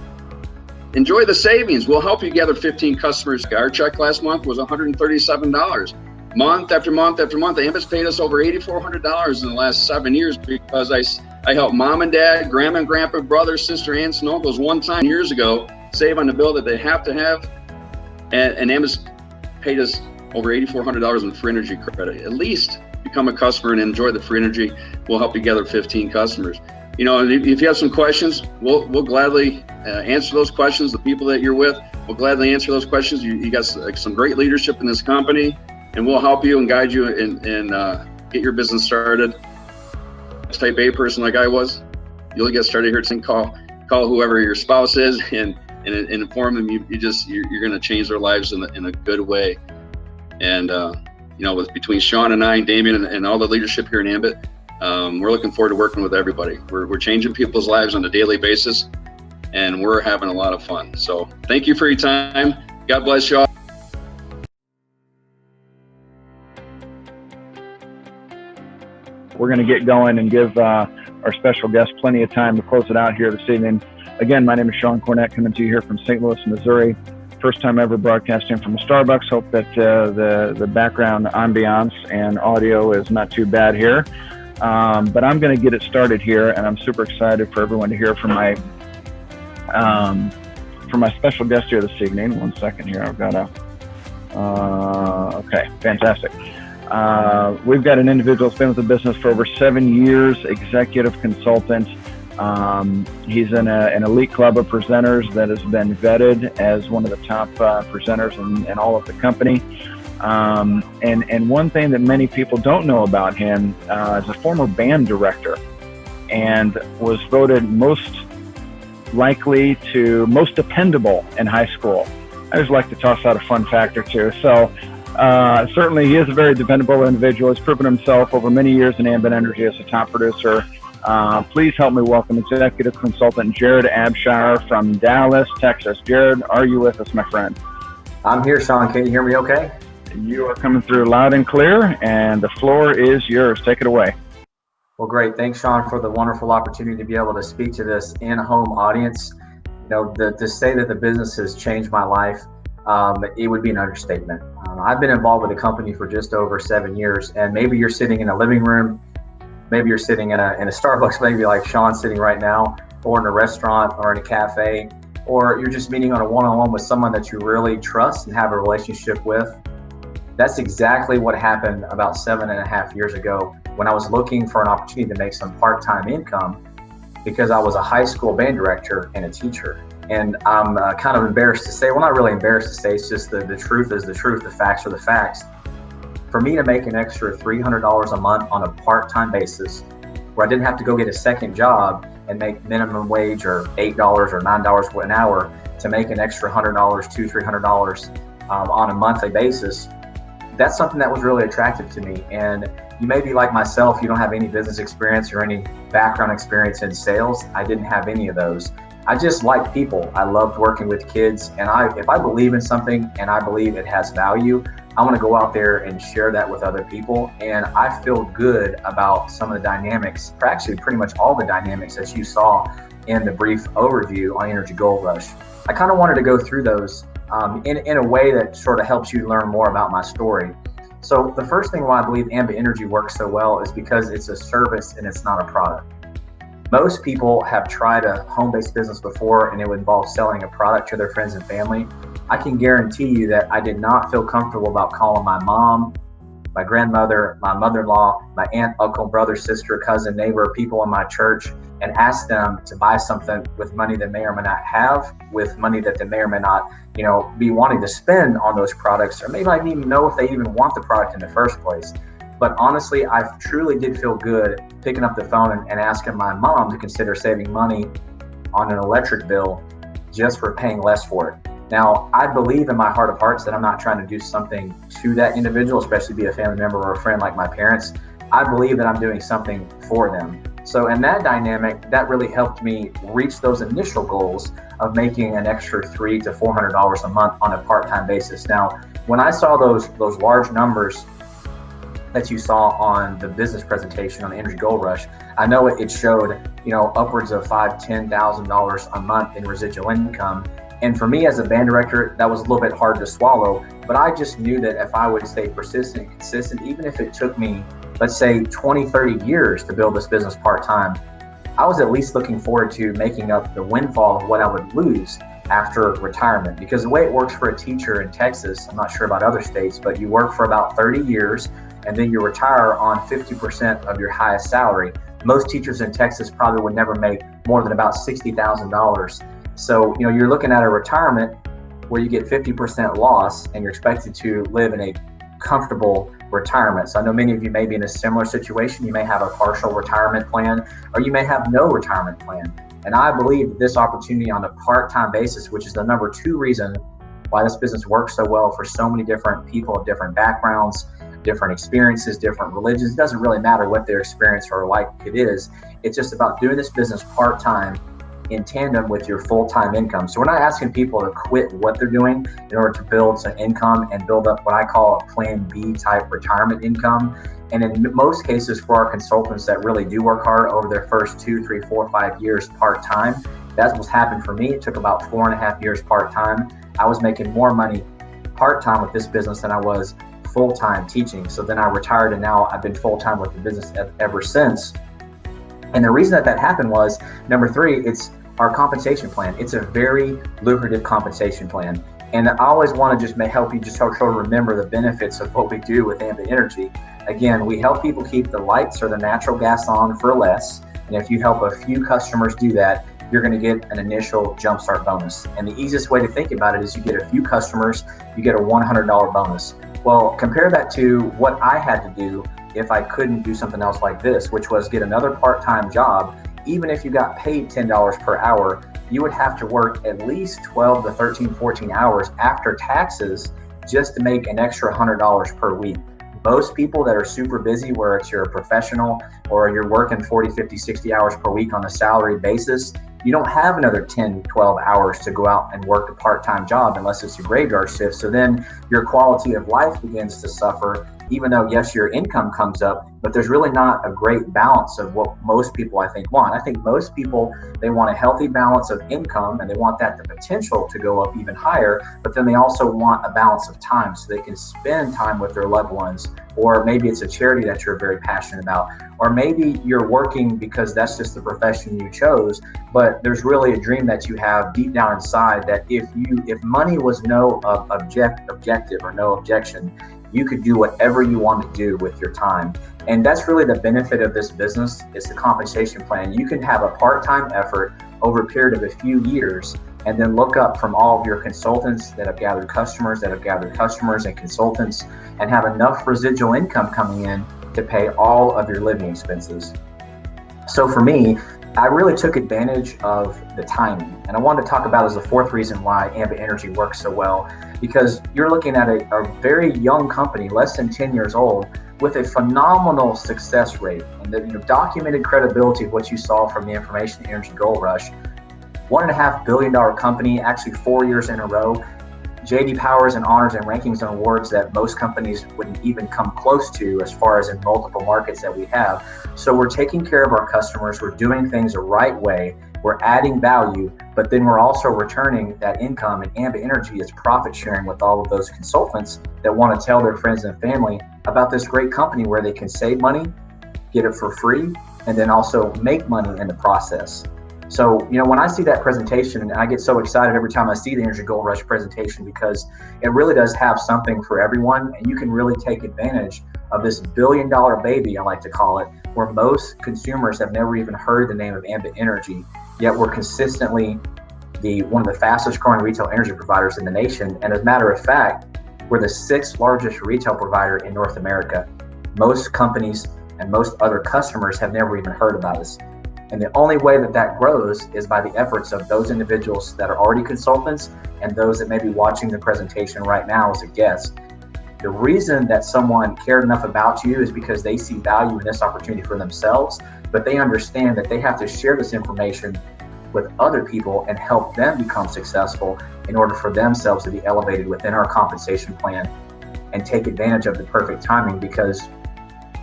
Enjoy the savings. We'll help you gather 15 customers. Our check last month was $137. Month after month after month, Ambit's paid us over $8,400 in the last 7 years because I helped mom and dad, grandma and grandpa, brother, sister, aunts, and uncles one time years ago save on the bill that they have to have. And Ambit's paid us over $8,400 in free energy credit. At least become a customer and enjoy the free energy. We'll help you gather 15 customers. If you have some questions, we'll gladly answer those questions. The people that you're with will gladly answer those questions. You got some great leadership in this company, and we'll help you and guide you and get your business started. Type A person like I was, you'll get started here. Call whoever your spouse is and inform them you're going to change their lives in a good way. And between Shawn and I and Damien and all the leadership here in Ambit, we're looking forward to working with everybody. We're changing people's lives on a daily basis, and we're having a lot of fun. So thank you for your time. God bless you all. We're going to get going and give our special guest plenty of time to close it out here this evening. Again, my name is Shawn Cornett, coming to you here from St. Louis, Missouri. First time ever broadcasting from a Starbucks. Hope that the background ambiance and audio is not too bad here. But I'm going to get it started here, and I'm super excited for everyone to hear from my special guest here this evening. 1 second here. I've got okay, fantastic. We've got an individual that's been with the business for over 7 years, executive consultant. He's in an elite club of presenters that has been vetted as one of the top presenters in all of the company. And one thing that many people don't know about him is a former band director and was voted most dependable in high school. I just like to toss out a fun fact or two. So certainly he is a very dependable individual. He's proven himself over many years in Ambit Energy as a top producer. Please help me welcome executive consultant Jared Abshire from Dallas, Texas. Jared, are you with us, my friend? I'm here, Shawn. Can you hear me okay? You are coming through loud and clear, and the floor is yours. Take it away. Well, great. Thanks, Shawn, for the wonderful opportunity to be able to speak to this in-home audience. To say that the business has changed my life, it would be an understatement. I've been involved with the company for just over 7 years, and maybe you're sitting in a living room, maybe you're sitting in a Starbucks, maybe like Shawn's sitting right now, or in a restaurant or in a cafe, or you're just meeting on a one-on-one with someone that you really trust and have a relationship with. That's exactly what happened about 7.5 years ago when I was looking for an opportunity to make some part-time income because I was a high school band director and a teacher. And I'm kind of embarrassed to say, well, not really embarrassed to say, it's just the truth is the truth, the facts are the facts. For me to make an extra $300 a month on a part-time basis, where I didn't have to go get a second job and make minimum wage or $8 or $9 an hour to make an extra $100, $200, $300 on a monthly basis, that's something that was really attractive to me. And you may be like myself, you don't have any business experience or any background experience in sales. I didn't have any of those. I just like people. I loved working with kids, and if I believe in something and I believe it has value, I want to go out there and share that with other people. And I feel good about some of the dynamics, or actually pretty much all the dynamics that you saw in the brief overview on Energy Gold Rush. I kind of wanted to go through those in a way that sort of helps you learn more about my story. So the first thing why I believe Ambit Energy works so well is because it's a service and it's not a product. Most people have tried a home-based business before, and it would involve selling a product to their friends and family. I can guarantee you that I did not feel comfortable about calling my mom, my grandmother, my mother-in-law, my aunt, uncle, brother, sister, cousin, neighbor, people in my church, and ask them to buy something with money they may or may not have, with money that they may or may not, be wanting to spend on those products, or maybe I didn't even know if they even want the product in the first place. But honestly, I truly did feel good picking up the phone and asking my mom to consider saving money on an electric bill just for paying less for it. Now, I believe in my heart of hearts that I'm not trying to do something to that individual, especially be a family member or a friend like my parents. I believe that I'm doing something for them. So in that dynamic, that really helped me reach those initial goals of making an extra $300 to $400 a month on a part-time basis. Now, when I saw those large numbers that you saw on the business presentation on the Energy Gold Rush, I know it showed, upwards of $5,000, $10,000 a month in residual income. And for me as a band director, that was a little bit hard to swallow, but I just knew that if I would stay persistent and consistent, even if it took me, let's say 20, 30 years to build this business part-time, I was at least looking forward to making up the windfall of what I would lose after retirement. Because the way it works for a teacher in Texas, I'm not sure about other states, but you work for about 30 years and then you retire on 50% of your highest salary. Most teachers in Texas probably would never make more than about $60,000. So, you're looking at a retirement where you get 50% loss and you're expected to live in a comfortable retirement. So I know many of you may be in a similar situation. You may have a partial retirement plan, or you may have no retirement plan. And I believe this opportunity on a part-time basis, which is the number 2 reason why this business works so well for so many different people of different backgrounds, different experiences, different religions. It doesn't really matter what their experience or like it is. It's just about doing this business part-time in tandem with your full-time income. So we're not asking people to quit what they're doing in order to build some income and build up what I call a plan B type retirement income. And in most cases for our consultants that really do work hard over their first 2, 3, 4, 5 years part-time, that's what's happened for me. It took about 4.5 years part-time. I was making more money part-time with this business than I was full-time teaching. So then I retired and now I've been full-time with the business ever since. And the reason that happened was, number 3, it's our compensation plan. It's a very lucrative compensation plan. And I always want to just help you just sort of remember the benefits of what we do with Ambit Energy. Again, we help people keep the lights or the natural gas on for less. And if you help a few customers do that, you're going to get an initial jumpstart bonus. And the easiest way to think about it is you get a few customers, you get a $100 bonus. Well, compare that to what I had to do if I couldn't do something else like this, which was get another part-time job. Even if you got paid $10 per hour, you would have to work at least 12 to 13, 14 hours after taxes just to make an extra $100 per week. Most people that are super busy, where it's you're a professional or you're working 40, 50, 60 hours per week on a salary basis, you don't have another 10, 12 hours to go out and work a part-time job unless it's a graveyard shift. So then your quality of life begins to suffer, even though, yes, your income comes up, but there's really not a great balance of what most people, I think, want. I think most people, they want a healthy balance of income and they want that the potential to go up even higher, but then they also want a balance of time so they can spend time with their loved ones. Or maybe it's a charity that you're very passionate about, or maybe you're working because that's just the profession you chose, but there's really a dream that you have deep down inside that if money was no objective or no objection, you could do whatever you want to do with your time. And that's really the benefit of this business, is the compensation plan. You can have a part-time effort over a period of a few years and then look up from all of your consultants that have gathered customers and consultants, and have enough residual income coming in to pay all of your living expenses. So for me, I really took advantage of the timing. And I wanted to talk about as the 4th reason why Ambit Energy works so well, because you're looking at a very young company, less than 10 years old, with a phenomenal success rate. And the documented credibility of what you saw from the information Energy Gold Rush, $1.5 billion company, actually 4 years in a row. JD Powers and honors and rankings and awards that most companies wouldn't even come close to as far as in multiple markets that we have. So we're taking care of our customers, we're doing things the right way, we're adding value, but then we're also returning that income. And Ambit Energy is profit sharing with all of those consultants that want to tell their friends and family about this great company where they can save money, get it for free, and then also make money in the process. So, when I see that presentation, and I get so excited every time I see the Energy Gold Rush presentation, because it really does have something for everyone, and you can really take advantage of this billion-dollar baby, I like to call it, where most consumers have never even heard the name of Ambit Energy, yet we're consistently one of the fastest growing retail energy providers in the nation. And as a matter of fact, we're the 6th largest retail provider in North America. most companies and most other customers have never even heard about us. And the only way that that grows is by the efforts of those individuals that are already consultants and those that may be watching the presentation right now as a guest. The reason that someone cared enough about you is because they see value in this opportunity for themselves, but they understand that they have to share this information with other people and help them become successful in order for themselves to be elevated within our compensation plan and take advantage of the perfect timing. Because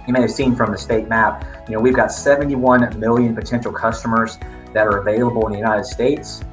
you may have seen from the state map, we've got 71 million potential customers that are available in the United States,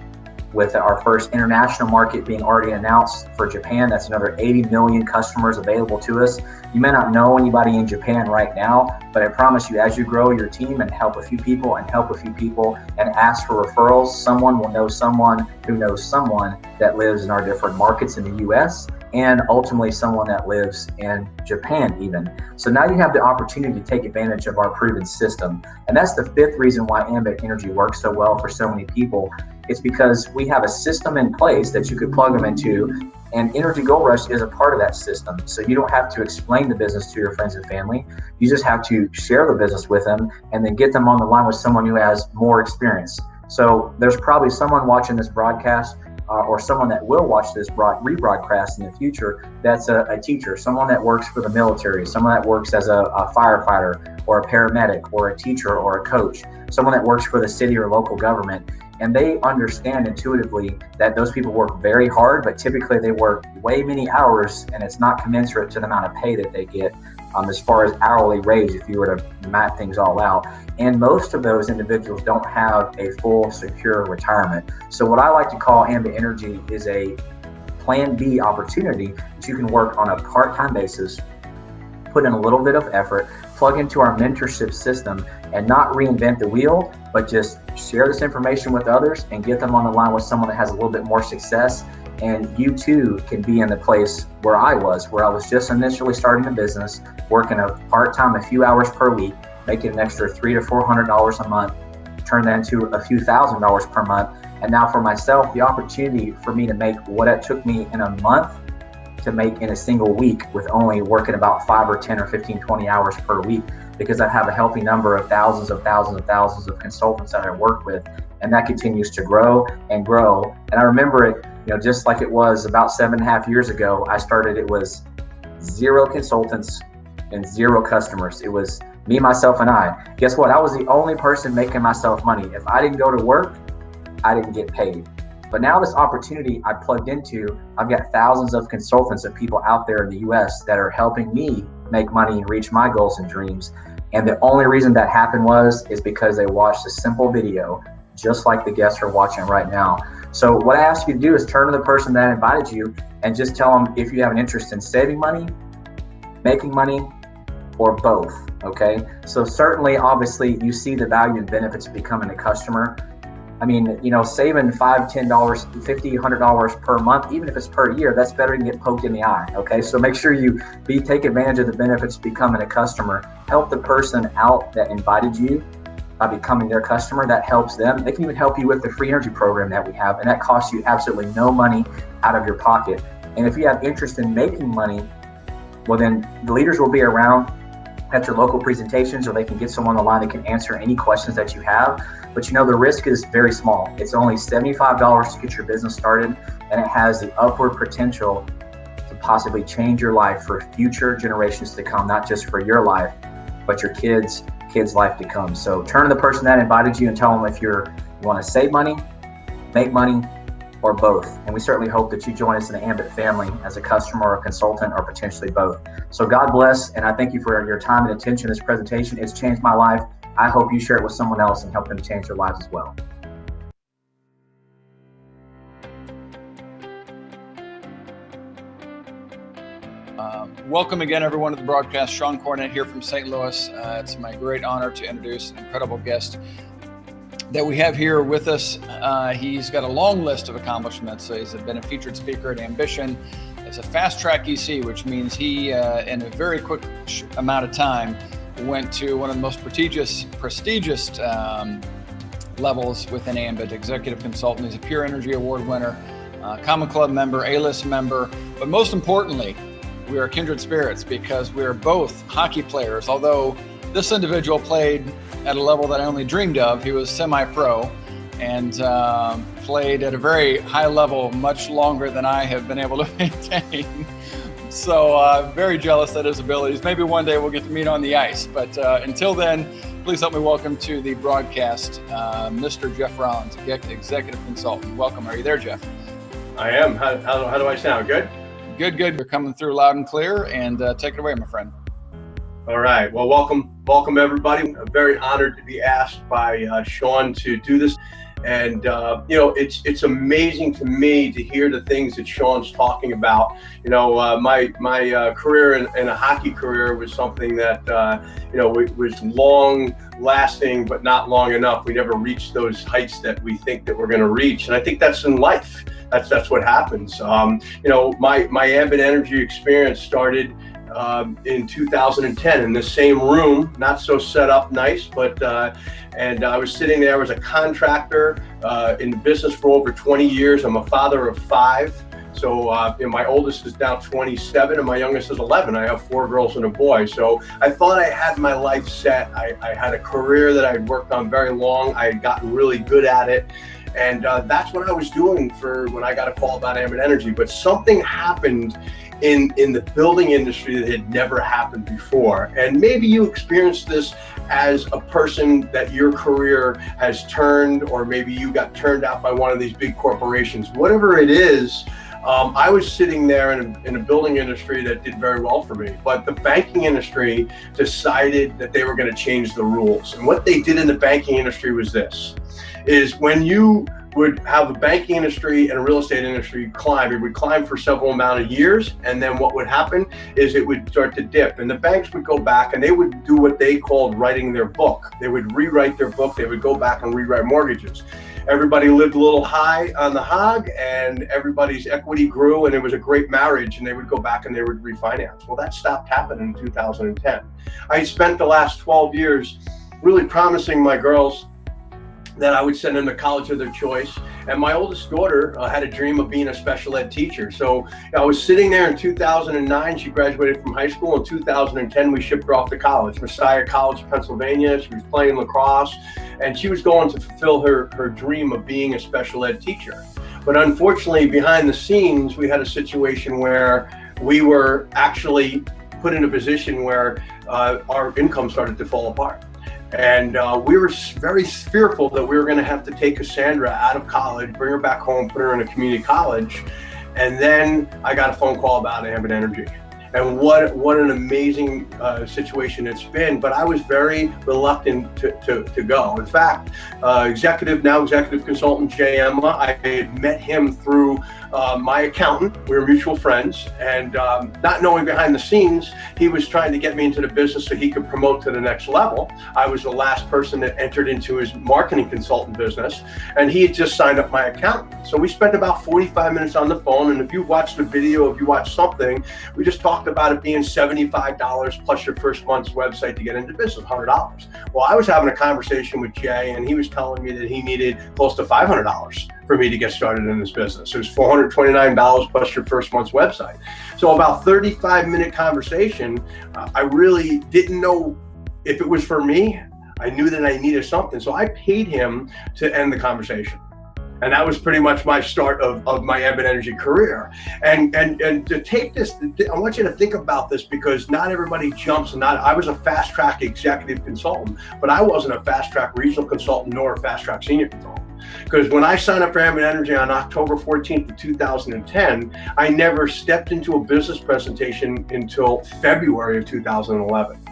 with our first international market being already announced for Japan. That's another 80 million customers available to us. You may not know anybody in Japan right now, but I promise you, as you grow your team and help a few people and ask for referrals, someone will know someone who knows someone that lives in our different markets in the US, and ultimately someone that lives in Japan even. So now you have the opportunity to take advantage of our proven system. And that's the fifth reason why Ambit Energy works so well for so many people. It's because we have a system in place that you could plug them into, and Energy Gold Rush is a part of that system. So you don't have to explain the business to your friends and family. You just have to share the business with them and then get them on the line with someone who has more experience. So there's probably someone watching this broadcast or someone that will watch this rebroadcast in the future that's a teacher, someone that works for the military, someone that works as a firefighter or a paramedic or a teacher or a coach, someone that works for the city or local government. And they understand intuitively that those people work very hard, but typically they work way many hours, and it's not commensurate to the amount of pay that they get as far as hourly wage, if you were to map things all out. And most of those individuals don't have a full, secure retirement. So what I like to call Ambit Energy is a plan B opportunity that you can work on a part-time basis, put in a little bit of effort, plug into our mentorship system, and not reinvent the wheel, but just share this information with others and get them on the line with someone that has a little bit more success. And you too can be in the place where I was just initially starting a business, working a part-time, a few hours per week, making an extra $300 to $400 a month, turn that into a few $1,000s per month. And now for myself, the opportunity for me to make what it took me in a month to make in a single week with only working about 5 or 10 or 15, 20 hours per week, because I have a healthy number of thousands of consultants that I work with, and that continues to grow and grow. And I remember it, just like it was about 7.5 years ago, I started, it was 0 consultants and 0 customers. It was me, myself, and I. Guess what? I was the only person making myself money. If I didn't go to work, I didn't get paid. But now this opportunity I plugged into, I've got thousands of consultants and people out there in the US that are helping me make money and reach my goals and dreams. And the only reason that happened is because they watched a simple video, just like the guests are watching right now. So what I ask you to do is turn to the person that invited you and just tell them if you have an interest in saving money, making money, or both, okay? So certainly, obviously, you see the value and benefits of becoming a customer. I mean, saving $5, $10, $50, $100 per month, even if it's per year, that's better than get poked in the eye, okay? So make sure you take advantage of the benefits of becoming a customer. Help the person out that invited you by becoming their customer. That helps them. They can even help you with the free energy program that we have, and that costs you absolutely no money out of your pocket. And if you have interest in making money, well, then the leaders will be around at your local presentations, or they can get someone on the line that can answer any questions that you have. But the risk is very small. It's only $75 to get your business started, and it has the upward potential to possibly change your life for future generations to come, not just for your life, but your kids' life to come. So turn to the person that invited you and tell them if you want to save money, make money, or both. And we certainly hope that you join us in the Ambit family as a customer or a consultant, or potentially both. So God bless, and I thank you for your time and attention in this presentation. It's changed my life. I hope you share it with someone else and help them change their lives as well. Welcome again, everyone, to the broadcast. Shawn Cornett here from St. Louis. It's my great honor to introduce an incredible guest that we have here with us. He's got a long list of accomplishments. So he's been a featured speaker at Ambition. It's a fast-track EC, which means he, in a very quick amount of time, went to one of the most prestigious levels within Ambit, executive consultant. He's a Pure Energy Award winner, Common Club member, A-list member, but most importantly, we are kindred spirits because we are both hockey players. Although this individual played at a level that I only dreamed of. He was semi-pro and played at a very high level, much longer than I have been able to maintain. So I'm very jealous at his abilities. Maybe one day we'll get to meet on the ice. But until then, please help me welcome to the broadcast, Mr. Jeff Rollins, Executive Consultant. Welcome. Are you there, Jeff? I am. How do I sound? Good? Good. You're coming through loud and clear, and take it away, my friend. All right. Well, welcome everybody. I'm very honored to be asked by Shawn to do this. And, it's amazing to me to hear the things that Shawn's talking about. My career in a hockey career was something that, was long lasting, but not long enough. We never reached those heights that we think that we're going to reach. And I think that's in life. That's what happens. My Ambit Energy experience started in 2010 in the same room, not so set up nice, but and I was sitting there as a contractor in the business for over 20 years. I'm a father of 5. So my oldest is now 27 and my youngest is 11. I have 4 girls and a boy. So I thought I had my life set. I had a career that I'd worked on very long. I had gotten really good at it. And that's what I was doing for when I got a call about Ambit Energy. But something happened in the building industry that had never happened before. And maybe you experienced this as a person that your career has turned, or maybe you got turned out by one of these big corporations. Whatever it is, I was sitting there in a building industry that did very well for me, but the banking industry decided that they were going to change the rules. And what they did in the banking industry was this, is when you would have a banking industry and a real estate industry climb, it would climb for several amount of years, and then what would happen is it would start to dip, and the banks would go back and they would do what they called writing their book. They would rewrite their book. They would go back and rewrite mortgages. Everybody lived a little high on the hog, and everybody's equity grew, and it was a great marriage, and they would go back and they would refinance. Well, that stopped happening in 2010. I spent the last 12 years really promising my girls that I would send them to college of their choice. And my oldest daughter had a dream of being a special ed teacher. So I was sitting there in 2009. She graduated from high school. In 2010, we shipped her off to college, Messiah College, Pennsylvania. She was playing lacrosse, and she was going to fulfill her dream of being a special ed teacher. But unfortunately, behind the scenes, we had a situation where we were actually put in a position where our income started to fall apart. And we were very fearful that we were going to have to take Cassandra out of college, bring her back home, put her in a community college. And then I got a phone call about Ambit Energy. And what an amazing situation it's been. But I was very reluctant to go. In fact, executive consultant Jay Emma, I had met him through my accountant. We were mutual friends, and not knowing behind the scenes, he was trying to get me into the business so he could promote to the next level. I was the last person that entered into his marketing consultant business, and he had just signed up my accountant. So we spent about 45 minutes on the phone, and if you watched the video, if you watched something, we just talked about it being $75 plus your first month's website to get into business, $100. Well, I was having a conversation with Jay, and he was telling me that he needed close to $500 for me to get started in this business. It was $429 plus your first month's website. So about 35-minute conversation, I really didn't know if it was for me. I knew that I needed something. So I paid him to end the conversation. And that was pretty much my start of my Ambit Energy career. And to take this, I want you to think about this, because not everybody jumps. I was a fast track executive consultant, but I wasn't a fast track regional consultant nor a fast track senior consultant. Because when I signed up for Ambit Energy on October 14th of 2010, I never stepped into a business presentation until February of 2011.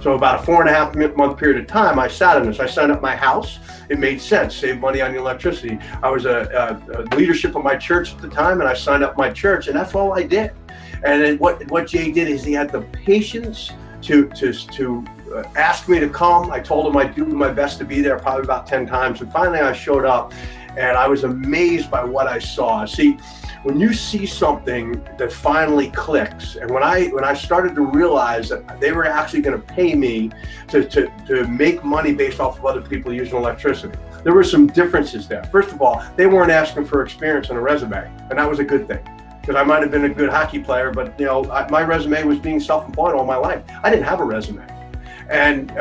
So about a 4.5 month period of time, I sat in this. I signed up my house. It made sense, save money on the electricity. I was a leadership of my church at the time, and I signed up my church, and that's all I did. And then what Jay did is he had the patience to ask me to come. I told him I'd do my best to be there, probably about 10 times. And finally I showed up, and I was amazed by what I saw. See, when you see something that finally clicks, and when I started to realize that they were actually going to pay me to make money based off of other people using electricity, there were some differences there. First of all, they weren't asking for experience on a resume, and that was a good thing. because I might have been a good hockey player, but my resume was being self-employed all my life. I didn't have a resume. And,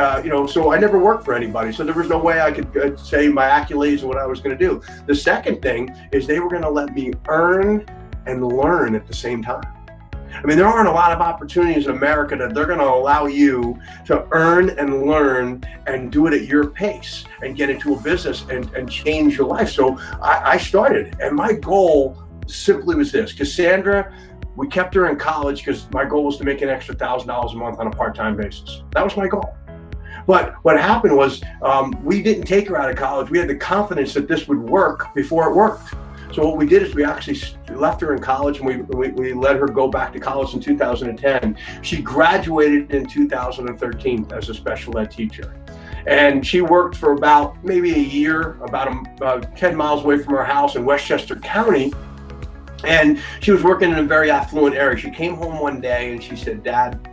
so I never worked for anybody. So there was no way I could say my accolades and what I was going to do. The second thing is they were going to let me earn and learn at the same time. I mean, there aren't a lot of opportunities in America that they're going to allow you to earn and learn and do it at your pace and get into a business and change your life. So I started, and my goal simply was this. Cassandra, we kept her in college because my goal was to make an extra $1,000 a month on a part-time basis. That was my goal. But what happened was we didn't take her out of college. We had the confidence that this would work before it worked. So what we did is we actually left her in college, and we let her go back to college in 2010. She graduated in 2013 as a special ed teacher. And she worked for about maybe a year, about 10 miles away from her house in Westchester County. And she was working in a very affluent area. She came home one day and she said, "Dad,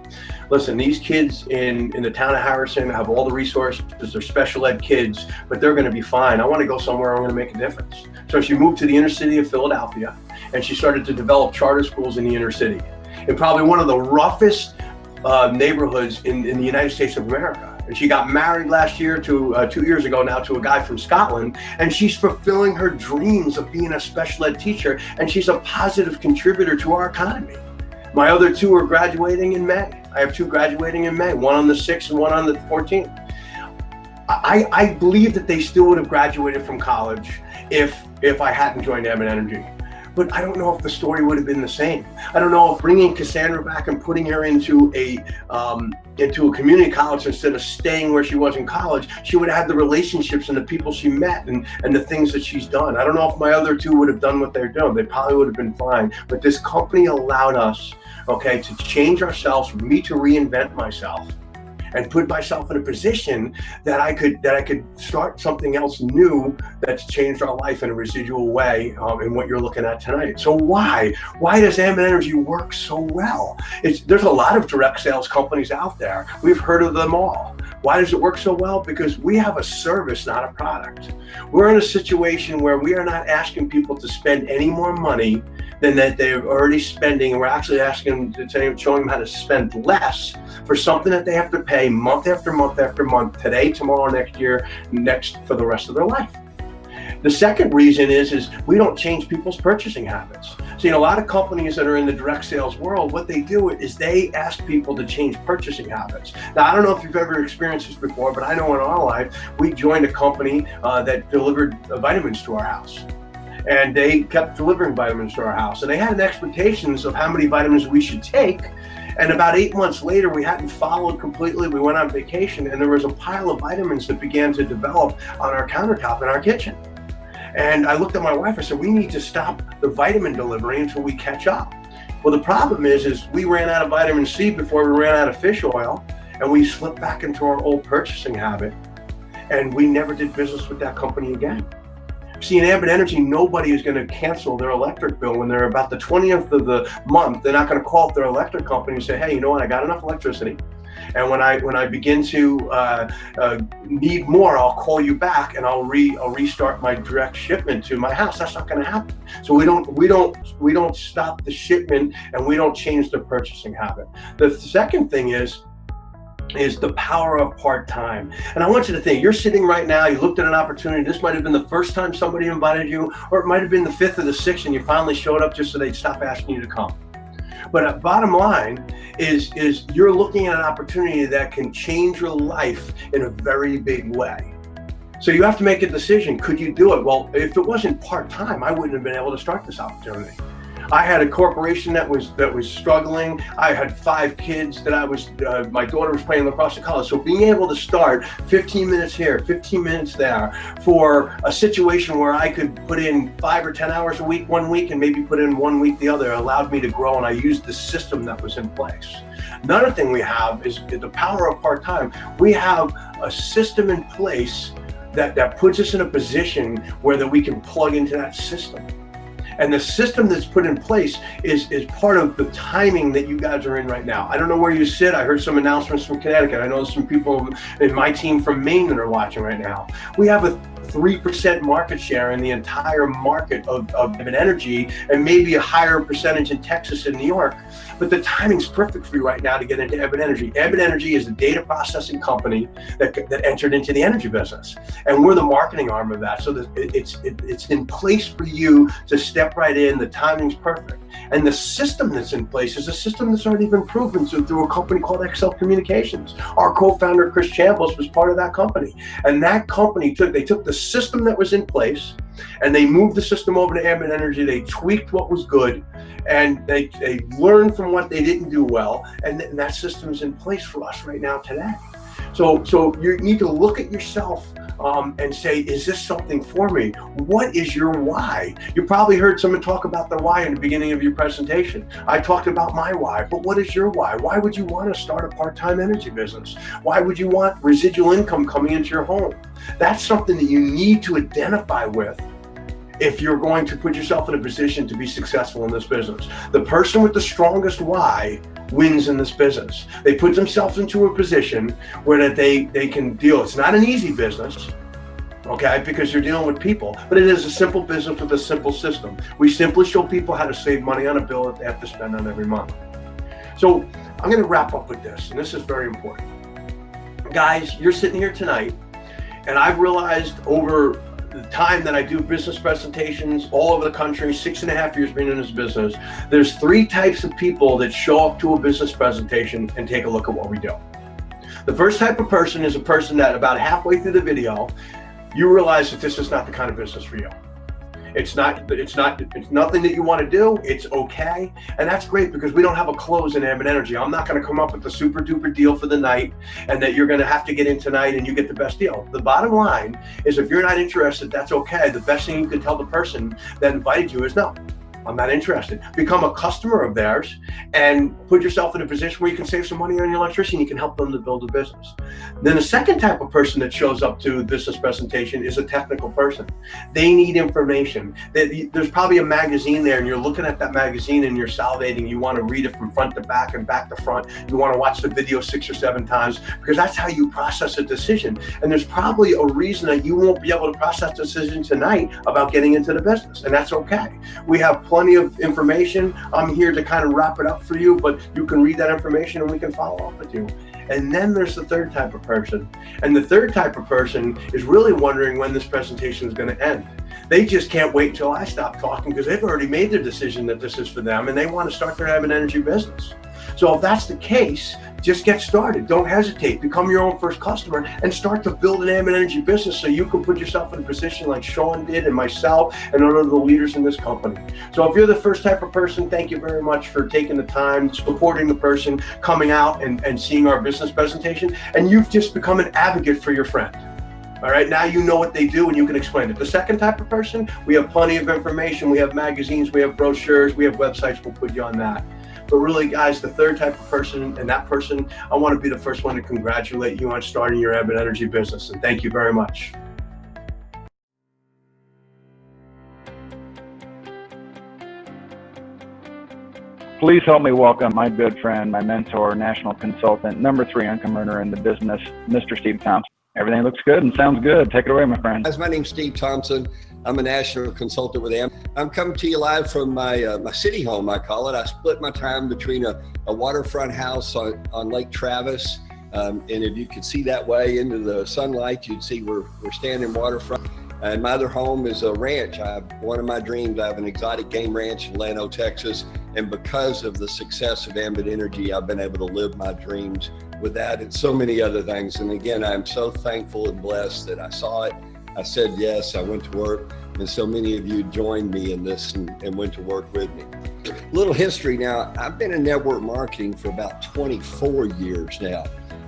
listen, these kids in the town of Harrison have all the resources. They're special ed kids, but they're going to be fine. I want to go somewhere I'm going to make a difference." So she moved to the inner city of Philadelphia, and she started to develop charter schools in the inner city, in probably one of the roughest neighborhoods in the United States of America. And she got married last year to 2 years ago now to a guy from Scotland, and she's fulfilling her dreams of being a special ed teacher, and she's a positive contributor to our economy. My other two are graduating in May. I have two graduating in May, one on the 6th and one on the 14th. I believe that they still would have graduated from college if I hadn't joined Damien Energy. But I don't know if the story would have been the same. I don't know if bringing Cassandra back and putting her into a community college instead of staying where she was in college, she would have had the relationships and the people she met and the things that she's done. I don't know if my other two would have done what they're doing. They probably would have been fine. But this company allowed us, to change ourselves, for me to reinvent myself and put myself in a position that I could start something else new that's changed our life in a residual way in what you're looking at tonight. So why does Damien Energy work so well? There's a lot of direct sales companies out there. We've heard of them all. Why does it work so well? Because we have a service, not a product. We're in a situation where we are not asking people to spend any more money than that they're already spending. We're actually asking them to showing them how to spend less for something that they have to pay month after month after month, today, tomorrow, next year, next for the rest of their life. The second reason is we don't change people's purchasing habits. See, a lot of companies that are in the direct sales world, what they do is they ask people to change purchasing habits. Now, I don't know if you've ever experienced this before, but I know in our life, we joined a company that delivered vitamins to our house. And they kept delivering vitamins to our house. And they had expectations of how many vitamins we should take. And about 8 months later, we hadn't followed completely. We went on vacation, and there was a pile of vitamins that began to develop on our countertop in our kitchen. And I looked at my wife, I said, we need to stop the vitamin delivery until we catch up. Well, the problem is we ran out of vitamin C before we ran out of fish oil, and we slipped back into our old purchasing habit, and we never did business with that company again. See, in Damien Energy, nobody is going to cancel their electric bill when they're about the 20th of the month. They're not going to call up their electric company and say, "Hey, you know what? I got enough electricity, and when I begin to need more, I'll call you back and I'll restart my direct shipment to my house." That's not going to happen. So we don't stop the shipment, and we don't change the purchasing habit. The second thing is the power of part-time. And I want you to think, you're sitting right now, you looked at an opportunity, this might have been the first time somebody invited you, or it might have been the 5th or the 6th, and you finally showed up just so they'd stop asking you to come. But bottom line is you're looking at an opportunity that can change your life in a very big way. So you have to make a decision. Could you do it? Well, if it wasn't part-time, I wouldn't have been able to start this opportunity. I had a corporation that was struggling. I had 5 kids that my daughter was playing lacrosse at college. So being able to start 15 minutes here, 15 minutes there for a situation where I could put in 5 or 10 hours a week, 1 week, and maybe put in 1 week the other, allowed me to grow, and I used the system that was in place. Another thing we have is the power of part-time. We have a system in place that puts us in a position where we can plug into that system. And the system that's put in place is part of the timing that you guys are in right now. I don't know where you sit. I heard some announcements from Connecticut. I know some people in my team from Maine that are watching right now. We have a 3% market share in the entire market of Ambit Energy, and maybe a higher percentage in Texas and New York. But the timing's perfect for you right now to get into Ambit Energy. Ambit Energy is a data processing company that entered into the energy business, and we're the marketing arm of that. So it's in place for you to step right in. The timing's perfect. And the system that's in place is a system that's already been proven through a company called Excel Communications. Our co-founder, Chris Chambliss, was part of that company. And that company took the system that was in place and they moved the system over to Ambit Energy. They tweaked what was good and they learned from what they didn't do well. And that system is in place for us right now today. So you need to look at yourself and say, is this something for me? What is your why? You probably heard someone talk about their why in the beginning of your presentation. I talked about my why, but what is your why? Why would you want to start a part-time energy business? Why would you want residual income coming into your home? That's something that you need to identify with if you're going to put yourself in a position to be successful in this business. The person with the strongest why wins in this business. They put themselves into a position where that they can deal. It's not an easy business, okay, because you're dealing with people, but it is a simple business with a simple system. We simply show people how to save money on a bill that they have to spend on every month. So I'm going to wrap up with this, and this is very important. Guys, you're sitting here tonight, and I've realized over the time that I do business presentations all over the country, 6.5 years being in this business, there's 3 types of people that show up to a business presentation and take a look at what we do. The first type of person is a person that about halfway through the video, you realize that this is not the kind of business for you. It's nothing that you want to do. It's okay. And that's great because we don't have a close in Ambit Energy. I'm not going to come up with the super duper deal for the night and that you're going to have to get in tonight and you get the best deal. The bottom line is if you're not interested, that's okay. The best thing you can tell the person that invited you is no. I'm not interested. Become a customer of theirs and put yourself in a position where you can save some money on your electricity and you can help them to build a business. Then the second type of person that shows up to a business presentation is a technical person. They need information. There's probably a magazine there and you're looking at that magazine and you're salivating. You want to read it from front to back and back to front. You want to watch the video 6 or 7 times because that's how you process a decision. And there's probably a reason that you won't be able to process a decision tonight about getting into the business, and that's okay. We have plenty of information. I'm here to kind of wrap it up for you, but you can read that information and we can follow up with you. And then there's the third type of person. And the third type of person is really wondering when this presentation is going to end. They just can't wait until I stop talking because they've already made their decision that this is for them and they want to start their Ambit Energy business. So if that's the case, just get started. Don't hesitate. Become your own first customer and start to build an Ambit Energy business so you can put yourself in a position like Shawn did and myself and other of the leaders in this company. So if you're the first type of person, thank you very much for taking the time, supporting the person, coming out and seeing our business presentation. And you've just become an advocate for your friend. All right, now you know what they do and you can explain it. The second type of person, we have plenty of information. We have magazines, we have brochures, we have websites. We'll put you on that. But really, guys, the third type of person, and that person, I want to be the first one to congratulate you on starting your Ambit Energy business. And thank you very much. Please help me welcome my good friend, my mentor, national consultant, number 3 income earner in the business, Mr. Steve Thompson. Everything looks good and sounds good. Take it away, my friend. My name's Steve Thompson. I'm a national consultant with Ambit. I'm coming to you live from my city home, I call it. I split my time between a waterfront house on Lake Travis. And if you could see that way into the sunlight, you'd see we're standing waterfront. And my other home is a ranch. One of my dreams, I have an exotic game ranch in Llano, Texas. And because of the success of Ambit Energy, I've been able to live my dreams with that and so many other things. And again, I'm so thankful and blessed that I saw it. I said yes, I went to work, and so many of you joined me in this and went to work with me. A little history now, I've been in network marketing for about 24 years now.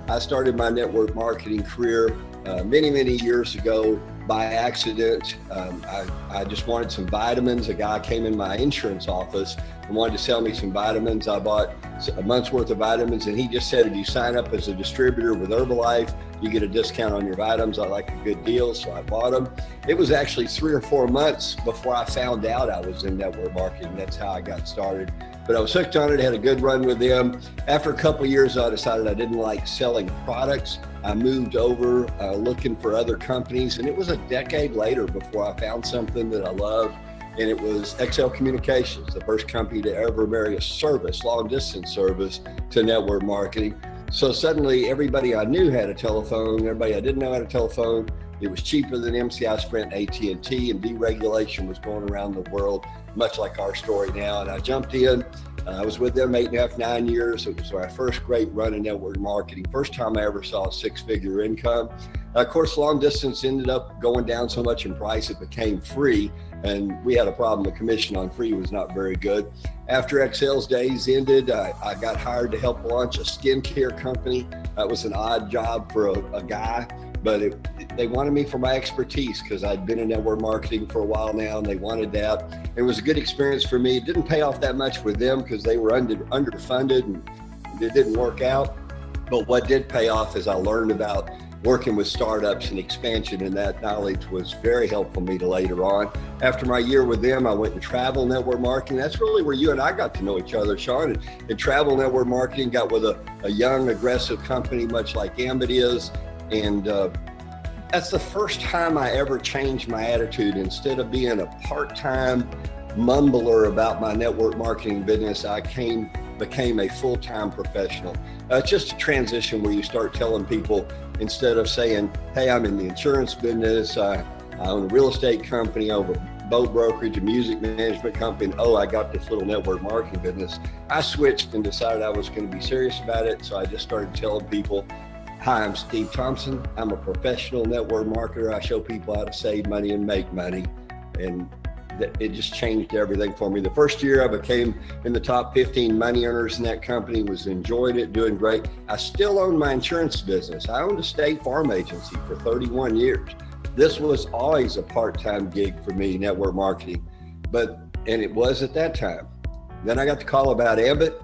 I started my network marketing career many, many years ago by accident. I just wanted some vitamins. A guy came in my insurance office and wanted to sell me some vitamins. I bought a month's worth of vitamins, and he just said, if you sign up as a distributor with Herbalife, you get a discount on your vitamins. I like a good deal, so I bought them. It was actually 3 or 4 months before I found out I was in network marketing. That's how I got started. But I was hooked on it, had a good run with them. After a couple of years, I decided I didn't like selling products. I moved over looking for other companies, and it was a decade later before I found something that I loved. And it was XL Communications, the first company to ever marry a service, long distance service, to network marketing. So suddenly everybody I knew had a telephone, everybody I didn't know had a telephone. It was cheaper than MCI, Sprint, AT&T, and deregulation was going around the world, much like our story now. And I jumped in. I was with them 8.5, 9 years. It was my first great run in network marketing. First time I ever saw a 6-figure income. Of course, long distance ended up going down so much in price, it became free. And we had a problem. The commission on free was not very good. After XL's days ended, I got hired to help launch a skincare company. That was an odd job for a guy, but they wanted me for my expertise because I'd been in network marketing for a while now, and they wanted that. It was a good experience for me. It didn't pay off that much with them because they were underfunded and it didn't work out. But what did pay off is I learned about working with startups and expansion, and that knowledge was very helpful to me to later on. After my year with them, I went and travel network marketing. That's really where you and I got to know each other, Shawn. In travel network marketing, got with a young, aggressive company, much like Ambit is. And that's the first time I ever changed my attitude. Instead of being a part-time mumbler about my network marketing business, I became a full-time professional. It's just a transition where you start telling people, instead of saying, hey, I'm in the insurance business, I own a real estate company, I own a boat brokerage, a music management company, and I got this little network marketing business. I switched and decided I was going to be serious about it. So I just started telling people, hi, I'm Steve Thompson. I'm a professional network marketer. I show people how to save money and make money. And it just changed everything for me. The first year I became in the top 15 money earners in that company, enjoyed it, doing great. I still own my insurance business. I owned a state farm agency for 31 years. This was always a part-time gig for me, network marketing, and it was at that time. Then I got the call about Ambit.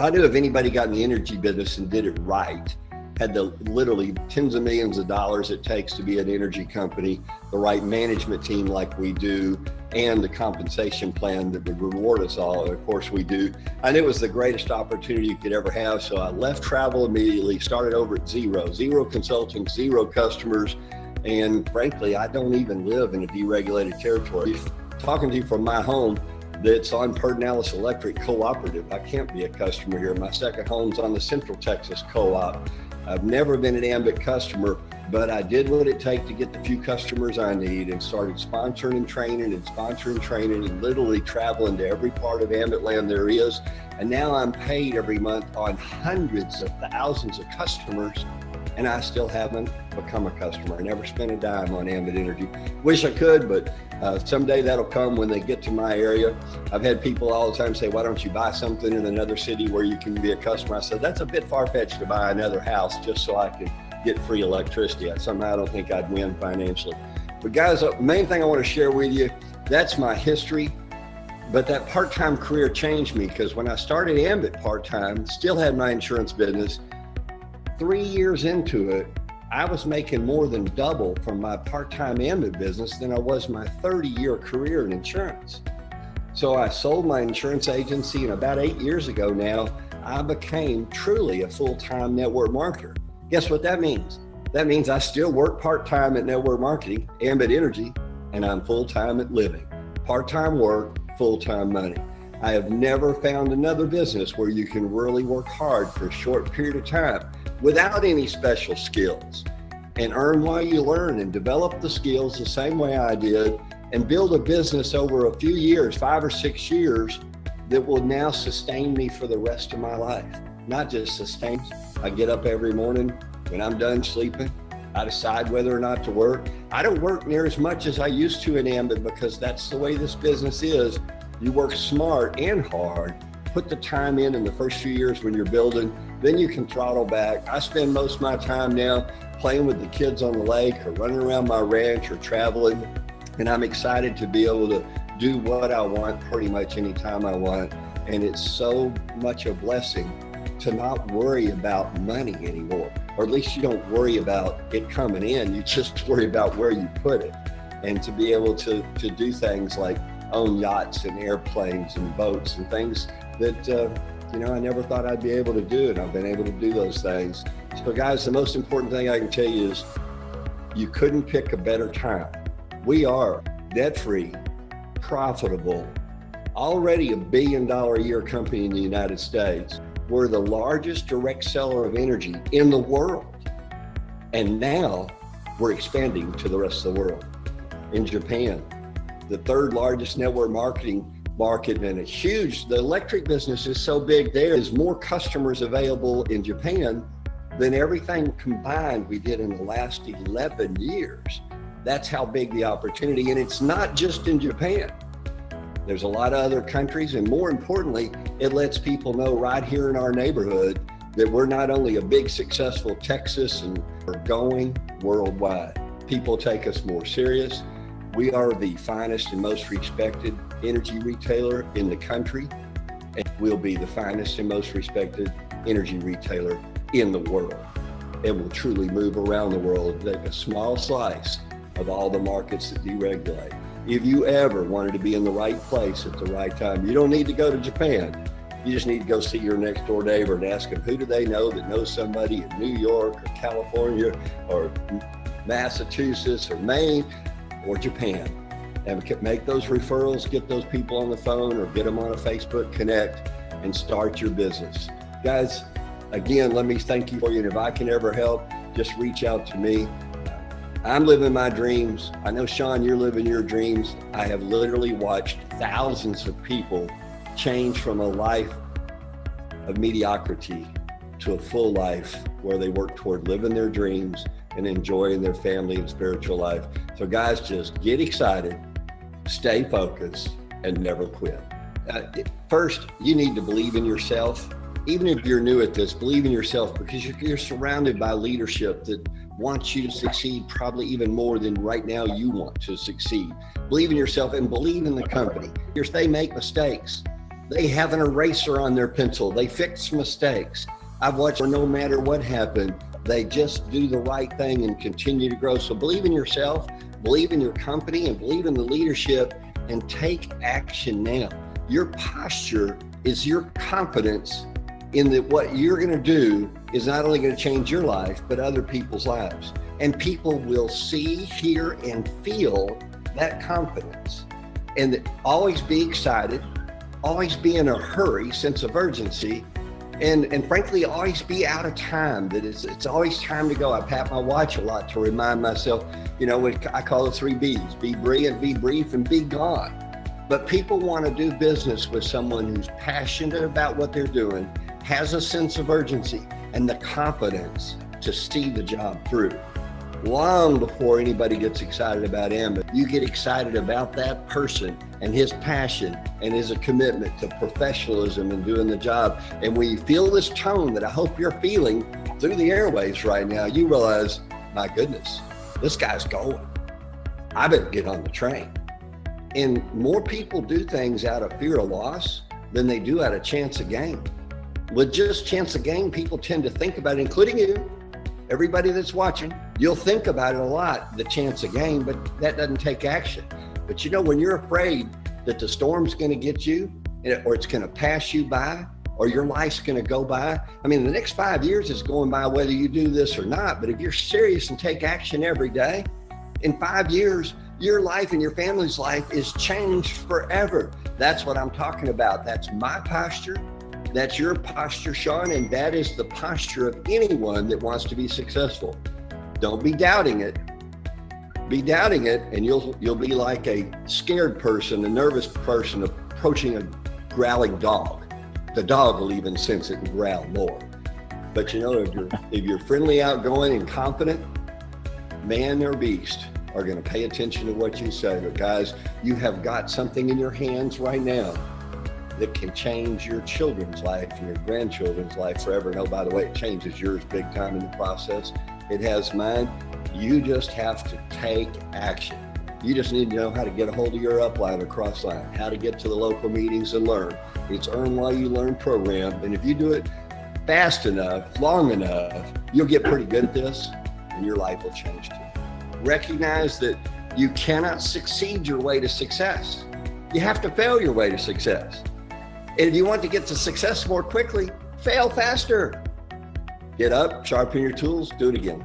I knew if anybody got in the energy business and did it right, had the literally tens of millions of dollars it takes to be an energy company, the right management team like we do, and the compensation plan that would reward us all, and of course we do. I knew it was the greatest opportunity you could ever have, so I left travel immediately, started over at zero consulting, 0 customers, and frankly, I don't even live in a deregulated territory. Talking to you from my home, that's on Pedernales Electric Cooperative. I can't be a customer here. My second home's on the Central Texas Co-op. I've never been an Ambit customer, but I did what it takes to get the few customers I need and started sponsoring and training and literally traveling to every part of Ambit land there is. And now I'm paid every month on hundreds of thousands of customers, and I still haven't become a customer. I never spent a dime on Ambit Energy. Wish I could, but someday that'll come when they get to my area. I've had people all the time say, why don't you buy something in another city where you can be a customer? I said, that's a bit far-fetched to buy another house just so I can get free electricity. Somehow I don't think I'd win financially. But guys, the main thing I want to share with you, that's my history. But that part-time career changed me because when I started Ambit part-time, still had my insurance business, 3 years into it, I was making more than double from my part-time Ambit business than I was my 30-year career in insurance. So I sold my insurance agency, and about 8 years ago now, I became truly a full-time network marketer. Guess what that means? That means I still work part-time at network marketing, Ambit Energy, and I'm full-time at living. Part-time work, full-time money. I have never found another business where you can really work hard for a short period of time without any special skills and earn while you learn and develop the skills the same way I did and build a business over a few years, 5 or 6 years, that will now sustain me for the rest of my life. Not just sustain. I get up every morning when I'm done sleeping. I decide whether or not to work. I don't work near as much as I used to in Ambit because that's the way this business is. You work smart and hard, put the time in the first few years when you're building, then you can throttle back. I spend most of my time now playing with the kids on the lake or running around my ranch or traveling. And I'm excited to be able to do what I want pretty much anytime I want. And it's so much a blessing to not worry about money anymore, or at least you don't worry about it coming in, you just worry about where you put it. And to be able to do things like own yachts and airplanes and boats and things that, I never thought I'd be able to do, and I've been able to do those things. So guys, the most important thing I can tell you is you couldn't pick a better time. We are debt-free, profitable, already $1 billion a year company in the United States. We're the largest direct seller of energy in the world. And now we're expanding to the rest of the world. In Japan, the third largest network marketing market, and the electric business is so big, there is more customers available in Japan than everything combined we did in the last 11 years. That's how big the opportunity, and it's not just in Japan. There's a lot of other countries, and more importantly, it lets people know right here in our neighborhood that we're not only a big, successful Texas, and we're going worldwide. People take us more serious. We are the finest and most respected energy retailer in the country, and we'll be the finest and most respected energy retailer in the world. It will truly move around the world and take a small slice of all the markets that deregulate. If you ever wanted to be in the right place at the right time, you don't need to go to Japan. You just need to go see your next door neighbor and ask them, who do they know that knows somebody in New York or California or Massachusetts or Maine or Japan, and make those referrals, get those people on the phone or get them on a Facebook Connect and start your business. Guys, again, let me thank you for you. And if I can ever help, just reach out to me. I'm living my dreams. I know, Shawn, you're living your dreams. I have literally watched thousands of people change from a life of mediocrity to a full life where they work toward living their dreams and enjoying their family and spiritual life. So guys, just get excited, stay focused, and never quit. First, you need to believe in yourself. Even if you're new at this, believe in yourself, because you're surrounded by leadership that wants you to succeed probably even more than right now you want to succeed. Believe in yourself and believe in the company. They make mistakes. They have an eraser on their pencil. They fix mistakes. I've watched no matter what happened, they just do the right thing and continue to grow. So believe in yourself, believe in your company, and believe in the leadership, and take action now. Your posture is your confidence in that what you're going to do is not only going to change your life, but other people's lives. And people will see, hear, and feel that confidence. And always be excited, always be in a hurry, sense of urgency, and frankly, always be out of time. That it's always time to go. I pat my watch a lot to remind myself, I call it 3 Bs: be brilliant, be brief, and be gone. But people want to do business with someone who's passionate about what they're doing, has a sense of urgency, and the confidence to see the job through. Long before anybody gets excited about Ambit, you get excited about that person and his passion and his commitment to professionalism and doing the job. And when you feel this tone that I hope you're feeling through the airwaves right now, you realize, my goodness, this guy's going. I better get on the train. And more people do things out of fear of loss than they do out of chance of gain. With just chance of gain, people tend to think about it, including you, everybody that's watching. You'll think about it a lot, the chance of gain, but that doesn't take action. But when you're afraid that the storm's going to get you, or it's going to pass you by, or your life's going to go by. I mean, the next 5 years is going by whether you do this or not. But if you're serious and take action every day, in 5 years, your life and your family's life is changed forever. That's what I'm talking about. That's my posture. That's your posture, Shawn, and that is the posture of anyone that wants to be successful. Don't be doubting it. Be doubting it, and you'll be like a scared person, a nervous person approaching a growling dog. The dog will even sense it and growl more. But if you're friendly, outgoing, and confident, man or beast are going to pay attention to what you say. But guys, you have got something in your hands right now that can change your children's life and your grandchildren's life forever. And oh, by the way, it changes yours big time in the process. It has mine. You just have to take action. You just need to know how to get a hold of your upline or crossline, how to get to the local meetings and learn. It's Earn While You Learn program. And if you do it fast enough, long enough, you'll get pretty good at this and your life will change too. Recognize that you cannot succeed your way to success. You have to fail your way to success. And if you want to get to success more quickly, fail faster. Get up, sharpen your tools, do it again.